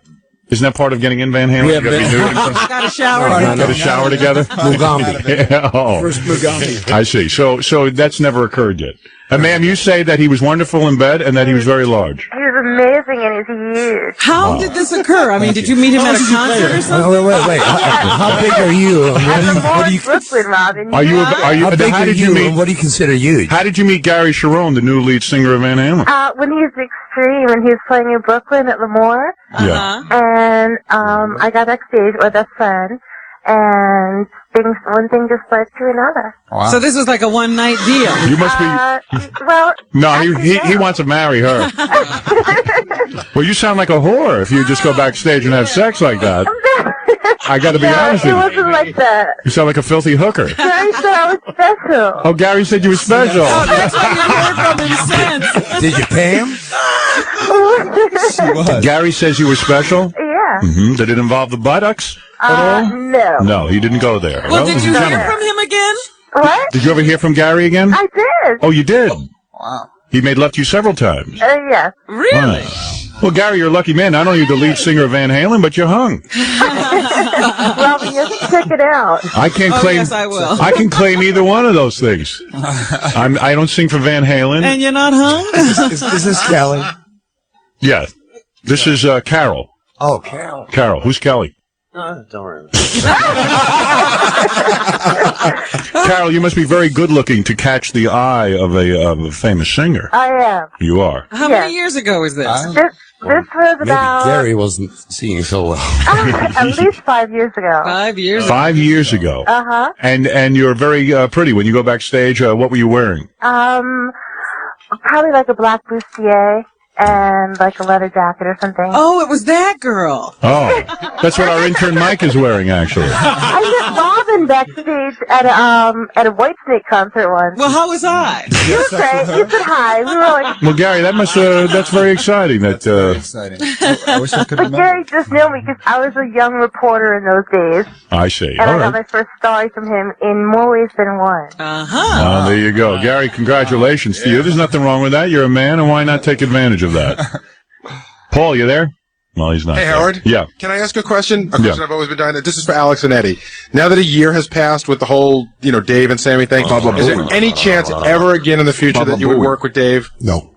Isn't that part of getting in Van Halen? We You gotta be nude in front- Got a shower. Got a shower together? Mugambi. Yeah, oh. First Mugambi. I see. So that's never occurred yet. And ma'am, you say that he was wonderful in bed and that he was very large. He was amazing and he's huge. How did this occur? I mean, did you meet him at a concert or something? Wait. How big are you? What do you? Brooklyn, Robin. Are you? How big How are did you? you meet? And what do you consider huge? How did you meet Gary Sharon, the new lead singer of Van Halen? When he was extreme and he was playing in Brooklyn at Lemoore. Yeah. And I got backstage with a friend, and one thing just led to another. Wow. So this was like a one-night deal. You must be. Well, No, he wants to marry her. Well, you sound like a whore if you just go backstage and have sex like that. I got to be honest with it you. wasn't like that. You sound like a filthy hooker. Gary said I was special. Oh, Gary said you were special. Oh, that's what you heard from him since. Did you pay him? Gary says you were special? Yeah. Mm-hmm. Did it involve the buttocks at all? No. No, he didn't go there. Well, did ladies you and hear gentlemen. from him again? What? Did you ever hear from Gary again? I did. Oh, you did? Wow. He made love to you several times. Yes. Really? Well, Gary, you're a lucky man. Not only are you the lead singer of Van Halen, but you're hung. Robin, you have to check it out. I can't claim. Yes, I will. I can claim either one of those things. I don't sing for Van Halen. And you're not hung? Is this Kelly? Yeah. This is Carol. Oh, Carol. Carol. Who's Kelly? Don't worry. Carol, you must be very good looking to catch the eye of a famous singer. I am. You are. How many years ago was this? This was about Gary wasn't seeing so well. at least 5 years ago. 5 years ago. 5 years ago. Uh-huh. And you're very pretty. When you go backstage, what were you wearing? Probably like a black bustier and like a leather jacket or something. Oh, it was that girl. Oh, that's what our intern Mike is wearing, actually. I met Robin backstage at a Whitesnake concert once. Well, how was I? You were great. You said hi. We were like. Well, Gary, that's very exciting. Exciting. I wish I could But remember. Gary just knew me because I was a young reporter in those days, I see. and All I got right. my first story from him in more ways than one. Uh-huh. There you go. Gary, congratulations to you. There's nothing wrong with that. You're a man, and why not take advantage of that? Paul, you there? Well, he's not. Hey, there. Howard. Yeah. Can I ask a question? A Yeah. question I've always been dying to. This is for Alex and Eddie. Now that a year has passed with the whole, Dave and Sammy thing, is there any chance ever again in the future that you would work with Dave? No.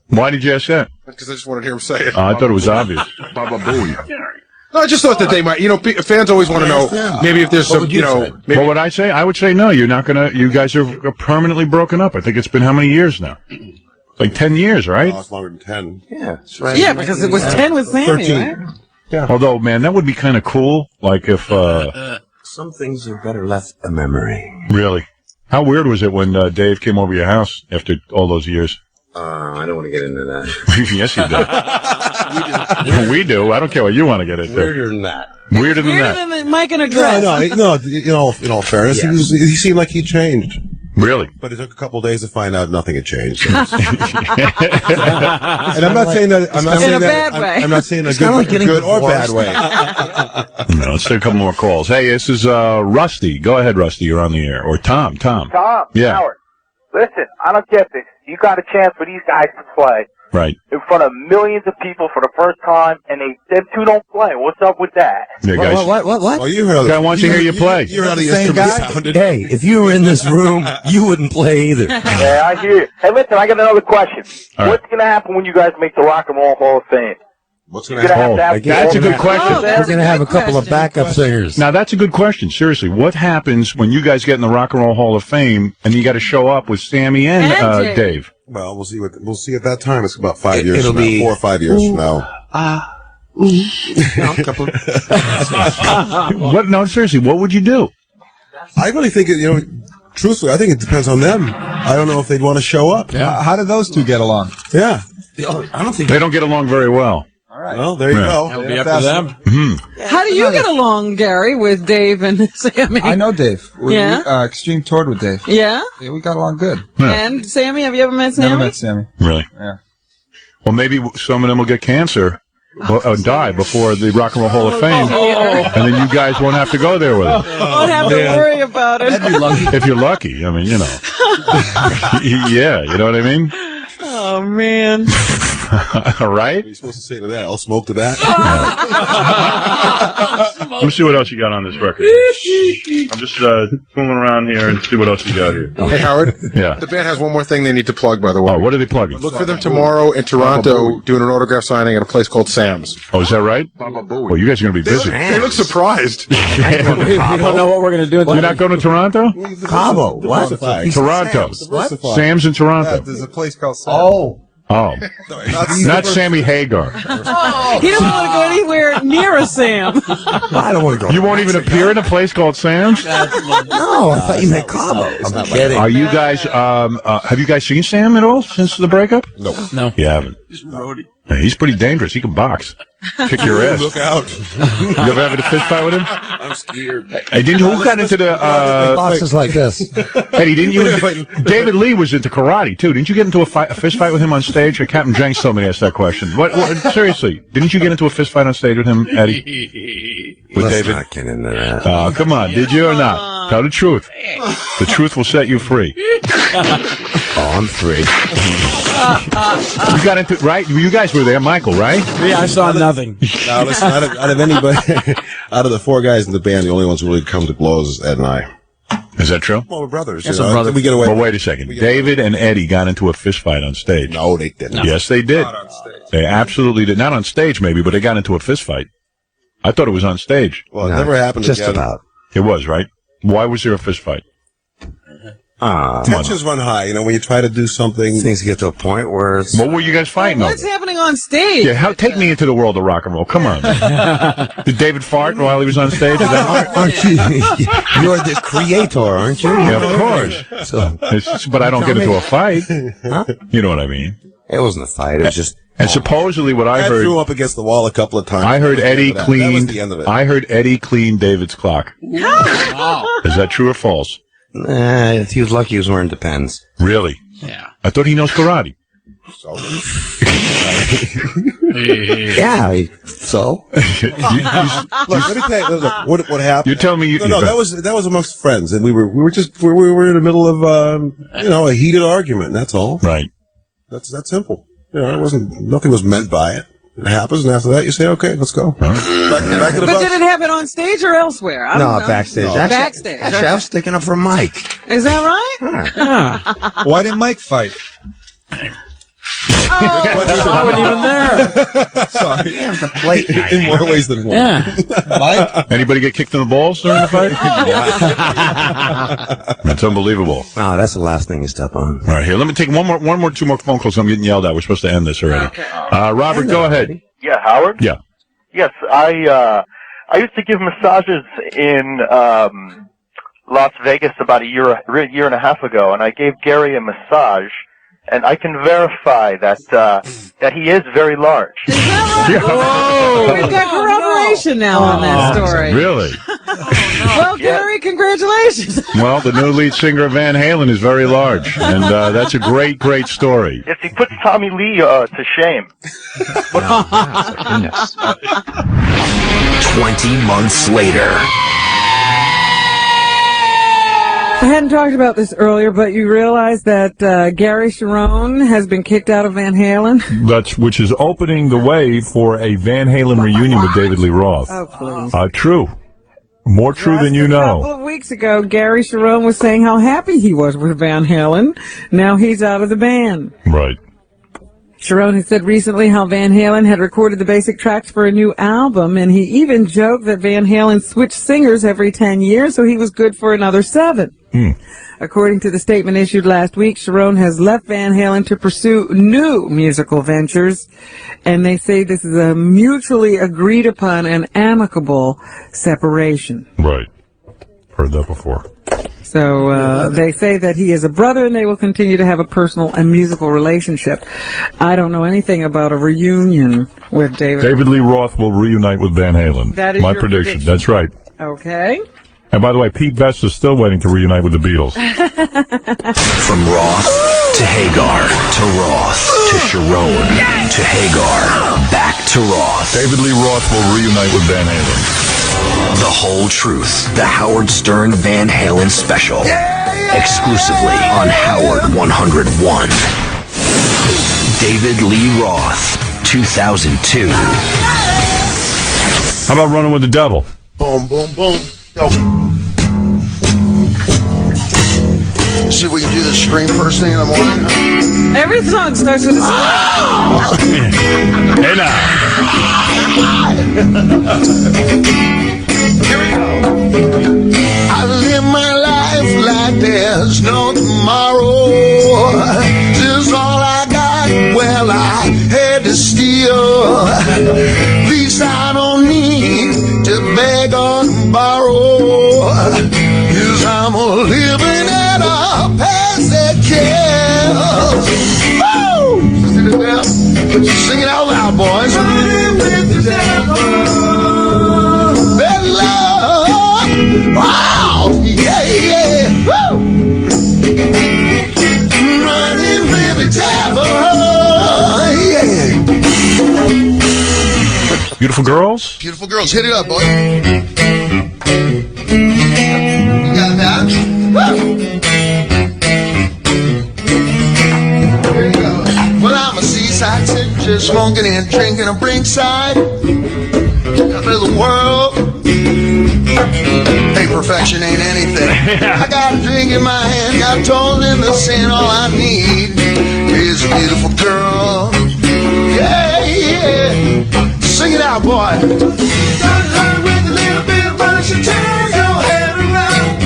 Why did you ask that? Because I just wanted to hear him say it. I thought it was obvious. No, I just thought that they might. Fans always want to know maybe if there's some, maybe. What would I say? I would say no. You're not gonna. You guys are permanently broken up. I think it's been how many years now? Like 10 years, right? Oh, it's longer than 10. Yeah, that's right. Yeah, because it was 10 with Sammy, 13. right? Yeah. Although, man, that would be kind of cool. Like if, Some things are better left a memory. really. How weird was it when Dave came over your house after all those years? I don't want to get into that. Yes, you do. We do. I don't care what you want to get into. Weirder than that. Weirder than Weirder that. than Mike in a dress. No. In all fairness, Yeah. he seemed like he changed. Really? But it took a couple of days to find out nothing had changed. And I'm not saying that. I'm not In saying a that. bad way. I'm not saying a It's kinda like getting good or bad divorced. way. No, let's take a couple more calls. Hey, this is Rusty. Go ahead, Rusty. You're on the air. Or Tom. Tom, Yeah. Howard, listen, I don't get this. You got a chance for these guys to play Right. in front of millions of people for the first time, and them two don't play. What's up with that? Yeah, guys. What? Well, you heard. Guy wants to hear you play. You heard how the Same instrument guy? sounded. Hey, if you were in this room, you wouldn't play either. Yeah, I hear you. Hey, listen, I got another question. All right. What's going to happen when you guys make the Rock and Roll Hall of Fame? What's You're going going to to happen? have to have That's a good question. Oh, We're that's going to a have a good couple of question. backup singers. Now, that's a good question. Seriously, what happens when you guys get in the Rock and Roll Hall of Fame and you got to show up with Sammy and And Dave? Well, we'll see at that time. It's about 5 years It'll from now. be 4 or 5 years from now. A couple of What? No, seriously, what would you do? I really think truthfully, I think it depends on them. I don't know if they'd want to show up. How did those two get along? Yeah. I don't think They don't get along very well. right. Well, there you go. That'll be up to them. How do you get along, Gary, with Dave and Sammy? I know Dave. We Extreme toured with Dave. Yeah? Yeah, we got along good. And Sammy, have you ever met Sammy? Never met Sammy. Really? Yeah. Well, maybe some of them will get cancer or die before the Rock and Roll Hall of Fame, and then you guys won't have to go there with them. Won't have to worry about it. That'd be lucky. If you're lucky. I mean, you know. Yeah, you know what I mean? Oh, man. All right? What are you supposed to say to that? I'll smoke to that. Let me see what else you got on this record. I'm just fooling around here and see what else you got here. Hey, Howard. Yeah. The band has one more thing they need to plug, by the way. Oh, what are they plugging? Look for them tomorrow in Toronto doing an autograph signing at a place called Sam's. Oh, is that right? Well, you guys are going to be busy. They look surprised. We don't know what we're going to do. You're not going to Toronto? Cabo. What? Toronto. What? Sam's in Toronto. There's a place called Sam. Oh. Not Sammy Hagar. He doesn't want to go anywhere near a Sam. I don't want to go. You won't even appear in a place called Sam's? No, I thought you meant Cabo. I'm kidding. Are you guys, have you guys seen Sam at all since the breakup? No. You haven't. Yeah, he's pretty dangerous. He can box. Kick your ass. Look out. You ever have a fist fight with him? I'm scared. Hey, who got into the, boxes like this. Eddie, didn't you? David Lee was into karate too. Didn't you get into a fist fight with him on stage? Or Captain Jenks told me to ask that question. What? Seriously, didn't you get into a fist fight on stage with him, Eddie? With Let's David? not get into that. Oh, come on. Did you or not? Tell the truth. The truth will set you free. Oh, I'm free. You got into right? You guys were there, Michael, right? Yeah, I saw nothing. Now, listen, out of anybody, out of the four guys in the band, the only ones who really come to blows is Ed and I. Is that true? Well, we're brothers. Yes, You know, I'm brother. We get away. Well, wait a second. David and Eddie got into a fist fight on stage. No, they didn't. Yes, they did. Not on stage. They absolutely did. Not on stage, maybe, but they got into a fist fight. I thought it was on stage. Well, it never happened Just again. about. It was, right? Why was there a fist fight? Tensions run high, you know, when you try to do something. Things get to a point where it's... What were you guys fighting over? What's happening on stage? Yeah, take me into the world of rock and roll. Come on. Did David fart while he was on stage? Is that Aren't you? You're the creator, aren't you? Yeah, of course. So, But I don't get into a fight. huh? You know what I mean? It wasn't a fight. It was just... And supposedly what I I heard... threw up against the wall a couple of times. I heard Eddie That was cleaned... the end of it. I heard Eddie clean David's clock. Wow. Is that true or false? he was lucky he was wearing Depends. Really? Yeah. I thought he knows karate. Yeah, so? Look, let me tell you, look, what happened. You're telling me... No, that was amongst friends, and we were in the middle of a heated argument. That's all. Right. That's that simple. You know, nothing was meant by it. It happens, and after that, you say, "Okay, let's go." Back to the But bus. did it happen on stage or elsewhere? I don't know. Backstage. No. Backstage. Actually, I was sticking up for Mike. Is that right? Yeah. Why didn't Mike fight? I wasn't even there. Sorry, Yeah, the plate. in more ways than one. Yeah. Mike? Anybody get kicked in the balls during the fight? That's unbelievable. Oh, that's the last thing you step on. All right, here. Let me take two more phone calls. I'm getting yelled at. We're supposed to end this already. Robert, go ahead. Yeah, Howard? Yeah. Yes, I used to give massages in Las Vegas about a year and a half ago, and I gave Gary a massage, and I can verify that he is very large. Is that right? Whoa! We've got corroboration now on that story. Really? Well, Gary, congratulations. Well, the new lead singer of Van Halen is very large, and that's a great, great story. Yes, he puts Tommy Lee to shame. 20 months later. I hadn't talked about this earlier, but you realize that Gary Sharon has been kicked out of Van Halen? Which is opening the way for a Van Halen reunion with David Lee Roth. Oh, please. True. More true than you A know. couple of weeks ago, Gary Sharon was saying how happy he was with Van Halen. Now he's out of the band. Right. Sharon had said recently how Van Halen had recorded the basic tracks for a new album, and he even joked that Van Halen switched singers every 10 years, so he was good for another 7. According to the statement issued last week, Sharon has left Van Halen to pursue new musical ventures, and they say this is a mutually agreed upon and amicable separation. Right. Heard that before. So they say that he is a brother and they will continue to have a personal and musical relationship. I don't know anything about a reunion with David. David Lee Roth will reunite with Van Halen. That is my your prediction. prediction. That's right. Okay. And by the way, Pete Best is still waiting to reunite with the Beatles. From Roth to Hagar to Roth to Sharon to Hagar back to Roth. David Lee Roth will reunite with Van Halen. The Whole Truth. The Howard Stern Van Halen special. Exclusively on Howard 101. David Lee Roth, 2002. How about Running with the Devil? Boom, boom, boom. Go. See if we can do the scream first thing in the morning. Every song starts with a scream. Hey now. Here we go. I live my life like there's no tomorrow. This is all I got. Well, I had to steal. At least I don't need to beg or borrow. 'Cause I'm a living at a pace that kills. Woo! Sing it out loud, boys. Running with the devil. That love. Wow! Yeah, yeah. Woo! Running with the devil. Yeah. Beautiful Girls? Beautiful Girls. Hit it up, boy. You got that? Woo! Here you go. Well, I'm a seaside city, just smoking and drinking a Brinkside. Up to the world. Hey, perfection ain't anything. I got a drink in my hand, got told in the sand. All I need is a beautiful girl. Yeah, yeah. Sing it out, boy. Got her with a little bit of money, she turn your head around.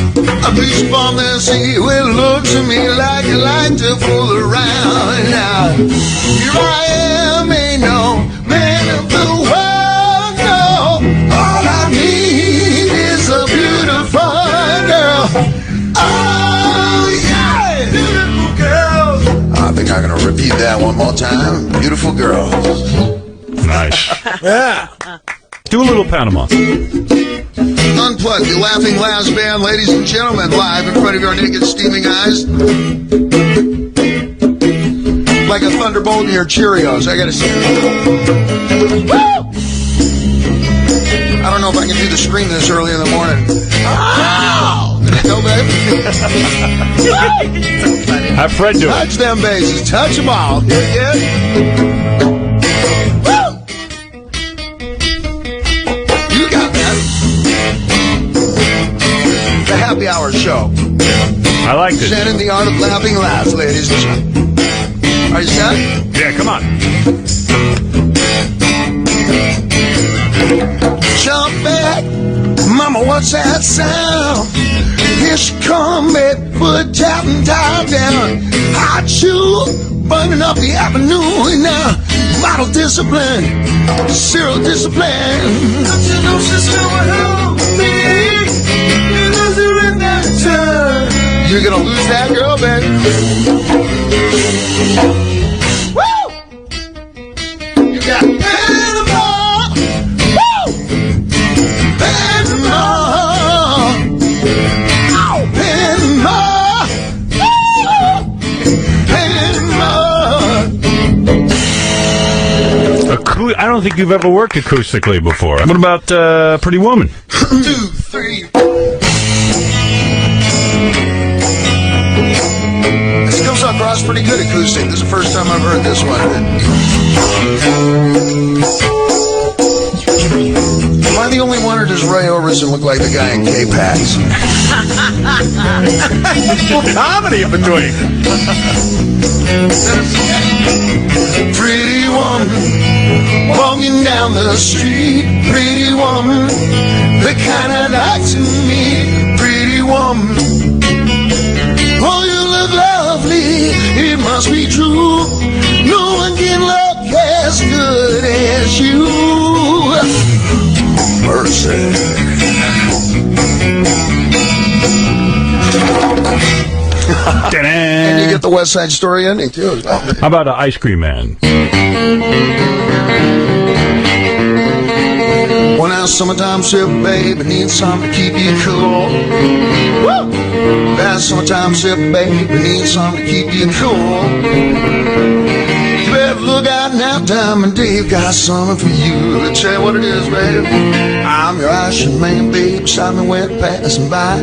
A beach bum that see will look to me like you like to fool around. Now, here I am, ain't no man of the world, no. All I need is a beautiful girl. Oh, yeah! Beautiful girl. I think I'm going to repeat that one more time. Beautiful girl. Nice. Yeah. Do a little Panama. Unplugged, the Laughing Laughs Band, ladies and gentlemen, live in front of your naked, steaming eyes. Like a thunderbolt in your Cheerios. I gotta say. Woo! I don't know if I can do the scream this early in the morning. Oh! Go, babe. Have Fred do it. Touch them bases. Touch them all. Yeah, yeah. Woo! You got that. The Happy Hour Show. I like this. Presenting the art of laughing laughs, ladies and gentlemen. Are you set? Yeah, come on. Jump back. Mama, what's that sound? Here she come, baby, foot tapping top down. Hot shoe, burning up the avenue now. Model discipline, zero discipline. Don't you know she's going home with me? You lose her in that turn. You're gonna lose that girl, baby. Woo! You got Panama. Woo! Panama. Ow, Panama. Panama. I don't think you've ever worked acoustically before. What about Pretty Woman? 2, 3. This comes across pretty good acoustic. This is the first time I've heard this one. Am I the only one, or does Roy Orbison look like the guy in K-Pax? Well, comedy in between. Pretty woman, walking down the street. Pretty woman, the kind I'd like to meet. Pretty woman, oh, you look lovely, it must be true. No one can look as good as you. Mercy. West Side Story ending, too. How about Ice Cream Man? When that summertime sip, baby, need something to keep you cool. Woo! That summertime sip, baby, need something to keep you cool. You better look out now, Diamond Dave got something for you. Let me tell you what it is, baby. I'm your Irish man, baby, beside me when passing by.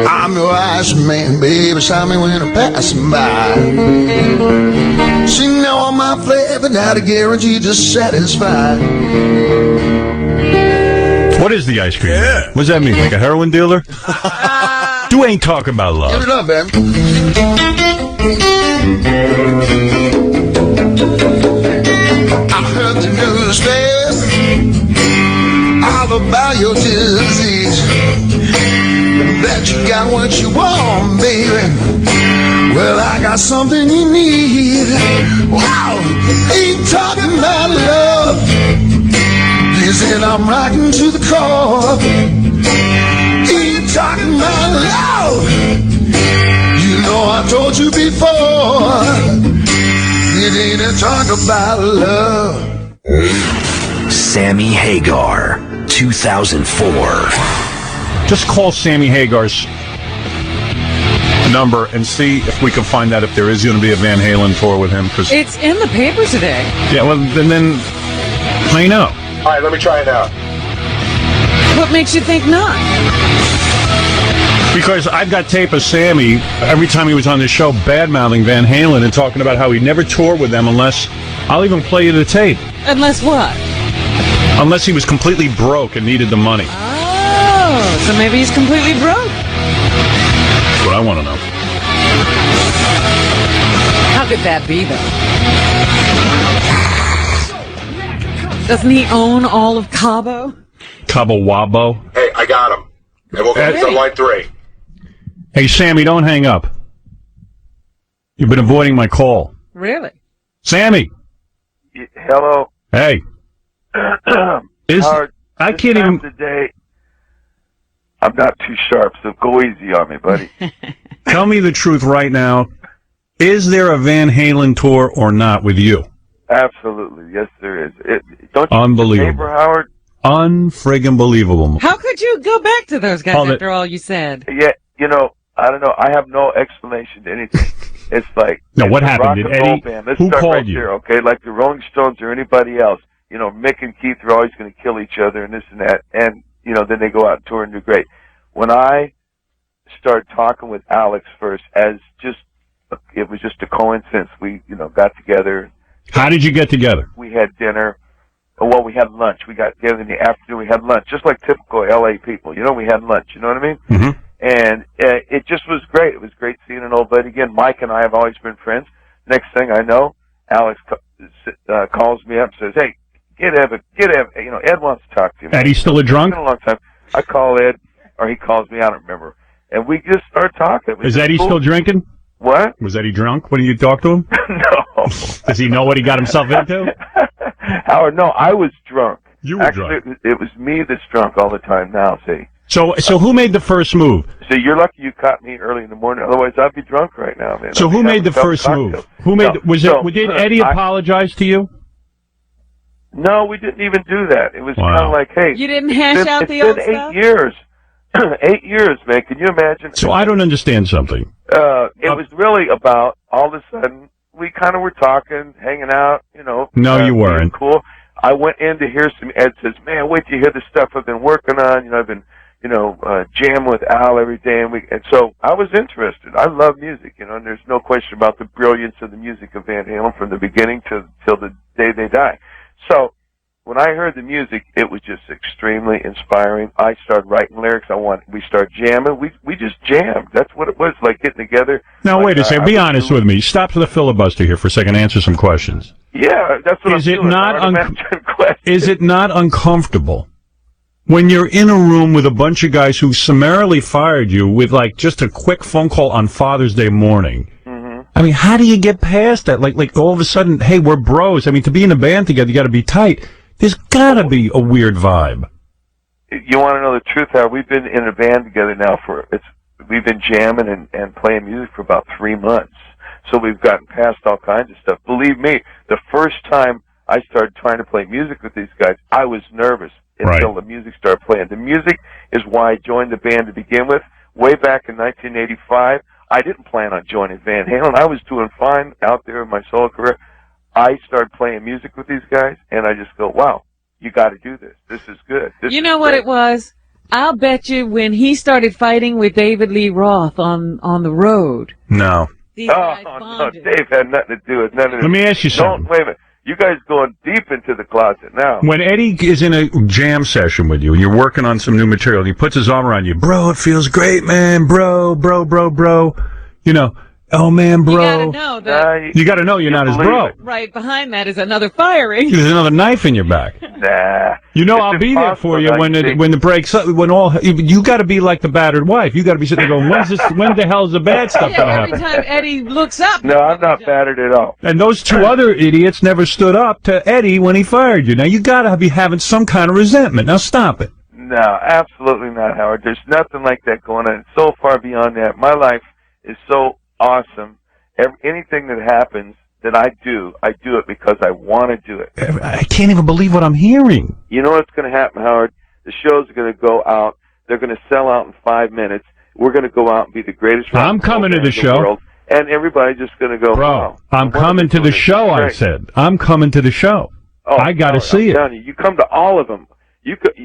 I'm your Irish man, baby, beside me when I'm passing by. She know all my flavor, now to guarantee to satisfy. What is the Ice Cream Man? What does that mean? Like a heroin dealer? You ain't talking about love. Give it up, man. I heard the news, babe, all about your disease. Bet you got what you want, baby. Well, I got something you need. Wow, ain't talking about love. Listen, I'm rocking to the core. Ain't talking about love. You know I told you before. It ain't a talk about love. Sammy Hagar, 2004. Just call Sammy Hagar's number and see if we can find out if there is going to be a Van Halen tour with him. Cause It's in the paper today. yeah, well, then I know. All right, let me try it out. What makes you think not? Because I've got tape of Sammy every time he was on the show bad-mouthing Van Halen and talking about how he never toured with them unless... I'll even play you the tape. Unless what? Unless he was completely broke and needed the money. Oh, so maybe he's completely broke. That's what I want to know. How could that be, though? Doesn't he own all of Cabo? Cabo Wabo. Hey, I got him. And we'll go to line 3. Hey, Sammy, don't hang up. You've been avoiding my call. Really? Sammy! Hello. Hey. Howard, I can't even... Today, I'm not too sharp, so go easy on me, buddy. Tell me the truth right now. Is there a Van Halen tour or not with you? Absolutely. Yes, there is. Don't you Unbelievable. Neighbor, Howard? Unfriggin' believable. How could you go back to those guys after all you said? Yeah, I don't know. I have no explanation to anything. It's like no. What it's a happened? rock Did and roll Eddie? band. Let's Who start called right you? there, okay? Like the Rolling Stones or anybody else. Mick and Keith are always going to kill each other and this and that, and then they go out and tour and do great. When I started talking with Alex first, it was just a coincidence. We got together. How did you get together? We had dinner. Well, we had lunch. We got together in the afternoon. We had lunch, just like typical LA people. We had lunch. You know what I mean? Mm-hmm. And it just was great. It was great seeing an old buddy again. Mike and I have always been friends. Next thing I know, Alex calls me up and says, "Hey, get Ed. Ed wants to talk to you." Eddie's still a drunk? It's been a long time. I call Ed, or he calls me. I don't remember. And we just start talking. Is Eddie still drinking? What? Was Eddie drunk when you talked to him? No. Does he know what he got himself into? Howard, no, I was drunk. You were Actually, drunk. It was me that's drunk all the time now, see. So who made the first move? So you're lucky you caught me early in the morning. Otherwise, I'd be drunk right now, man. So who made the first move? Who made? Did Eddie apologize to you? No, we didn't even do that. It was kind of like, hey, you didn't hash out the old stuff. It's been 8 years. 8 years, man. Can you imagine? So I don't understand something. It was really about all of a sudden we kind of were talking, hanging out, No, you weren't. Cool. I went in to hear some. Ed says, "Man, wait till you hear the stuff I've been working on. I've been, jamming with Al every day, and so I was interested. I love music, and there's no question about the brilliance of the music of Van Halen from the beginning till the day they die. So when I heard the music, it was just extremely inspiring. I started writing lyrics. We started jamming. We just jammed. That's what it was, like getting together. Now, wait a second. Be honest with me. Stop the filibuster here for a second. Answer some questions. Yeah, that's what I'm doing. Is it not uncomfortable when you're in a room with a bunch of guys who summarily fired you with, like, just a quick phone call on Father's Day morning? Mm-hmm. I mean, how do you get past that? Like all of a sudden, hey, we're bros. I mean, to be in a band together, you got to be tight. There's got to be a weird vibe. You want to know the truth, Howard? We've been in a band together now we've been jamming and playing music for about 3 months. So we've gotten past all kinds of stuff. Believe me, the first time I started trying to play music with these guys, I was nervous until the music started playing. The music is why I joined the band to begin with. Way back in 1985, I didn't plan on joining Van Halen. I was doing fine out there in my solo career. I started playing music with these guys, and I just go, wow, you got to do this. This is good. You know what it was? I'll bet you when he started fighting with David Lee Roth on the road. No. No, Dave had nothing to do with none of this. Let me ask you something. Wait a minute. You guys going deep into the closet now. When Eddie is in a jam session with you and you're working on some new material, he puts his arm around you. Bro, it feels great, man. Bro. You know, oh, man, bro. You gotta know that. You gotta know you're not his bro. Right behind that is another firing. There's another knife in your back. Nah. You know, I'll be there for you when the breaks up. You got to be like the battered wife. You got to be sitting there going, when the hell's the bad stuff going to happen? Every time Eddie looks up. No, I'm not battered at all. And those two other idiots never stood up to Eddie when he fired you. Now, you got to be having some kind of resentment. Now, stop it. No, absolutely not, Howard. There's nothing like that going on. It's so far beyond that. My life is so awesome. Anything that happens that I do it because I want to do it. I can't even believe what I'm hearing. You know what's going to happen, Howard? The shows are going to go out. They're going to sell out in 5 minutes. We're going to go out and be the greatest. I'm coming to the show. World, and everybody's just going to go, bro, wow. I'm coming to the show, I said. I'm coming to the show. Oh, I got to see it. You come to all of them.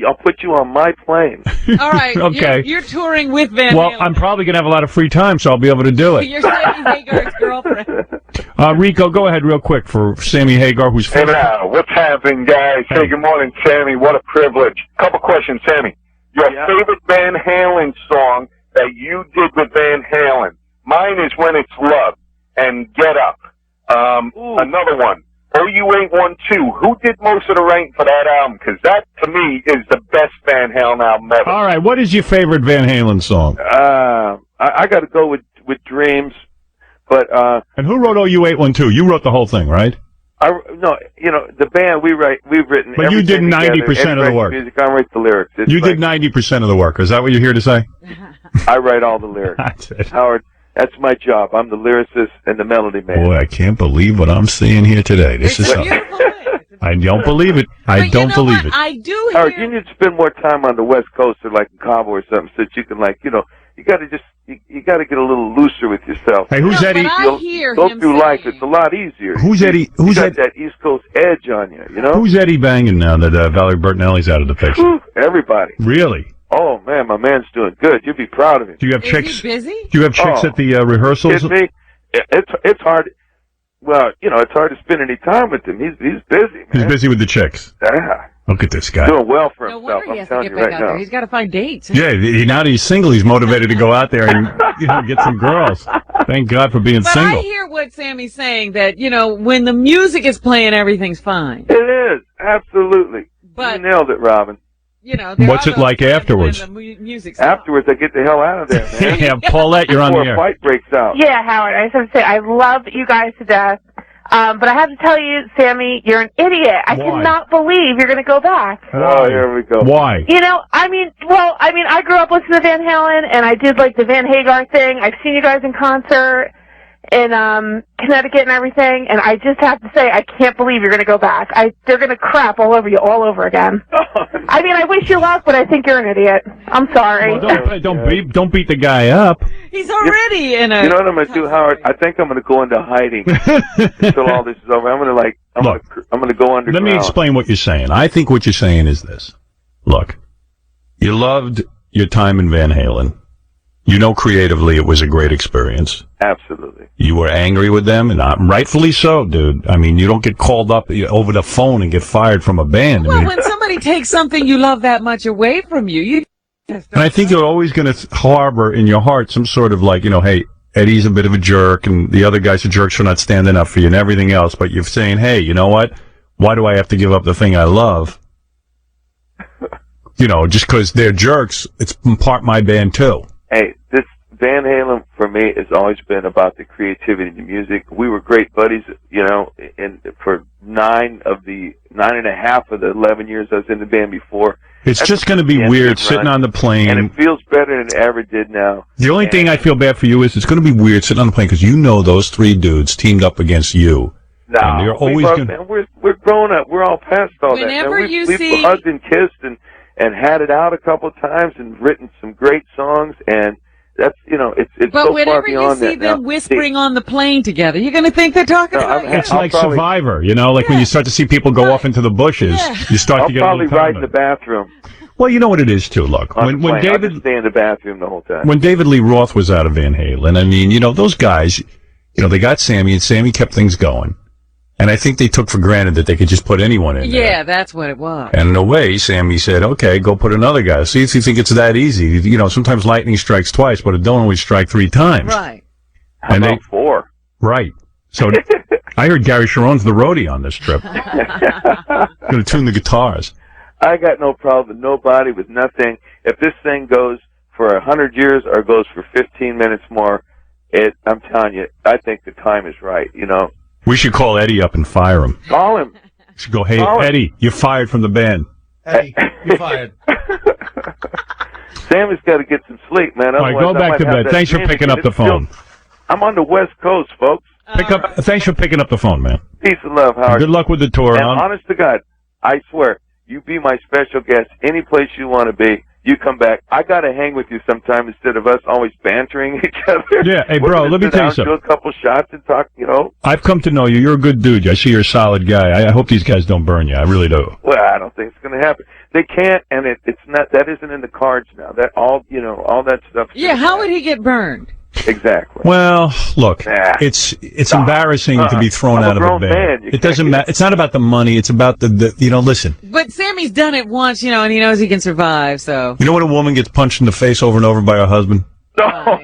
I'll put you on my plane. All right. Okay. You're touring with Van Halen. Well, I'm probably going to have a lot of free time, so I'll be able to do it. You're Sammy Hagar's girlfriend. Rico, go ahead real quick for Sammy Hagar, who's Hey, now, what's happening, guys? Hey, good morning, Sammy. What a privilege. Couple questions, Sammy. Your favorite Van Halen song that you did with Van Halen. Mine is When It's Love and Get Up. Another one. OU812, who did most of the writing for that album? Because that, to me, is the best Van Halen album ever. All right, what is your favorite Van Halen song? I got to go with Dreams, but and who wrote OU812? You wrote the whole thing, right? No, you know the band we've written. But you did 90% of the work. Music, I write the lyrics. You did 90% of the work. Is that what you're here to say? I write all the lyrics. That's it. Howard. That's my job. I'm the lyricist and the melody man. Boy, I can't believe what I'm seeing here today. This is I don't believe it. I don't believe it. I do hear... Howard, you need to spend more time on the West Coast or like in Cabo or something so that you can you got to just, you got to get a little looser with yourself. Hey, who's Eddie? Go through life. It's a lot easier. Who's Eddie? You got that East Coast edge on you, you know? Who's Eddie banging now that Valerie Bertinelli's out of the picture? Everybody. Really? Oh, man, my man's doing good. You'd be proud of him. Do you have chicks? Is he busy? Do you have chicks at the rehearsals? Me? It's hard. Well, it's hard to spend any time with him. He's busy, man. He's busy with the chicks. Yeah. Look at this guy. Doing well for No himself. wonder he I'm has to telling get you back right out now. there. He's got to find dates. Yeah, now that he's single, he's motivated to go out there and get some girls. Thank God for being single. I hear what Sammy's saying, that, when the music is playing, everything's fine. It is. Absolutely. But, you nailed it, Robin. What's it like afterwards? Afterwards, I get the hell out of there, man. Yeah, Paulette, you're on the air. Before a fight breaks out. Yeah, Howard, I just have to say, I love you guys to death. But I have to tell you, Sammy, you're an idiot. I cannot believe you're going to go back. Oh, here we go. Why? I grew up listening to Van Halen, and I did, the Van Hagar thing. I've seen you guys in concert in Connecticut and everything, and I just have to say, I can't believe you're going to go back. They're going to crap all over you all over again. I wish you luck, but I think you're an idiot. I'm sorry. Well, don't beat the guy up. He's already in a... You know what I'm going to do, Howard? I think I'm going to go into hiding until all this is over. I'm going to go underground. Let me explain what you're saying. I think what you're saying is this. Look, you loved your time in Van Halen. Creatively it was a great experience. Absolutely. You were angry with them, and rightfully so, dude. You don't get called up over the phone and get fired from a band. Well, when somebody takes something you love that much away from you... And I think you're always going to harbor in your heart some sort of hey, Eddie's a bit of a jerk, and the other guys are jerks for not standing up for you and everything else, but you're saying, hey, you know what? Why do I have to give up the thing I love? Just because they're jerks, it's in part my band, too. Hey, Van Halen for me has always been about the creativity of the music. We were great buddies, you know, for 9.5 of the 11 years I was in the band before. It's just going to be weird sitting on the plane. And it feels better than it ever did now. The only thing I feel bad for you is it's going to be weird sitting on the plane because you know those three dudes teamed up against you. No, and you're always we're grown up. We're all past all Whenever that. you we've see- hugged and kissed and had it out a couple of times and written some great songs, and that's, you know, it's But so far whenever you beyond see that now. them whispering on the plane together, you're going to think they're talking about you. It's like Survivor, you know, like when you start to see people go off into the bushes, you start I'll to get probably a little ride in the bathroom. Well, you know what it is too. Look, On when the plane. I'll David just stay in the bathroom the whole time. when David Lee Roth was out of Van Halen, I mean, you know, those guys, you know, they got Sammy, and Sammy kept things going. And I think they took for granted that they could just put anyone in there. Yeah, that's what it was. And in a way, Sammy said, okay, go put another guy. See if you think it's that easy. You know, sometimes lightning strikes twice, but it don't always strike 3 times. Right. How about 4? Right. So I heard Gary Sharon's the roadie on this trip. Going to tune the guitars. I got no problem with nobody, with nothing. If this thing goes for 100 years or goes for 15 minutes more, I'm telling you, I think the time is right, you know. We should call Eddie up and fire him. Call him. We should go, hey, Call him. Eddie, you're fired from the band. Eddie, you're fired. Sammy's got to get some sleep, man. All right, Otherwise go I back might to have bed. that Thanks for dream picking again. up the It's still- phone. I'm on the West Coast, folks. Thanks for picking up the phone, man. Peace and love, Howard. Good luck with the tour. And honest to God, I swear, you be my special guest any place you want to be. You come back. I got to hang with you sometime instead of us always bantering each other. Yeah, hey, We're bro, gonna let me sit tell you down, something. Do a couple shots and talk, you know. I've come to know you. You're a good dude. I see you're a solid guy. I hope these guys don't burn you. I really do. Well, I don't think it's going to happen. They can't, and it's not. That isn't in the cards now. That all, you know, all that stuff. Yeah, how would he get burned? Exactly. Well, look, it's embarrassing to be thrown I'm a out of a grown band. man. You It doesn't matter. It's not about the money. It's about the you know, listen. But Sammy's done it once, you know, and he knows he can survive, so. You know when a woman gets punched in the face over and over by her husband? No,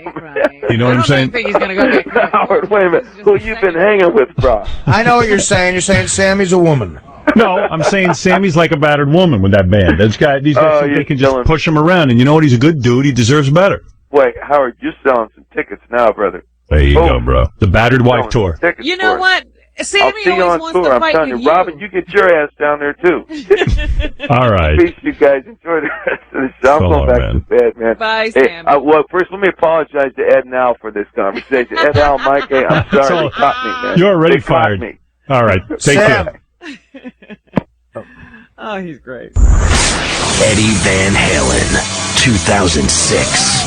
You know what I'm saying? I think he's going to go back. Howard, wait a minute. Who you been hanging with, bro? I know what you're saying. You're saying Sammy's a woman. No, I'm saying Sammy's like a battered woman with that band. These guys Oh, think you're they can just killing push him around. And you know what? He's a good dude. He deserves better. Wait, Howard, you're selling some tickets now, brother. There you go, bro. The Battered Wife Tour. Tickets You know for it. what? I'll Sammy see you always on wants tour. to I'm fight telling with you, Robin, you get your ass down there too. All right. Peace, you guys. Enjoy the rest of the show. I'm So going long, back man. to bed, man. Bye, Hey, Sam. well, first, let me apologize to Ed and Al for this conversation. Ed, Al, Mike, hey, I'm That's sorry all- they caught me, man. You're already They caught fired. me. All right. Take Sam. care. Oh, he's great. Eddie Van Halen, 2006.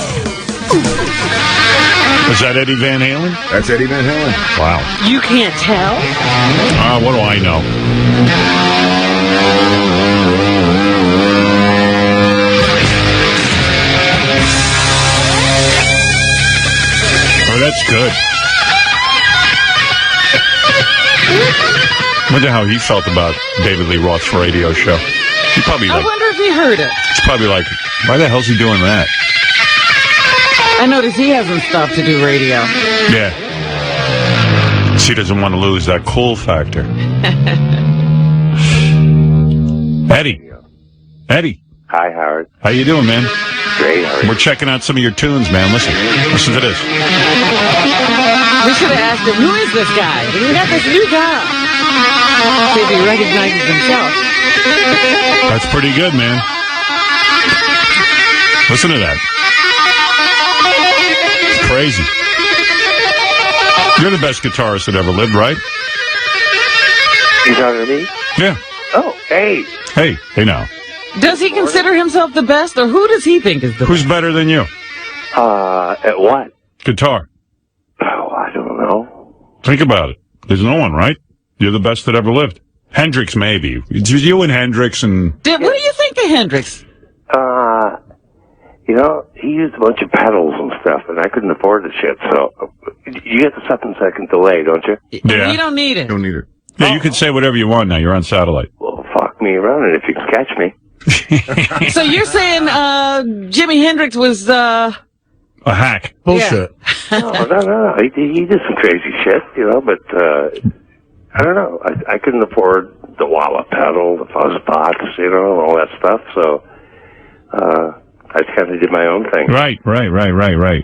Is that Eddie Van Halen? That's Eddie Van Halen. Wow. You can't tell? What do I know? Oh, that's good. Wonder how he felt about David Lee Roth's radio show. He probably I wonder if he heard it. he's probably like, why the hell's he doing that? I noticed he hasn't stopped to do radio. Yeah. She doesn't want to lose that cool factor. Eddie. Hi, Howard. How you doing, man? Great, Howard. We're checking out some of your tunes, man. Listen to this. We should have asked him, who is this guy? We got this new guy. See if he recognizes himself. That's pretty good, man. Listen to that. It's crazy. You're the best guitarist that ever lived, right? You talking to me? Yeah. Oh, hey. Hey now. Does he consider himself the best, or who does he think is the Who's better than you? At what? Guitar. Oh, I don't know. Think about it. There's no one, right? You're the best that ever lived. Hendrix, maybe. It's you and Hendrix and... What do you think of Hendrix? You know, he used a bunch of pedals and stuff, and I couldn't afford the shit, so you get the 7-second delay, don't you? Yeah. You don't need it. Don't need it. Yeah, you can say whatever you want now. You're on satellite. Well, fuck me around it if you can catch me. So you're saying Jimi Hendrix was A hack. bullshit? No. He did some crazy shit, you know, but I don't know. I couldn't afford the wah pedal, the fuzz box, you know, all that stuff. So I kind of did my own thing. Right.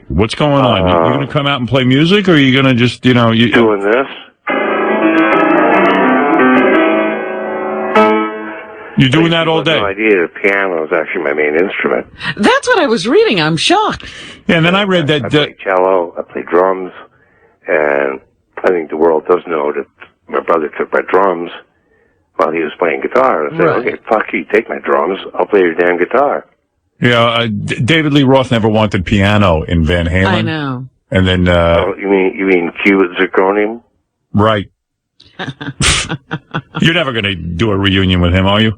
What's going on? You going to come out and play music, or are you going to just, doing this? You're doing that all day? I had no idea the piano is actually my main instrument. That's what I was reading. I'm shocked. Yeah, and then I read that... I play cello, I play drums, and I think the world does know that my brother took my drums while he was playing guitar. I said, okay, fuck you, take my drums, I'll play your damn guitar. Yeah, David Lee Roth never wanted piano in Van Halen. I know. And then... you mean Q at Zirconium? Right. You're never going to do a reunion with him, are you?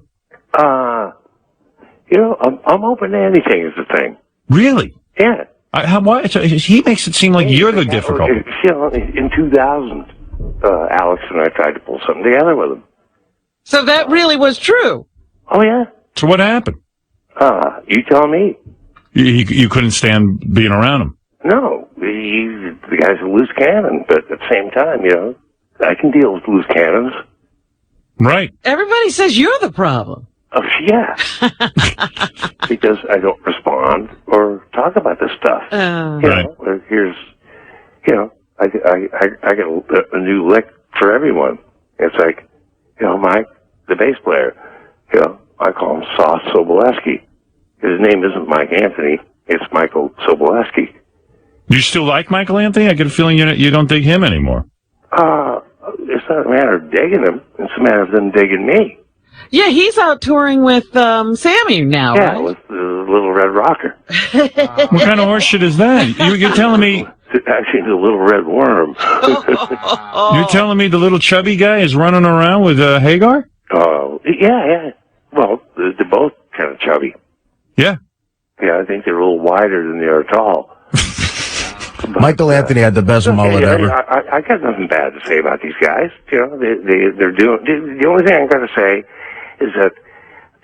I'm open to anything is the thing. Really? Yeah. Why? He makes it seem like you're the difficult. In 2000, Alex and I tried to pull something together with him. So that really was true? Oh, yeah. So what happened? You tell me. You couldn't stand being around him? No. The guy's a loose cannon, but at the same time, I can deal with loose cannons. Right. Everybody says you're the problem. Oh, yeah. Because I don't respond or talk about this stuff. Here's, I get a new lick for everyone. It's like, Mike, the bass player, I call him Sauce Soboleski. His name isn't Mike Anthony, it's Michael Soboleski. You still like Michael Anthony? I get a feeling you don't dig him anymore. It's not a matter of digging him, it's a matter of them digging me. Yeah, he's out touring with Sammy now, yeah, right? with the Little Red Rocker. What kind of horseshit is that? You're telling me... Actually, the Little Red Worm. You're telling me the little chubby guy is running around with Hagar? Oh, yeah. Well, they're both kind of chubby. Yeah. Yeah, I think they're a little wider than they are tall. Michael Anthony had the best mullet ever. I got nothing bad to say about these guys. They're doing... The only thing I got to say is that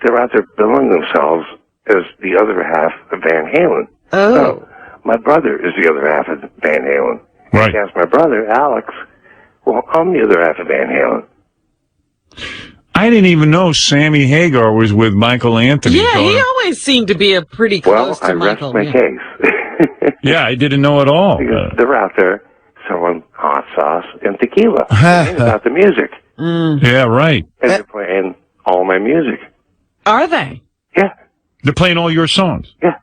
they're out there billing themselves as the other half of Van Halen. Oh. So, my brother is the other half of Van Halen. Right. That's my brother, Alex. Well, I'm the other half of Van Halen. I didn't even know Sammy Hagar was with Michael Anthony. Yeah, he always seemed to be pretty close to Michael. Well, I rest my case. Yeah, I didn't know at all. Because they're out there selling hot sauce and tequila. It's about the music. Yeah, right. And they're playing all my music. Are they? Yeah. They're playing all your songs? Yeah.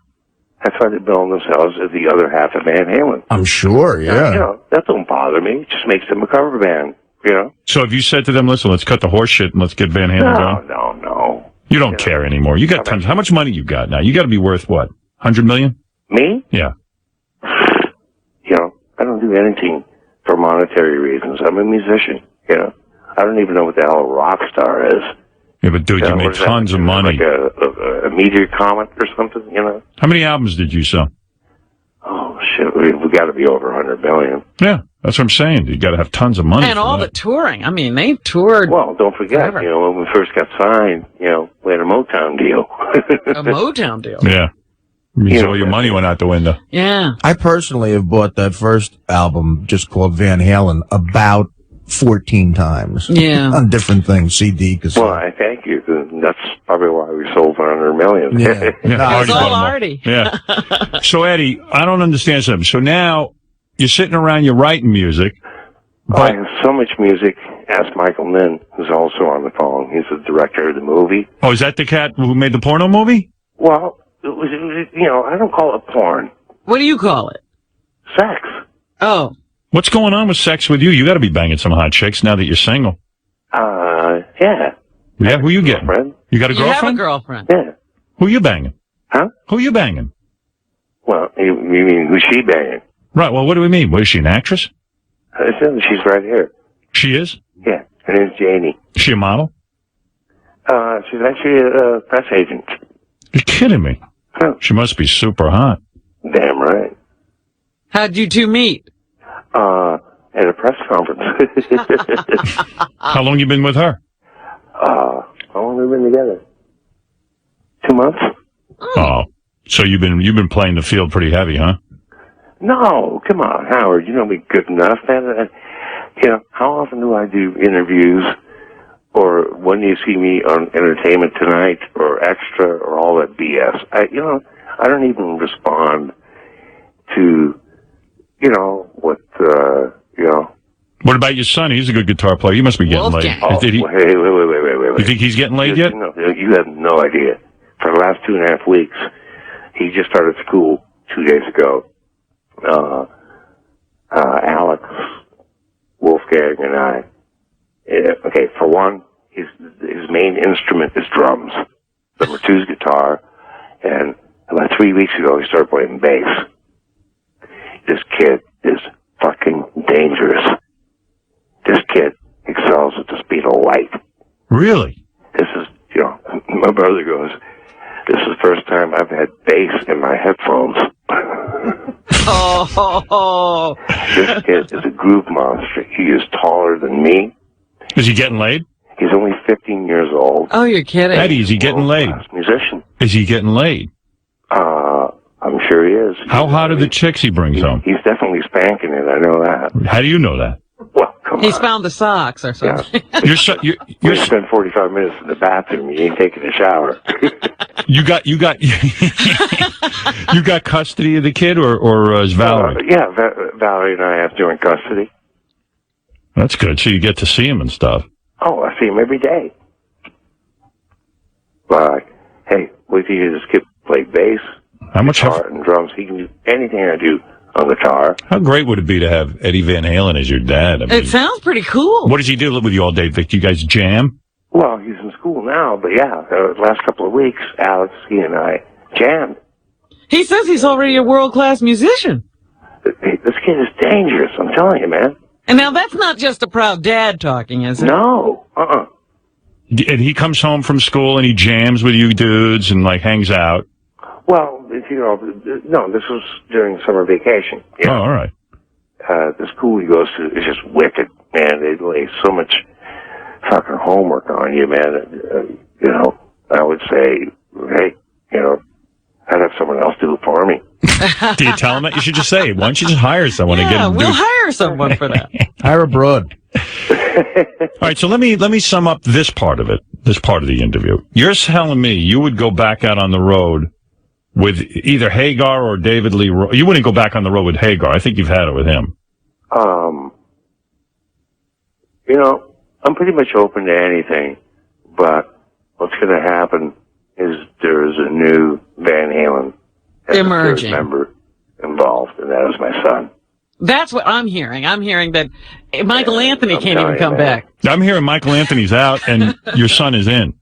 That's why they're billing themselves as the other half of Van Halen. I'm sure, yeah. That don't bother me. It just makes them a cover band, So have you said to them, listen, let's cut the horse shit and let's get Van Halen going? No. You don't care anymore. You got tons. How much money you got now? You got to be worth what? 100 million? Me? Yeah. I don't do anything for monetary reasons. I'm a musician, I don't even know what the hell a rock star is. Yeah, but dude, you made tons of money. Like a meteor comet or something, How many albums did you sell? Oh, shit, we got to be over 100 million. Yeah, that's what I'm saying. You got to have tons of money. And all the touring. I mean, they toured. Well, don't forget, when we first got signed, we had a Motown deal. A Motown deal? Yeah. All your money went out the window. Yeah. I personally have bought that first album, just called Van Halen, about 14 times. Yeah. On different things, CD, cassette. Well, I thank you. That's probably why we sold for 100 million. Yeah. It's all Artie. Yeah. So, Eddie, I don't understand something. So now you're sitting around, you're writing music. I have so much music. Ask Michael Min, who's also on the phone. He's the director of the movie. Oh, is that the cat who made the porno movie? Well, I don't call it porn. What do you call it? Sex. Oh. What's going on with sex with you? You got to be banging some hot chicks now that you're single. Yeah. Yeah, who you getting? You got a girlfriend? You have a girlfriend. Yeah. Who you banging? Huh? Who you banging? Well, you mean who's she banging? Right, well, what do we mean? What, is she an actress? She's right here. She is? Yeah, her name's Janie. Is she a model? She's actually a press agent. You're kidding me. Huh. She must be super hot. Damn right. How'd you two meet? At a press conference. How long you been with her? How long have we been together? 2 months. Oh, so you've been playing the field pretty heavy, huh? No, come on, Howard. You know me good enough, man. How often do I do interviews, or when do you see me on Entertainment Tonight, or Extra, or all that BS? I don't even respond to, what, What about your son? He's a good guitar player. He must be getting laid. Oh, Did he, wait. you think he's getting laid yet? No, you have no idea. For the last 2.5 weeks, he just started school 2 days ago. Alex, Wolfgang, and I. Okay, for one, his main instrument is drums. Number 2 is guitar. And about 3 weeks ago, he started playing bass. This kid is fucking dangerous. This kid excels at the speed of light. Really? This is, my brother goes, this is the first time I've had bass in my headphones. Oh. This kid is a groove monster. He is taller than me. Is he getting laid? He's only 15 years old. Oh, you're kidding. Eddie, is he getting laid? Musician. Is he getting laid? I'm sure he is. How hot are the chicks he brings home? He's definitely spanking it. I know that. How do you know that? Well, come He's on. found the socks or something. You spend 45 minutes in the bathroom. You ain't taking a shower. You got you got custody of the kid, or is Valerie? Yeah, Valerie and I have joint custody. That's good. So you get to see him and stuff. Oh, I see him every day. Like, hey, wait till you hear this kid play bass, guitar, and drums. He can do anything I do on guitar. How great would it be to have Eddie Van Halen as your dad? I mean, It sounds pretty cool. what does he do with you all day, Vic? Do you guys jam? Well, he's in school now, but yeah, the last couple of weeks, Alex, he and I jammed. He says he's already a world-class musician. This kid is dangerous, I'm telling you, man. And now that's not just a proud dad talking, is it? No. And he comes home from school and he jams with you dudes and like hangs out. Well, no, this was during summer vacation. Oh, all right. The school he goes to is just wicked, man. They lay so much fucking homework on you, man. I would say, hey, I'd have someone else do it for me. Do you tell him that? You should just say, why don't you just hire someone and get him to we'll hire someone for that. hire abroad. All right, so let me sum up this part of it, this part of the interview. You're telling me you would go back out on the road with either Hagar or David Lee Roth. You wouldn't go back on the road with Hagar. I think you've had it with him. I'm pretty much open to anything, but what's going to happen is there's a new Van Halen emerging member involved, and that is my son. That's what I'm hearing. I'm hearing that Michael Anthony can't even come back. I'm hearing Michael Anthony's out and your son is in.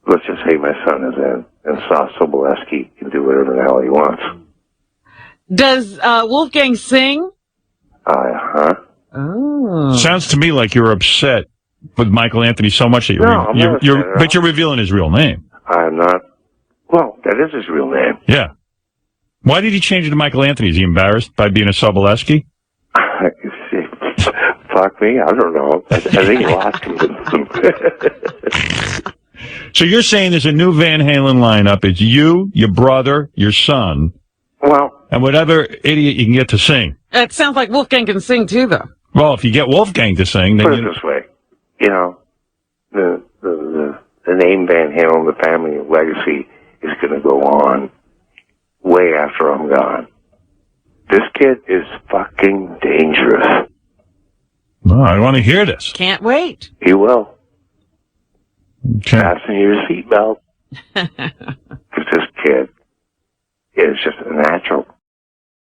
Let's just say my son is in, and Sassoul can do whatever the hell he wants. Does Wolfgang sing? Oh. Sounds to me like you're upset with Michael Anthony so much that but you're revealing his real name. I'm not. Well, that is his real name. Yeah. Why did he change it to Michael Anthony? Is he embarrassed by being a Soboleski? Fuck me, I don't know. I think he lost him. So you're saying there's a new Van Halen lineup. It's you, your brother, your son, and whatever idiot you can get to sing. It sounds like Wolfgang can sing too, though. Well, if you get Wolfgang to sing, then put it this way, the name Van Halen, the family legacy, is going to go on way after I'm gone. This kid is fucking dangerous. Oh, I want to hear this. Can't wait. He will. Okay. Fasten your seatbelt. Because this kid is just a natural.